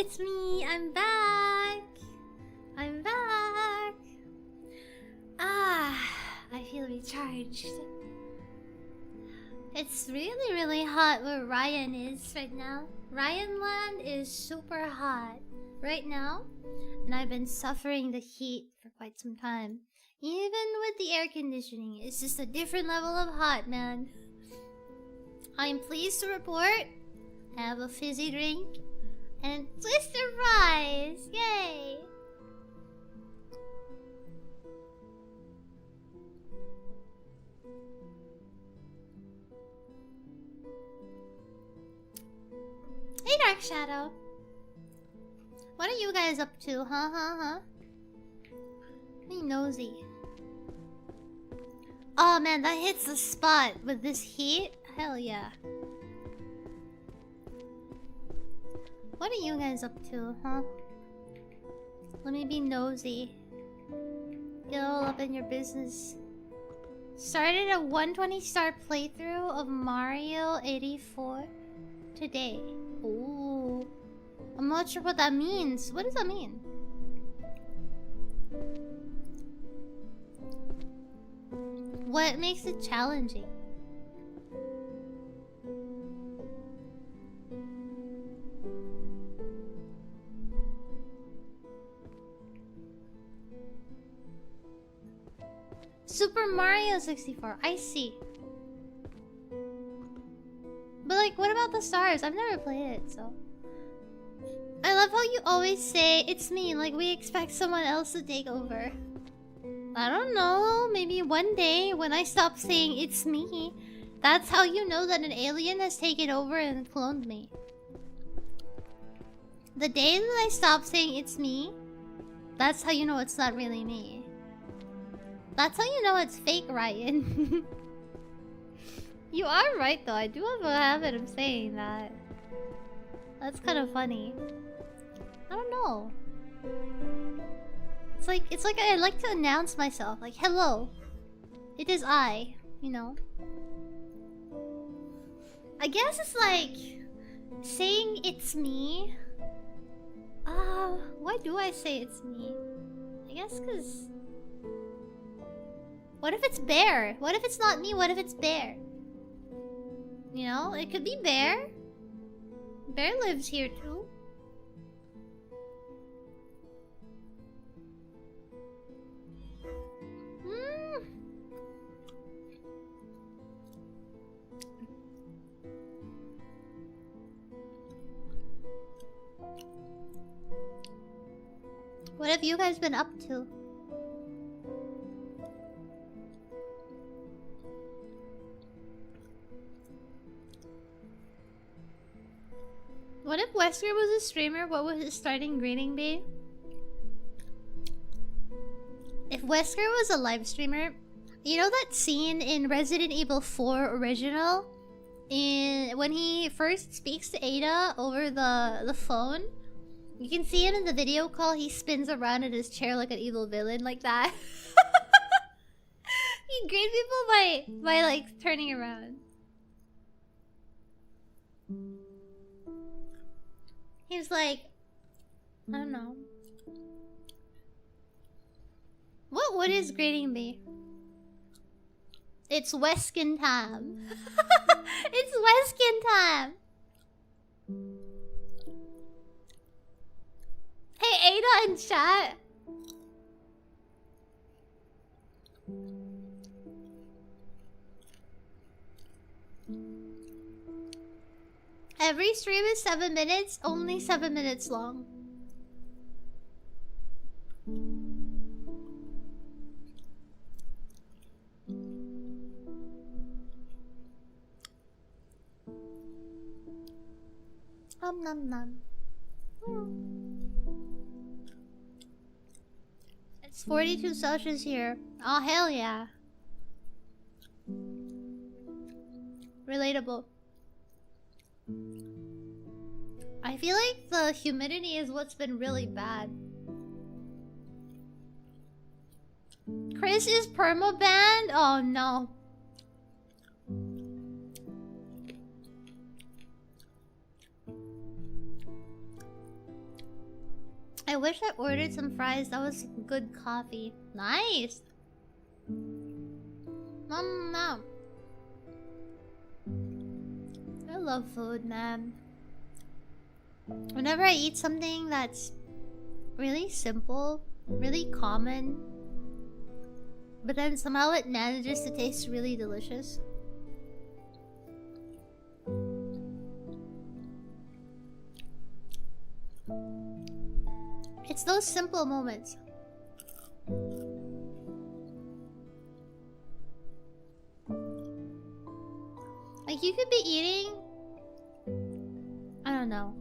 it's me. I'm back. I'm back. Ah, I feel recharged. It's really, really hot where Raian is right now. Raian land is super hot right now, and I've been suffering the heat for quite some time. Even with the air conditioning, it's just a different level of hot, man. I'm pleased to report I have a fizzy drink and twister fries. Yay! Hey, Dark Shadow. What are you guys up to? Huh? Be nosy. Oh man, that hits the spot with this heat. Hell yeah. What are you guys up to, huh? Let me be nosy. Get all up in your business. Started a 120 star playthrough of Mario 84 today. Ooh. I'm not sure what that means. What does that mean? What makes it challenging? Super Mario 64. I see. But like, what about the stars? I've never played it, so... I love how you always say, it's me, like we expect someone else to take over. I don't know, maybe one day when I stop saying it's me, that's how you know that an alien has taken over and cloned me. The day that I stop saying it's me, that's how you know it's not really me. That's how you know it's fake, Ryan. You are right though, I do have a habit of saying that. That's kind of funny. I don't know. It's like I like to announce myself, like, hello, it is I, you know. I guess it's like saying it's me. Why do I say it's me? I guess because what if it's Bear? What if it's not me? What if it's Bear? You know, it could be Bear. Bear lives here too. What have you guys been up to? What if Wesker was a streamer? What would his starting greeting be? If Wesker was a live streamer, you know that scene in Resident Evil 4 Original? When he first speaks to Ada over the phone? You can see him in the video call, he spins around in his chair like an evil villain, like that. He greet people by like turning around. He was like, I don't know. What would his greeting be? It's Weskin time. It's Weskin time. Hey, Ada in chat. Every stream is 7 minutes, only 7 minutes long. Nom nom. It's 42 Celsius here. Oh, hell yeah. Relatable. I feel like the humidity is what's been really bad. Chris is permabanned? Oh no. I wish I ordered some fries. That was good coffee. Nice. Mom. I love food, man. Whenever I eat something that's really simple, really common, but then somehow it manages to taste really delicious. It's those simple moments. Like, you could be eating, I don't know,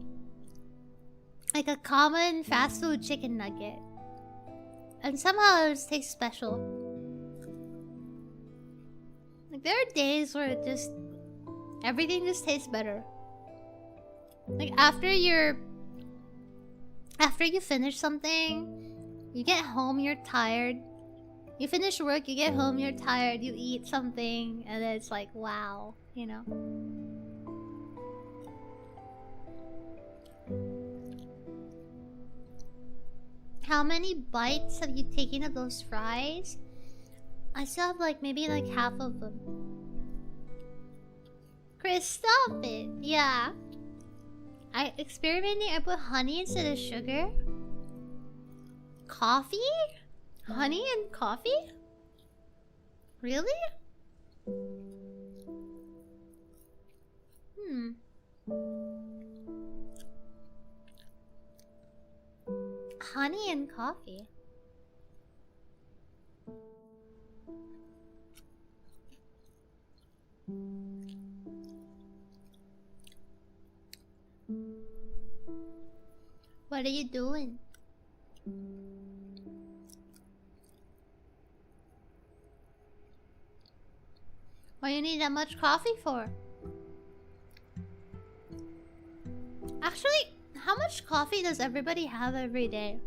like a common fast food chicken nugget, and somehow it just tastes special. Like, there are days where it just, everything just tastes better. Like, after you finish something, you get home, you're tired. You finish work, you get home, you're tired, you eat something, and then it's like, wow, you know? How many bites have you taken of those fries? I still have like maybe like half of them. Chris, stop it. Yeah. I put honey instead of sugar. Coffee? Honey and coffee? Really? Honey and coffee. What are you doing? What do you need that much coffee for? Actually, how much coffee does everybody have every day?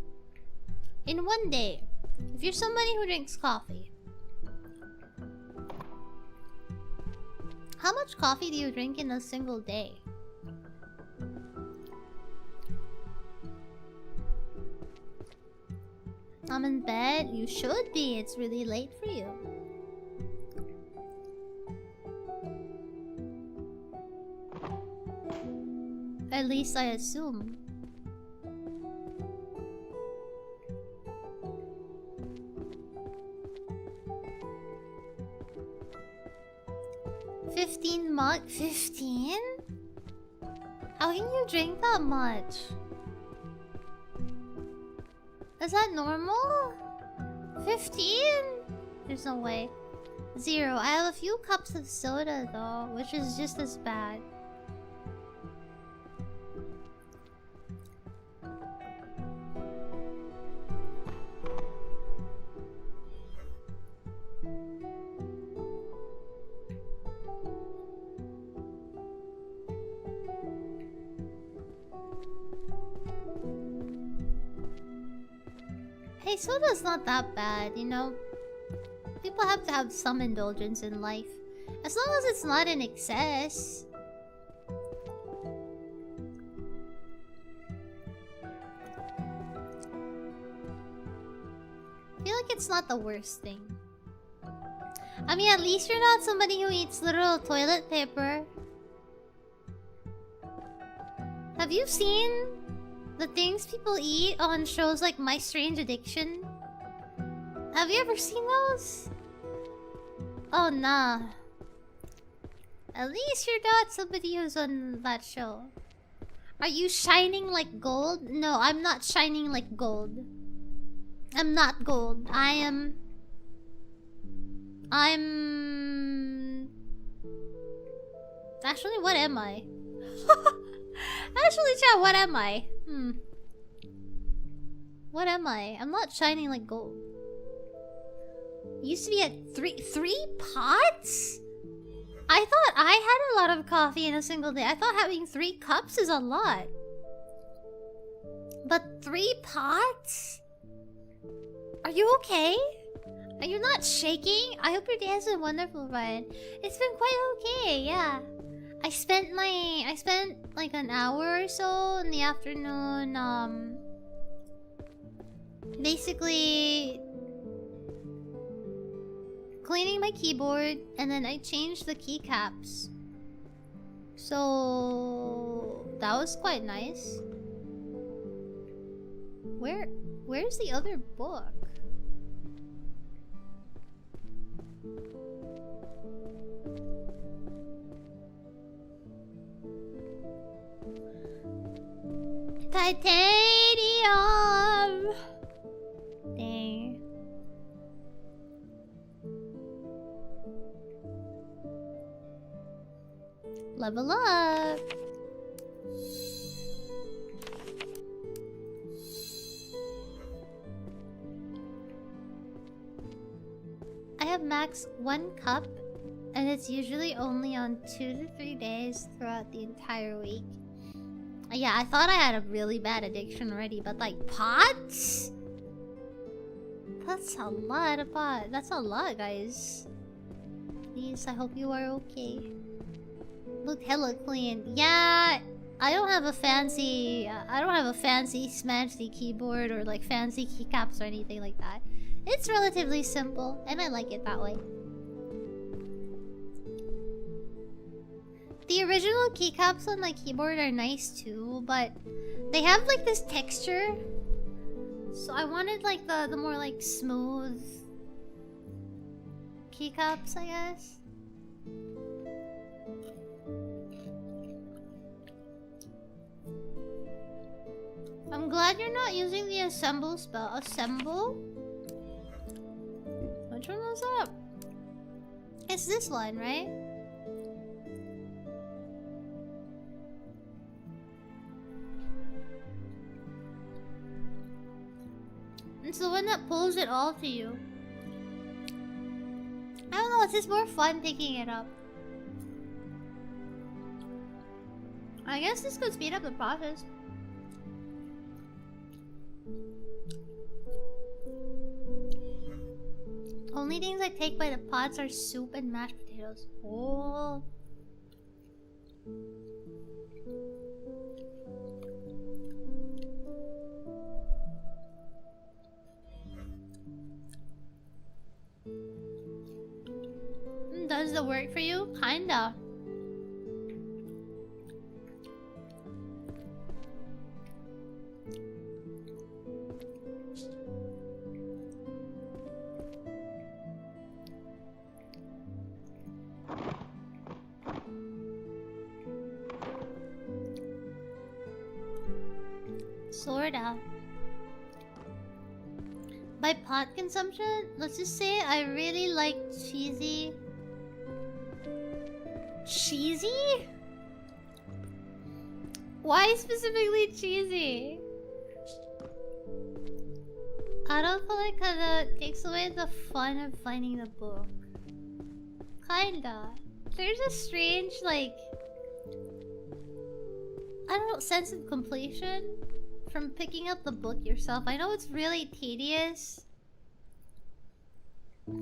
In one day, if you're somebody who drinks coffee, how much coffee do you drink in a single day? I'm in bed. You should be. It's really late for you. At least I assume. $15? 15? How can you drink that much? Is that normal? 15? There's no way. 0. I have a few cups of soda though, which is just as bad. Hey, soda's not that bad, you know? People have to have some indulgence in life. As long as it's not in excess. I feel like it's not the worst thing. I mean, at least you're not somebody who eats literal toilet paper. Have you seen the things people eat on shows like My Strange Addiction? Have you ever seen those? Oh, nah. At least you're not somebody who's on that show. Are you shining like gold? No, I'm not shining like gold. I'm not gold. I'm... Actually, what am I? Actually, chat, what am I? What am I? I'm not shining like gold. Used to be at three pots? I thought I had a lot of coffee in a single day. I thought having 3 cups is a lot. But 3 pots? Are you okay? Are you not shaking? I hope your day has been wonderful, Ryan. It's been quite okay, yeah. I spent like an hour or so in the afternoon, basically cleaning my keyboard, and then I changed the keycaps. So that was quite nice. Where's the other book? Titanium! Dang. Level up! I have max 1 cup, and it's usually only on 2 to 3 days throughout the entire week. Yeah, I thought I had a really bad addiction already, but like pots? That's a lot of pot. That's a lot, guys. Please, I hope you are okay. Look hella clean. Yeah, I don't have a fancy smashy keyboard or like fancy keycaps or anything like that. It's relatively simple, and I like it that way. The original keycaps on my keyboard are nice too, but they have like this texture. So I wanted like the more like smooth keycaps, I guess. I'm glad you're not using the assemble spell. Assemble? Which one was that? It's this one, right? It's the one that pulls it all to you. I don't know, it's just more fun picking it up. I guess this could speed up the process. Only things I take by the pots are soup and mashed potatoes. Oh. Does it work for you? Kinda. Sorta. By pot consumption, let's just say I really like cheesy. Cheesy? Why specifically cheesy? I don't feel like it takes away the fun of finding the book. Kinda. There's a strange, like, I don't know, sense of completion from picking up the book yourself. I know it's really tedious.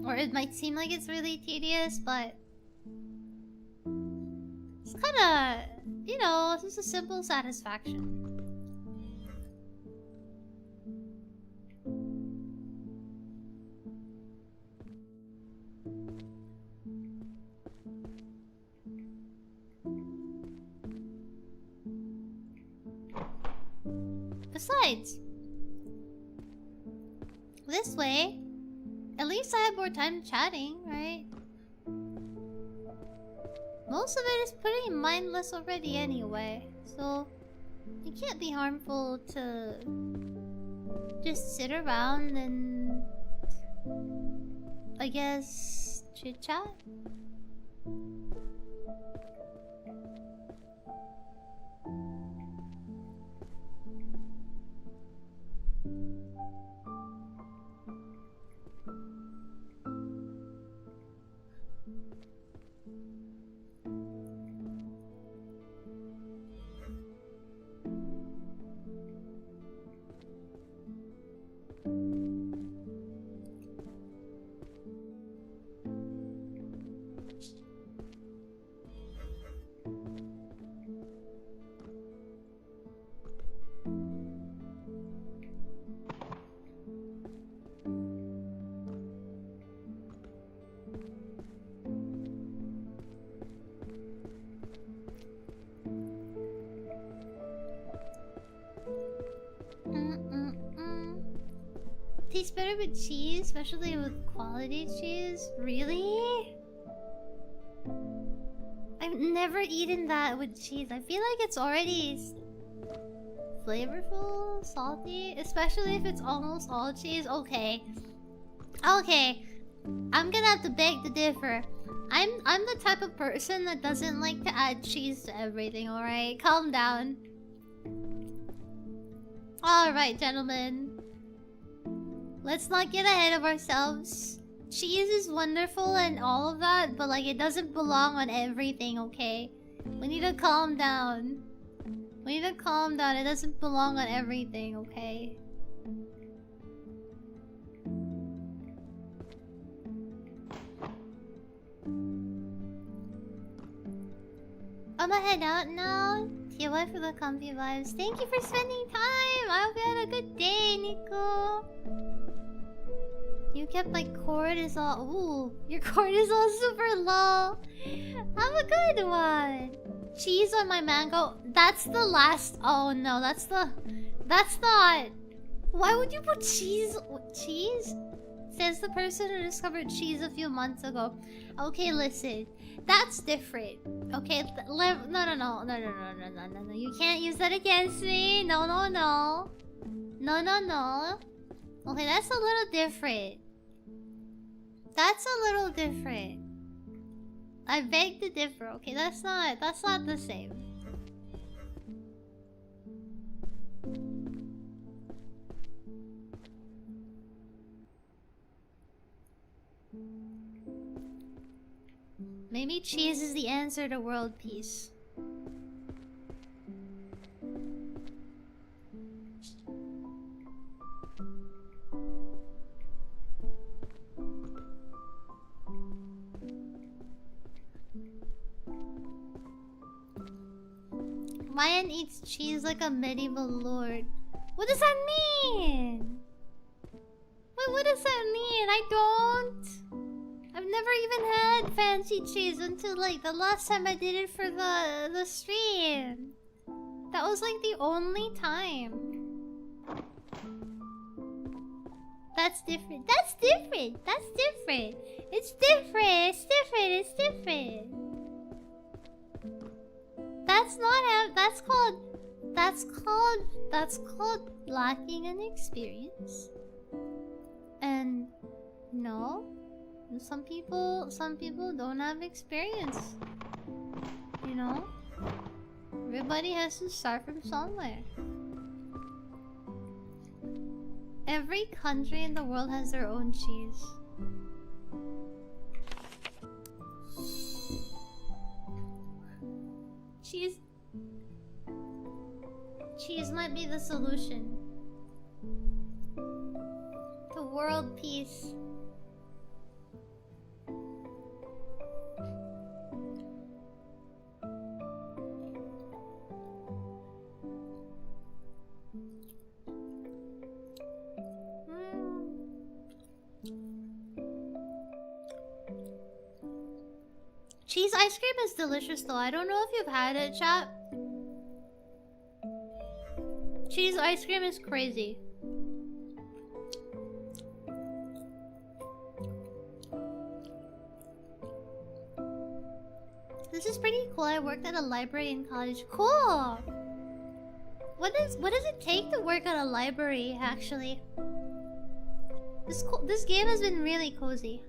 Or it might seem like it's really tedious, but it's kinda, you know, it's just a simple satisfaction. Besides, this way, at least I have more time chatting, right? Most of it is pretty mindless already anyway, so it can't be harmful to just sit around and, I guess, chit-chat? tastes better with cheese, especially with quality cheese. Really? I've never eaten that with cheese. I feel like it's already flavorful, salty, especially if it's almost all cheese. Okay. Okay. I'm gonna have to beg to differ. I'm the type of person that doesn't like to add cheese to everything, alright? Calm down. Alright, gentlemen. Let's not get ahead of ourselves. Cheese is wonderful and all of that, but like it doesn't belong on everything, okay? We need to calm down. We need to calm down. It doesn't belong on everything, okay? I'm gonna head out now. See you for the comfy vibes. Thank you for spending time. I hope you had a good day, Nico. You kept my cortisol. Ooh, your cortisol super low. Have a good one. Cheese on my mango. That's the last. Oh no, that's not. Why would you put cheese? Cheese? Says the person who discovered cheese a few months ago. Okay, listen. That's different. Okay, no. You can't use that against me. No. No. Okay, that's a little different. I beg to differ. Okay, that's not the same. Maybe cheese is the answer to world peace. Raian eats cheese like a medieval lord. What does that mean? Wait, what does that mean? I don't. I've never even had fancy cheese until like the last time I did it for the stream. That was like the only time. That's different. It's different. That's called lacking an experience. And no, some people don't have experience. You know? Everybody has to start from somewhere. Every country in the world has their own cheese. Cheese might be the solution to world peace. Cheese ice cream is delicious though. I don't know if you've had it, chat. Cheese ice cream is crazy. This is pretty cool. I worked at a library in college. Cool! What does it take to work at a library, actually? This game has been really cozy.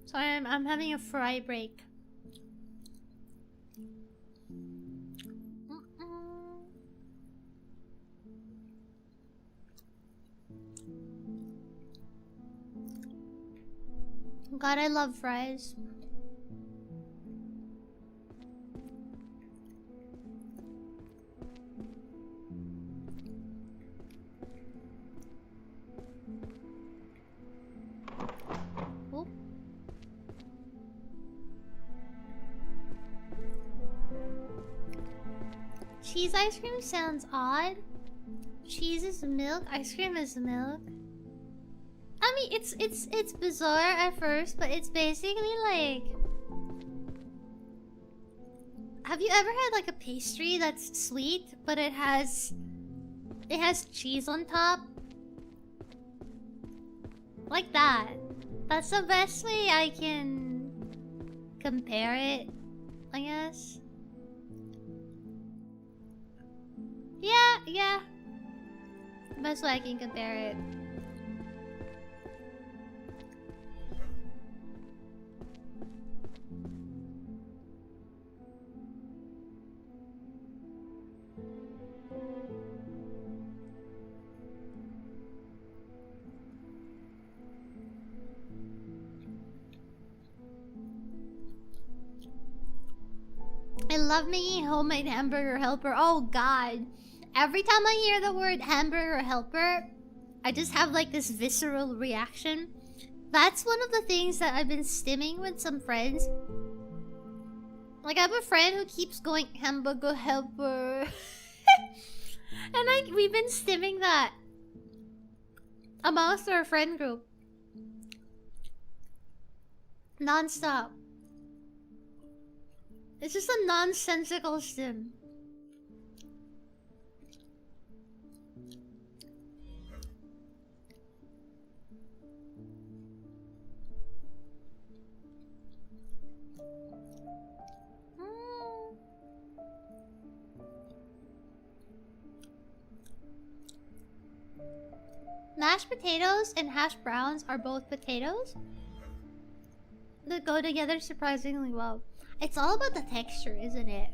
Sorry, I'm having a fry break. God, I love fries. Cheese ice cream sounds odd. Cheese is milk, ice cream is milk. I mean, it's bizarre at first, but it's basically like... Have you ever had like a pastry that's sweet, but it has cheese on top? Like that. That's the best way I can compare it, I guess. Yeah. Best way I can compare it. I love making homemade hamburger helper. Oh god. Every time I hear the word hamburger helper, I just have like this visceral reaction. That's one of the things that I've been stimming with some friends. Like, I have a friend who keeps going hamburger helper. And like, we've been stimming that amongst our friend group. Non-stop. It's just a nonsensical stim. Mashed potatoes and hash browns are both potatoes that go together surprisingly well. It's all about the texture, isn't it?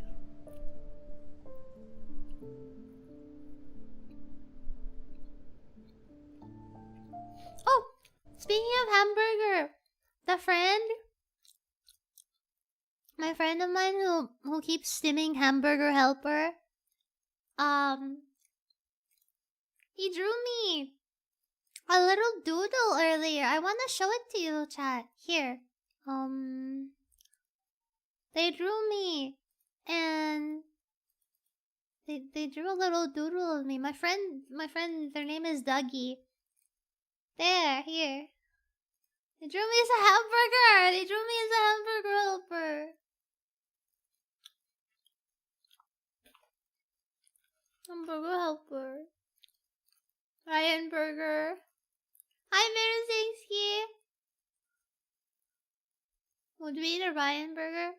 Oh! Speaking of hamburger, my friend of mine who keeps stimming hamburger helper, he drew me a little doodle earlier. I want to show it to you, chat. Here. They drew me, and they drew a little doodle of me. My friend, their name is Dougie. There, here. They drew me as a hamburger. They drew me as a hamburger helper. Hamburger helper. Raian burger. Hi, Mirazinski. Would we eat a Raian burger?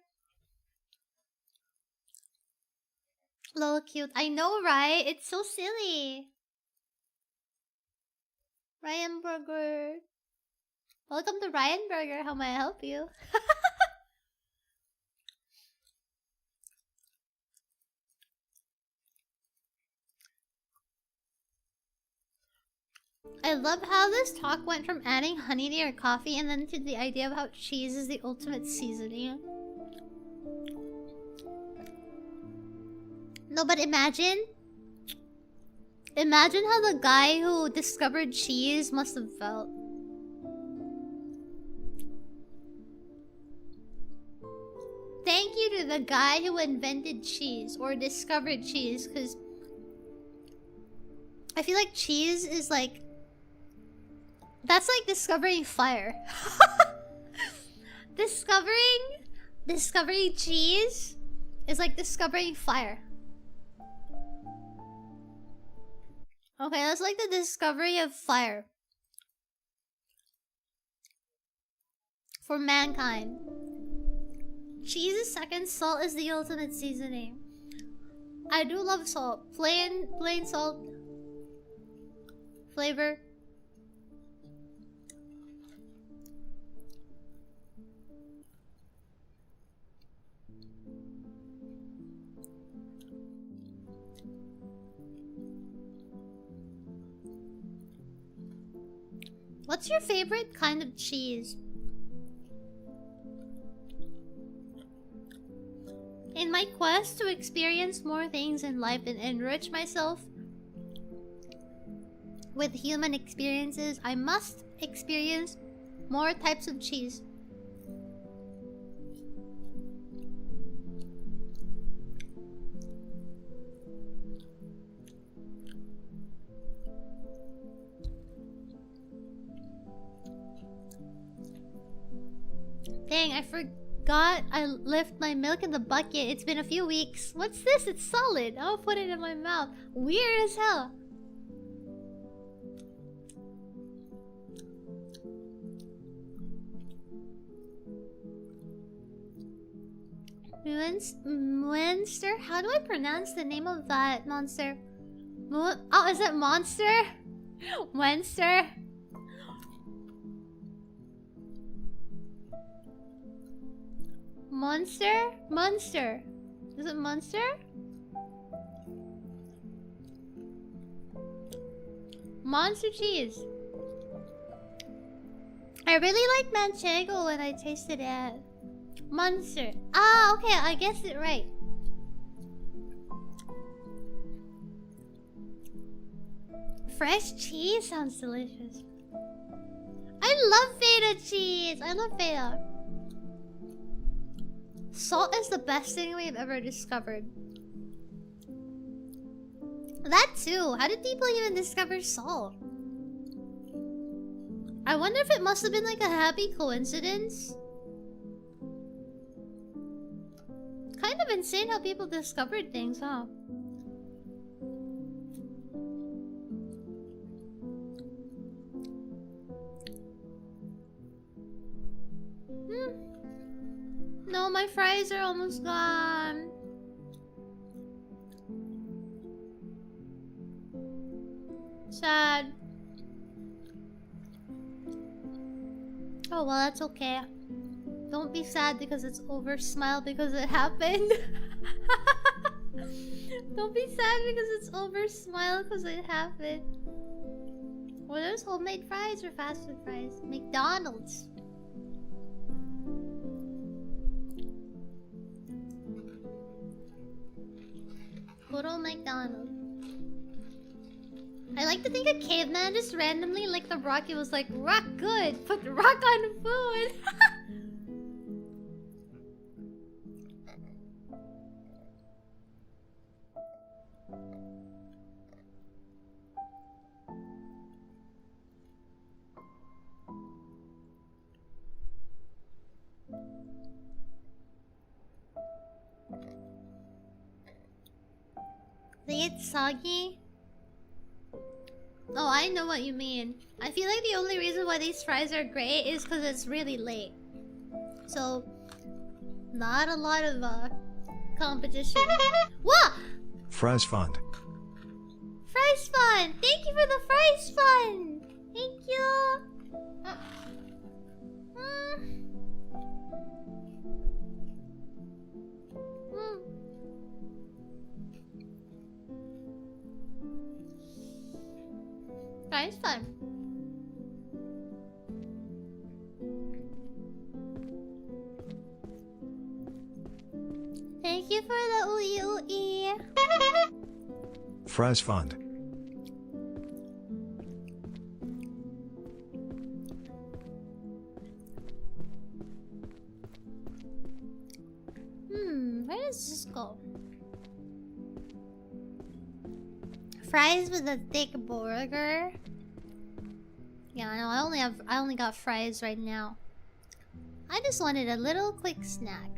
Lol, cute. I know, right? It's so silly. Raian burger. Welcome to Raian burger. How may I help you? I love how this talk went from adding honey to your coffee and then to the idea of how cheese is the ultimate seasoning. No, but imagine how the guy who discovered cheese must have felt. Thank you to the guy who invented cheese or discovered cheese, because I feel like cheese is like... That's like discovering fire. Discovering cheese is like discovering fire. Okay, that's like the discovery of fire. For mankind. Cheese is second, salt is the ultimate seasoning. I do love salt. Plain salt. Flavor. What's your favorite kind of cheese? In my quest to experience more things in life and enrich myself with human experiences, I must experience more types of cheese. Dang, I forgot I left my milk in the bucket. It's been a few weeks. What's this? It's solid. I'll put it in my mouth. Weird as hell. Monster? How do I pronounce the name of that monster? Oh, is it monster? Monster? Monster? Monster. Is it monster? Monster cheese. I really like manchego when I tasted it. Monster. Ah, okay, I guessed it right. Fresh cheese sounds delicious. I love feta cheese. I love feta. Salt is the best thing we've ever discovered. That too. How did people even discover salt? I wonder if it must have been like a happy coincidence. Kind of insane how people discovered things, huh? No, my fries are almost gone. Sad. Oh, well, that's okay. Don't be sad because it's over. Smile because it happened. Don't be sad because it's over. Smile because it happened. Were those homemade fries or fast food fries? McDonald's. Good old McDonald's. I like to think a caveman just randomly licked the rock. It was like, rock good. Put the rock on the food. They get soggy? Oh, I know what you mean. I feel like the only reason why these fries are great is because it's really late. So, not a lot of competition. What? Fries fund. Fries fun! Thank you for the fries fun! Thank you! Fries fun. Thank you for the ooey ooey. Fries fund. Where does this go? Fries with a thick burger. Yeah, I know. I only got fries right now. I just wanted a little quick snack.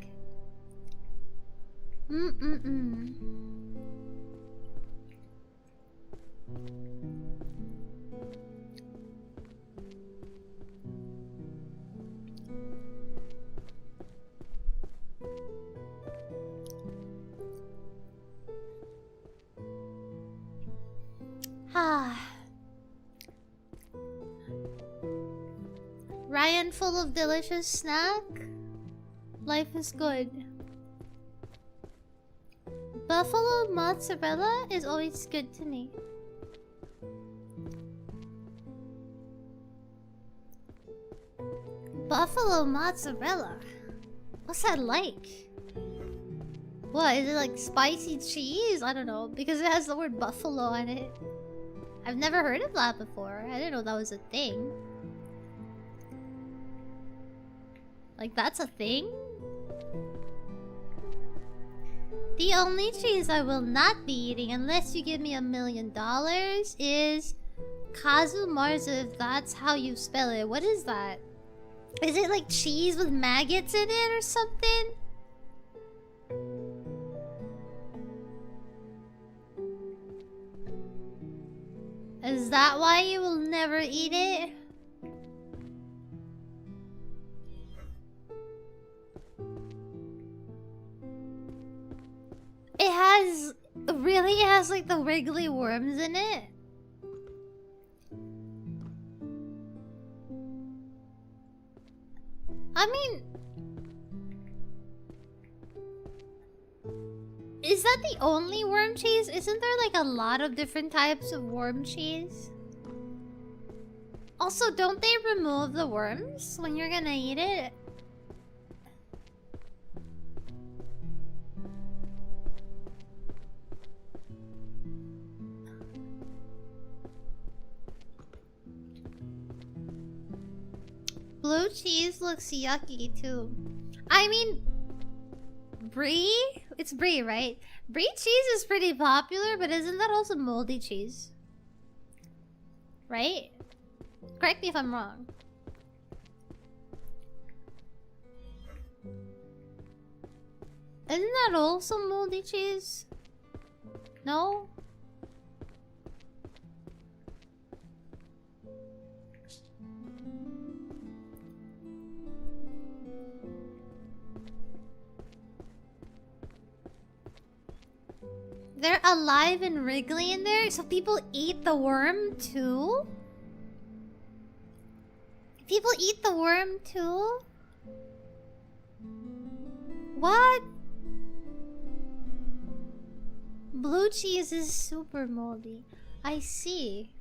Raian full of delicious snack. Life is good. Buffalo mozzarella is always good to me. Buffalo mozzarella? What's that like? What, is it like spicy cheese? I don't know, because it has the word buffalo on it. I've never heard of that before. I didn't know that was a thing. Like, that's a thing? The only cheese I will not be eating unless you give me $1 million is Kazu Marzu, if that's how you spell it. What is that? Is it like cheese with maggots in it or something? Is that why you will never eat it? It has like the wriggly worms in it. I mean, is that the only worm cheese? Isn't there like a lot of different types of worm cheese? Also, don't they remove the worms when you're gonna eat it? Blue cheese looks yucky too. I mean, brie? It's brie, right? Brie cheese is pretty popular, but isn't that also moldy cheese? Right? Correct me if I'm wrong. Isn't that also moldy cheese? No? They're alive and wriggly in there, so people eat the worm too? People eat the worm too? What? Blue cheese is super moldy. I see.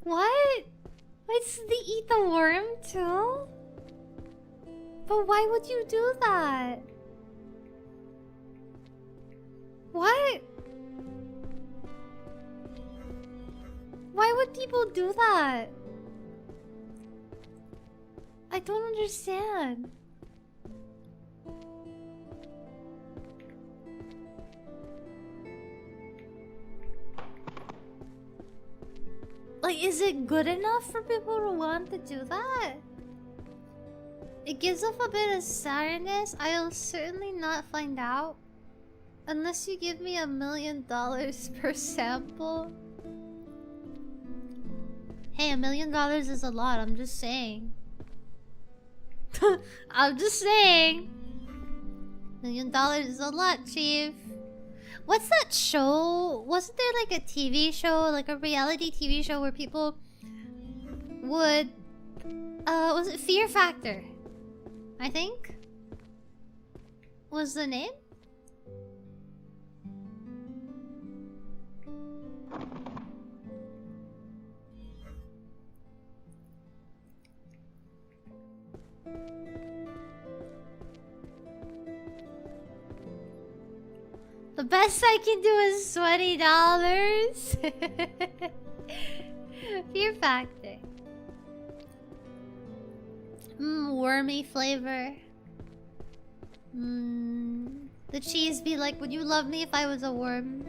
What? Wait, so they eat the worm too? But why would you do that? What? Why would people do that? I don't understand. Like, is it good enough for people to want to do that? It gives off a bit of sourness. I'll certainly not find out. Unless you give me $1 million per sample. Hey, $1 million is a lot, I'm just saying. I'm just saying. $1 million is a lot, Chief. What's that show? Wasn't there like a TV show, like a reality TV show where people would... was it Fear Factor? I think? Was the name? The best I can do is $20. Fear Factor. Wormy flavor. The cheese be like, would you love me if I was a worm?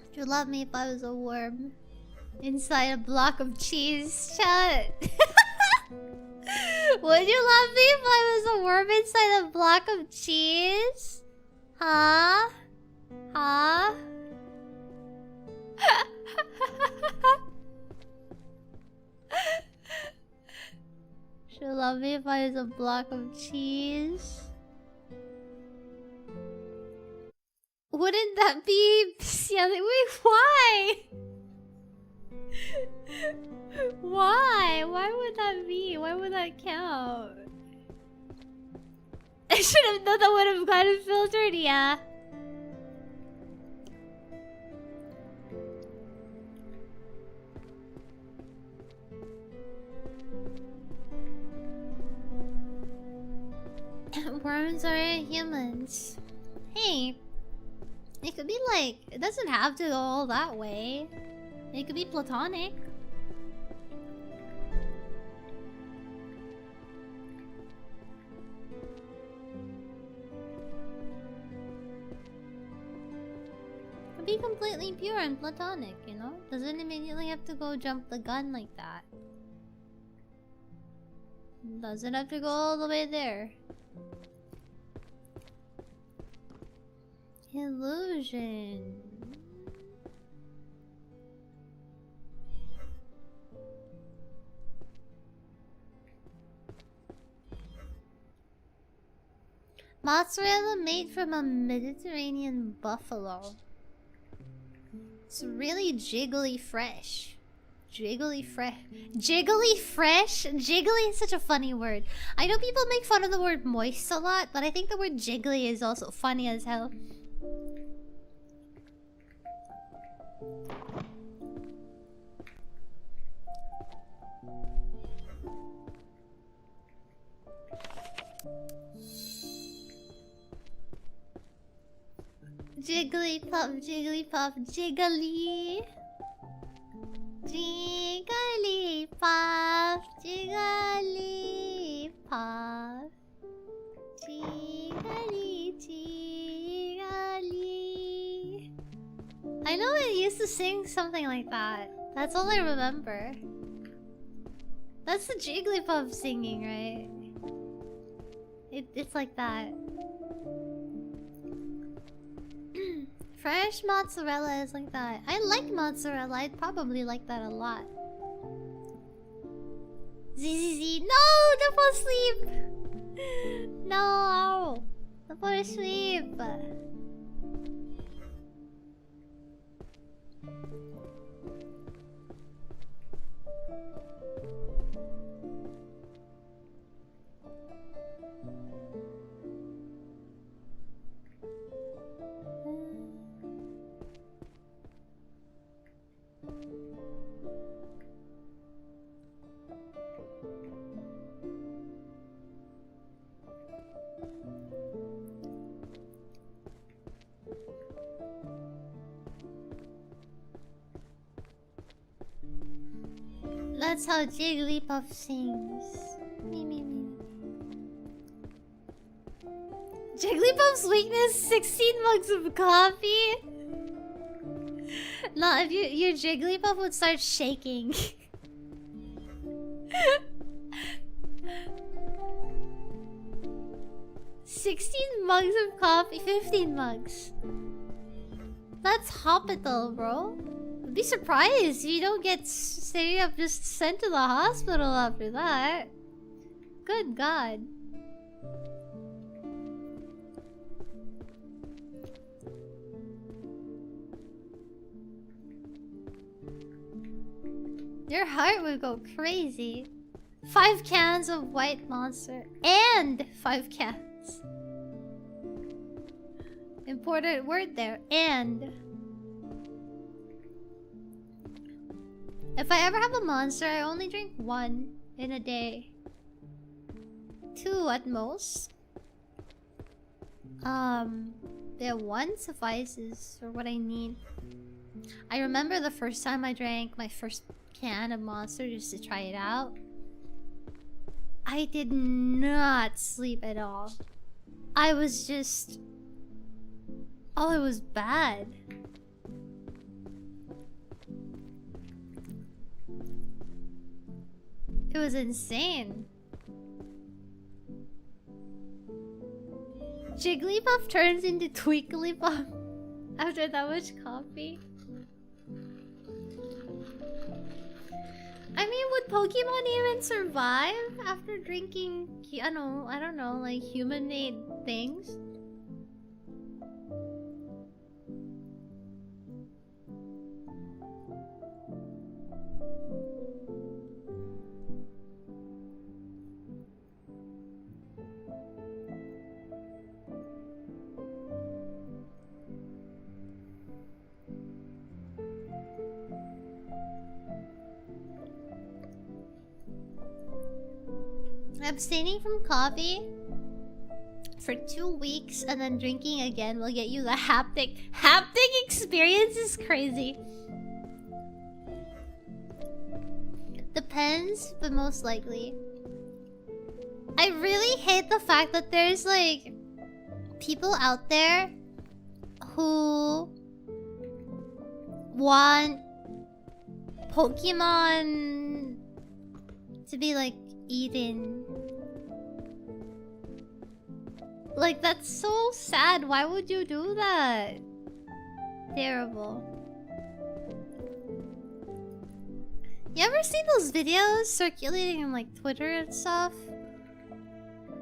Would you love me if I was a worm? Inside a block of cheese? Shut. Would you love me if I was a worm inside a block of cheese? Huh? Huh? Would you love me if I was a block of cheese? Wouldn't that be... Wait, why? Why? Why would that be? Why would that count? I should have known that would have gotten filtered, yeah. Worms are humans. Hey. It could be like, it doesn't have to go all that way. It could be platonic. Could be completely pure and platonic, you know? Doesn't immediately have to go jump the gun like that. Doesn't have to go all the way there. Illusion. Mozzarella made from a Mediterranean buffalo. It's really jiggly fresh. Jiggly fresh. Jiggly fresh? Jiggly is such a funny word. I know people make fun of the word moist a lot, but I think the word jiggly is also funny as hell. Jigglypuff, Jigglypuff, jiggly. Jigglypuff, Jigglypuff. Jiggly, jiggly. I know I used to sing something like that. That's all I remember. That's the Jigglypuff singing, right? It's like that. Fresh mozzarella is like that. I like mozzarella. I'd probably like that a lot. ZZZ. No! Don't fall asleep! No! Don't fall asleep! That's how Jigglypuff sings. Me, me, me. Jigglypuff's weakness: 16 mugs of coffee. No, if your Jigglypuff would start shaking. 16 mugs of coffee, 15 mugs. That's hospital, bro. I'd be surprised if you don't get straight up just sent to the hospital after that. Good God. Your heart would go crazy. 5 cans of white monster and 5 cans. Important word there. And. If I ever have a monster, I only drink 1 in a day. 2 at most. Yeah, 1 suffices for what I need. I remember the first time I drank my first can of monster just to try it out. I did not sleep at all. I was just... Oh, it was bad. It was insane. Jigglypuff turns into Tweaklypuff after that much coffee. I mean, would Pokemon even survive after drinking, I don't know, like human-made things? Abstaining from coffee for 2 weeks and then drinking again will get you the haptic experience is crazy. depends, but most likely. I really hate the fact that there's like people out there who want Pokemon to be like eaten. Like, that's so sad. Why would you do that? Terrible. You ever see those videos circulating on like Twitter and stuff?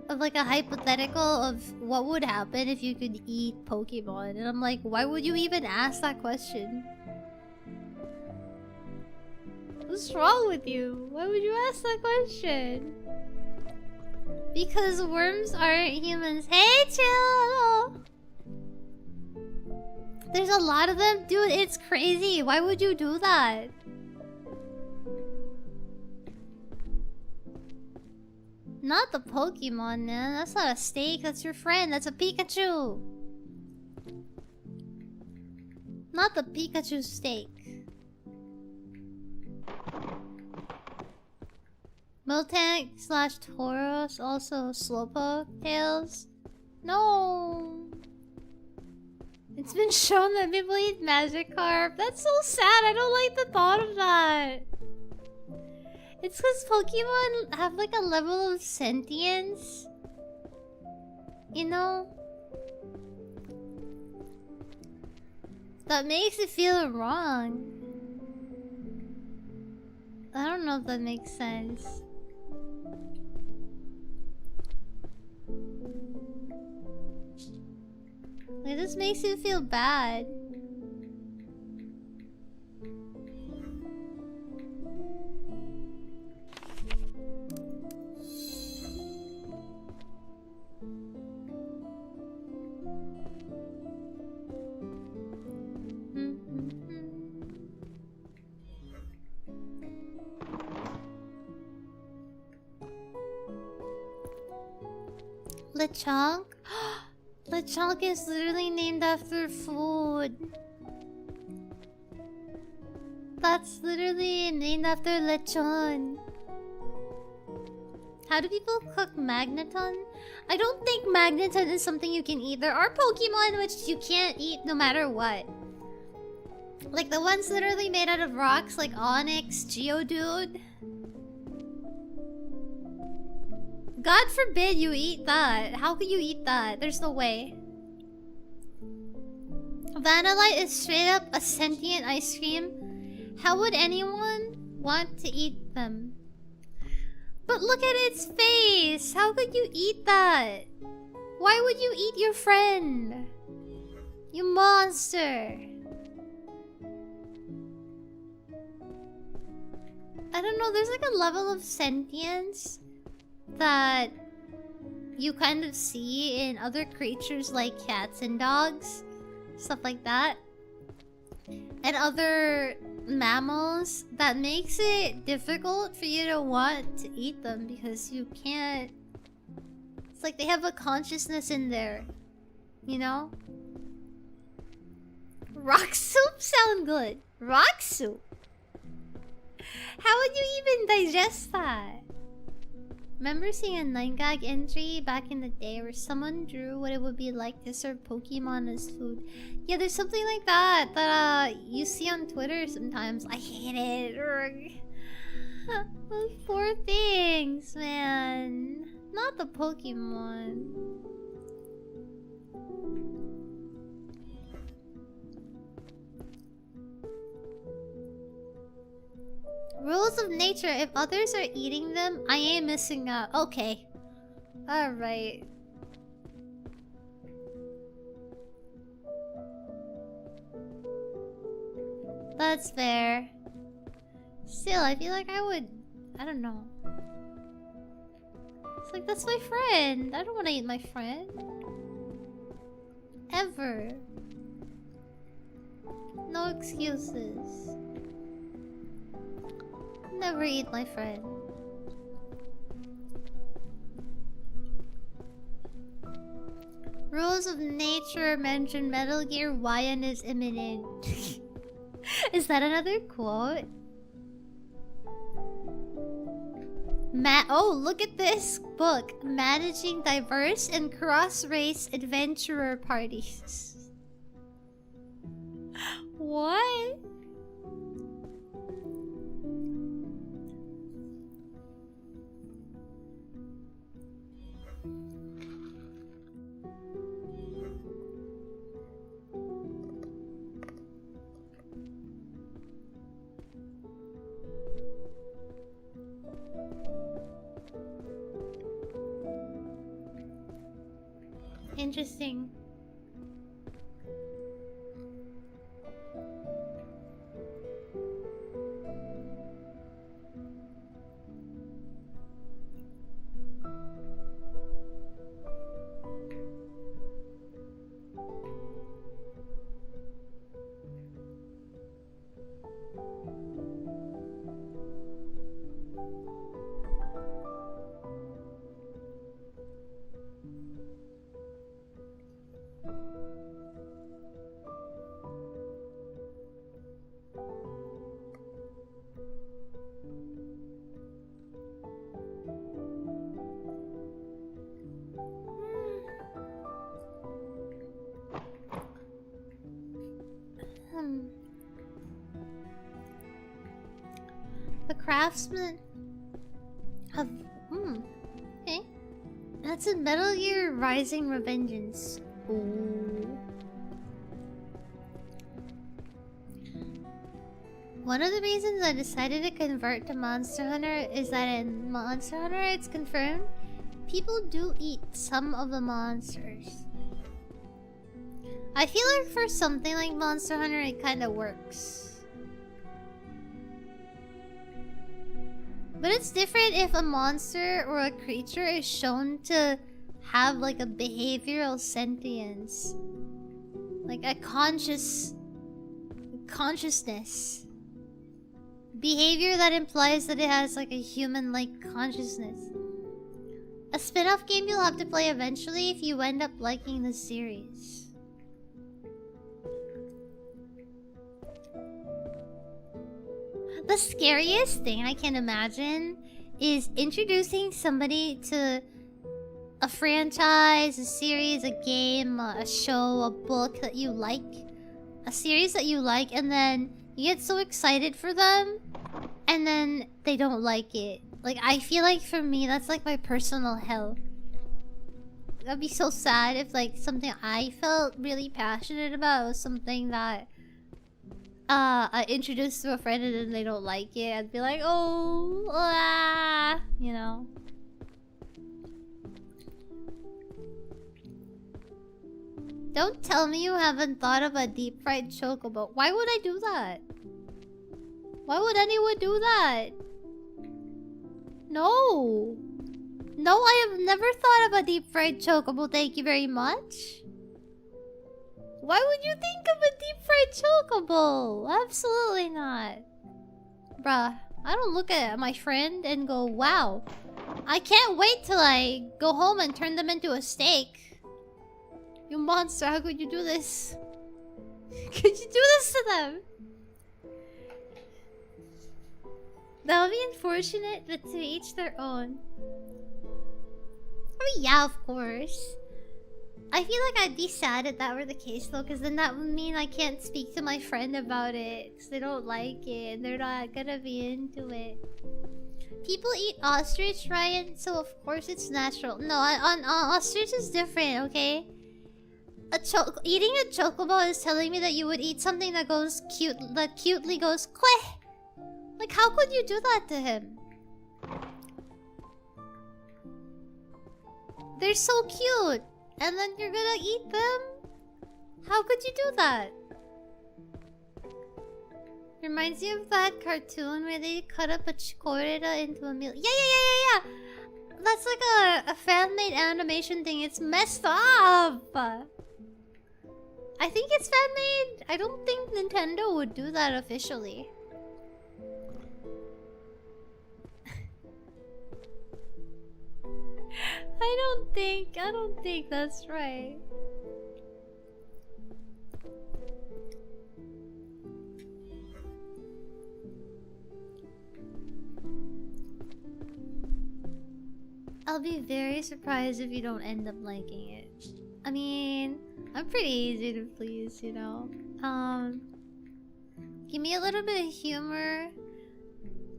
Of like a hypothetical of what would happen if you could eat Pokemon. And I'm like, why would you even ask that question? What's wrong with you? Why would you ask that question? Because worms aren't humans. Hey, chill! There's a lot of them. Dude, it's crazy. Why would you do that? Not the Pokemon, man. That's not a steak. That's your friend. That's a Pikachu. Not the Pikachu steak. Miltank slash Tauros, also Slowpoke Tails. No. It's been shown that people eat Magikarp. That's so sad. I don't like the thought of that. It's because Pokemon have like a level of sentience. You know? That makes it feel wrong. I don't know if that makes sense. It just makes you feel bad. Lechonk? Lechonk is literally named after food. That's literally named after lechon. How do people cook Magneton? I don't think Magneton is something you can eat. There are Pokemon which you can't eat no matter what. Like the ones literally made out of rocks like Onyx, Geodude. God forbid you eat that. How could you eat that? There's no way. Vanillite is straight up a sentient ice cream. How would anyone want to eat them? But look at its face! How could you eat that? Why would you eat your friend? You monster! I don't know, there's like a level of sentience that you kind of see in other creatures like cats and dogs, stuff like that, and other mammals that makes it difficult for you to want to eat them because you can't. It's like they have a consciousness in there, you know? Rock soup sound good. Rock soup. How would you even digest that? Remember seeing a 9gag entry back in the day where someone drew what it would be like to serve Pokemon as food? Yeah, there's something like that that you see on Twitter sometimes. I hate it. Those poor things, man. Not the Pokemon. Rules of nature. If others are eating them, I ain't missing out. Okay. Alright. That's fair. Still, I feel like I would... I don't know. It's like, that's my friend. I don't want to eat my friend. Ever. No excuses. Never eat my friend. Rules of nature mention Metal Gear Raian is imminent. Is that another quote? Oh, look at this book. Managing diverse and cross-race adventurer parties. What? Interesting. The craftsman of okay. That's a Metal Gear Rising Revengeance. Ooh. One of the reasons I decided to convert to Monster Hunter is that in Monster Hunter it's confirmed people do eat some of the monsters. I feel like for something like Monster Hunter it kinda works. But it's different if a monster or a creature is shown to have like a behavioral sentience. Like a consciousness. Behavior that implies that it has like a human-like consciousness. A spin-off game you'll have to play eventually if you end up liking the series. The scariest thing I can imagine is introducing somebody to a franchise, a series, a game, a show, a book that you like. A series that you like, and then you get so excited for them, and then they don't like it. Like, I feel like for me, that's like my personal hell. That'd be so sad if like something I felt really passionate about was something that I introduced to a friend and then they don't like it. I'd be like, oh, ah, you know. Don't tell me you haven't thought of a deep fried chocobo. Why would I do that? Why would anyone do that? No. No, I have never thought of a deep fried chocobo. Thank you very much. Why would you think of a deep fried chocobo? Absolutely not. Bruh, I don't look at my friend and go, wow, I can't wait till I go home and turn them into a steak. You monster, how could you do this? Could you do this to them? That would be unfortunate, but to each their own. I mean, yeah, of course. I feel like I'd be sad if that were the case though, because then that would mean I can't speak to my friend about it because they don't like it and they're not gonna be into it. People eat ostrich, Ryan, so of course it's natural. No, on ostrich is different, okay? Eating a chocobo is telling me that you would eat something that goes cute, that cutely goes queh. Like, how could you do that to him? They're so cute. And then you're gonna eat them? How could you do that? Reminds me of that cartoon where they cut up a chikorita into a meal. Yeah. That's like a fan-made animation thing. It's messed up. I think it's fan-made. I don't think Nintendo would do that officially. I don't think that's right. I'll be very surprised if you don't end up liking it. I mean, I'm pretty easy to please, you know. Give me a little bit of humor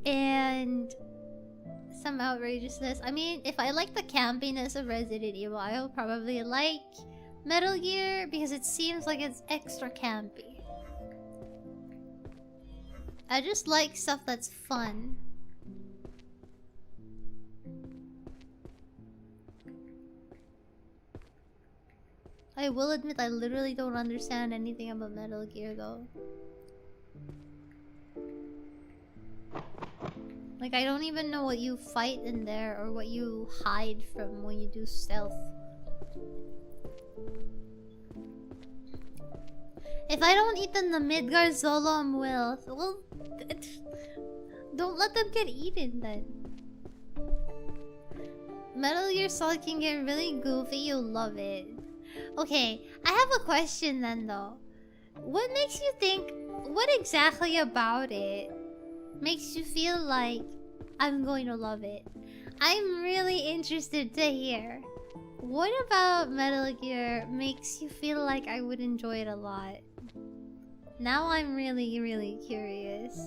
and some outrageousness. I mean, if I like the campiness of Resident Evil, I'll probably like Metal Gear because it seems like it's extra campy. I just like stuff that's fun. I will admit I literally don't understand anything about Metal Gear though. Like, I don't even know what you fight in there or what you hide from when you do stealth. If I don't eat in the Midgar Zolom will, well, don't let them get eaten then. Metal Gear Solid can get really goofy, you'll love it. Okay, I have a question then though. What makes you think, what exactly about it makes you feel like I'm going to love it? I'm really interested to hear. What about Metal Gear makes you feel like I would enjoy it a lot? Now I'm really, really curious.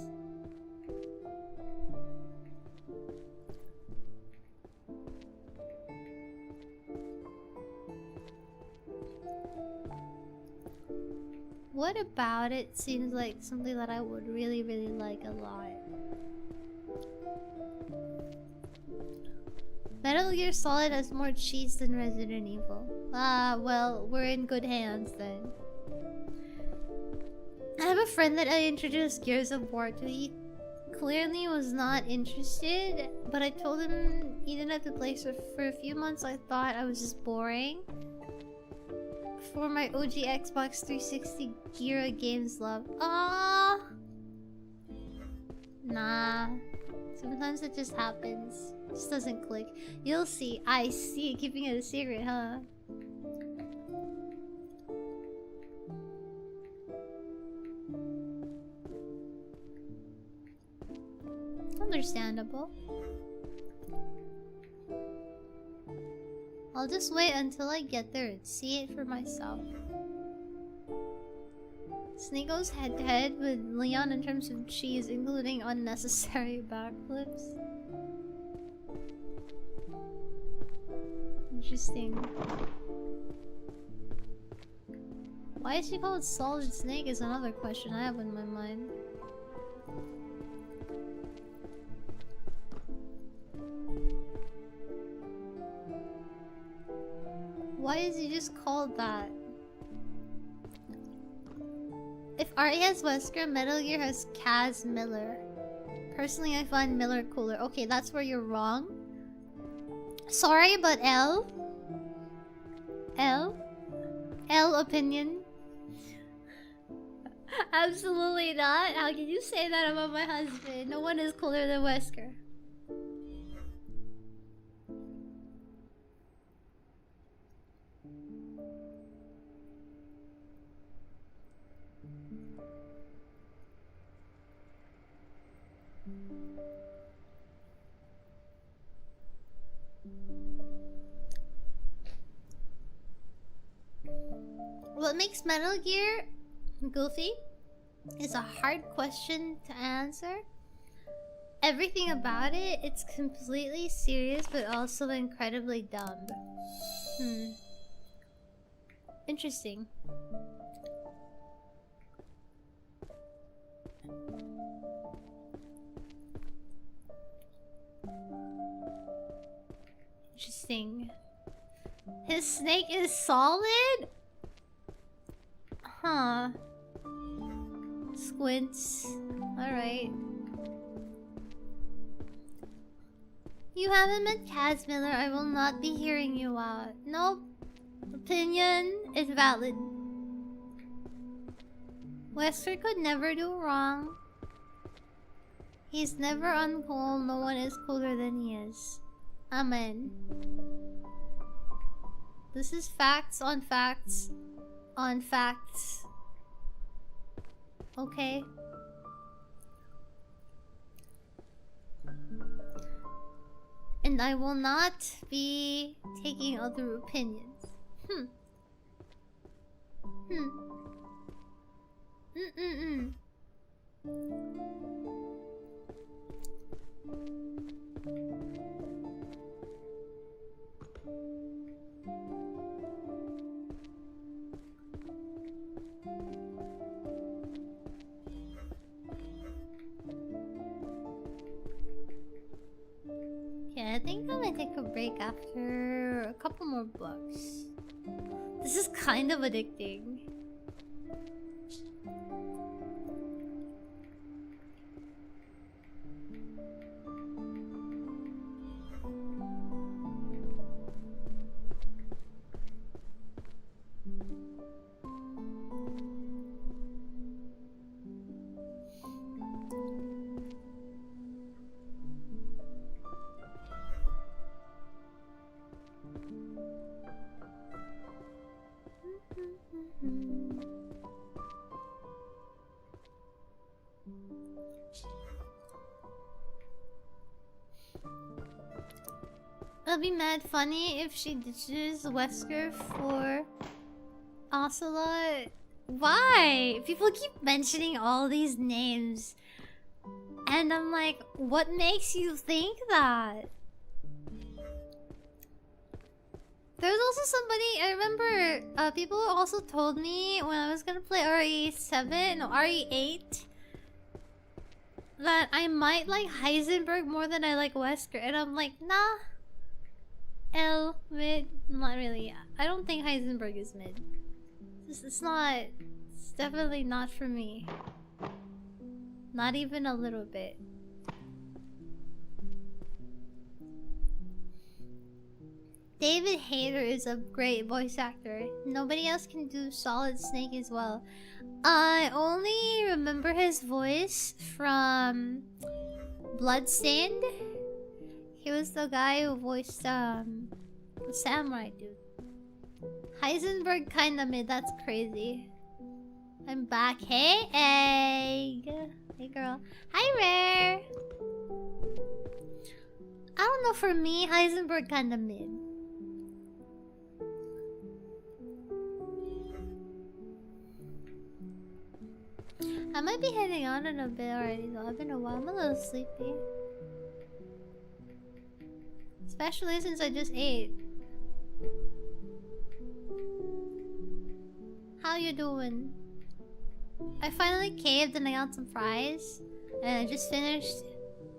What about it seems like something that I would really, really like a lot? Metal Gear Solid has more cheese than Resident Evil. Ah, well, we're in good hands then. I have a friend that I introduced Gears of War to. He clearly was not interested, but I told him he didn't have to play, so for a few months I thought I was just boring. For my OG Xbox 360 Gira games love. Ah, nah. Sometimes it just happens. It just doesn't click. You'll see. I see. Keeping it a secret, huh? Understandable. I'll just wait until I get there and see it for myself. Snake goes head to head with Leon in terms of cheese, including unnecessary backflips. Interesting. Why is she called Solid Snake is another question I have in my mind. Why is he just called that? If Ari has Wesker, Metal Gear has Kaz Miller. Personally, I find Miller cooler. Okay, that's where you're wrong. Sorry, but L opinion. Absolutely not. How can you say that about my husband? No one is cooler than Wesker. What makes Metal Gear goofy is a hard question to answer. Everything about it, it's completely serious but also incredibly dumb. Interesting. Interesting. His snake is solid? Huh. Squints. Alright. You haven't met Kaz Miller. I will not be hearing you out. Nope. Opinion is valid. Wesker could never do wrong. He's never uncool. No one is cooler than he is. Amen. This is facts on facts on facts. Okay. And I will not be taking other opinions. Mm-mm-mm. Yeah, I think I might take a break after a couple more books. This is kind of addicting. It'll be mad funny if she ditches Wesker for Ocelot. Why? People keep mentioning all these names. And I'm like, what makes you think that? There's also somebody, I remember people also told me when I was gonna play RE7, no, RE8, that I might like Heisenberg more than I like Wesker. And I'm like, nah. L, mid, not really. I don't think Heisenberg is mid. It's not, it's definitely not for me. Not even a little bit. David Hayter is a great voice actor. Nobody else can do Solid Snake as well. I only remember his voice from Bloodstained. He was the guy who voiced the samurai dude. Heisenberg kinda mid, that's crazy. I'm back. Hey, egg. Hey, girl. Hi, Rare. I don't know, for me, Heisenberg kinda mid. I might be heading out in a bit already though. I've been a while. I'm a little sleepy. Especially since I just ate. How you doing? I finally caved and I got some fries. And I just finished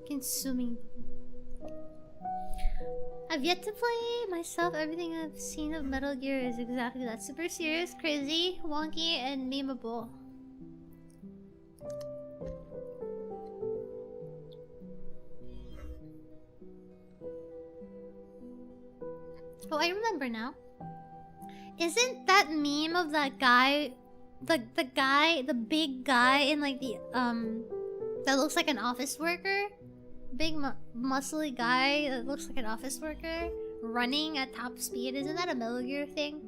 consuming. I've yet to play myself. Everything I've seen of Metal Gear is exactly that. Super serious, crazy, wonky, and memeable. Oh, I remember now. Isn't that meme of that guy, the big guy in like the that looks like an office worker, big muscly guy that looks like an office worker running at top speed? Isn't that a Metal Gear thing?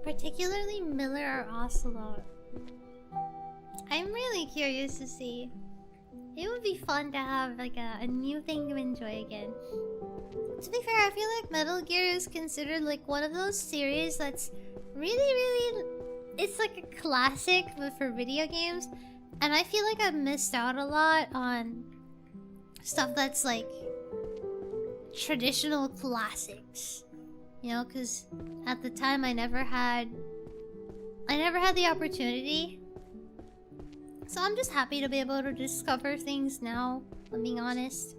Particularly Miller or Ocelot. I'm really curious to see. It would be fun to have like a new thing to enjoy again. To be fair, I feel like Metal Gear is considered like one of those series that's really, it's like a classic but for video games. And I feel like I've missed out a lot on stuff that's like traditional classics. You know, because at the time I never had the opportunity. So I'm just happy to be able to discover things now, I'm being honest.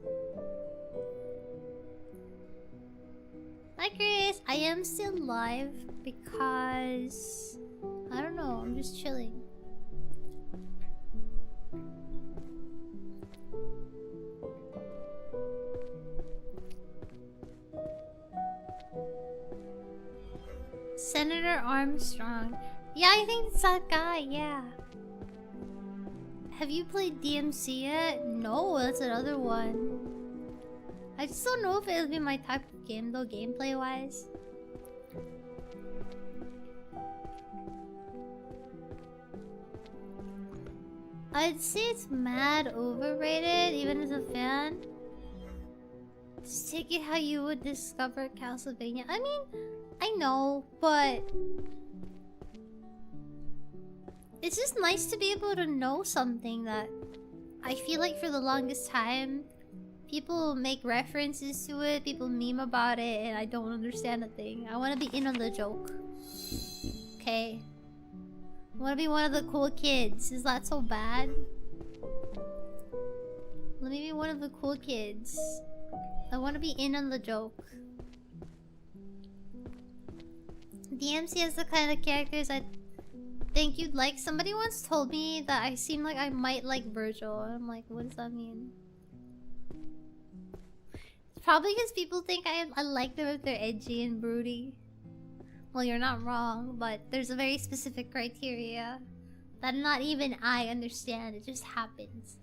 Hi Chris! I am still live because I don't know, I'm just chilling. Senator Armstrong. Yeah, I think it's that guy, yeah. Have you played DMC yet? No, that's another one. I just don't know if it'll be my type of game though, gameplay wise. I'd say it's mad overrated, even as a fan. Just take it how you would discover Castlevania. I mean, I know, but it's just nice to be able to know something that I feel like for the longest time people make references to it, people meme about it, and I don't understand a thing. I want to be in on the joke. Okay. I want to be one of the cool kids. Is that so bad? Let me be one of the cool kids. I want to be in on the joke. DMC is the kind of characters I think you'd like. Somebody once told me that I seem like I might like Virgil. And I'm like, what does that mean? It's probably because people think I like them if they're edgy and broody. Well, you're not wrong, but there's a very specific criteria that not even I understand. It just happens.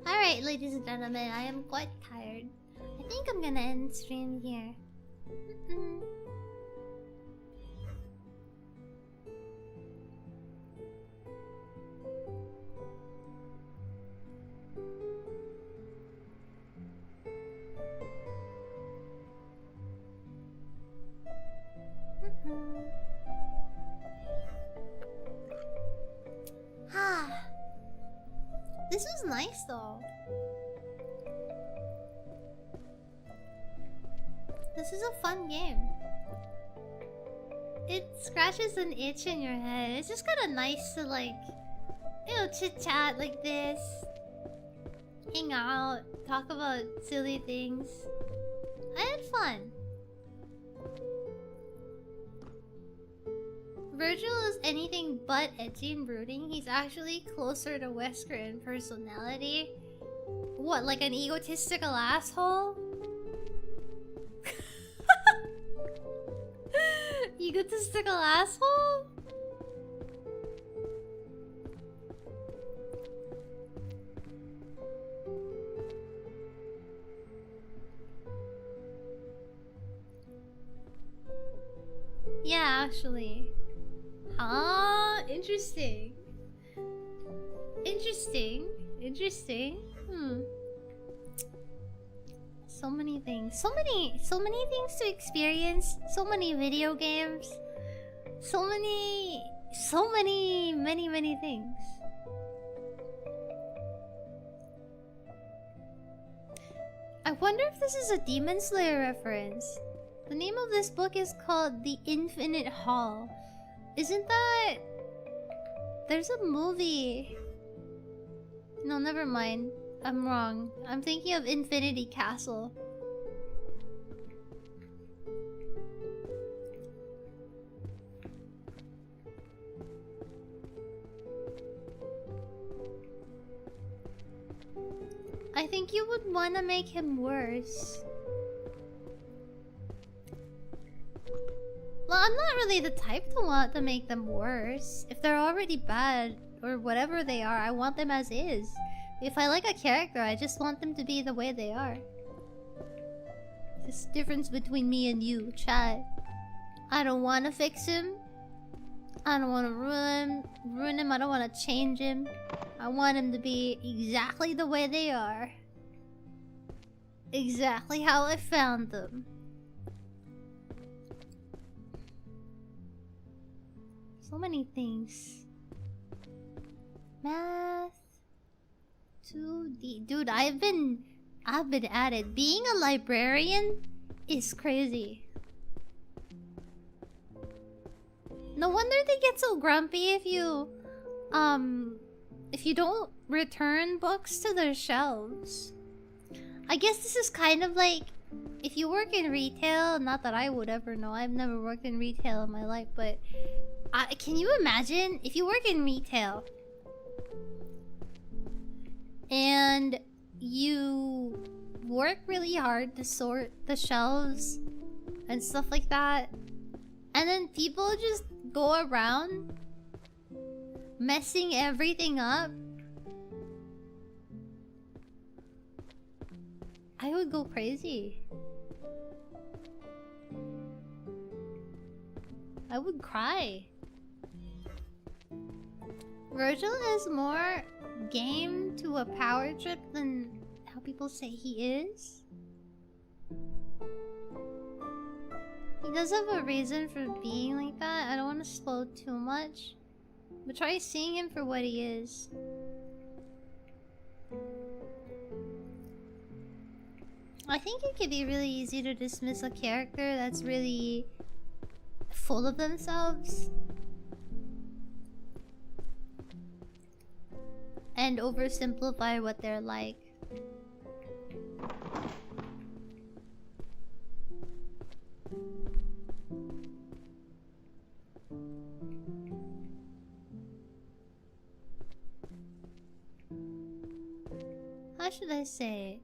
Alright, ladies and gentlemen, I am quite tired. I think I'm gonna end stream here. This was nice though. This is a fun game. It scratches an itch in your head. It's just kind of nice to like, you know, chit chat like this. Hang out, talk about silly things. I had fun. Virgil is anything but edgy and brooding. He's actually closer to Wesker in personality. What, like an egotistical asshole? Egotistical asshole? Yeah, actually. Ah, interesting. Interesting. Interesting. So many things. So many things to experience. So many video games. Many things. I wonder if this is a Demon Slayer reference. The name of this book is called The Infinite Hall. Isn't that... There's a movie. No, never mind. I'm wrong. I'm thinking of Infinity Castle. I think you would want to make him worse. Well, I'm not really the type to want to make them worse. If they're already bad, or whatever they are, I want them as is. If I like a character, I just want them to be the way they are. This difference between me and you, chat. I don't want to fix him. I don't want to ruin him. I don't want to change him. I want him to be exactly the way they are. Exactly how I found them. So many things. Math. 2D. Dude, I've been at it. Being a librarian is crazy. No wonder they get so grumpy if you don't return books to their shelves. I guess this is kind of like if you work in retail, not that I would ever know. I've never worked in retail in my life, but can you imagine if you work in retail and you work really hard to sort the shelves and stuff like that. And then people just go around messing everything up. I would go crazy. I would cry. Virgil is more game to a power trip than how people say he is. He does have a reason for being like that. I don't want to spoil too much, but try seeing him for what he is. I think it could be really easy to dismiss a character that's really full of themselves and oversimplify what they're like. How should I say?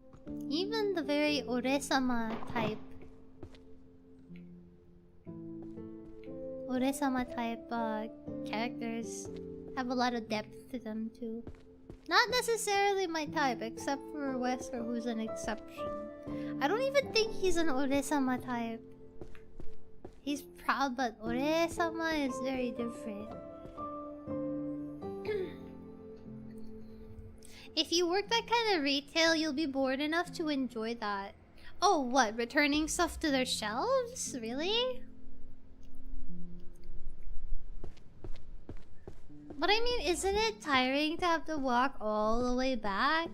Even the very Ore-sama type characters have a lot of depth to them too. Not necessarily my type, except for Wesker, who's an exception. I don't even think he's an Ore-sama type. He's proud, but Ore-sama is very different. If you work that kind of retail, you'll be bored enough to enjoy that. Oh, what? Returning stuff to their shelves? Really? But I mean, isn't it tiring to have to walk all the way back?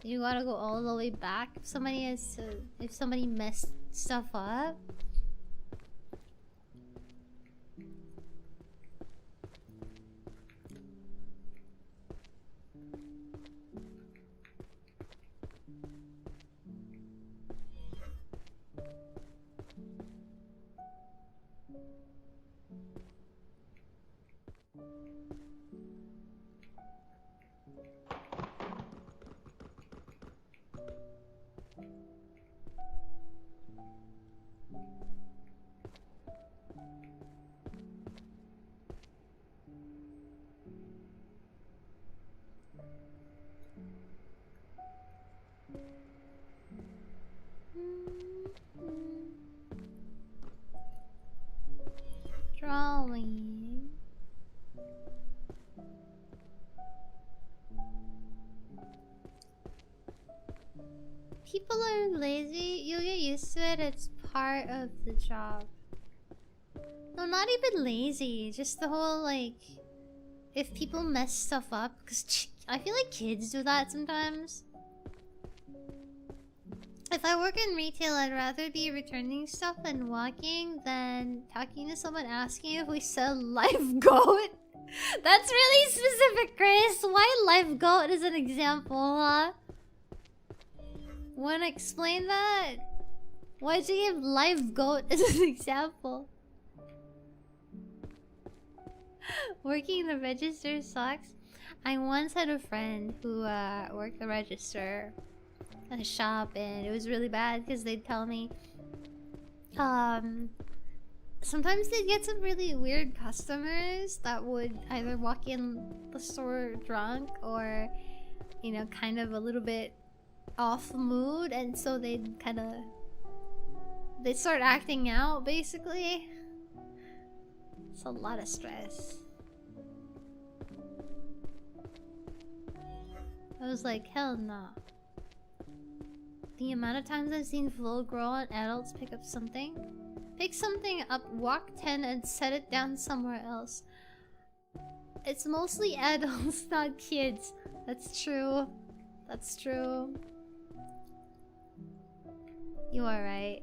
You gotta go all the way back if somebody messed stuff up? Drawing. People are lazy, you'll get used to it, it's part of the job. No, not even lazy, just the whole like, if people mess stuff up, because I feel like kids do that sometimes. If I work in retail, I'd rather be returning stuff and walking than talking to someone asking if we sell live goat. That's really specific, Chris. Why live goat as an example, huh? Wanna explain that? Why'd you give live goat as an example? Working the register sucks. I once had a friend who worked the register at a shop, and it was really bad because they'd tell me sometimes they'd get some really weird customers that would either walk in the store drunk or, you know, kind of a little bit off mood, and so they'd start acting out basically. It's a lot of stress. I was like, hell no. The amount of times I've seen full-grown adults pick something up, walk 10 and set it down somewhere else. It's mostly adults, not kids. That's true. That's true. You are right.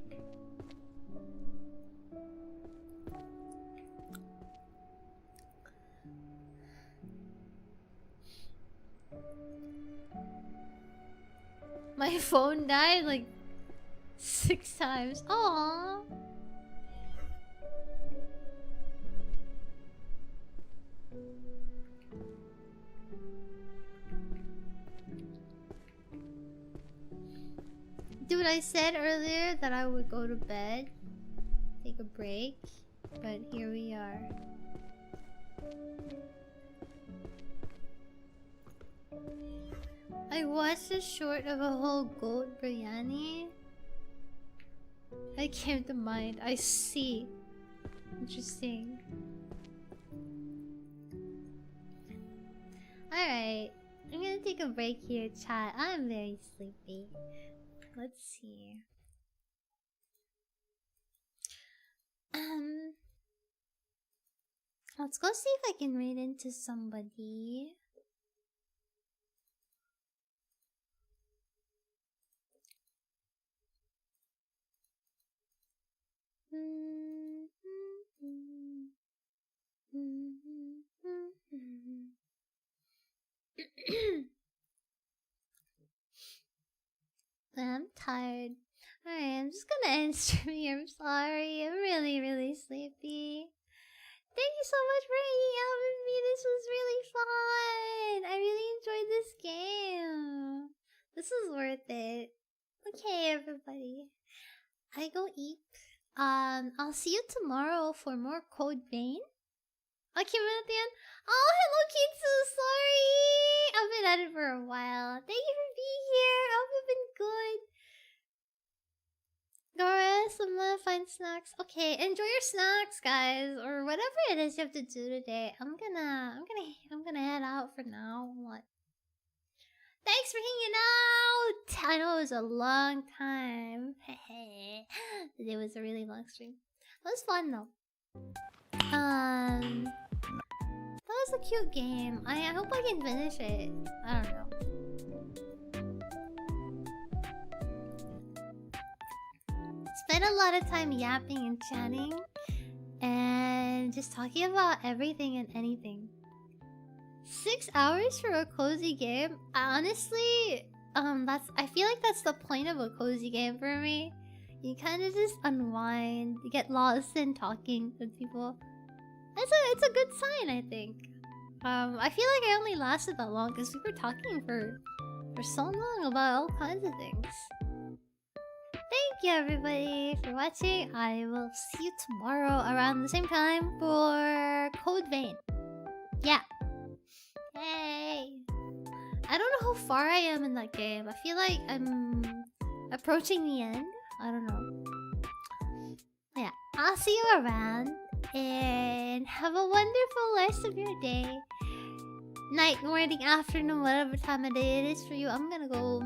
My phone died like 6 times. Aww. Dude, I said earlier that I would go to bed, take a break, but here we are. I watched a short of a whole goat biryani. I came to mind. I see. Interesting. Alright. I'm gonna take a break here, chat. I'm very sleepy. Let's see. Let's go see if I can read into somebody. I'm tired. Alright, I'm just gonna end stream. I'm sorry. I'm really, really sleepy. Thank you so much for hanging out with me. This was really fun. I really enjoyed this game. This is worth it. Okay, everybody. I go eat. I'll see you tomorrow for more Code Vein. I came in at the end. Oh, hello, Kitsu. Sorry. I've been at it for a while. Thank you for being here. I hope you've been good. Doris, I'm gonna find snacks. Okay, enjoy your snacks, guys, or whatever it is you have to do today. I'm gonna head out for now. What? Thanks for hanging out. I know it was a long time. It was a really long stream. It was fun though. That was a cute game. I hope I can finish it. I don't know. Spent a lot of time yapping and chatting and just talking about everything and anything. 6 hours for a cozy game? Honestly, I feel like that's the point of a cozy game for me. You kind of just unwind, you get lost in talking with people. It's a good sign, I think. I feel like I only lasted that long because we were talking for so long about all kinds of things. Thank you, everybody, for watching. I will see you tomorrow around the same time for Code Vein. Yeah. Hey. I don't know how far I am in that game. I feel like I'm approaching the end. I don't know. Yeah. I'll see you around. And have a wonderful rest of your day. Night, morning, afternoon, whatever time of day it is for you. I'm gonna go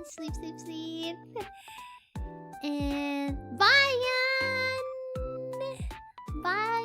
sleep, sleep, sleep. And bye, Yan! Bye!